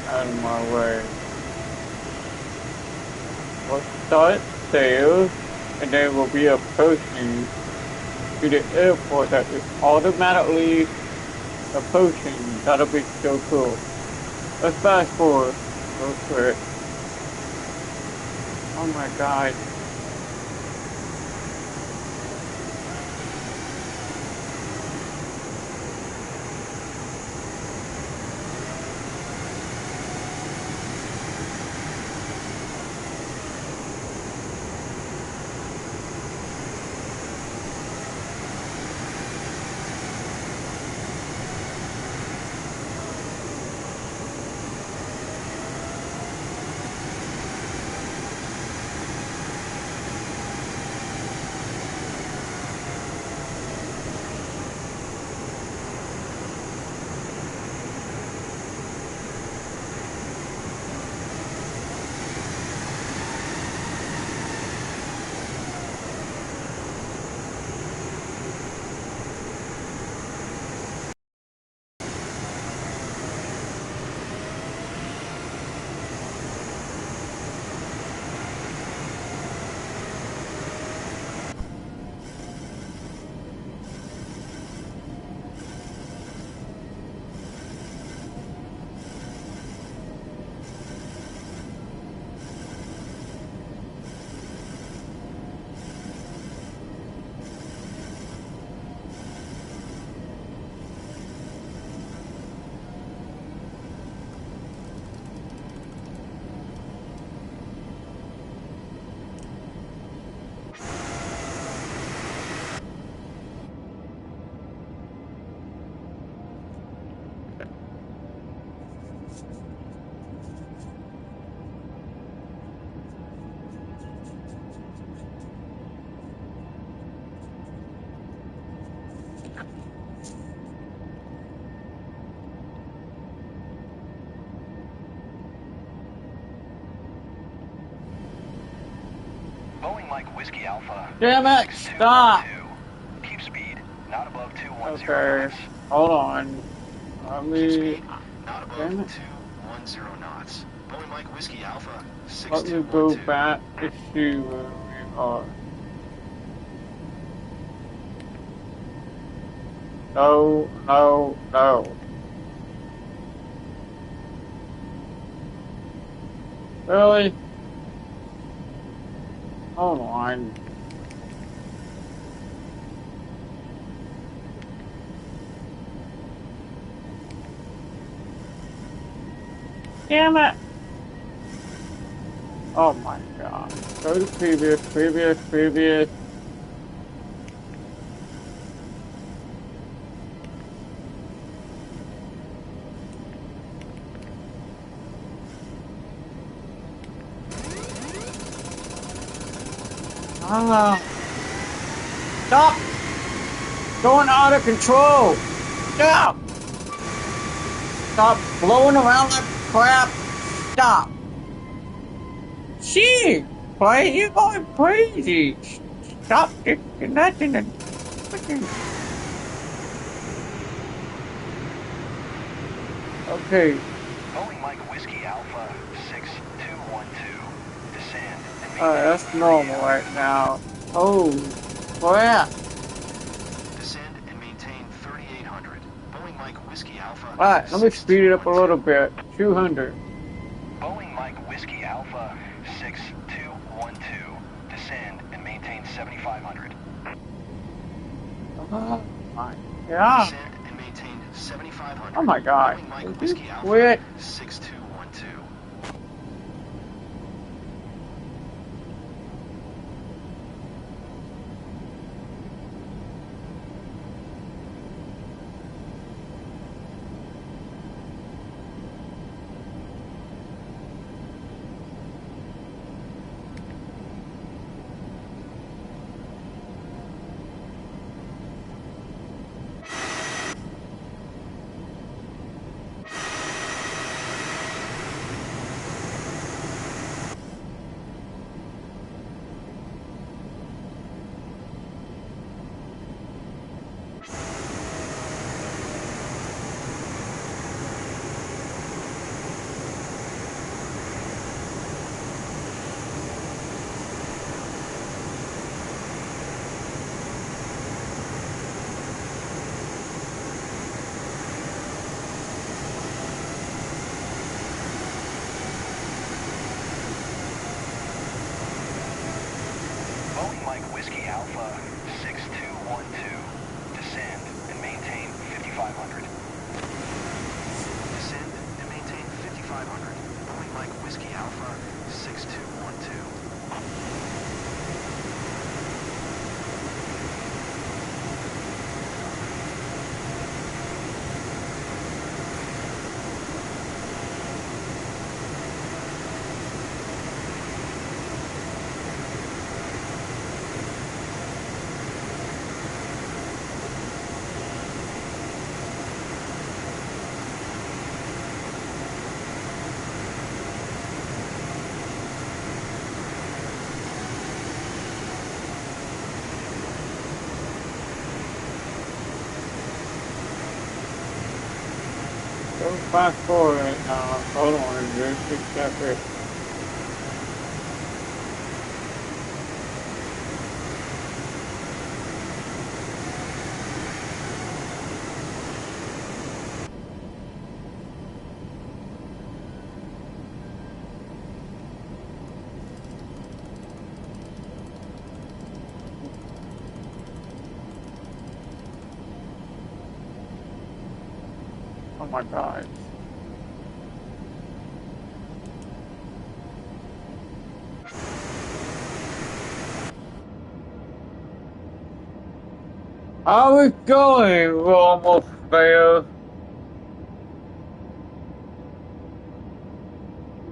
Out of my way. We'll start sail, and then we'll be approaching to the airport that is automatically approaching. That'll be so cool. Let's fast forward real quick. Oh my god. Boeing Mike Whiskey Alpha. Damn it! Stop! Keep speed, not above 210 Okay, knots. hold on. Let Keep me. speed, not above Damn it. 210 knots. Boeing Mike Whiskey Alpha Let me go 6212. back to see where we are. No, no, no. Really? Hold on. Damn it! Oh my god. Go to previous. Stop! Going out of control! Stop! Stop blowing around like crap! Stop! Gee! Why are you going crazy? Stop disconnecting and freaking... Okay. Boeing Mike Whiskey Alpha 6212. Descend and Alright, that's normal right now. Oh, crap. Descend and maintain 3800. Boeing Mike Whiskey Alpha. Alright, let me speed it up a little bit. 200. Boeing Mike Whiskey Alpha 6212. Descend and maintain 7500. Oh my god. Descend and maintain 7500. Oh my god. Boeing Mike Would you Whiskey Alpha quit? 6212. Boeing Mike Whiskey Alpha 6212. Descend and maintain 5500. Descend and maintain 5500. Boeing Mike Whiskey Alpha 6212. Go fast forward right now. Hold on, dude. Fix that bit. Oh my god. How we going? We're almost there.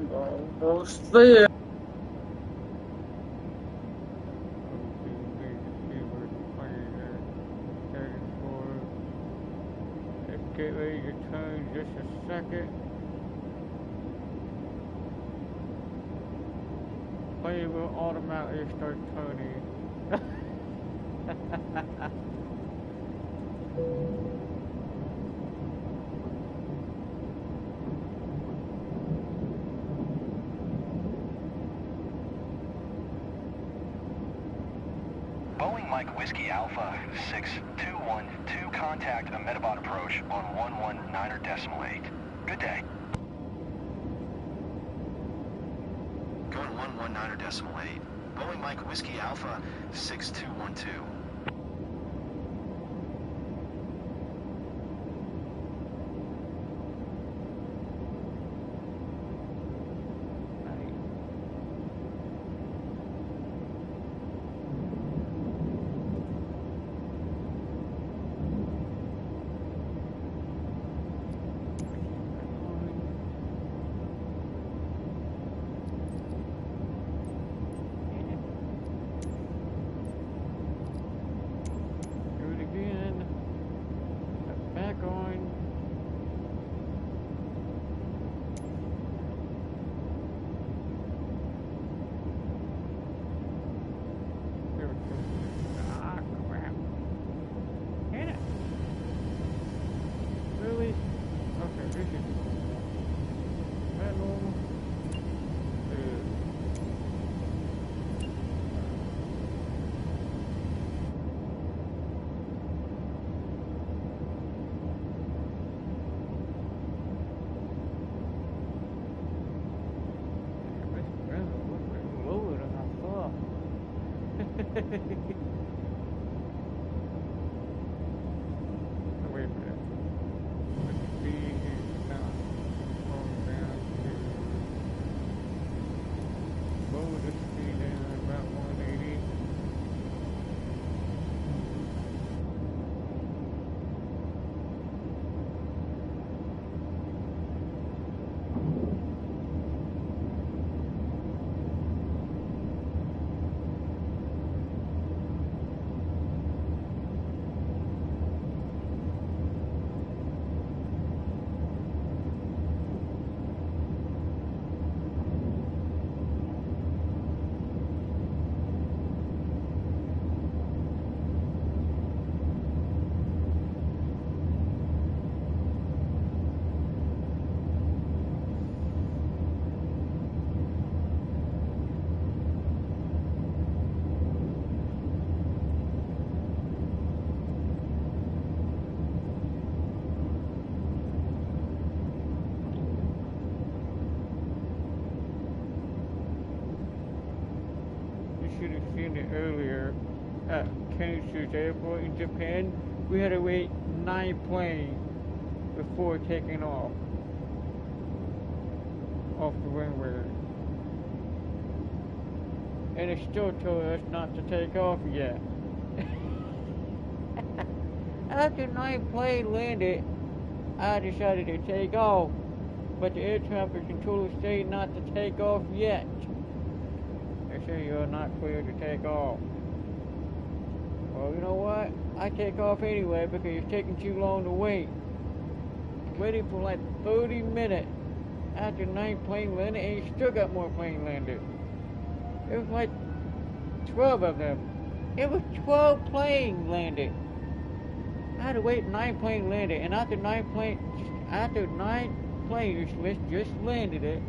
We're almost there. Get ready to turn just a second. plane will automatically start turning. Boeing Mike Whiskey Alpha 6212, contact a Metabot approach on 119.8. Good day. Going 119.8. Boeing Mike Whiskey Alpha 6212. Wait a minute. Let's see now. Going down to lower the speed down about 180. Should have seen it earlier at Kansas Airport in Japan. We had to wait 9 planes before taking off the runway. And it still told us not to take off yet. After 9 planes landed, I decided to take off, but the air traffic controller said not to take off yet. They say you're not cleared to take off. Well, you know what? I take off anyway because it's taking too long to wait. Waiting for like 30 minutes after 9 planes landed, and you still got more planes landed. It was like 12 of them. It was 12 planes landed. I had to wait 9 planes landed, and after 9 planes just landed it,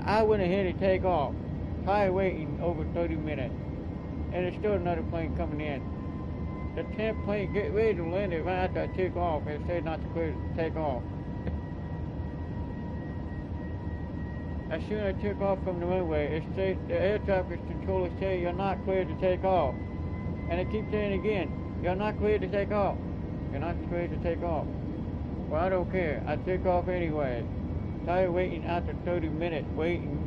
I went ahead and take off. Probably waiting over 30 minutes. And there's still another plane coming in. The 10th plane get ready to land it right after I took off and said not to clear to take off. As soon as I took off from the runway, it says the air traffic controller said you're not cleared to take off. And it keeps saying again, you're not cleared to take off. You're not cleared to take off. Well, I don't care. I took off anyway. Tired waiting after 30 minutes waiting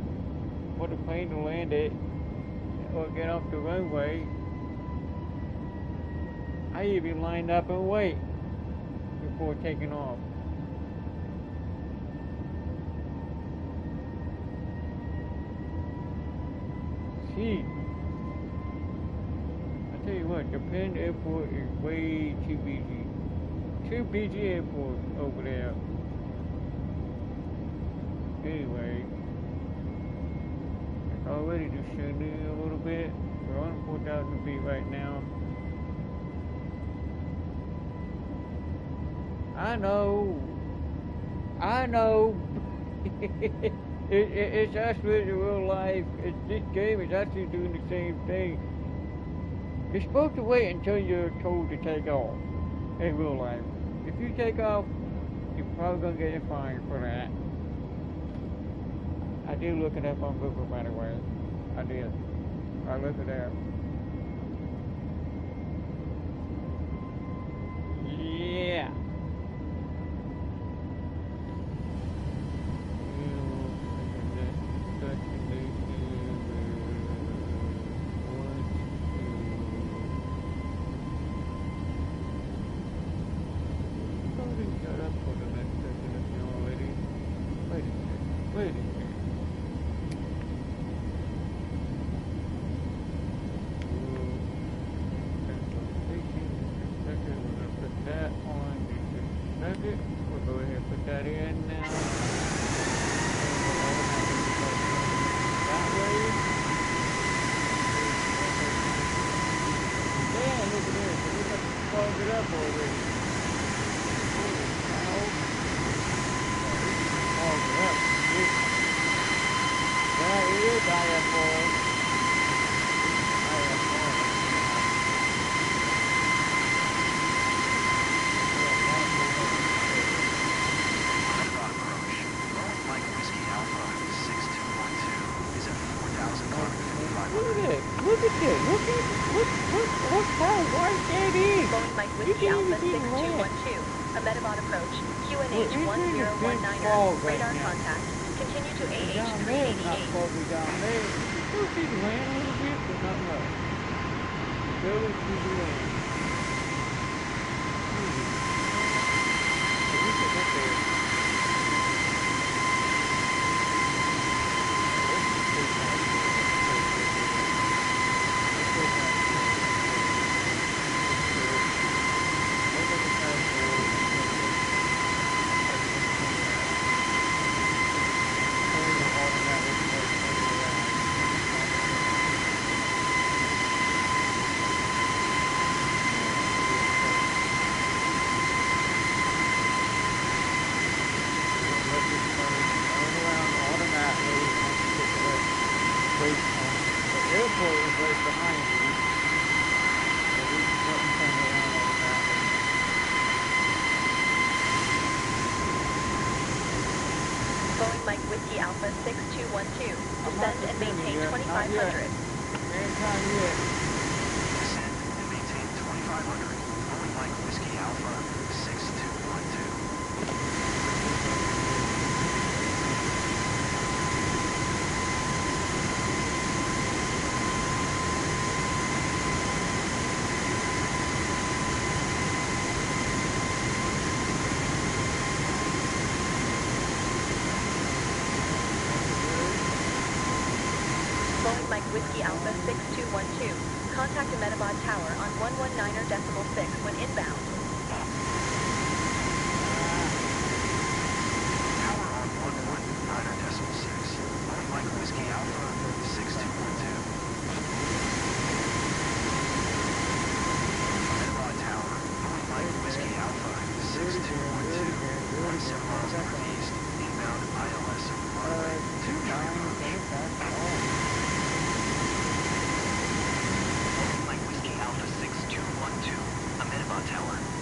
for the plane to land it or get off the runway. I even lined up and wait before taking off. See, I tell you what, Japan airport is way too busy. Too busy airport over there. Anyway. already descending a little bit. We're on 4,000 feet right now. I know. It's actually in real life. This game is actually doing the same thing. You're supposed to wait until you're told to take off in real life. If you take off, you're probably going to get a fine for that. I did look it up on Google, by the way. I did. I looked it up. Yeah. Radar contact. Continue to Mike Whiskey Alpha 6212. Descend and maintain 2500. Descend and maintain 2500. Boeing Mike Whiskey Alpha 6212. Whiskey Alpha 6212. Contact the Metabod Tower on 119.6 when inbound. Tower on 119.6. Boeing Mike Whiskey Alpha 6212. Metabod Tower, Boeing Mike Whiskey Alpha 6212. 27 miles northeast, inbound ILS runway 29. Tower.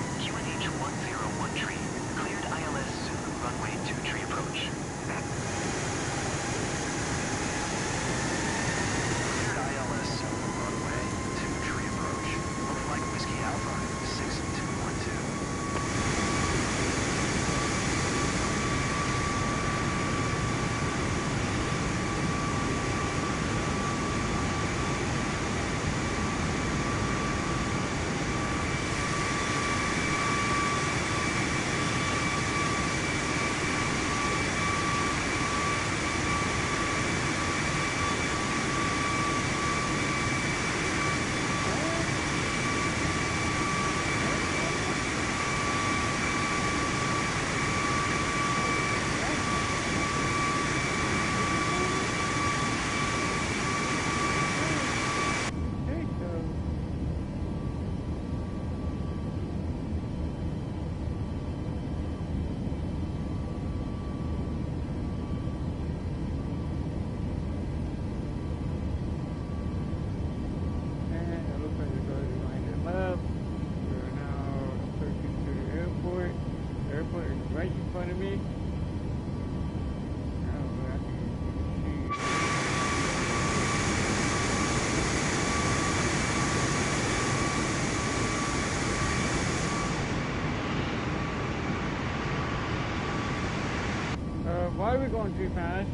we're going too fast.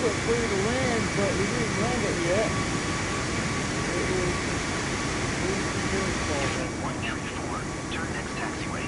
it clear to land, but we didn't land it yet. It was 134, turn next taxiway.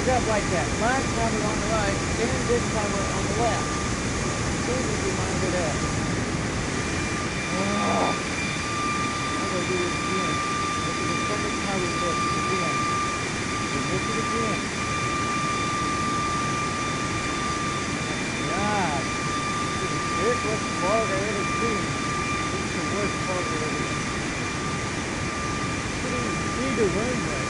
Up like that. Last time we were on the right, then this time we're on the left. Please remind me of that. Oh. I'm going to do this again. This is the second time we missed it again. We missed it again. God. This was the fog I ever seen. This is the worst fog I ever seen. Couldn't even see the runway.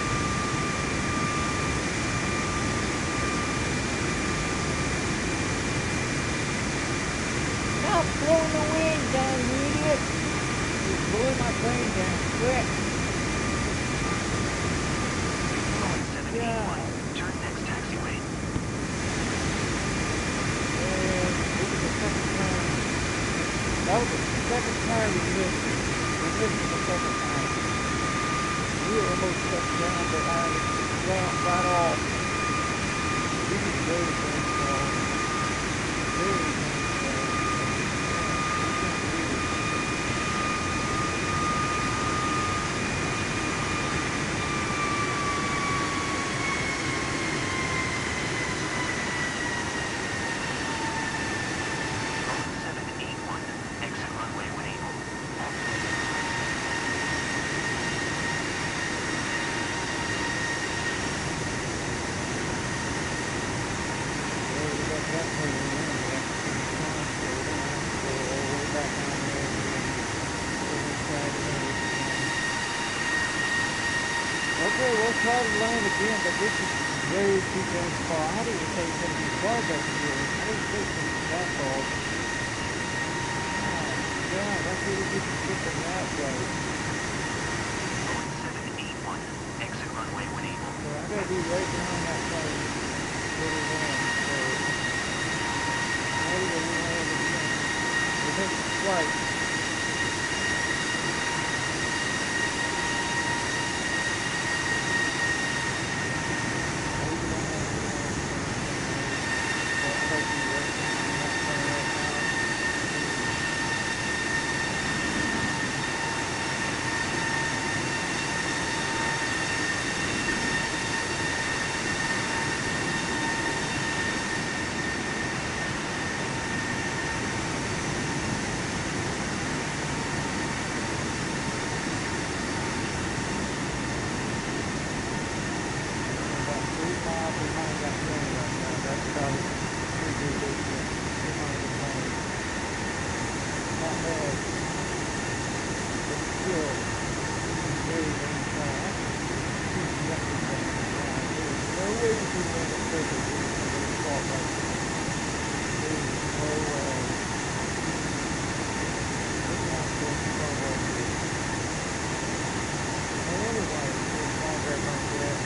Blowing the wind down, you idiot! You're blowing my plane down, quick! Oh, God. Turn next taxiway. And this is the second time. That was the second time we missed it. We missed it the second time. We were almost shut down, but I got off. This is very, very small. Very small. Okay, we'll try to land again, but this is way too damn far. I didn't even say it's going to be far back here. I didn't think it was that far. Oh, God, that's really good to get the map right. 781, exit runway when able. So I gotta be right behind that plane where we land, so maybe we land again. We're taking flight. ahead. It's still very, very fast. There's no way we can land it perfectly in the default like this. There's no way. We're going to have to go over here. I wonder why it's so far back like that.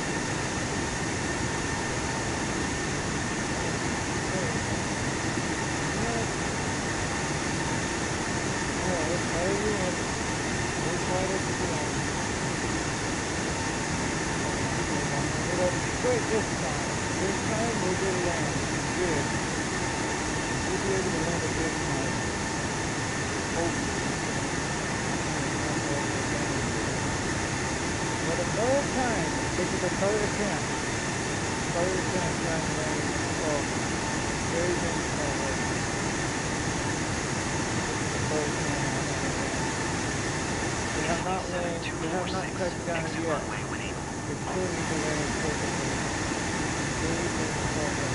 Let's try it again. We'll try this again. We'll go straight this time. This time we'll get it land. Good. We'll be able to land it this time. Hopefully. But another time, this is the third attempt. Third attempt trying to land very, very slowly. We have not touched down yet. We still need to land perfectly. Very, very slowly.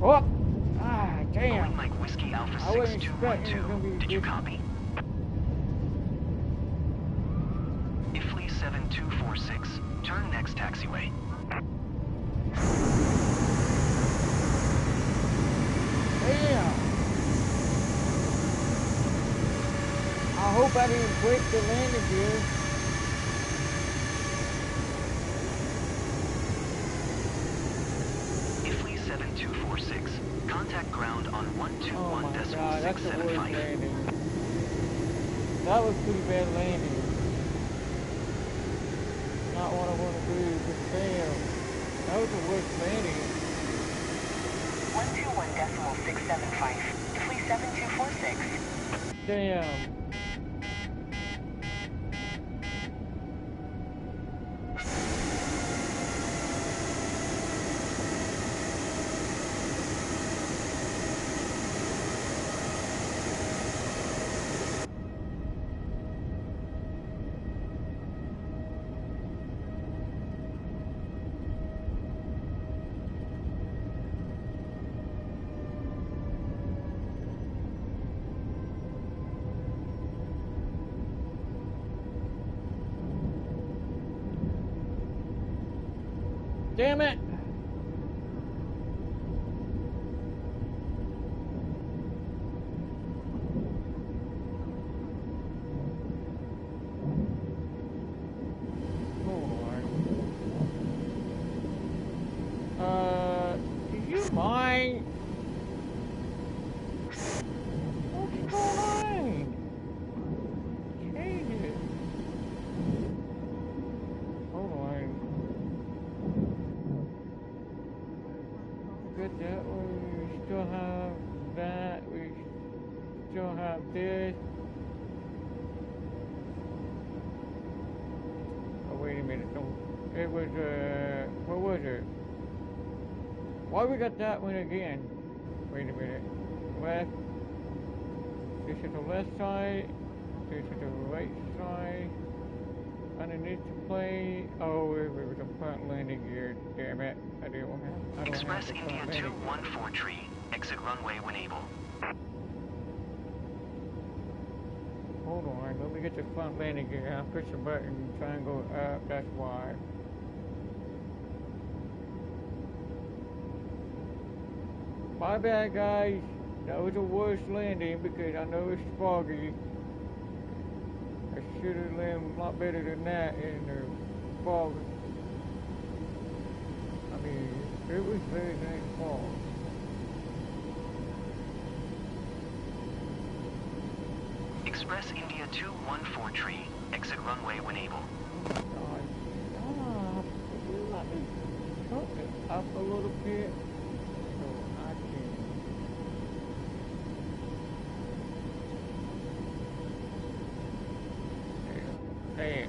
Oh! Ah, damn! Mike Whiskey Alpha I wasn't expecting it was 6212. gonna be Did you this. copy? FlightSim2024, turn next taxiway. Damn! I hope I didn't break the landing gear. FlightSim2024, contact ground on Oh my god, that's the worst 121.675. landing. That was pretty bad landing. Not what I want to do, but damn. That was the worst landing. 121.675. FlightSim2024. Damn. Damn it! Do you mind? What's going on? Change it. Hold on. Good that way. We still have that. We still have this. Oh, wait a minute. No. It was, what was it? Why we got that one again? Wait a minute. Left. This is the left side. This is the right side. Underneath the plane. Oh, it was a front landing gear. Damn it. I don't Express have the India front landing 214 tree. Exit runway when able. Hold on. Let me get the front landing gear. I'll push the button. Try and go up. That's why. My bad, guys. That was the worst landing because I know it's foggy. I should have landed a lot better than that in the fog. I mean, it was very nice fog. Express India 214 tree. Exit runway when able. Oh my God. Let me tilt it up a little bit so I can. There.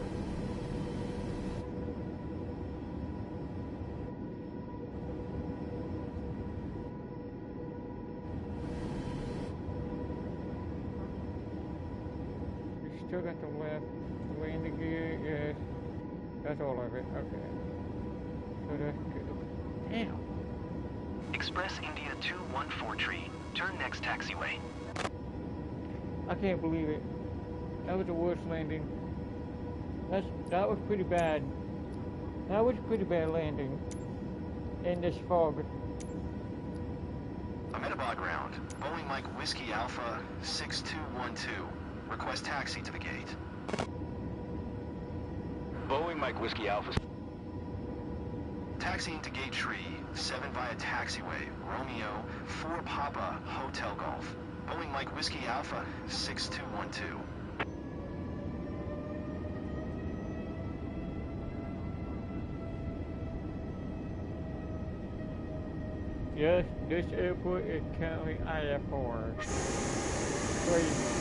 Still got the left landing gear, yes. That's all of it, okay. So that's good. Damn. Express India 214 tree. Turn next taxiway. I can't believe it. That was the worst landing. That was pretty bad. That was a pretty bad landing in this fog. Ahmedabad ground. Boeing Mike Whiskey Alpha 6212. Request taxi to the gate. Boeing Mike Whiskey Alpha. Taxiing to gate tree, 7 via taxiway, Romeo, 4 Papa, Hotel Golf. Boeing Mike Whiskey Alpha 6212. Yes, this airport is currently IFR. Crazy.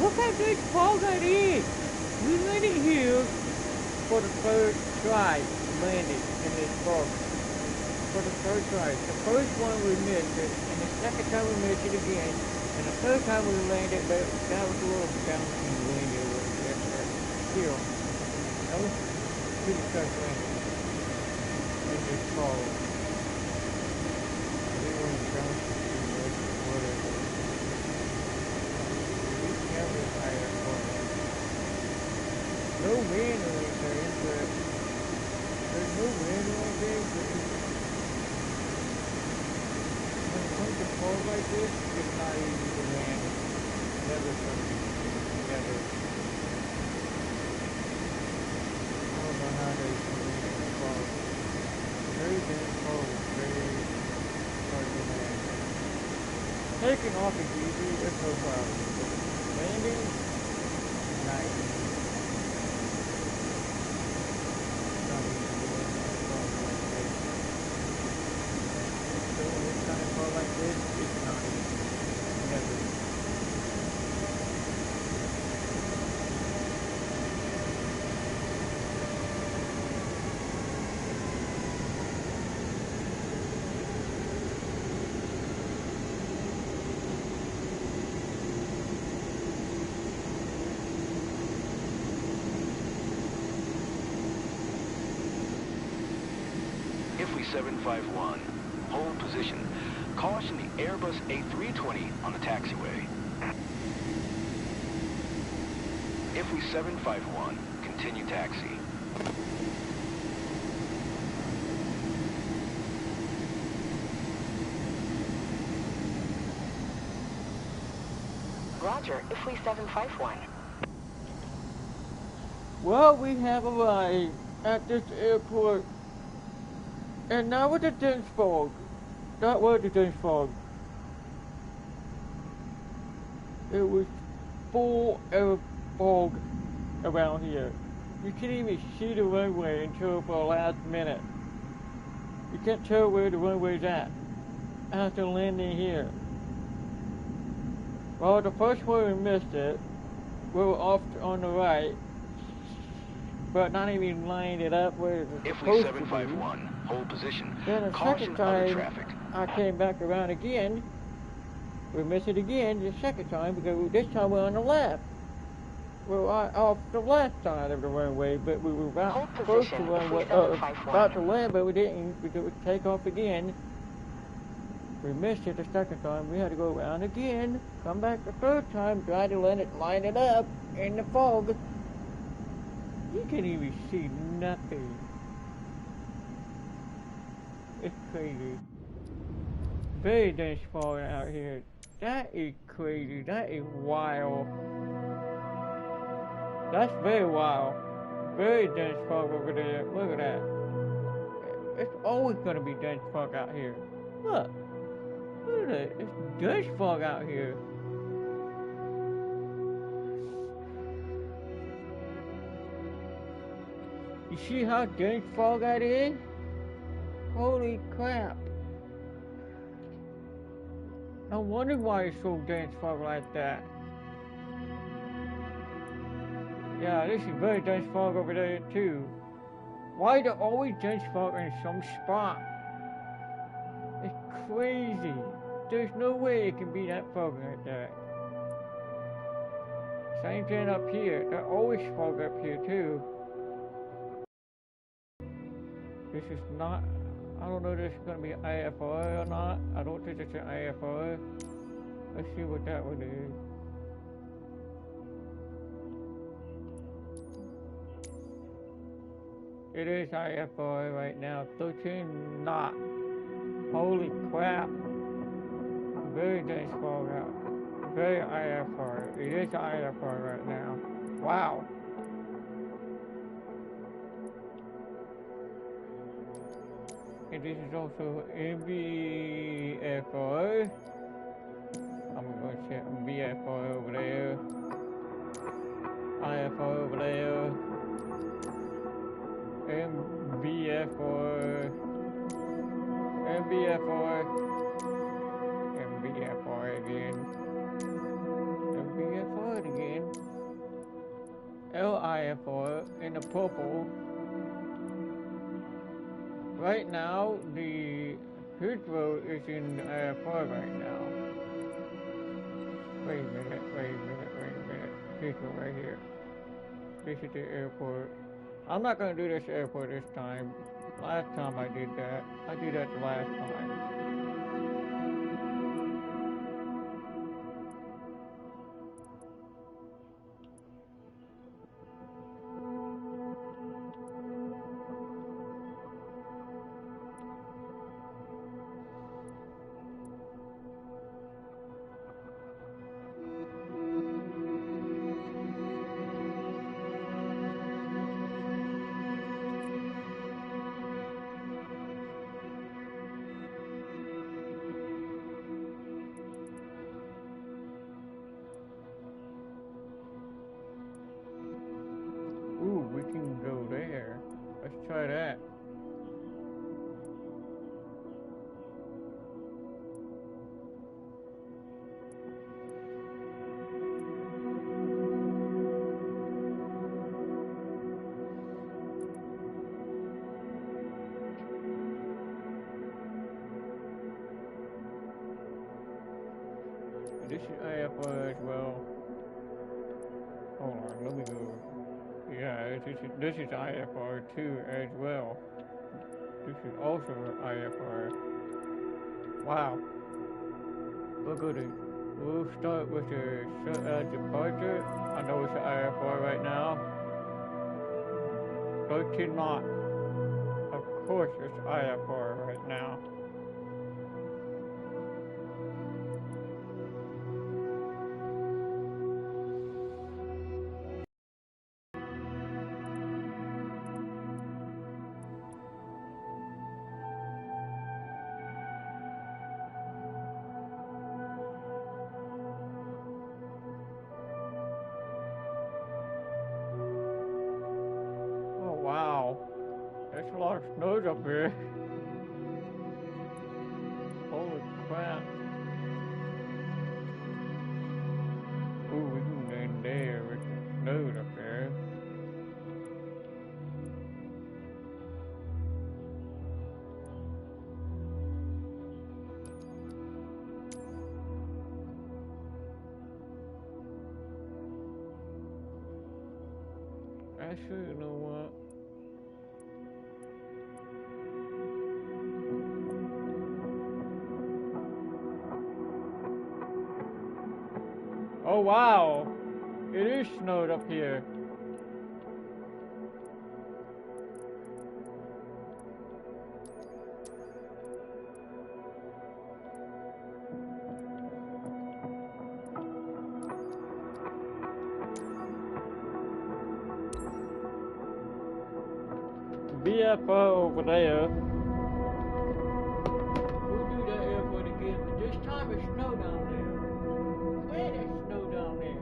Look how big fog that is! We landed here for the third try landing in this fog. For the third try. The first one we missed it, and the second time we missed it again, and the third time we landed, but that was a little bouncy landing a little bit, but still, that was pretty tough landing in this fog. No wind or anything, but there's no wind or anything, but when it comes to fog like this, it's not easy to land. Never something. Never. I don't know how they can land in the fog. Very dense fog, very hard to land. Taking off is easy, there's no problem. Landing, nice. Like this, it's not easy. Never. Ifly 751, hold position. Caution the Airbus A320 on the taxiway. Ifly 751, continue taxi. Roger, Ifly 751. Well, we have arrived at this airport, and now with the dense fog. That was the dense fog. It was full of fog around here. You can't even see the runway until for the last minute. You can't tell where the runway's at after landing here. Well, the first one we missed it. We were off on the right, but not even lined it up where it was supposed to be. Ifly 751, hold position. Then the Caution second other time, traffic. I came back around again. We missed it again the second time because this time we're on the left. We're off the left side of the runway, but we were about close to runway, about to land, but we didn't. We would take off again. We missed it the second time. We had to go around again, come back the third time, try to line it up in the fog. You can't even see nothing. It's crazy. very dense fog out here. That is crazy. That is wild. That's very wild. Very dense fog over there. Look at that. It's always going to be dense fog out here. Look. Look at that. It's dense fog out here. You see how dense fog that is? Holy crap. I wonder why it's so dense fog like that. Yeah, this is very dense fog over there too. Why is there always dense fog in some spot? It's crazy. There's no way it can be that fog like that. Same thing up here. There's always fog up here too. This is not, I don't know if this is going to be AFO or not. I don't think it's an AFO. Let's see what that one is. It is IFR right now, 13 knots. Holy crap. Very dense fog out. Very IFR. It is IFR right now. Wow. And this is also MBFR. I'm going to check MBFR over there. IFR over there. MBFR, MBFR, MBFR again, MBFR again, LIFR in the purple. Right now, the Heathrow is in IFR right now. Wait a minute. Heathrow right here. This is the airport. I'm not going to do this airport this time. Last time I did that. I did that the last time. Ooh, we can go there. Let's try that. This is IFR as well. Hold on, let me go. Yeah, this is IFR too as well. This is also IFR. Wow. We'll start with the departure. I know it's IFR right now. 13 knots. Of course it's IFR right now. Wow, there's a lot of snow up here. Holy crap. Ooh, we can go in there with the snow up there. Actually, you know what? Oh wow, it is snowed up here. BFO over there. We'll do that airport again, but this time it's snow down there. Man, it's snow down there.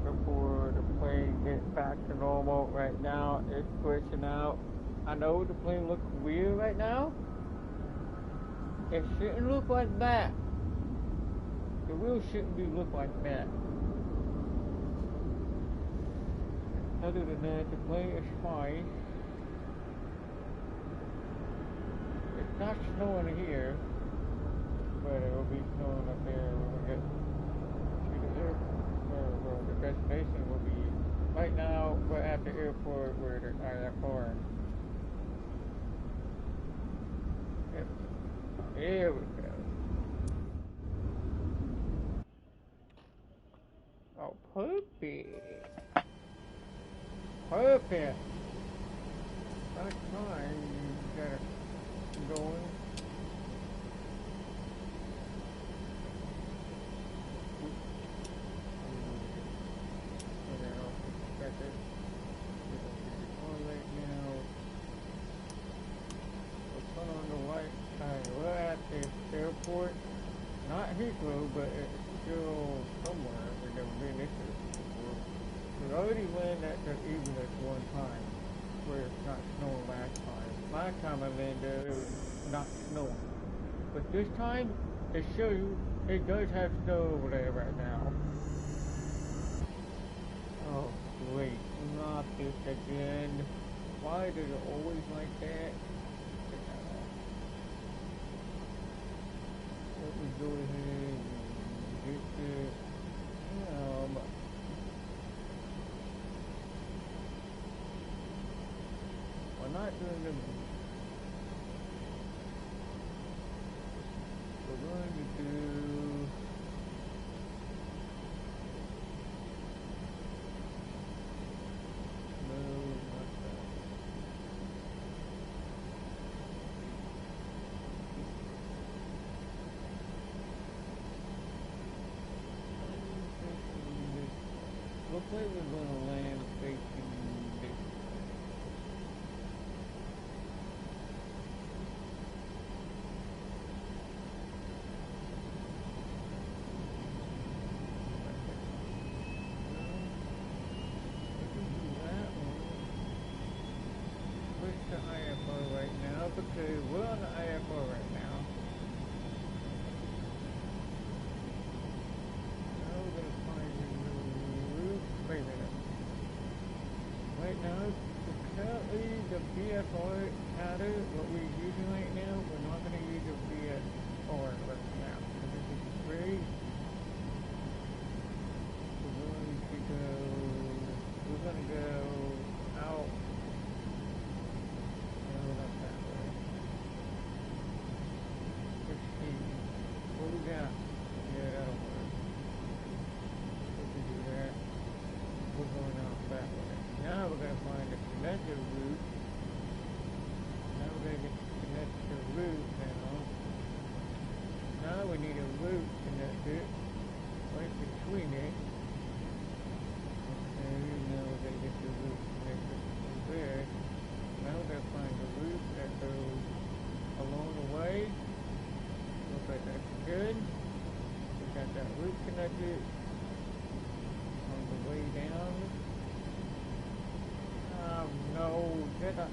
Before the plane gets back to normal. Right now it's glitching out. I know the plane looks weird right now. It shouldn't look like that. The wheels shouldn't be look like that. Other than that, the plane is fine. It's not snowing here, but it will be snowing up there when we get to the airport. Where the destination will be. Right now, we're at the airport where the IFR. Yep. There we go. Oh, perfect. Perfect. That's fine. You got it going. Airport, not Heathrow, but it's still somewhere. We've never been this before. We already landed at the Evening one time, where it's not snowing last time. Last time I landed, it was not snowing. But this time, it shows you, it does have snow over there right now. Oh, great. Not this again. Why does it always like that? Let me go ahead and get this. We're not doing the. We're going to do. Looks like we're going to land facing this. Switch to IFO right now because we're on the IFO right now. Right now, currently the BFR pattern, what we're using right now, we're not going to use a BFR right now. This is great. We're going to go out. No, not that way. Let's see. What we got? Yeah, that'll work. We can do that. We're going out that way. Now we're going to find a connector route. Now we're going to get the connector route now. Now we need a route connected. disconnected on the way down. Oh no, get that off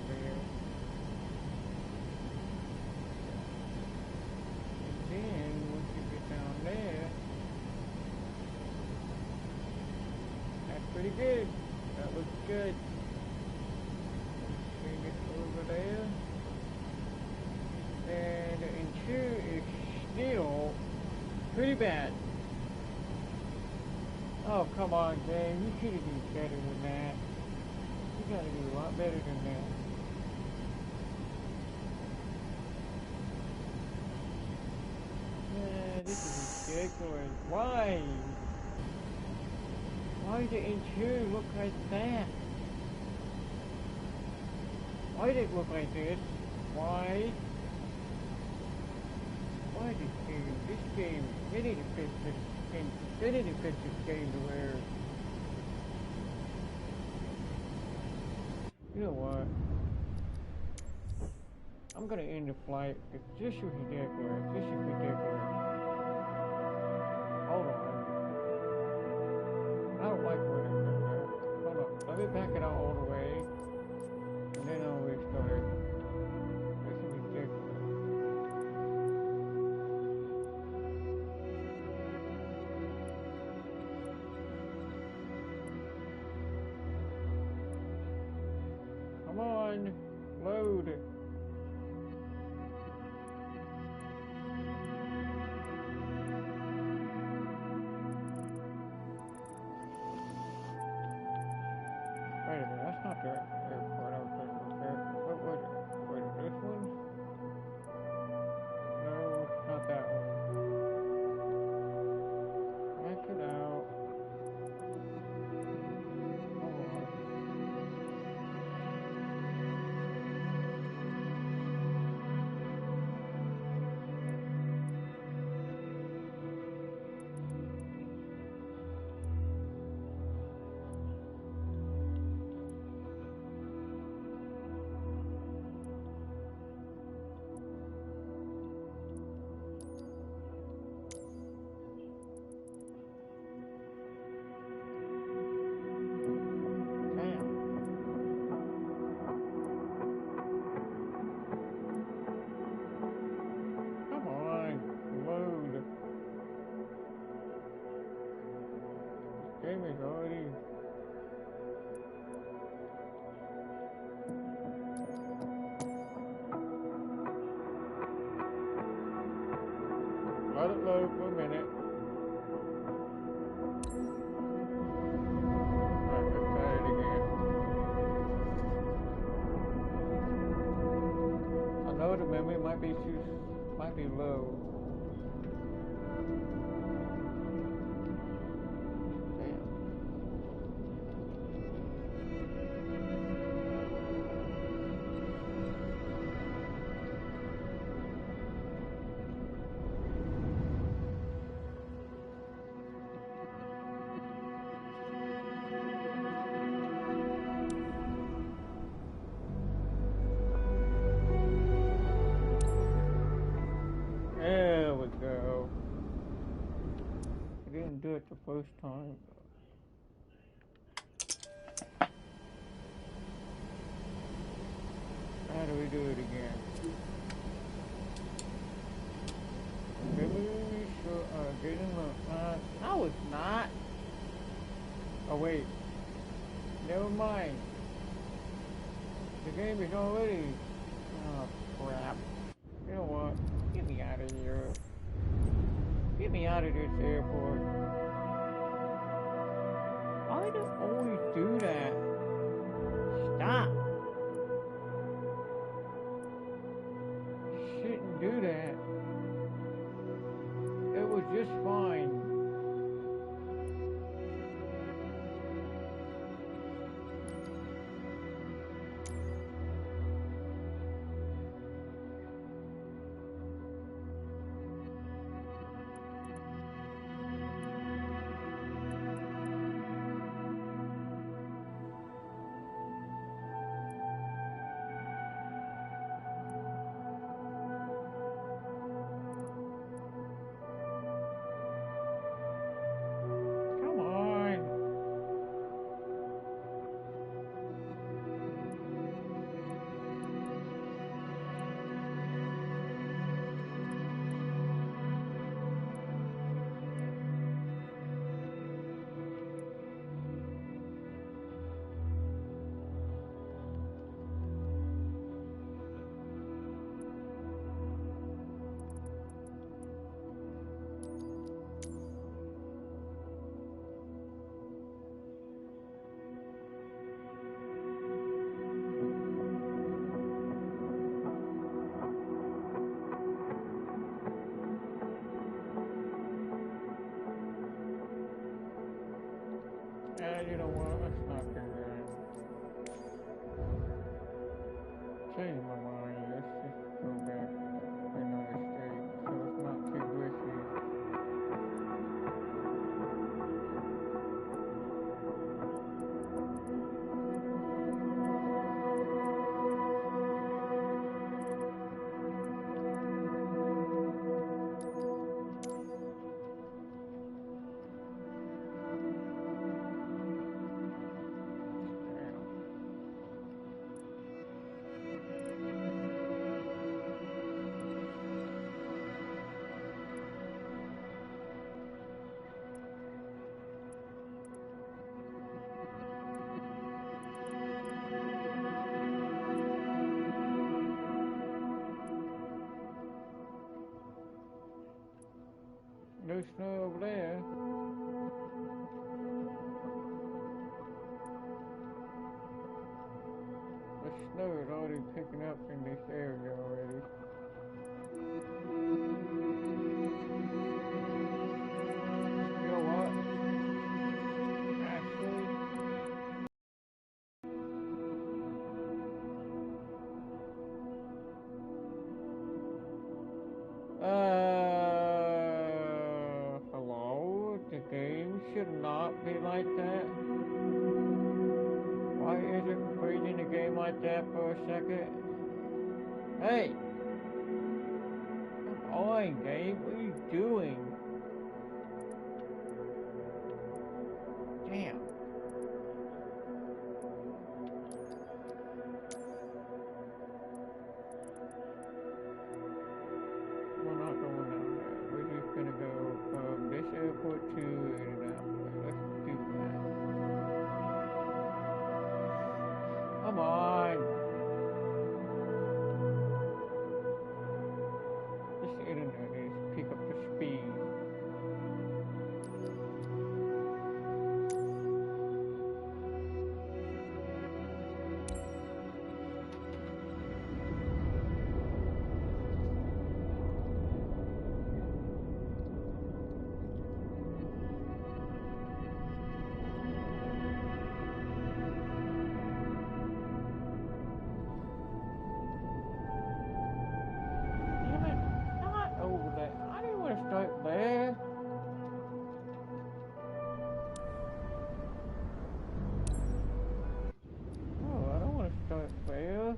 there. And then once you get down there, that's pretty good. That looks good. Bring it over there. And the interior is still pretty bad. Oh, come on, game. You could have done better than that. You gotta do a lot better than that. Man, this is ridiculous. Why? Why did the interior look like that? Why did it look like this? Why? Why this game, they need to fix this game, they need to fix this game to where, you know what, I'm gonna end the flight, because this is ridiculous, this is ridiculous. Hold on, I don't like what I'm doing there. Hold on, let me back it out all the way, and then I'll restart. This is ridiculous. Come on, load. Wait a minute, that's not the airport I was going to look at. What was it? Wait, this one? No, it's not that one. Back it out. Hold on. Come on, load. This game is already... Let it load for a minute. Alright, let's try it again. I know the memory might be low. Damn. There we go. I didn't do it the first time. How do we do it again? Really sure, getting the, no it's not. Oh wait. Never mind. The game is already, oh crap. You know what? Get me out of here. Get me out of this airport. Why do you always do that? Stop. You shouldn't do that. It was just fine. changed my mind. Let's just go back to another state so it's not too glitchy. No snow over there. The snow is already picking up in this area already. You know what? Actually, hello? The game should not be like that. Why is it freezing the game like that for a second? Hey! Come on, game. What are you doing? Damn. We're not going down there. We're just gonna go from this airport to Indianapolis. Let's do that. Come on! This internet needs to pick up the speed. Damn it, not over there. I didn't want to start there. Oh, I don't want to start there.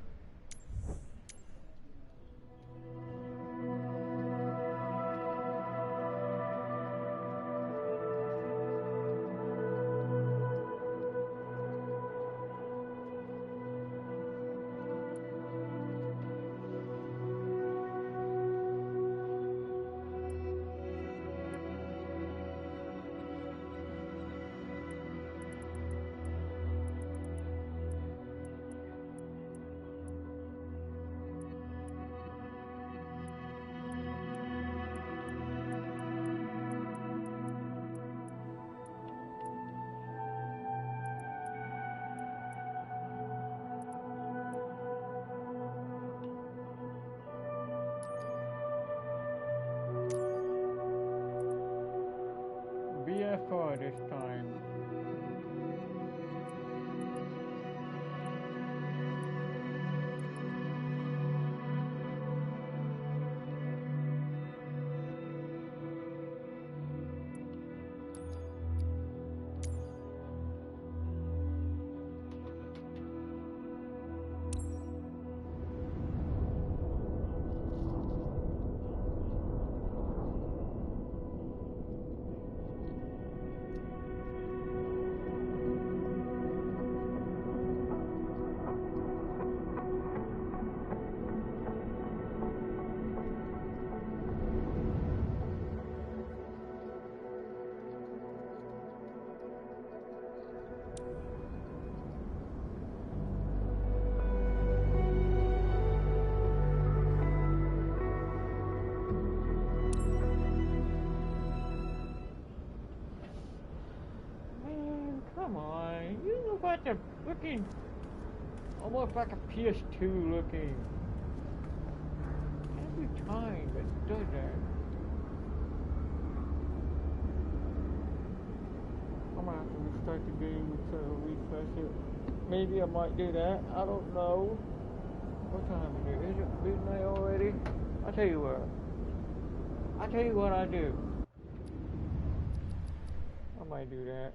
BFR this time. Man, come on. You look like a freaking, almost like a PS2 looking. Every time it does that. I'm gonna have to restart the game to refresh it. Maybe I might do that. I don't know. What time is it? Is it midnight already? I'll tell you what I do. I might do that.